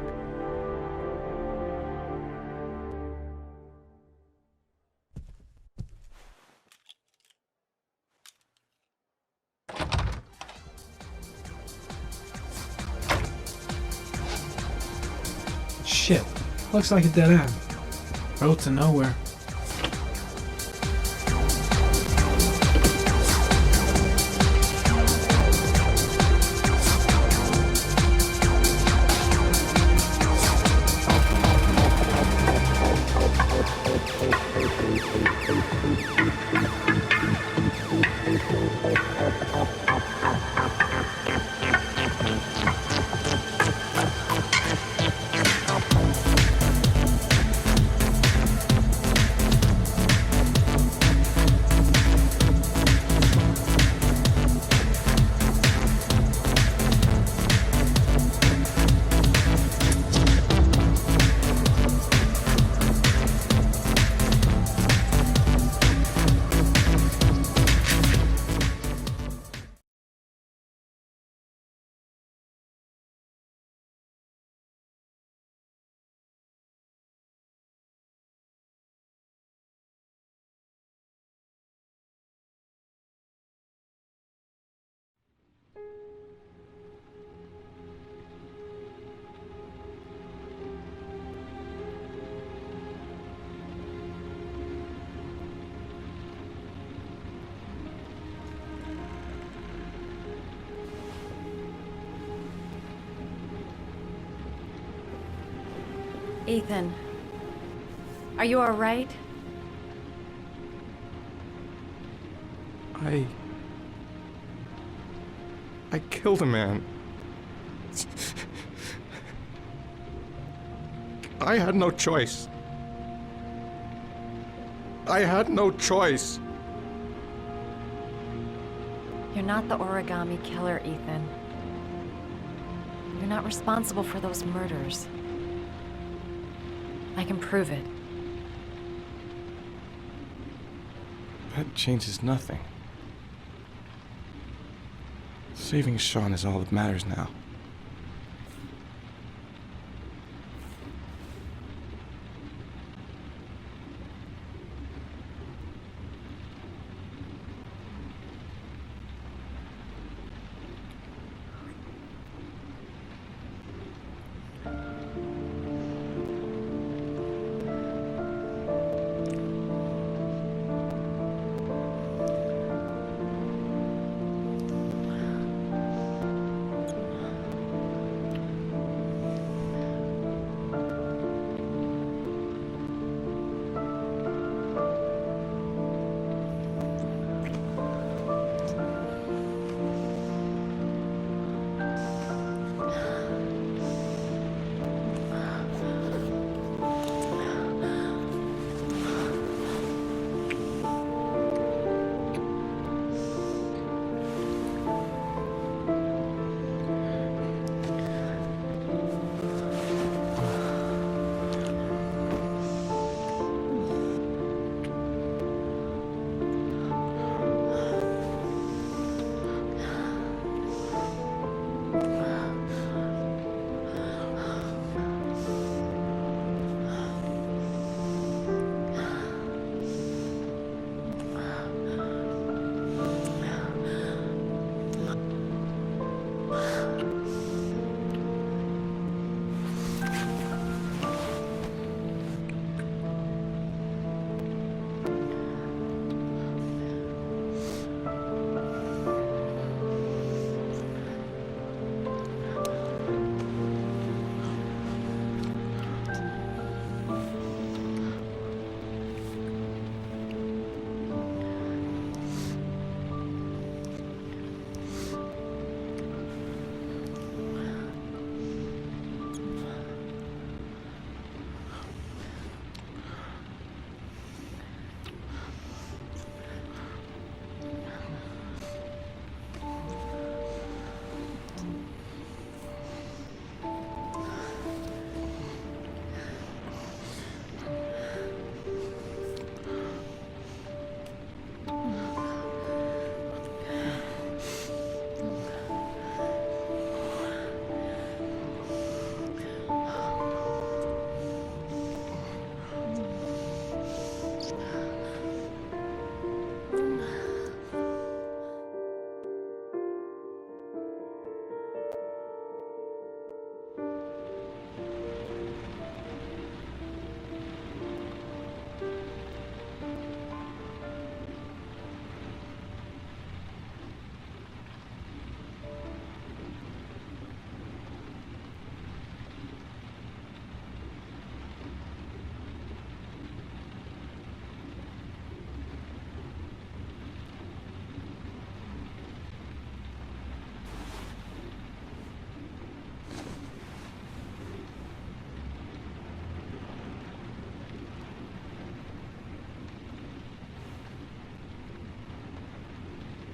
S12: shit. Looks like a dead end. Road to nowhere.
S20: Ethan, are you all right?
S11: I killed a man. I had no choice. I had no choice.
S20: You're not the origami killer, Ethan. You're not responsible for those murders. I can prove it.
S11: That changes nothing. Saving Shaun is all that matters now.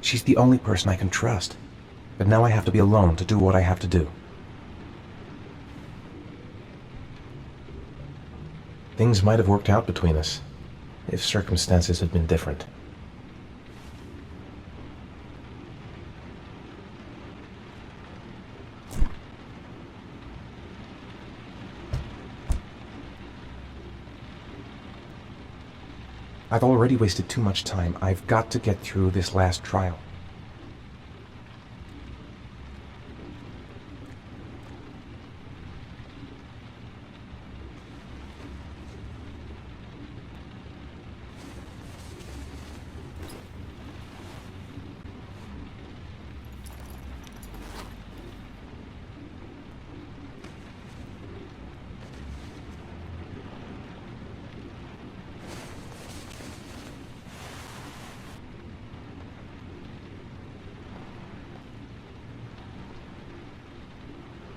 S11: She's the only person I can trust. But now I have to be alone to do what I have to do. Things might have worked out between us, if circumstances had been different. I've already wasted too much time. I've got to get through this last trial.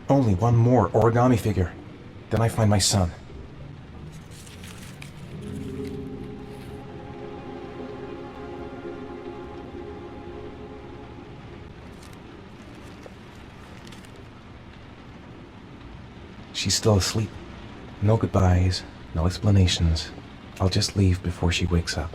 S11: Only one more origami figure. Then I find my son. She's still asleep. No goodbyes, no explanations. I'll just leave before she wakes up.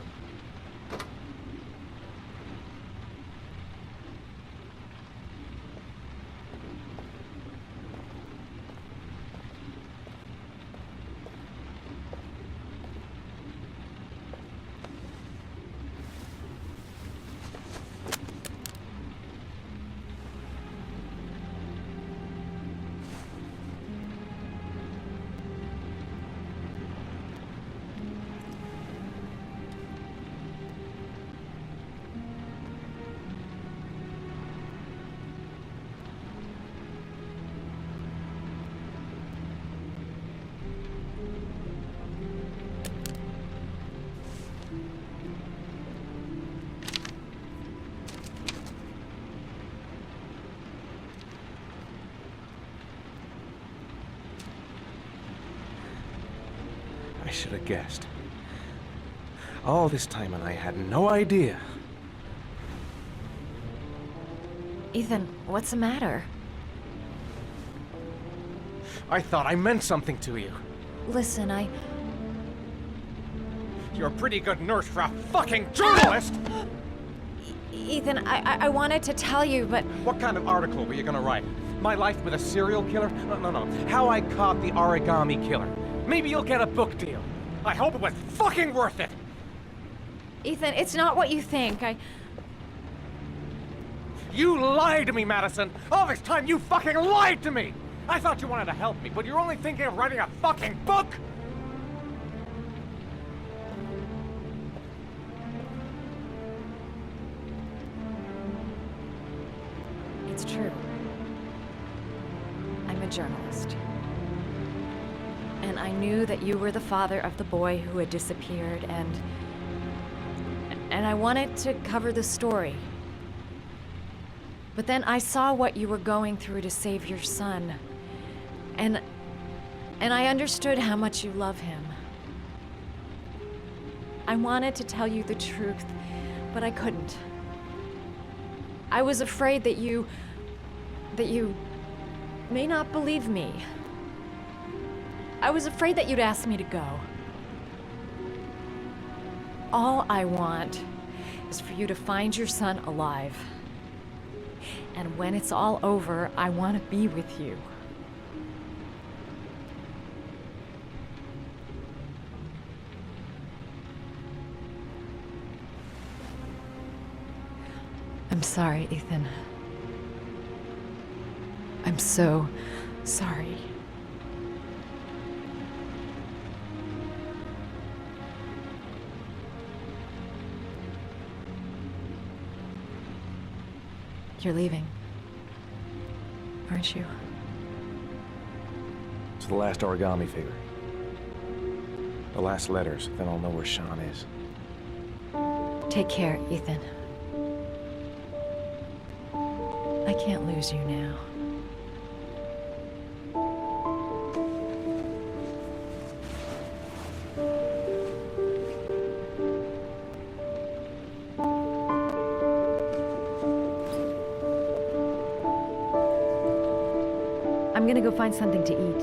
S11: I should have guessed. All this time and I had no idea.
S20: Ethan, what's the matter?
S11: I thought I meant something to you.
S20: Listen,
S11: You're a pretty good nurse for a fucking journalist!
S20: Ethan, I wanted to tell you, but...
S11: What kind of article were you gonna write? My life with a serial killer? No. How I caught the origami killer. Maybe you'll get a book deal. I hope it was fucking worth it!
S20: Ethan, it's not what you think.
S11: You lied to me, Madison! All this time you fucking lied to me! I thought you wanted to help me, but you're only thinking of writing a fucking book!
S20: It's true. I'm a journalist. And I knew that you were the father of the boy who had disappeared, and I wanted to cover the story. But then I saw what you were going through to save your son. And I understood how much you love him. I wanted to tell you the truth, but I couldn't. I was afraid that you may not believe me. I was afraid that you'd ask me to go. All I want is for you to find your son alive. And when it's all over, I want to be with you. I'm sorry, Ethan. I'm so sorry. You're leaving, aren't you?
S11: To the last origami figure. The last letters, then I'll know where Sean is.
S20: Take care, Ethan. I can't lose you now. I'm gonna go find something to eat.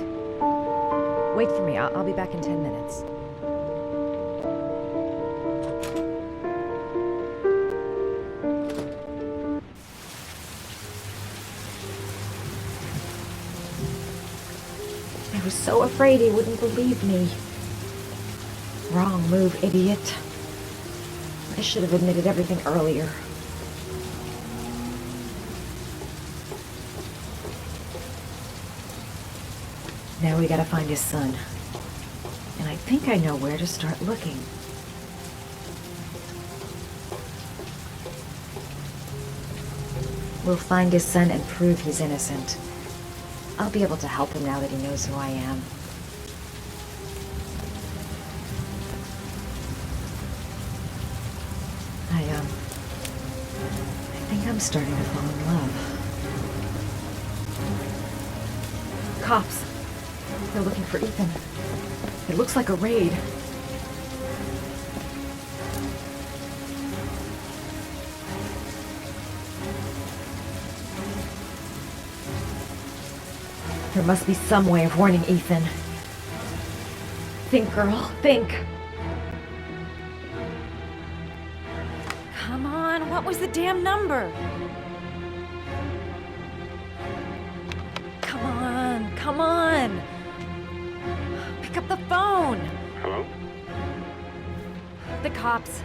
S20: Wait for me. I'll be back in 10 minutes. I was so afraid he wouldn't believe me. Wrong move, idiot. I should have admitted everything earlier. Now we gotta find his son. And I think I know where to start looking. We'll find his son and prove he's innocent. I'll be able to help him now that he knows who I am. I think I'm starting to fall in love. Cops. They're looking for Ethan. It looks like a raid. There must be some way of warning Ethan. Think, girl, think.
S2: Come on, what was the damn number? Come on. Pick up the phone.
S19: Hello?
S2: The cops.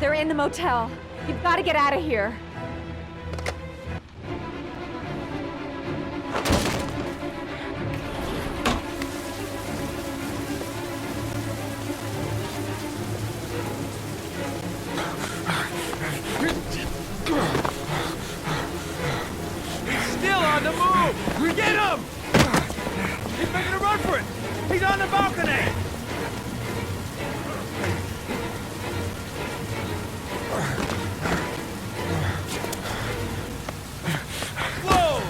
S2: They're in the motel. You've got to get out of here.
S15: Still on the move! Get him! He's making a run for it! He's on the balcony! Whoa!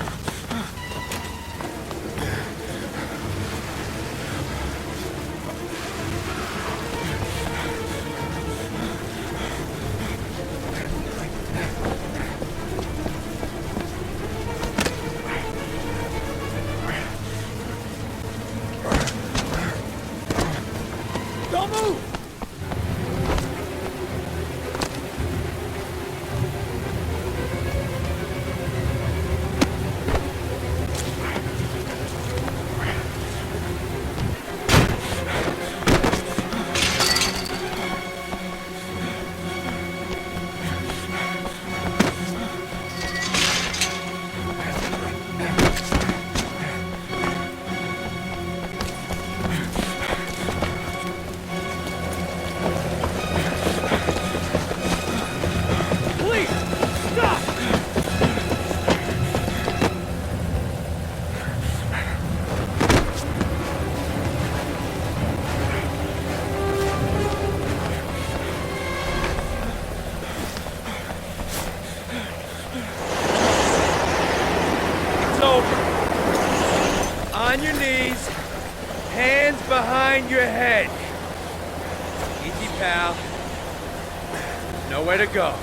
S15: Don't move! Please, stop! It's over. On your knees, hands behind your head. Easy, pal. Nowhere to go.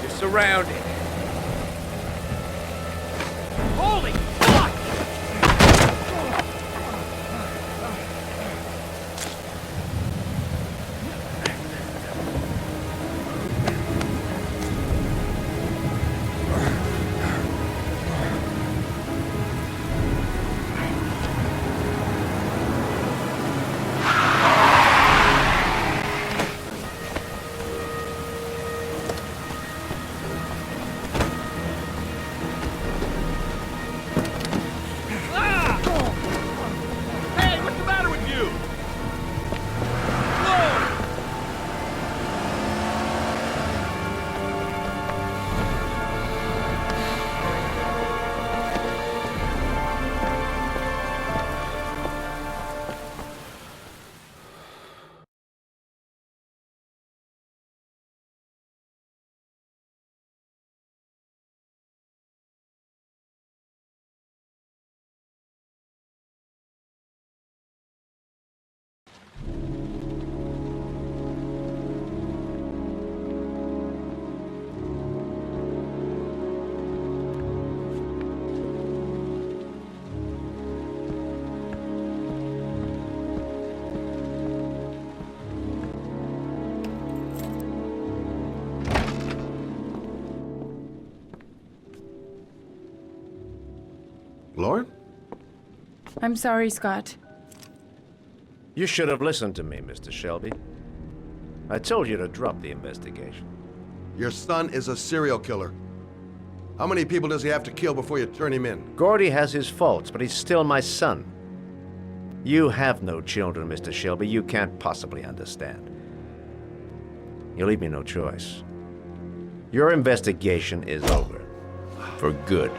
S15: You're surrounded. Holy fuck!
S8: Lauren?
S9: I'm sorry, Scott.
S3: You should have listened to me, Mr. Shelby. I told you to drop the investigation.
S8: Your son is a serial killer. How many people does he have to kill before you turn him in?
S3: Gordy has his faults, but he's still my son. You have no children, Mr. Shelby. You can't possibly understand. You leave me no choice. Your investigation is over. For good.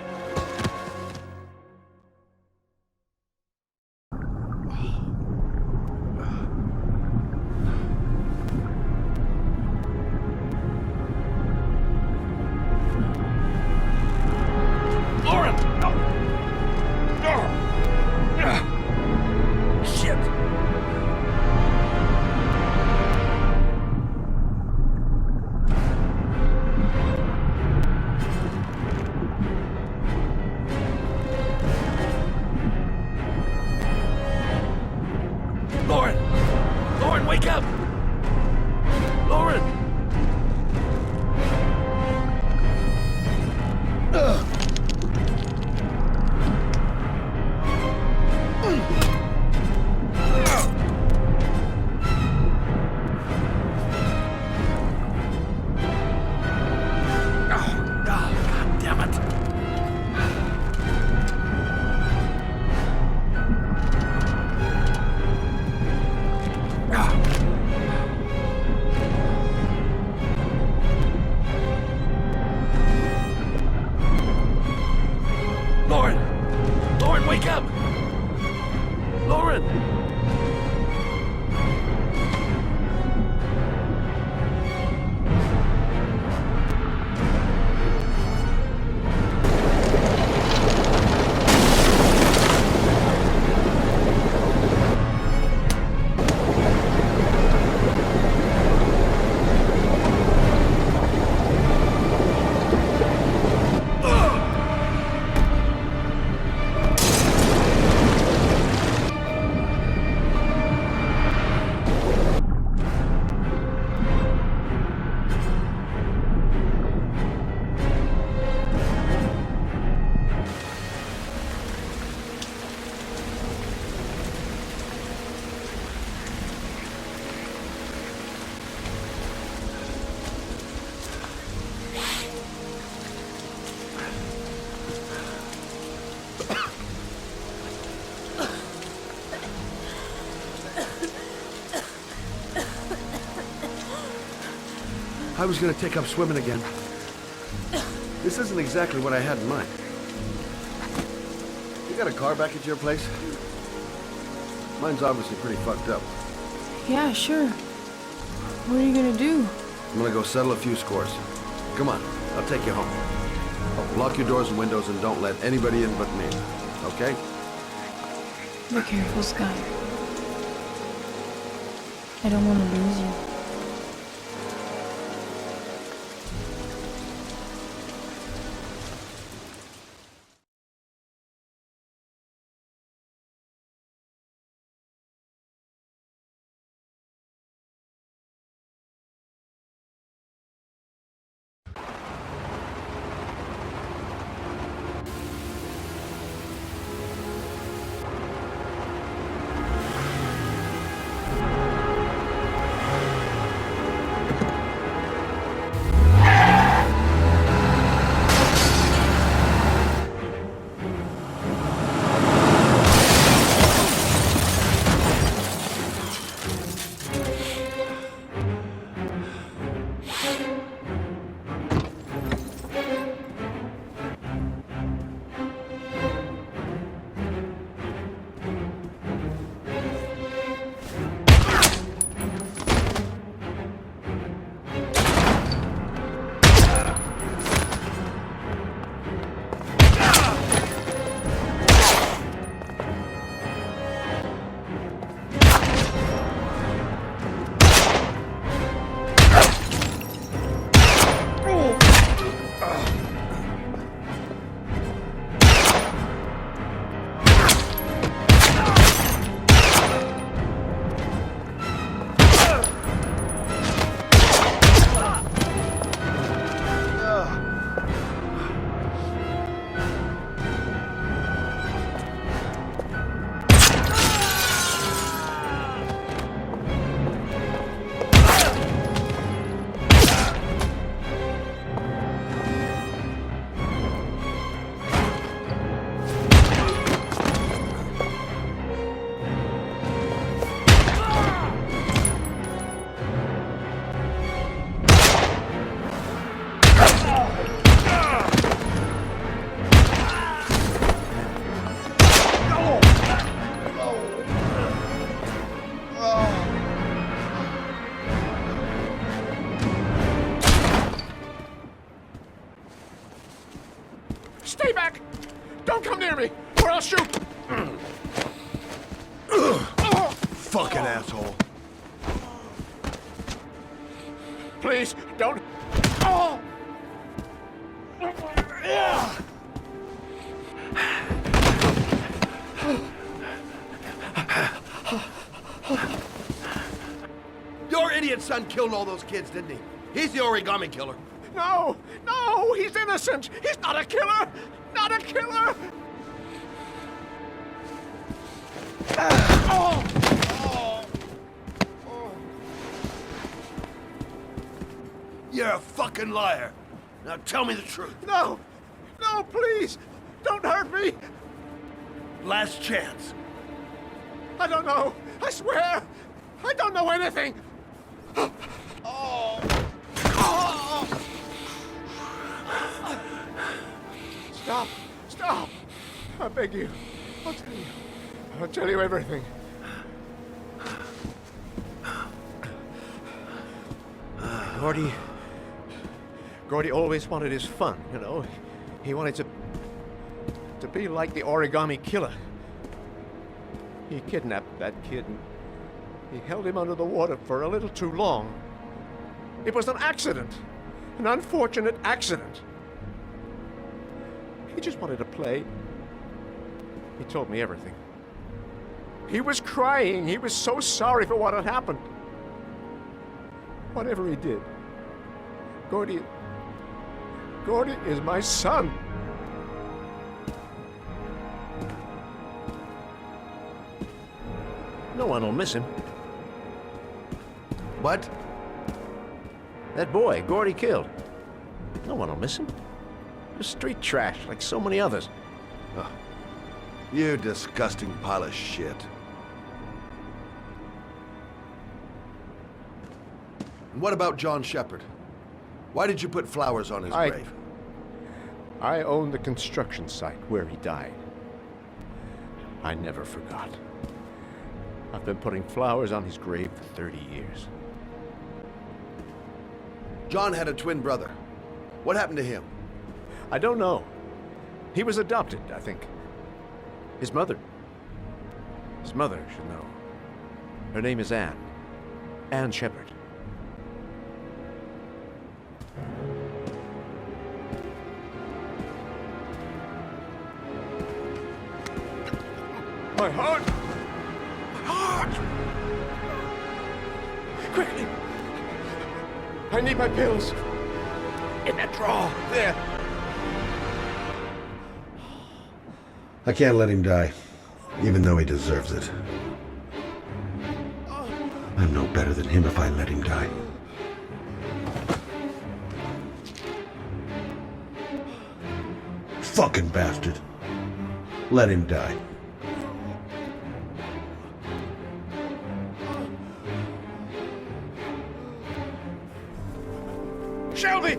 S4: Lauren, wake up! Lauren! God damn it! Lauren, wake up! Lauren!
S8: I was gonna take up swimming again. This isn't exactly what I had in mind. You got a car back at your place? Mine's obviously pretty fucked up.
S9: Yeah, sure. What are you gonna do?
S8: I'm gonna go settle a few scores. Come on, I'll take you home. Lock your doors and windows and don't let anybody in but me, okay?
S9: Be careful, Scott. I don't want to lose you.
S5: Stay back! Don't come near me, or I'll shoot!
S8: Fucking asshole.
S5: Please, don't... Oh!
S8: Your idiot son killed all those kids, didn't he? He's the origami killer.
S5: No! No! He's innocent! He's not a killer! Not a killer! Oh!
S8: You're a fucking liar. Now tell me the truth.
S5: No! No, please! Don't hurt me!
S8: Last chance.
S5: I don't know! I swear! I don't know anything! Stop! Stop! I beg you. I'll tell you. I'll tell you everything.
S3: Gordy always wanted his fun, you know. He wanted to be like the origami killer. He kidnapped that kid and he held him under the water for a little too long. It was an accident. An unfortunate accident. He just wanted to play. He told me everything. He was crying. He was so sorry for what had happened. Whatever he did, Gordy is my son. No one will miss him.
S8: What?
S3: That boy, Gordy killed. No one will miss him. He's street trash, like so many others.
S8: Oh, you disgusting pile of shit. And what about John Shepard? Why did you put flowers on his grave?
S3: I own the construction site where he died. I never forgot. I've been putting flowers on his grave for 30 years.
S8: John had a twin brother. What happened to him?
S3: I don't know. He was adopted, I think. His mother should know. Her name is Anne. Anne Shepard.
S5: My heart! My heart! Quickly! I need my pills. In that drawer. There.
S7: I can't let him die, even though he deserves it. I'm no better than him if I let him die. Fucking bastard. Let him die.
S5: Shelby!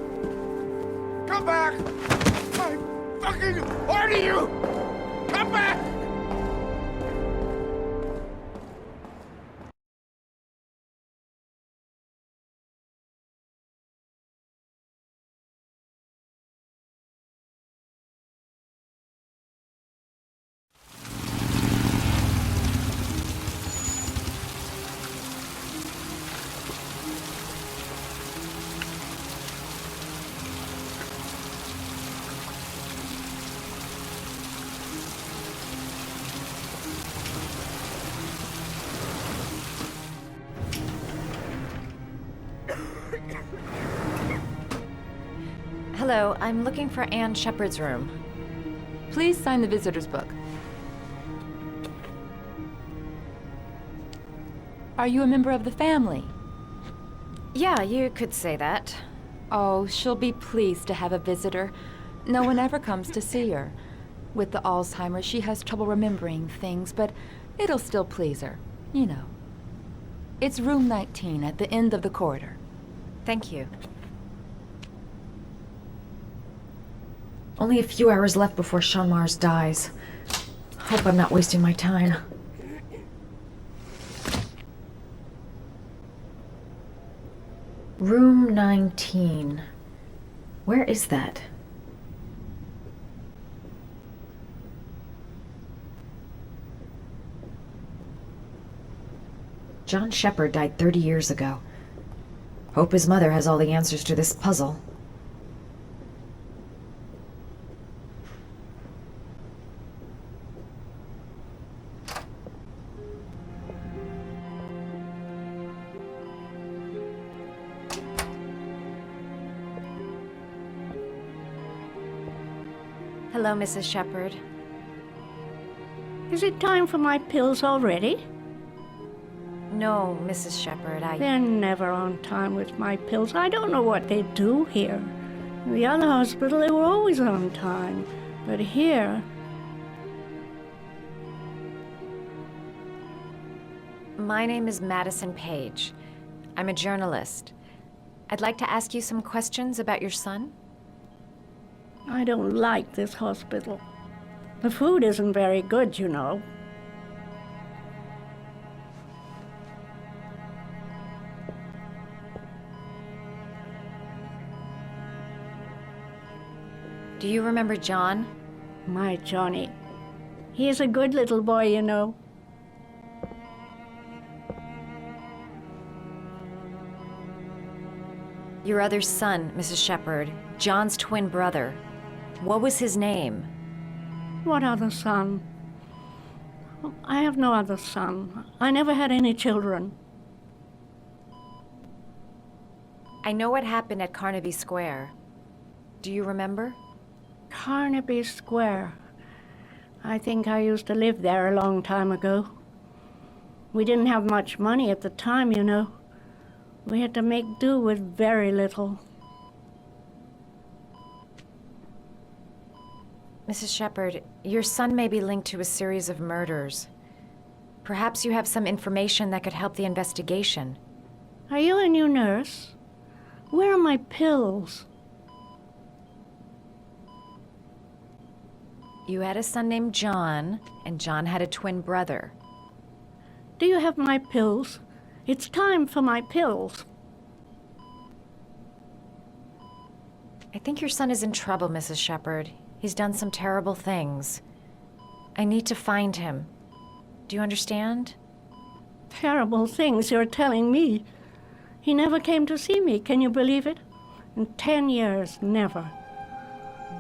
S5: Come back! I fucking order you! Come back!
S20: Hello, I'm looking for Anne Shepard's room.
S9: Please sign the visitor's book. Are you a member of the family?
S20: Yeah, you could say that.
S9: Oh, she'll be pleased to have a visitor. No one ever comes to see her. With the Alzheimer's, she has trouble remembering things, but it'll still please her. You know. It's room 19 at the end of the corridor.
S20: Thank you. Only a few hours left before Sean Mars dies. Hope I'm not wasting my time. Room 19. Where is that? John Shepard died 30 years ago. Hope his mother has all the answers to this puzzle.
S2: Hello, Mrs. Shepard.
S10: Is it time for my pills already?
S2: No, Mrs. Shepard,
S10: They're never on time with my pills. I don't know what they do here. In the other hospital, they were always on time. But here...
S2: My name is Madison Page. I'm a journalist. I'd like to ask you some questions about your son.
S10: I don't like this hospital. The food isn't very good, you know.
S2: Do you remember John?
S10: My Johnny. He is a good little boy, you know.
S2: Your other son, Mrs. Shepard, John's twin brother. What was his name?
S10: What other son? I have no other son. I never had any children.
S2: I know what happened at Carnaby Square. Do you remember?
S10: Carnaby Square. I think I used to live there a long time ago. We didn't have much money at the time, you know. We had to make do with very little.
S2: Mrs. Shepard, your son may be linked to a series of murders. Perhaps you have some information that could help the investigation.
S10: Are you a new nurse? Where are my pills?
S2: You had a son named John, and John had a twin brother.
S10: Do you have my pills? It's time for my pills.
S2: I think your son is in trouble, Mrs. Shepard. He's done some terrible things. I need to find him. Do you understand?
S10: Terrible things you're telling me. He never came to see me, can you believe it? In 10 years, never.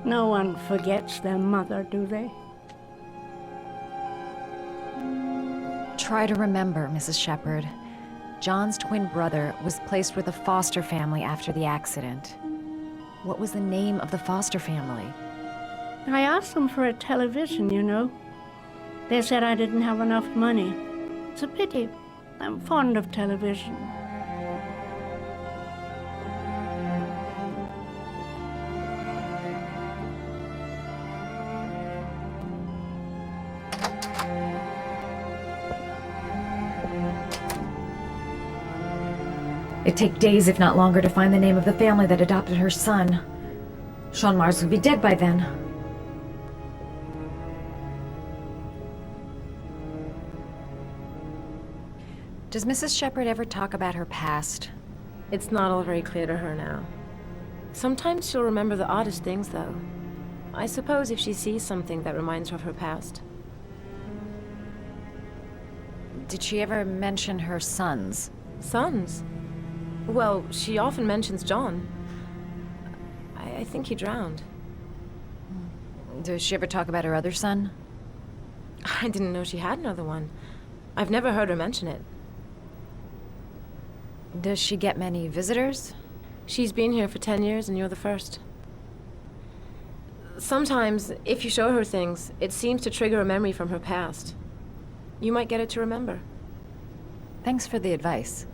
S10: No one forgets their mother, do they?
S2: Try to remember, Mrs. Shepard. John's twin brother was placed with a foster family after the accident. What was the name of the foster family?
S10: I asked them for a television, you know. They said I didn't have enough money. It's a pity. I'm fond of television.
S20: It'd take days, if not longer, to find the name of the family that adopted her son. Sean Mars would be dead by then.
S2: Does Mrs. Shepard ever talk about her past?
S14: It's not all very clear to her now. Sometimes she'll remember the oddest things, though. I suppose if she sees something that reminds her of her past.
S2: Did she ever mention her sons?
S14: Sons? Well, she often mentions John. I think he drowned.
S2: Does she ever talk about her other son?
S14: I didn't know she had another one. I've never heard her mention it.
S2: Does she get many visitors?
S14: She's been here for 10 years and you're the first. Sometimes, if you show her things, it seems to trigger a memory from her past. You might get it to remember.
S2: Thanks for the advice.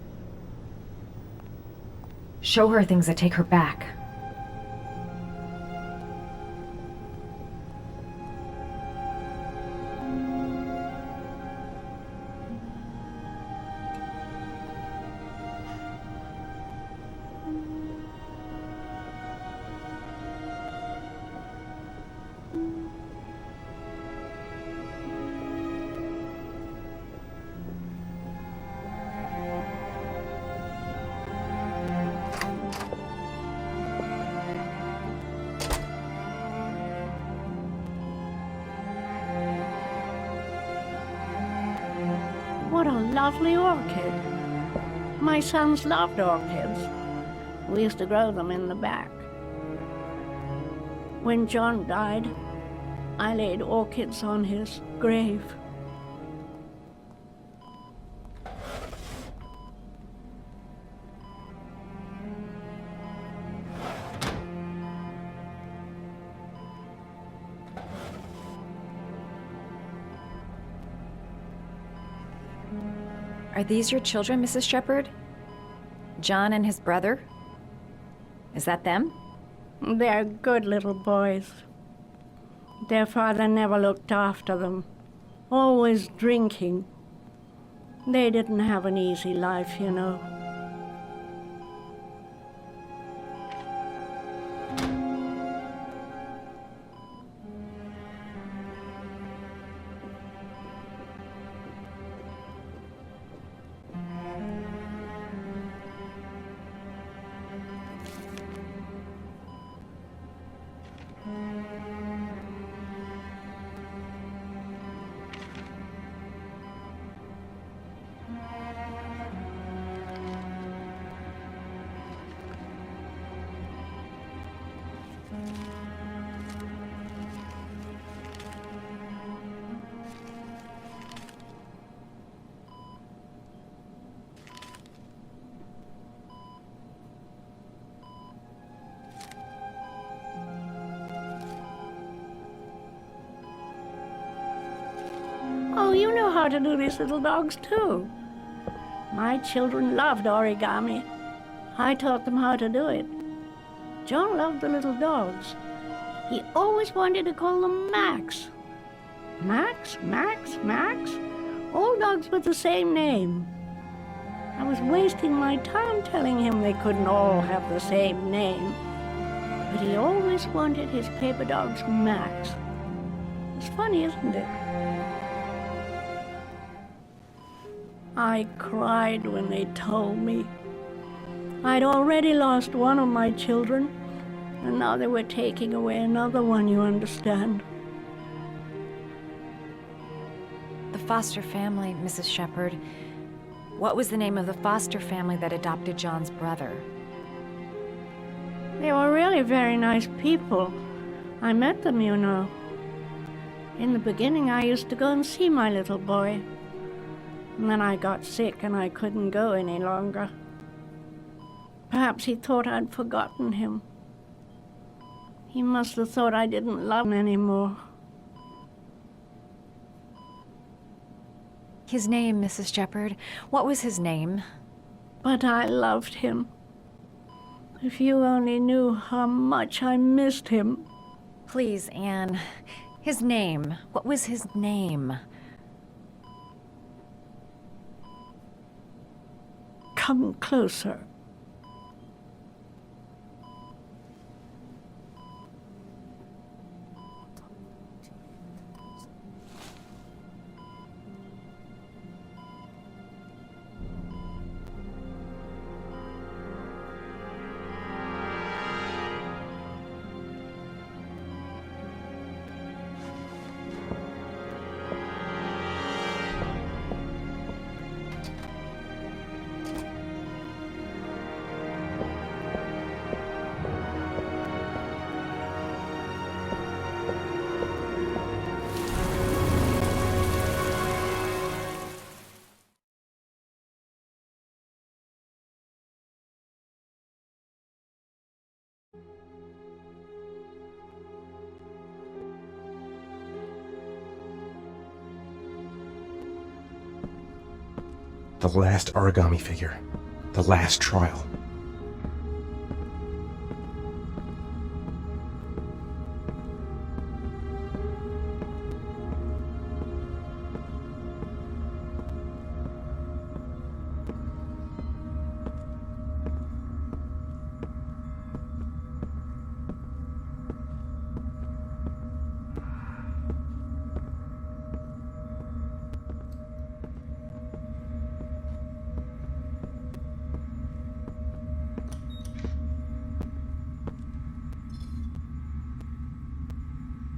S20: Show her things that take her back.
S10: What a lovely orchid. My sons loved orchids. We used to grow them in the back. When John died, I laid orchids on his grave.
S20: Are these your children, Mrs. Shepherd? John and his brother? Is that them?
S10: They're good little boys. Their father never looked after them, always drinking. They didn't have an easy life, you know. Oh, you know how to do these little dogs, too. My children loved origami. I taught them how to do it. John loved the little dogs. He always wanted to call them Max. Max, Max, Max. All dogs with the same name. I was wasting my time telling him they couldn't all have the same name. But he always wanted his paper dogs Max. It's funny, isn't it? I cried when they told me. I'd already lost one of my children, and now they were taking away another one, you understand.
S20: The foster family, Mrs. Shepherd. What was the name of the foster family that adopted John's brother?
S10: They were really very nice people. I met them, you know. In the beginning, I used to go and see my little boy. And then I got sick and I couldn't go any longer. Perhaps he thought I'd forgotten him. He must have thought I didn't love him anymore.
S20: His name, Mrs. Shepherd. What was his name?
S10: But I loved him. If you only knew how much I missed him.
S20: Please, Anne. His name. What was his name?
S10: Come closer.
S17: The last origami figure. The last trial.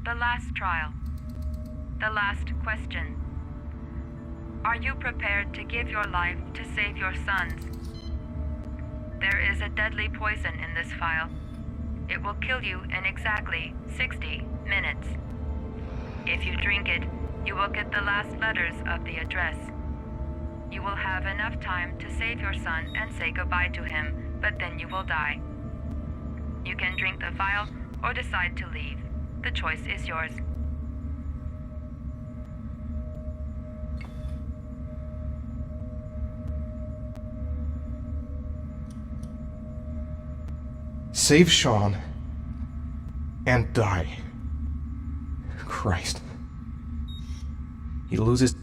S18: The last trial. The last question.
S6: Are you prepared to give your life to save your sons? There is a deadly poison in this vial. It will kill you in exactly 60 minutes. If you drink it, you will get the last letters of the address. You will have enough time to save your son and say goodbye to him, but then you will die. You can drink the vial or decide to leave. The choice is yours.
S17: Save Shaun and die. Christ. He loses.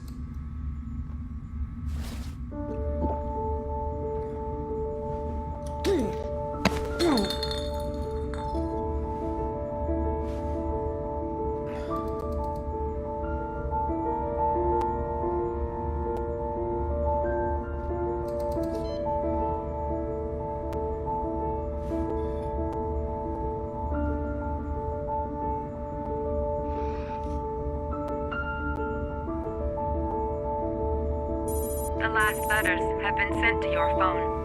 S6: The last letters have been sent to your phone.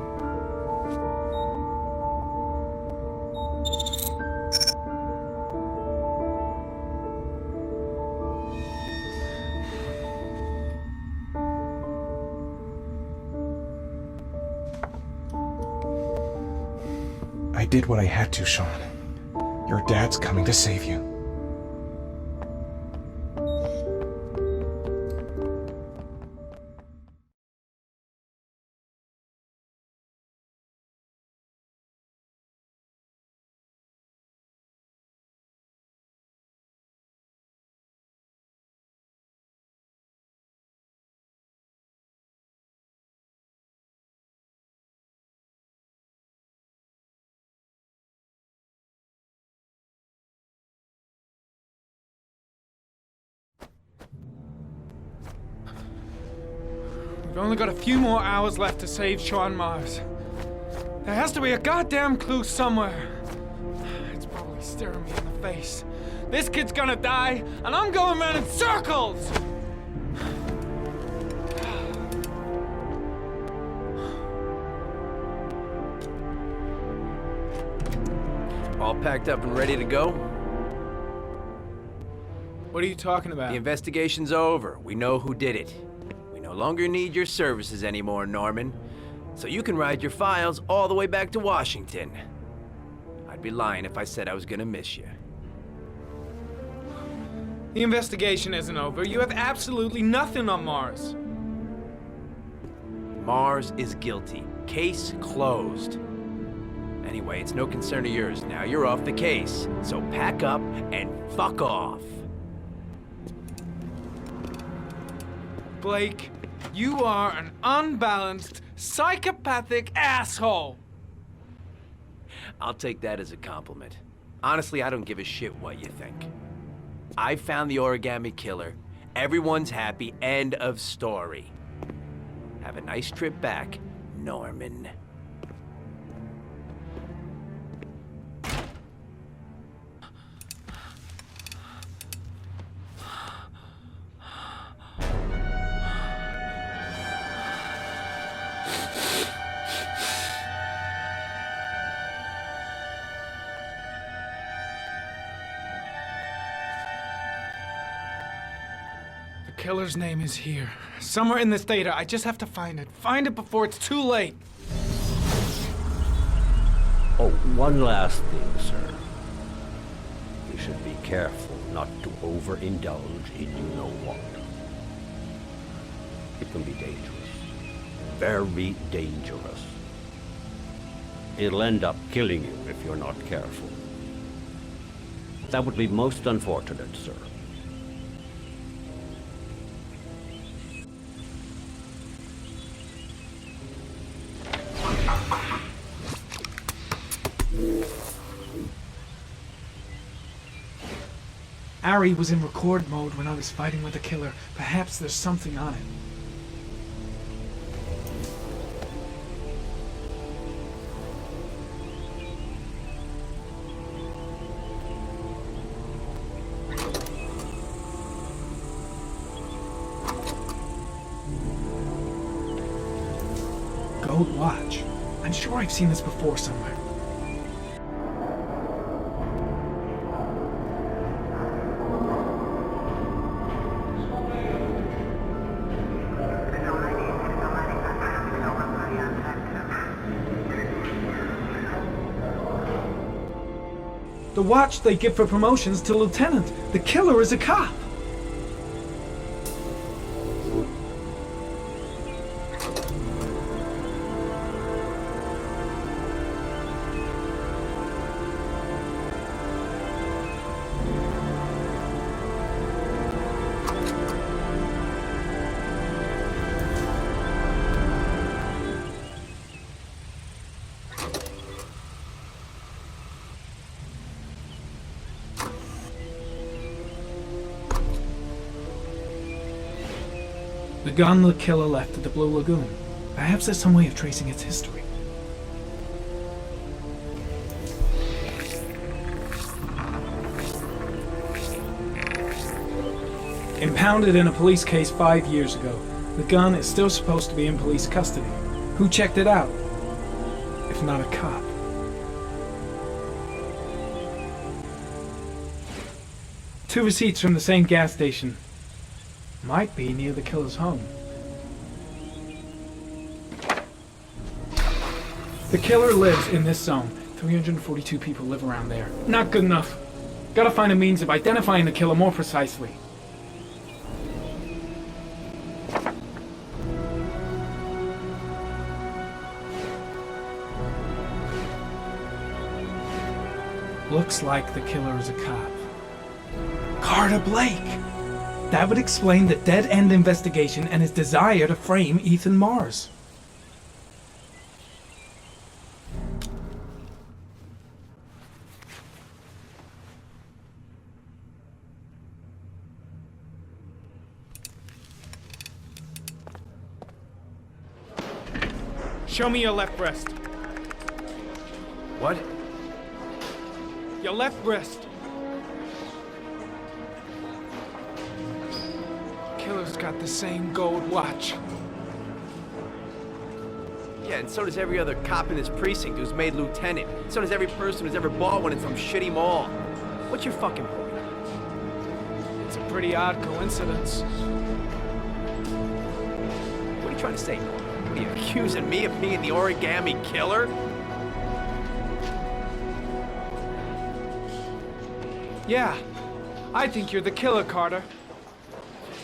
S17: I did what I had to, Shaun. Your dad's coming to save you.
S15: We've only got a few more hours left to save Shaun Mars. There has to be a goddamn clue somewhere. It's probably staring me in the face. This kid's gonna die, and I'm going around in circles!
S13: All packed up and ready to go?
S15: What are you talking about?
S13: The investigation's over. We know who did it. We no longer need your services anymore, Norman. So you can ride your files all the way back to Washington. I'd be lying if I said I was gonna miss you.
S15: The investigation isn't over. You have absolutely nothing on Mars.
S13: Mars is guilty. Case closed. Anyway, it's no concern of yours now. You're off the case. So pack up and fuck off.
S15: Blake, you are an unbalanced, psychopathic asshole!
S13: I'll take that as a compliment. Honestly, I don't give a shit what you think. I found the origami killer. Everyone's happy. End of story. Have a nice trip back, Norman.
S15: The killer's name is here. Somewhere in this data. I just have to find it. Find it before it's too late.
S18: Oh, one last thing, sir. You should be careful not to overindulge in you-know-what. It can be dangerous. Very dangerous. It'll end up killing you if you're not careful. That would be most unfortunate, sir.
S12: Ari was in record mode when I was fighting with the killer. Perhaps there's something on it. gold watch. I'm sure I've seen this before somewhere. The watch they give for promotions to lieutenant. The killer is a cop. The gun the killer left at the Blue Lagoon. Perhaps there's some way of tracing its history. Impounded in a police case 5 years ago, the gun is still supposed to be in police custody. Who checked it out? If not a cop. Two receipts from the same gas station. Might be near the killer's home. The killer lives in this zone. 342 people live around there. Not good enough. Gotta find a means of identifying the killer more precisely. Looks like the killer is a cop. Carter Blake! That would explain the dead-end investigation and his desire to frame Ethan Mars.
S15: Show me your left breast.
S13: What?
S15: Your left breast. Killer's got the same gold watch.
S13: Yeah, and so does every other cop in this precinct who's made lieutenant. So does every person who's ever bought one in some shitty mall. What's your fucking point?
S15: It's a pretty odd coincidence.
S13: What are you trying to say, Norman? What are you accusing me of being the origami killer?
S15: Yeah, I think you're the killer, Carter.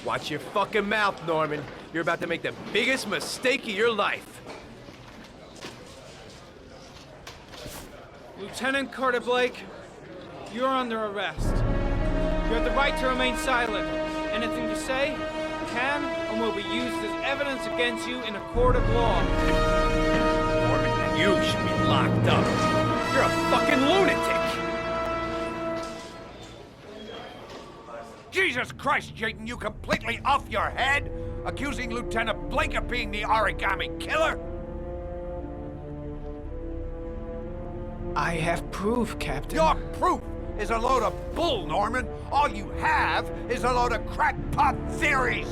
S13: Watch your fucking mouth, Norman. You're about to make the biggest mistake of your life.
S15: Lieutenant Carter Blake, you're under arrest. You have the right to remain silent. Anything you say can and will be used as evidence against you in a court of law.
S13: Norman, you should be locked up. You're a fucking lunatic.
S16: Jesus Christ, Jayden, you completely off your head? Accusing Lieutenant Blake of being the origami killer?
S15: I have proof, Captain.
S16: Your proof is a load of bull, Norman. All you have is a load of crackpot theories.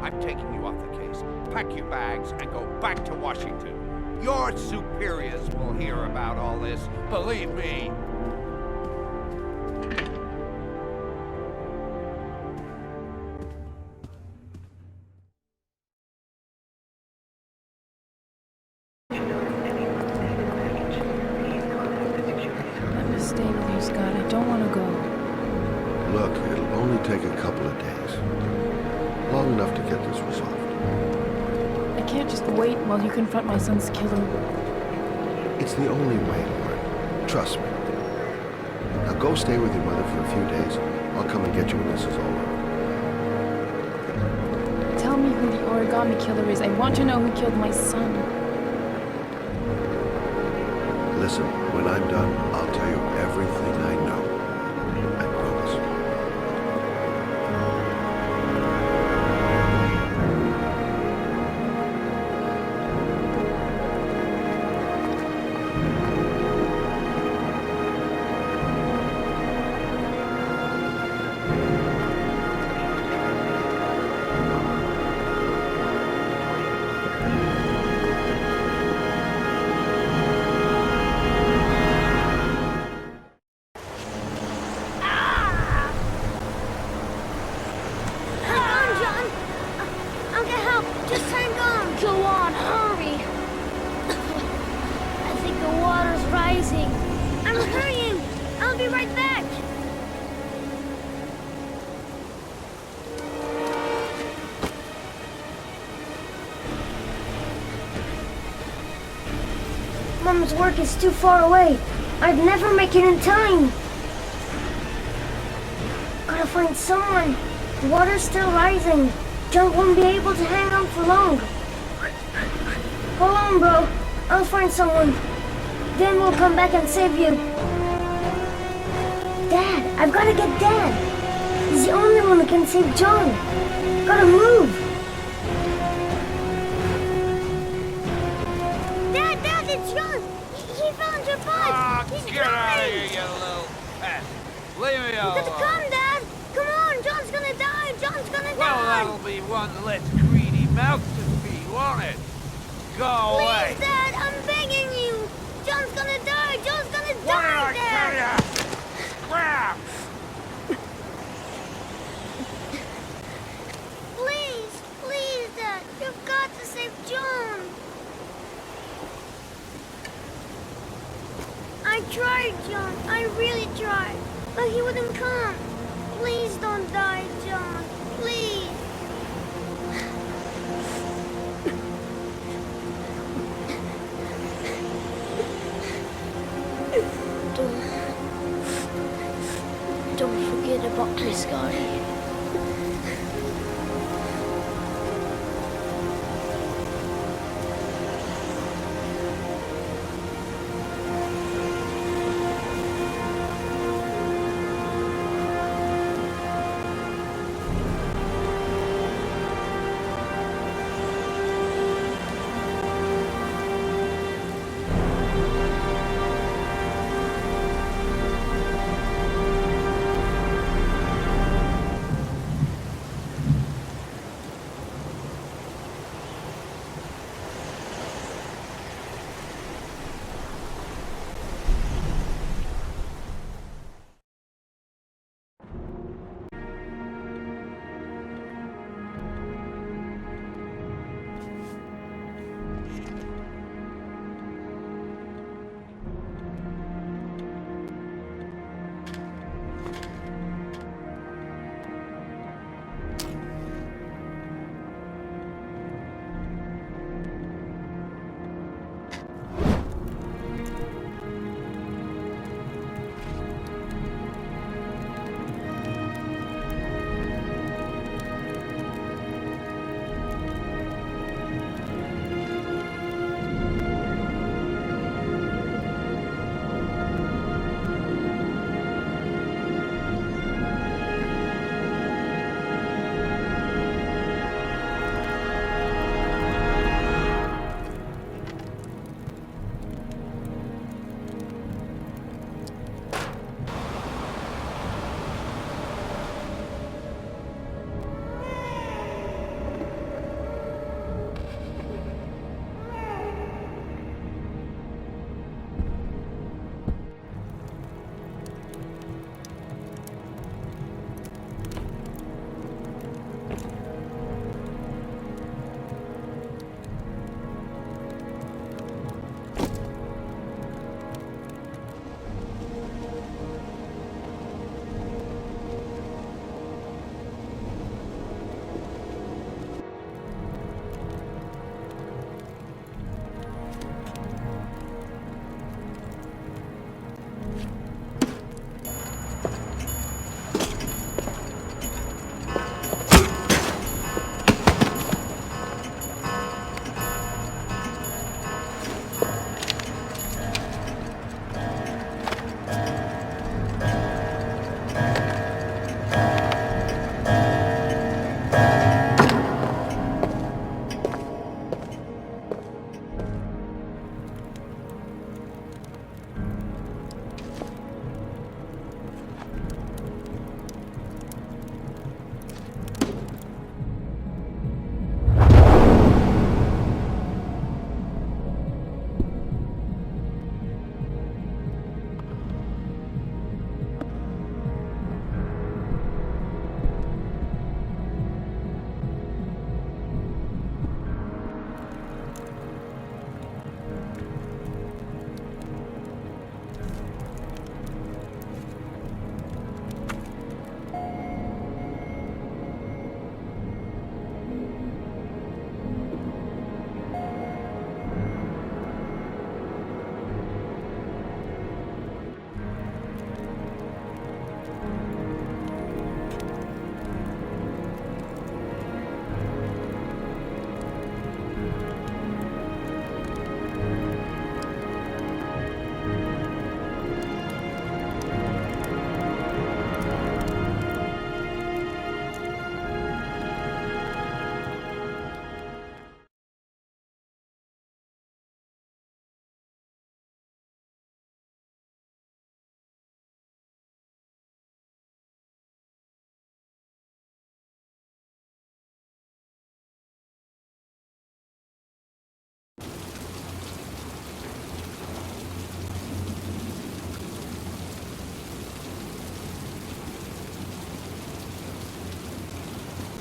S16: I'm taking you off the case. Pack your bags and go back to Washington. Your superiors will hear about all this, believe me.
S9: Stay with you, Scott. I don't want to go.
S7: Look, it'll only take a couple of days. Long enough to get this resolved.
S9: I can't just wait while you confront my son's killer.
S7: It's the only way, Lauren. Trust me. Now go stay with your mother for a few days. I'll come and get you when this is all over.
S9: Tell me who the origami killer is. I want to know who killed my son.
S7: Listen, when I'm done, I'll tell you everything I know. I promise.
S21: work is too far away. I'd never make it in time. Gotta find someone. The water's still rising. John won't be able to hang on for long. Hold on, bro. I'll find someone. Then we'll come back and save you. Dad, I've gotta get Dad. He's the only one who can save John. Gotta move. Dad, it's John. He found your bike. He's
S16: Get out of here, you little pest. Leave me
S21: You
S16: alone.
S21: gotta come, Dad. Come on, John's gonna die. John's gonna die.
S16: Well, that'll be one less greedy mouth to feed, won't it? Go away.
S21: Please, Dad, I'm begging you. John's gonna die. John's gonna
S16: What
S21: die,
S16: did I
S21: Dad.
S16: tell ya? Grab!
S21: Please, Dad. You've got to save John. I tried, John. I really tried. But he wouldn't come. Please don't die, John. Please. Don't forget about me, Scotty.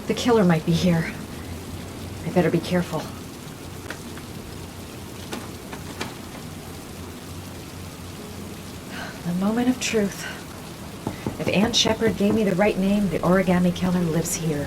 S20: The killer might be here. I better be careful. The moment of truth. If Ann Shepard gave me the right name, the origami killer lives here.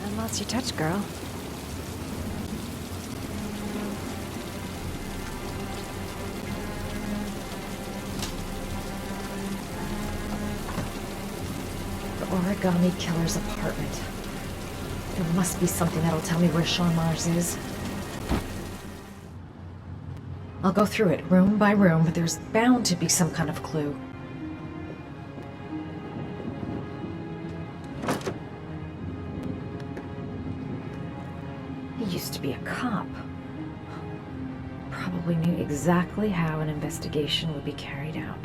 S20: And lost your touch, girl. Origami killer's apartment. There must be something that'll tell me where Shaun Mars is. I'll go through it room by room, but there's bound to be some kind of clue. He used to be a cop. Probably knew exactly how an investigation would be carried out.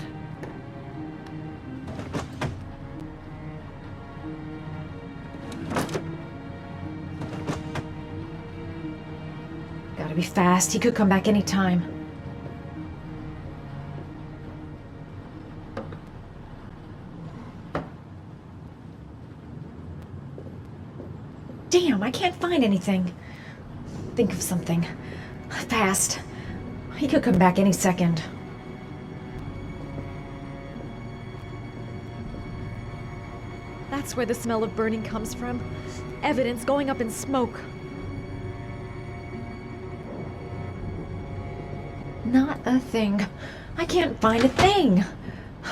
S20: Be fast. He could come back any time. Damn, I can't find anything. Think of something. Fast. He could come back any second. That's where the smell of burning comes from. Evidence going up in smoke. Not a thing. I can't find a thing.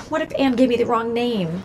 S20: What if Anne gave me the wrong name?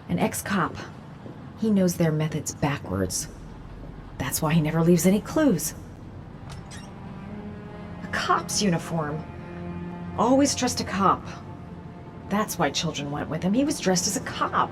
S20: An ex-cop. He knows their methods backwards. That's why he never leaves any clues. A cop's uniform. Always trust a cop. That's why children went with him. He was dressed as a cop.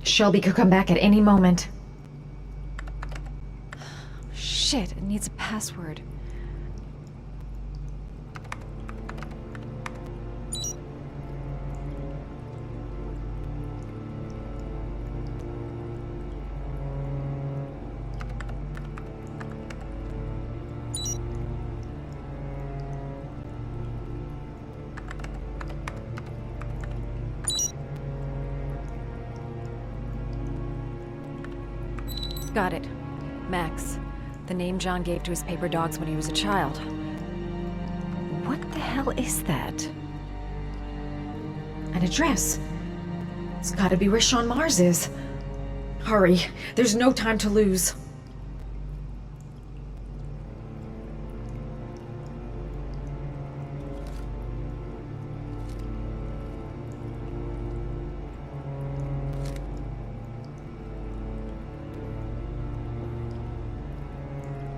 S20: Shelby could come back at any moment. Shit, it needs a password. Got it. Max. The name John gave to his paper dogs when he was a child. What the hell is that? An address. It's gotta be where Shaun Mars is. Hurry. There's no time to lose.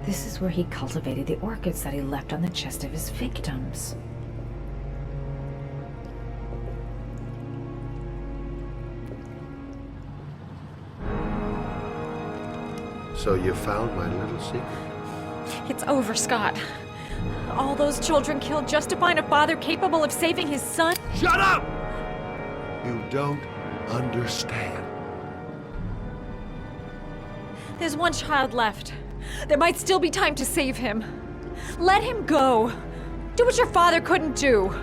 S20: This is where he cultivated the orchids that he left on the chest of his victims.
S8: So you found my little secret?
S20: It's over, Scott. All those children killed just to find a father capable of saving his son?
S8: Shut up! You don't understand.
S20: There's one child left. There might still be time to save him. Let him go. Do what your father couldn't do.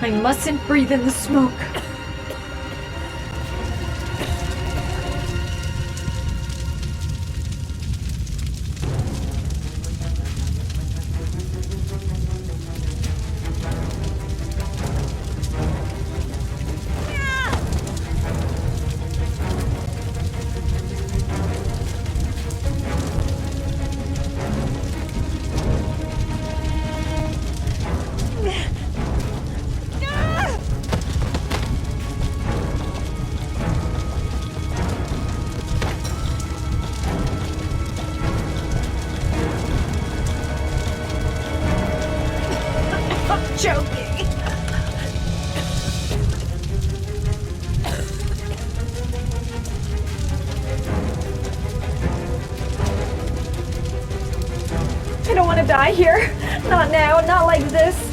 S20: I mustn't breathe in the smoke. I don't want to die here. Not now, not like this.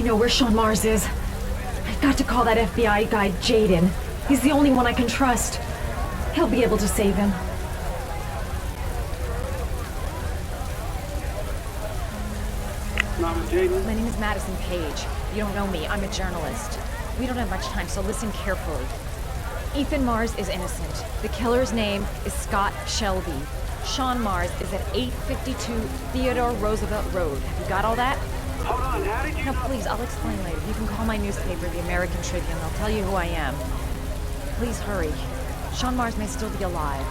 S20: I know where Sean Mars is. I've got to call that FBI guy, Jaden. He's the only one I can trust. He'll be able to save him. My name is Madison Page. You don't know me. I'm a journalist. We don't have much time, so listen carefully. Ethan Mars is innocent. The killer's name is Scott Shelby. Sean Mars is at 852 Theodore Roosevelt Road. Have you got all that?
S19: Hold on, how did you...
S20: No, please, I'll explain later. You can call my newspaper, the American Tribune. I'll tell you who I am. Please hurry. Sean Mars may still be alive.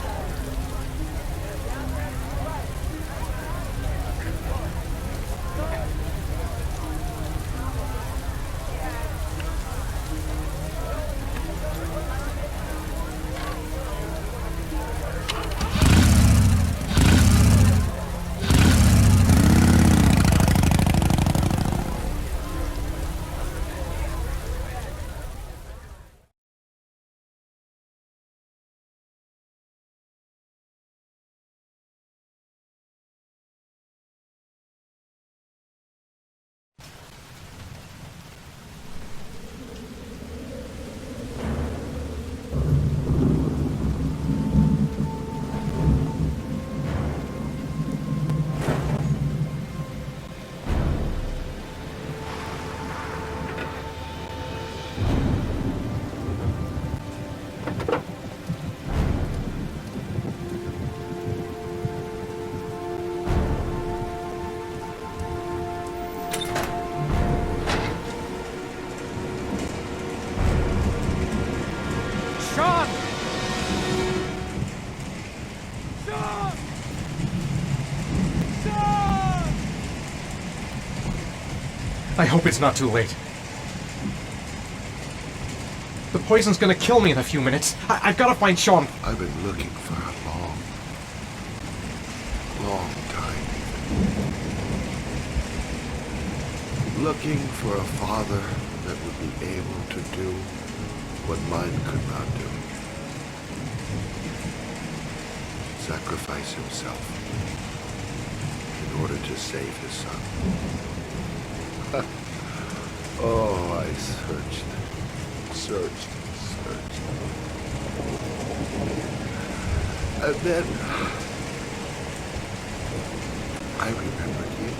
S17: I hope it's not too late. The poison's gonna kill me in a few minutes. I've gotta find Sean.
S8: I've been looking for a long, long time. Looking for a father that would be able to do what mine could not do. Sacrifice himself in order to save his son. Oh, I searched. And then I remembered you.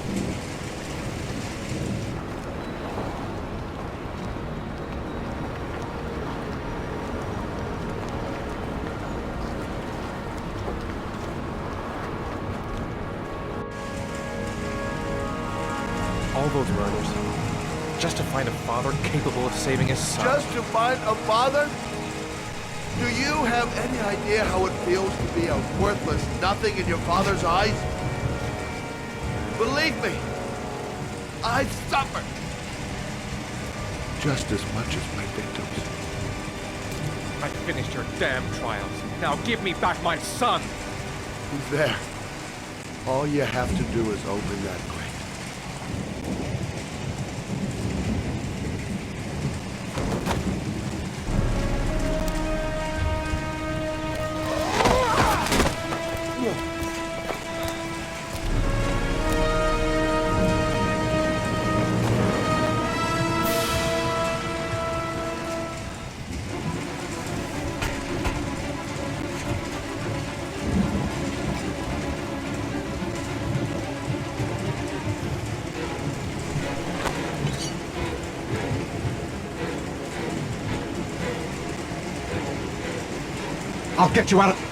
S17: All those murders, just to find a father capable of saving his son.
S16: Just to find a father? Do you have any idea how it feels to be a worthless nothing in your father's eyes? Believe me, I've suffered.
S8: Just as much as my victims.
S11: I finished your damn trials. Now give me back my son!
S8: There. All you have to do is open that crate.
S17: I'll get you out of...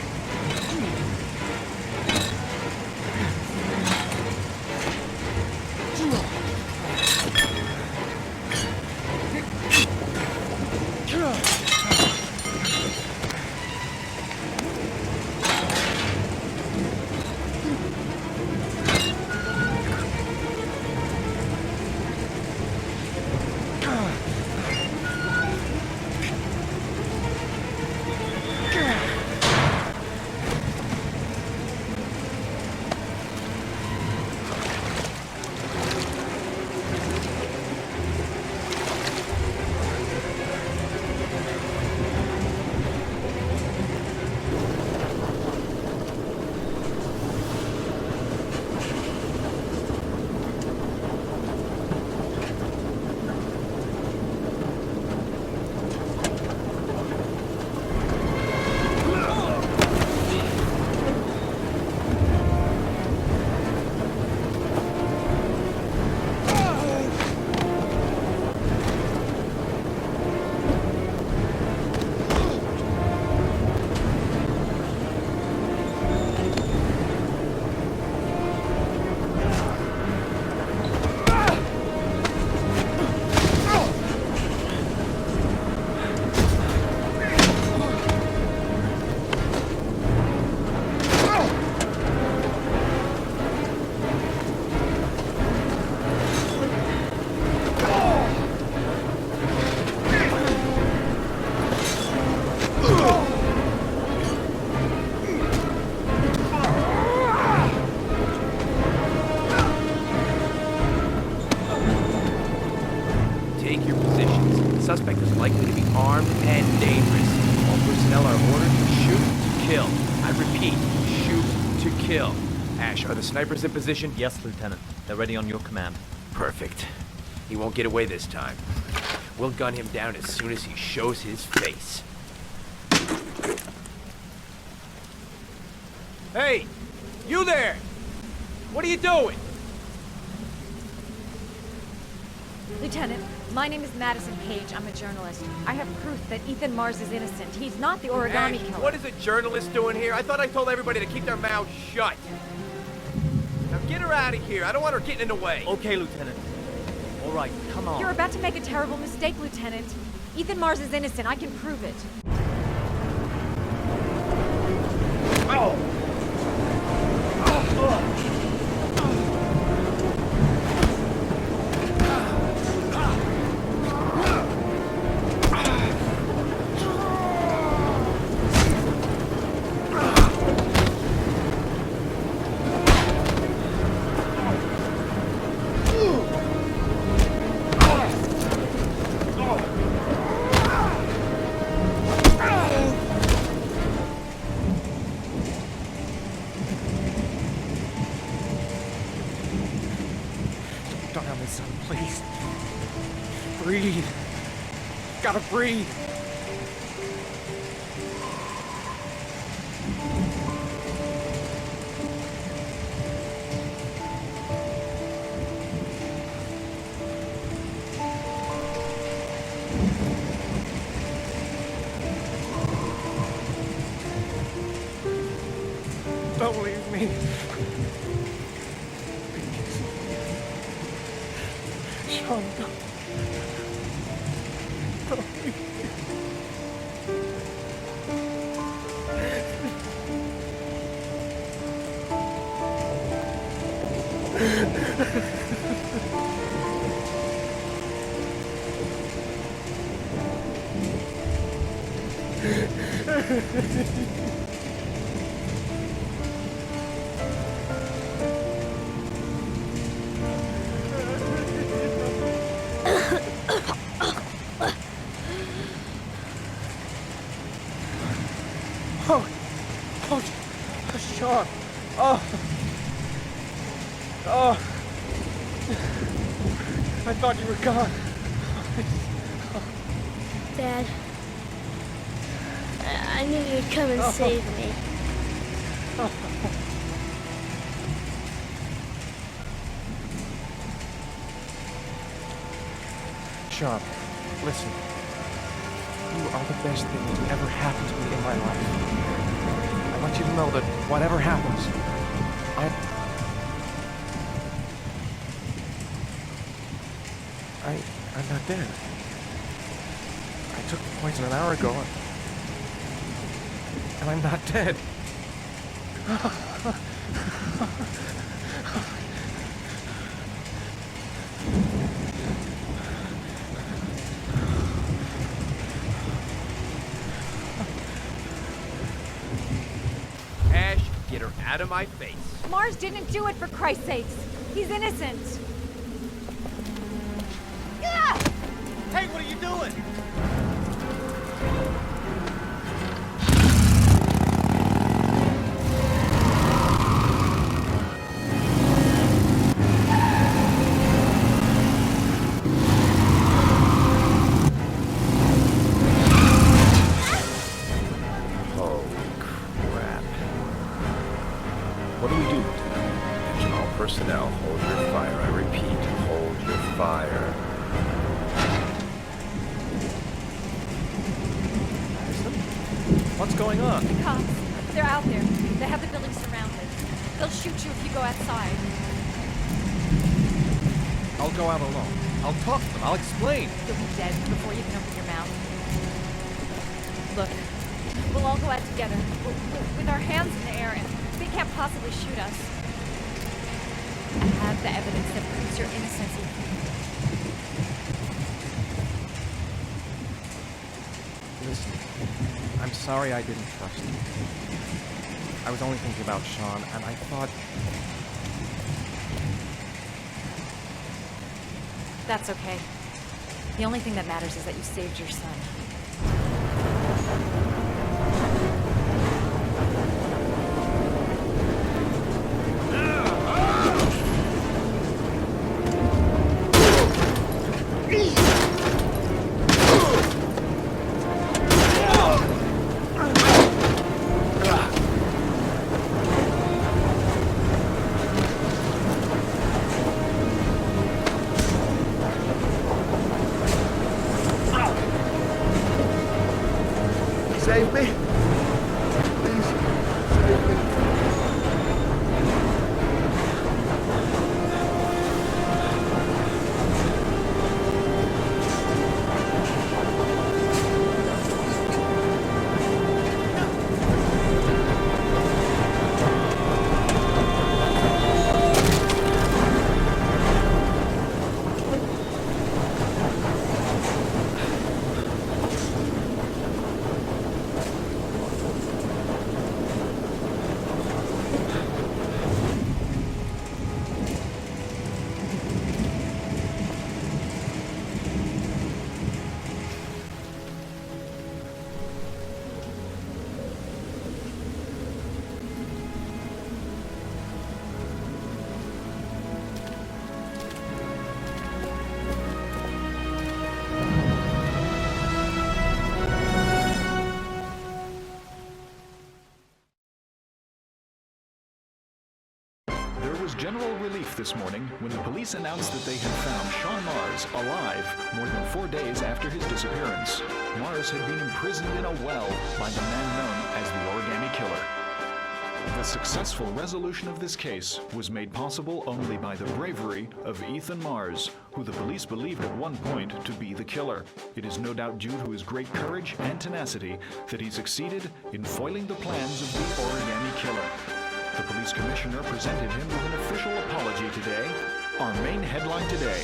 S11: dangerous. All personnel are ordered to shoot to kill. I repeat, shoot to kill. Ash, are the snipers in position?
S1: Yes, Lieutenant. They're ready on your command.
S11: Perfect. He won't get away this time. We'll gun him down as soon as he shows his face. Hey! You there! What are you doing?
S22: Lieutenant, my name is Madison Page. I'm a journalist. I have proof that Ethan Mars is innocent. He's not the origami
S11: Ash,
S22: killer.
S11: what is a journalist doing here? I thought I told everybody to keep their mouths shut. Now get her out of here. I don't want her getting in the way.
S1: Okay, Lieutenant. All right, come on.
S22: You're about to make a terrible mistake, Lieutenant. Ethan Mars is innocent. I can prove it.
S11: Oh! Die on me, son, please. Breathe. Gotta breathe. Don't leave me. Sean, don't leave me. Sean. I thought you were gone.
S21: Dad, I knew you'd come and save me.
S11: Sean, listen. You are the best thing that's ever happened to me in my life. I want you to know that whatever happens, I'm not dead. I took the poison an hour ago, and I'm not dead. Ash, get her out of my face.
S22: Mars didn't do it, for Christ's sakes. He's innocent.
S11: Hey, what are you doing? Holy crap. What do we do? Attention all personnel, hold your fire. I repeat, hold your fire.
S1: What's going on?
S22: The cops. They're out there. They have the building surrounded. They'll shoot you if you go outside.
S11: I'll go out alone. I'll talk to them. I'll explain.
S22: You'll be dead before you can open your mouth. Look, we'll all go out together, with our hands in the air, and they can't possibly shoot us. I have the evidence that proves your innocence.
S11: Listen, I'm sorry I didn't trust you. I was only thinking about Sean, and I thought...
S22: That's okay. The only thing that matters is that you saved your son.
S8: Save me. Please, save me.
S3: General relief this morning when the police announced that they had found Shaun Mars alive more than 4 days after his disappearance. Mars had been imprisoned in a well by the man known as the Origami Killer. The successful resolution of this case was made possible only by the bravery of Ethan Mars, who the police believed at one point to be the killer. It is no doubt due to his great courage and tenacity that he succeeded in foiling the plans of the Origami Killer. The police commissioner presented him with an official apology today. Our main headline today.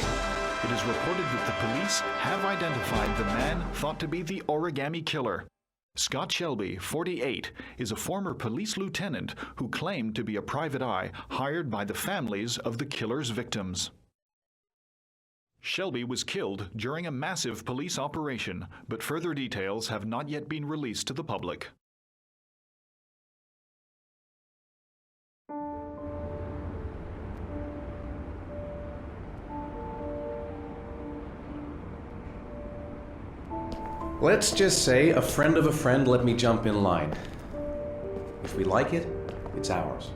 S3: It is reported that the police have identified the man thought to be the Origami Killer. Scott Shelby, 48, is a former police lieutenant who claimed to be a private eye hired by the families of the killer's victims. Shelby was killed during a massive police operation, but further details have not yet been released to the public.
S4: Let's just say a friend of a friend let me jump in line. If we like it, it's ours.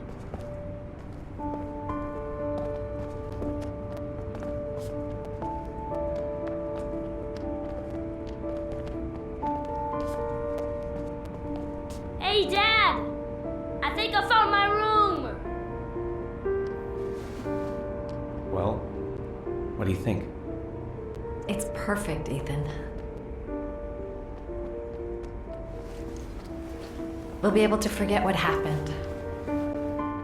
S21: Hey, Dad! I think I found my room!
S4: Well, what do you think?
S20: It's perfect, Ethan. We'll be able to forget what happened.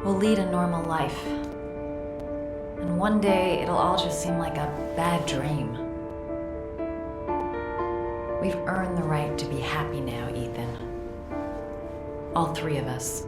S20: We'll lead a normal life. And one day, it'll all just seem like a bad dream. We've earned the right to be happy now, Ethan. All three of us.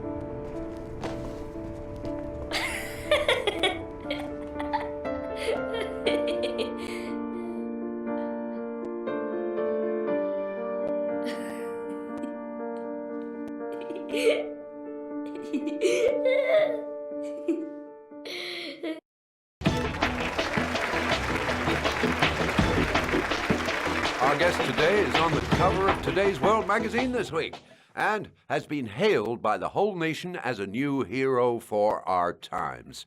S16: Our guest today is on the cover of Today's World magazine this week and has been hailed by the whole nation as a new hero for our times.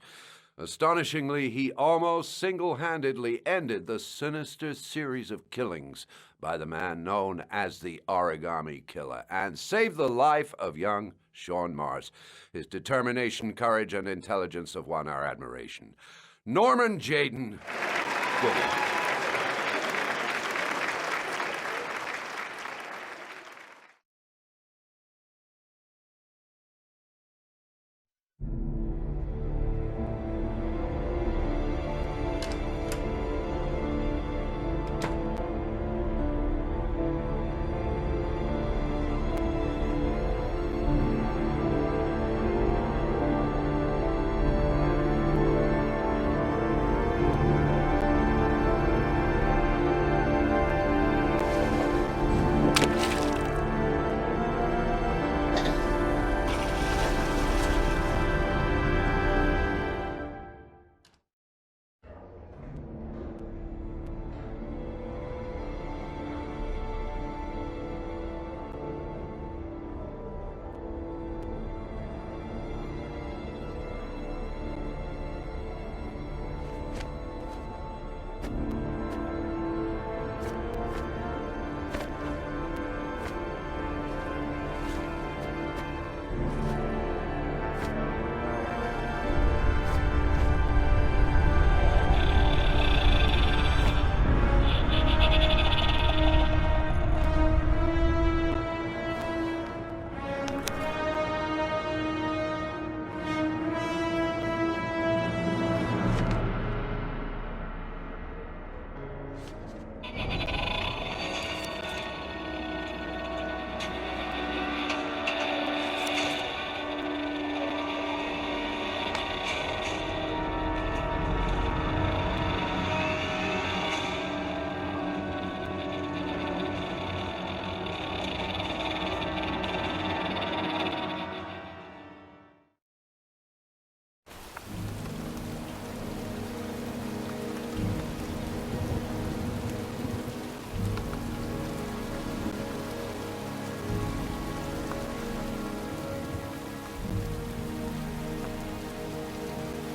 S16: Astonishingly, he almost single-handedly ended the sinister series of killings by the man known as the Origami Killer and saved the life of young Shaun Mars. His determination, courage, and intelligence have won our admiration. Norman Jayden. Good luck.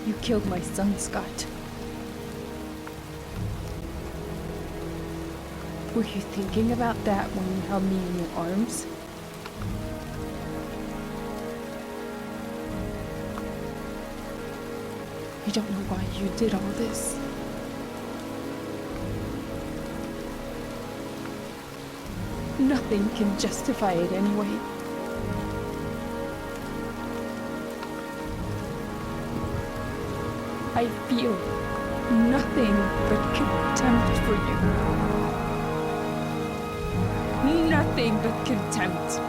S9: You killed my son, Scott. Were you thinking about that when you held me in your arms? I don't know why you did all this. Nothing can justify it anyway. I feel nothing but contempt for you. Nothing but contempt.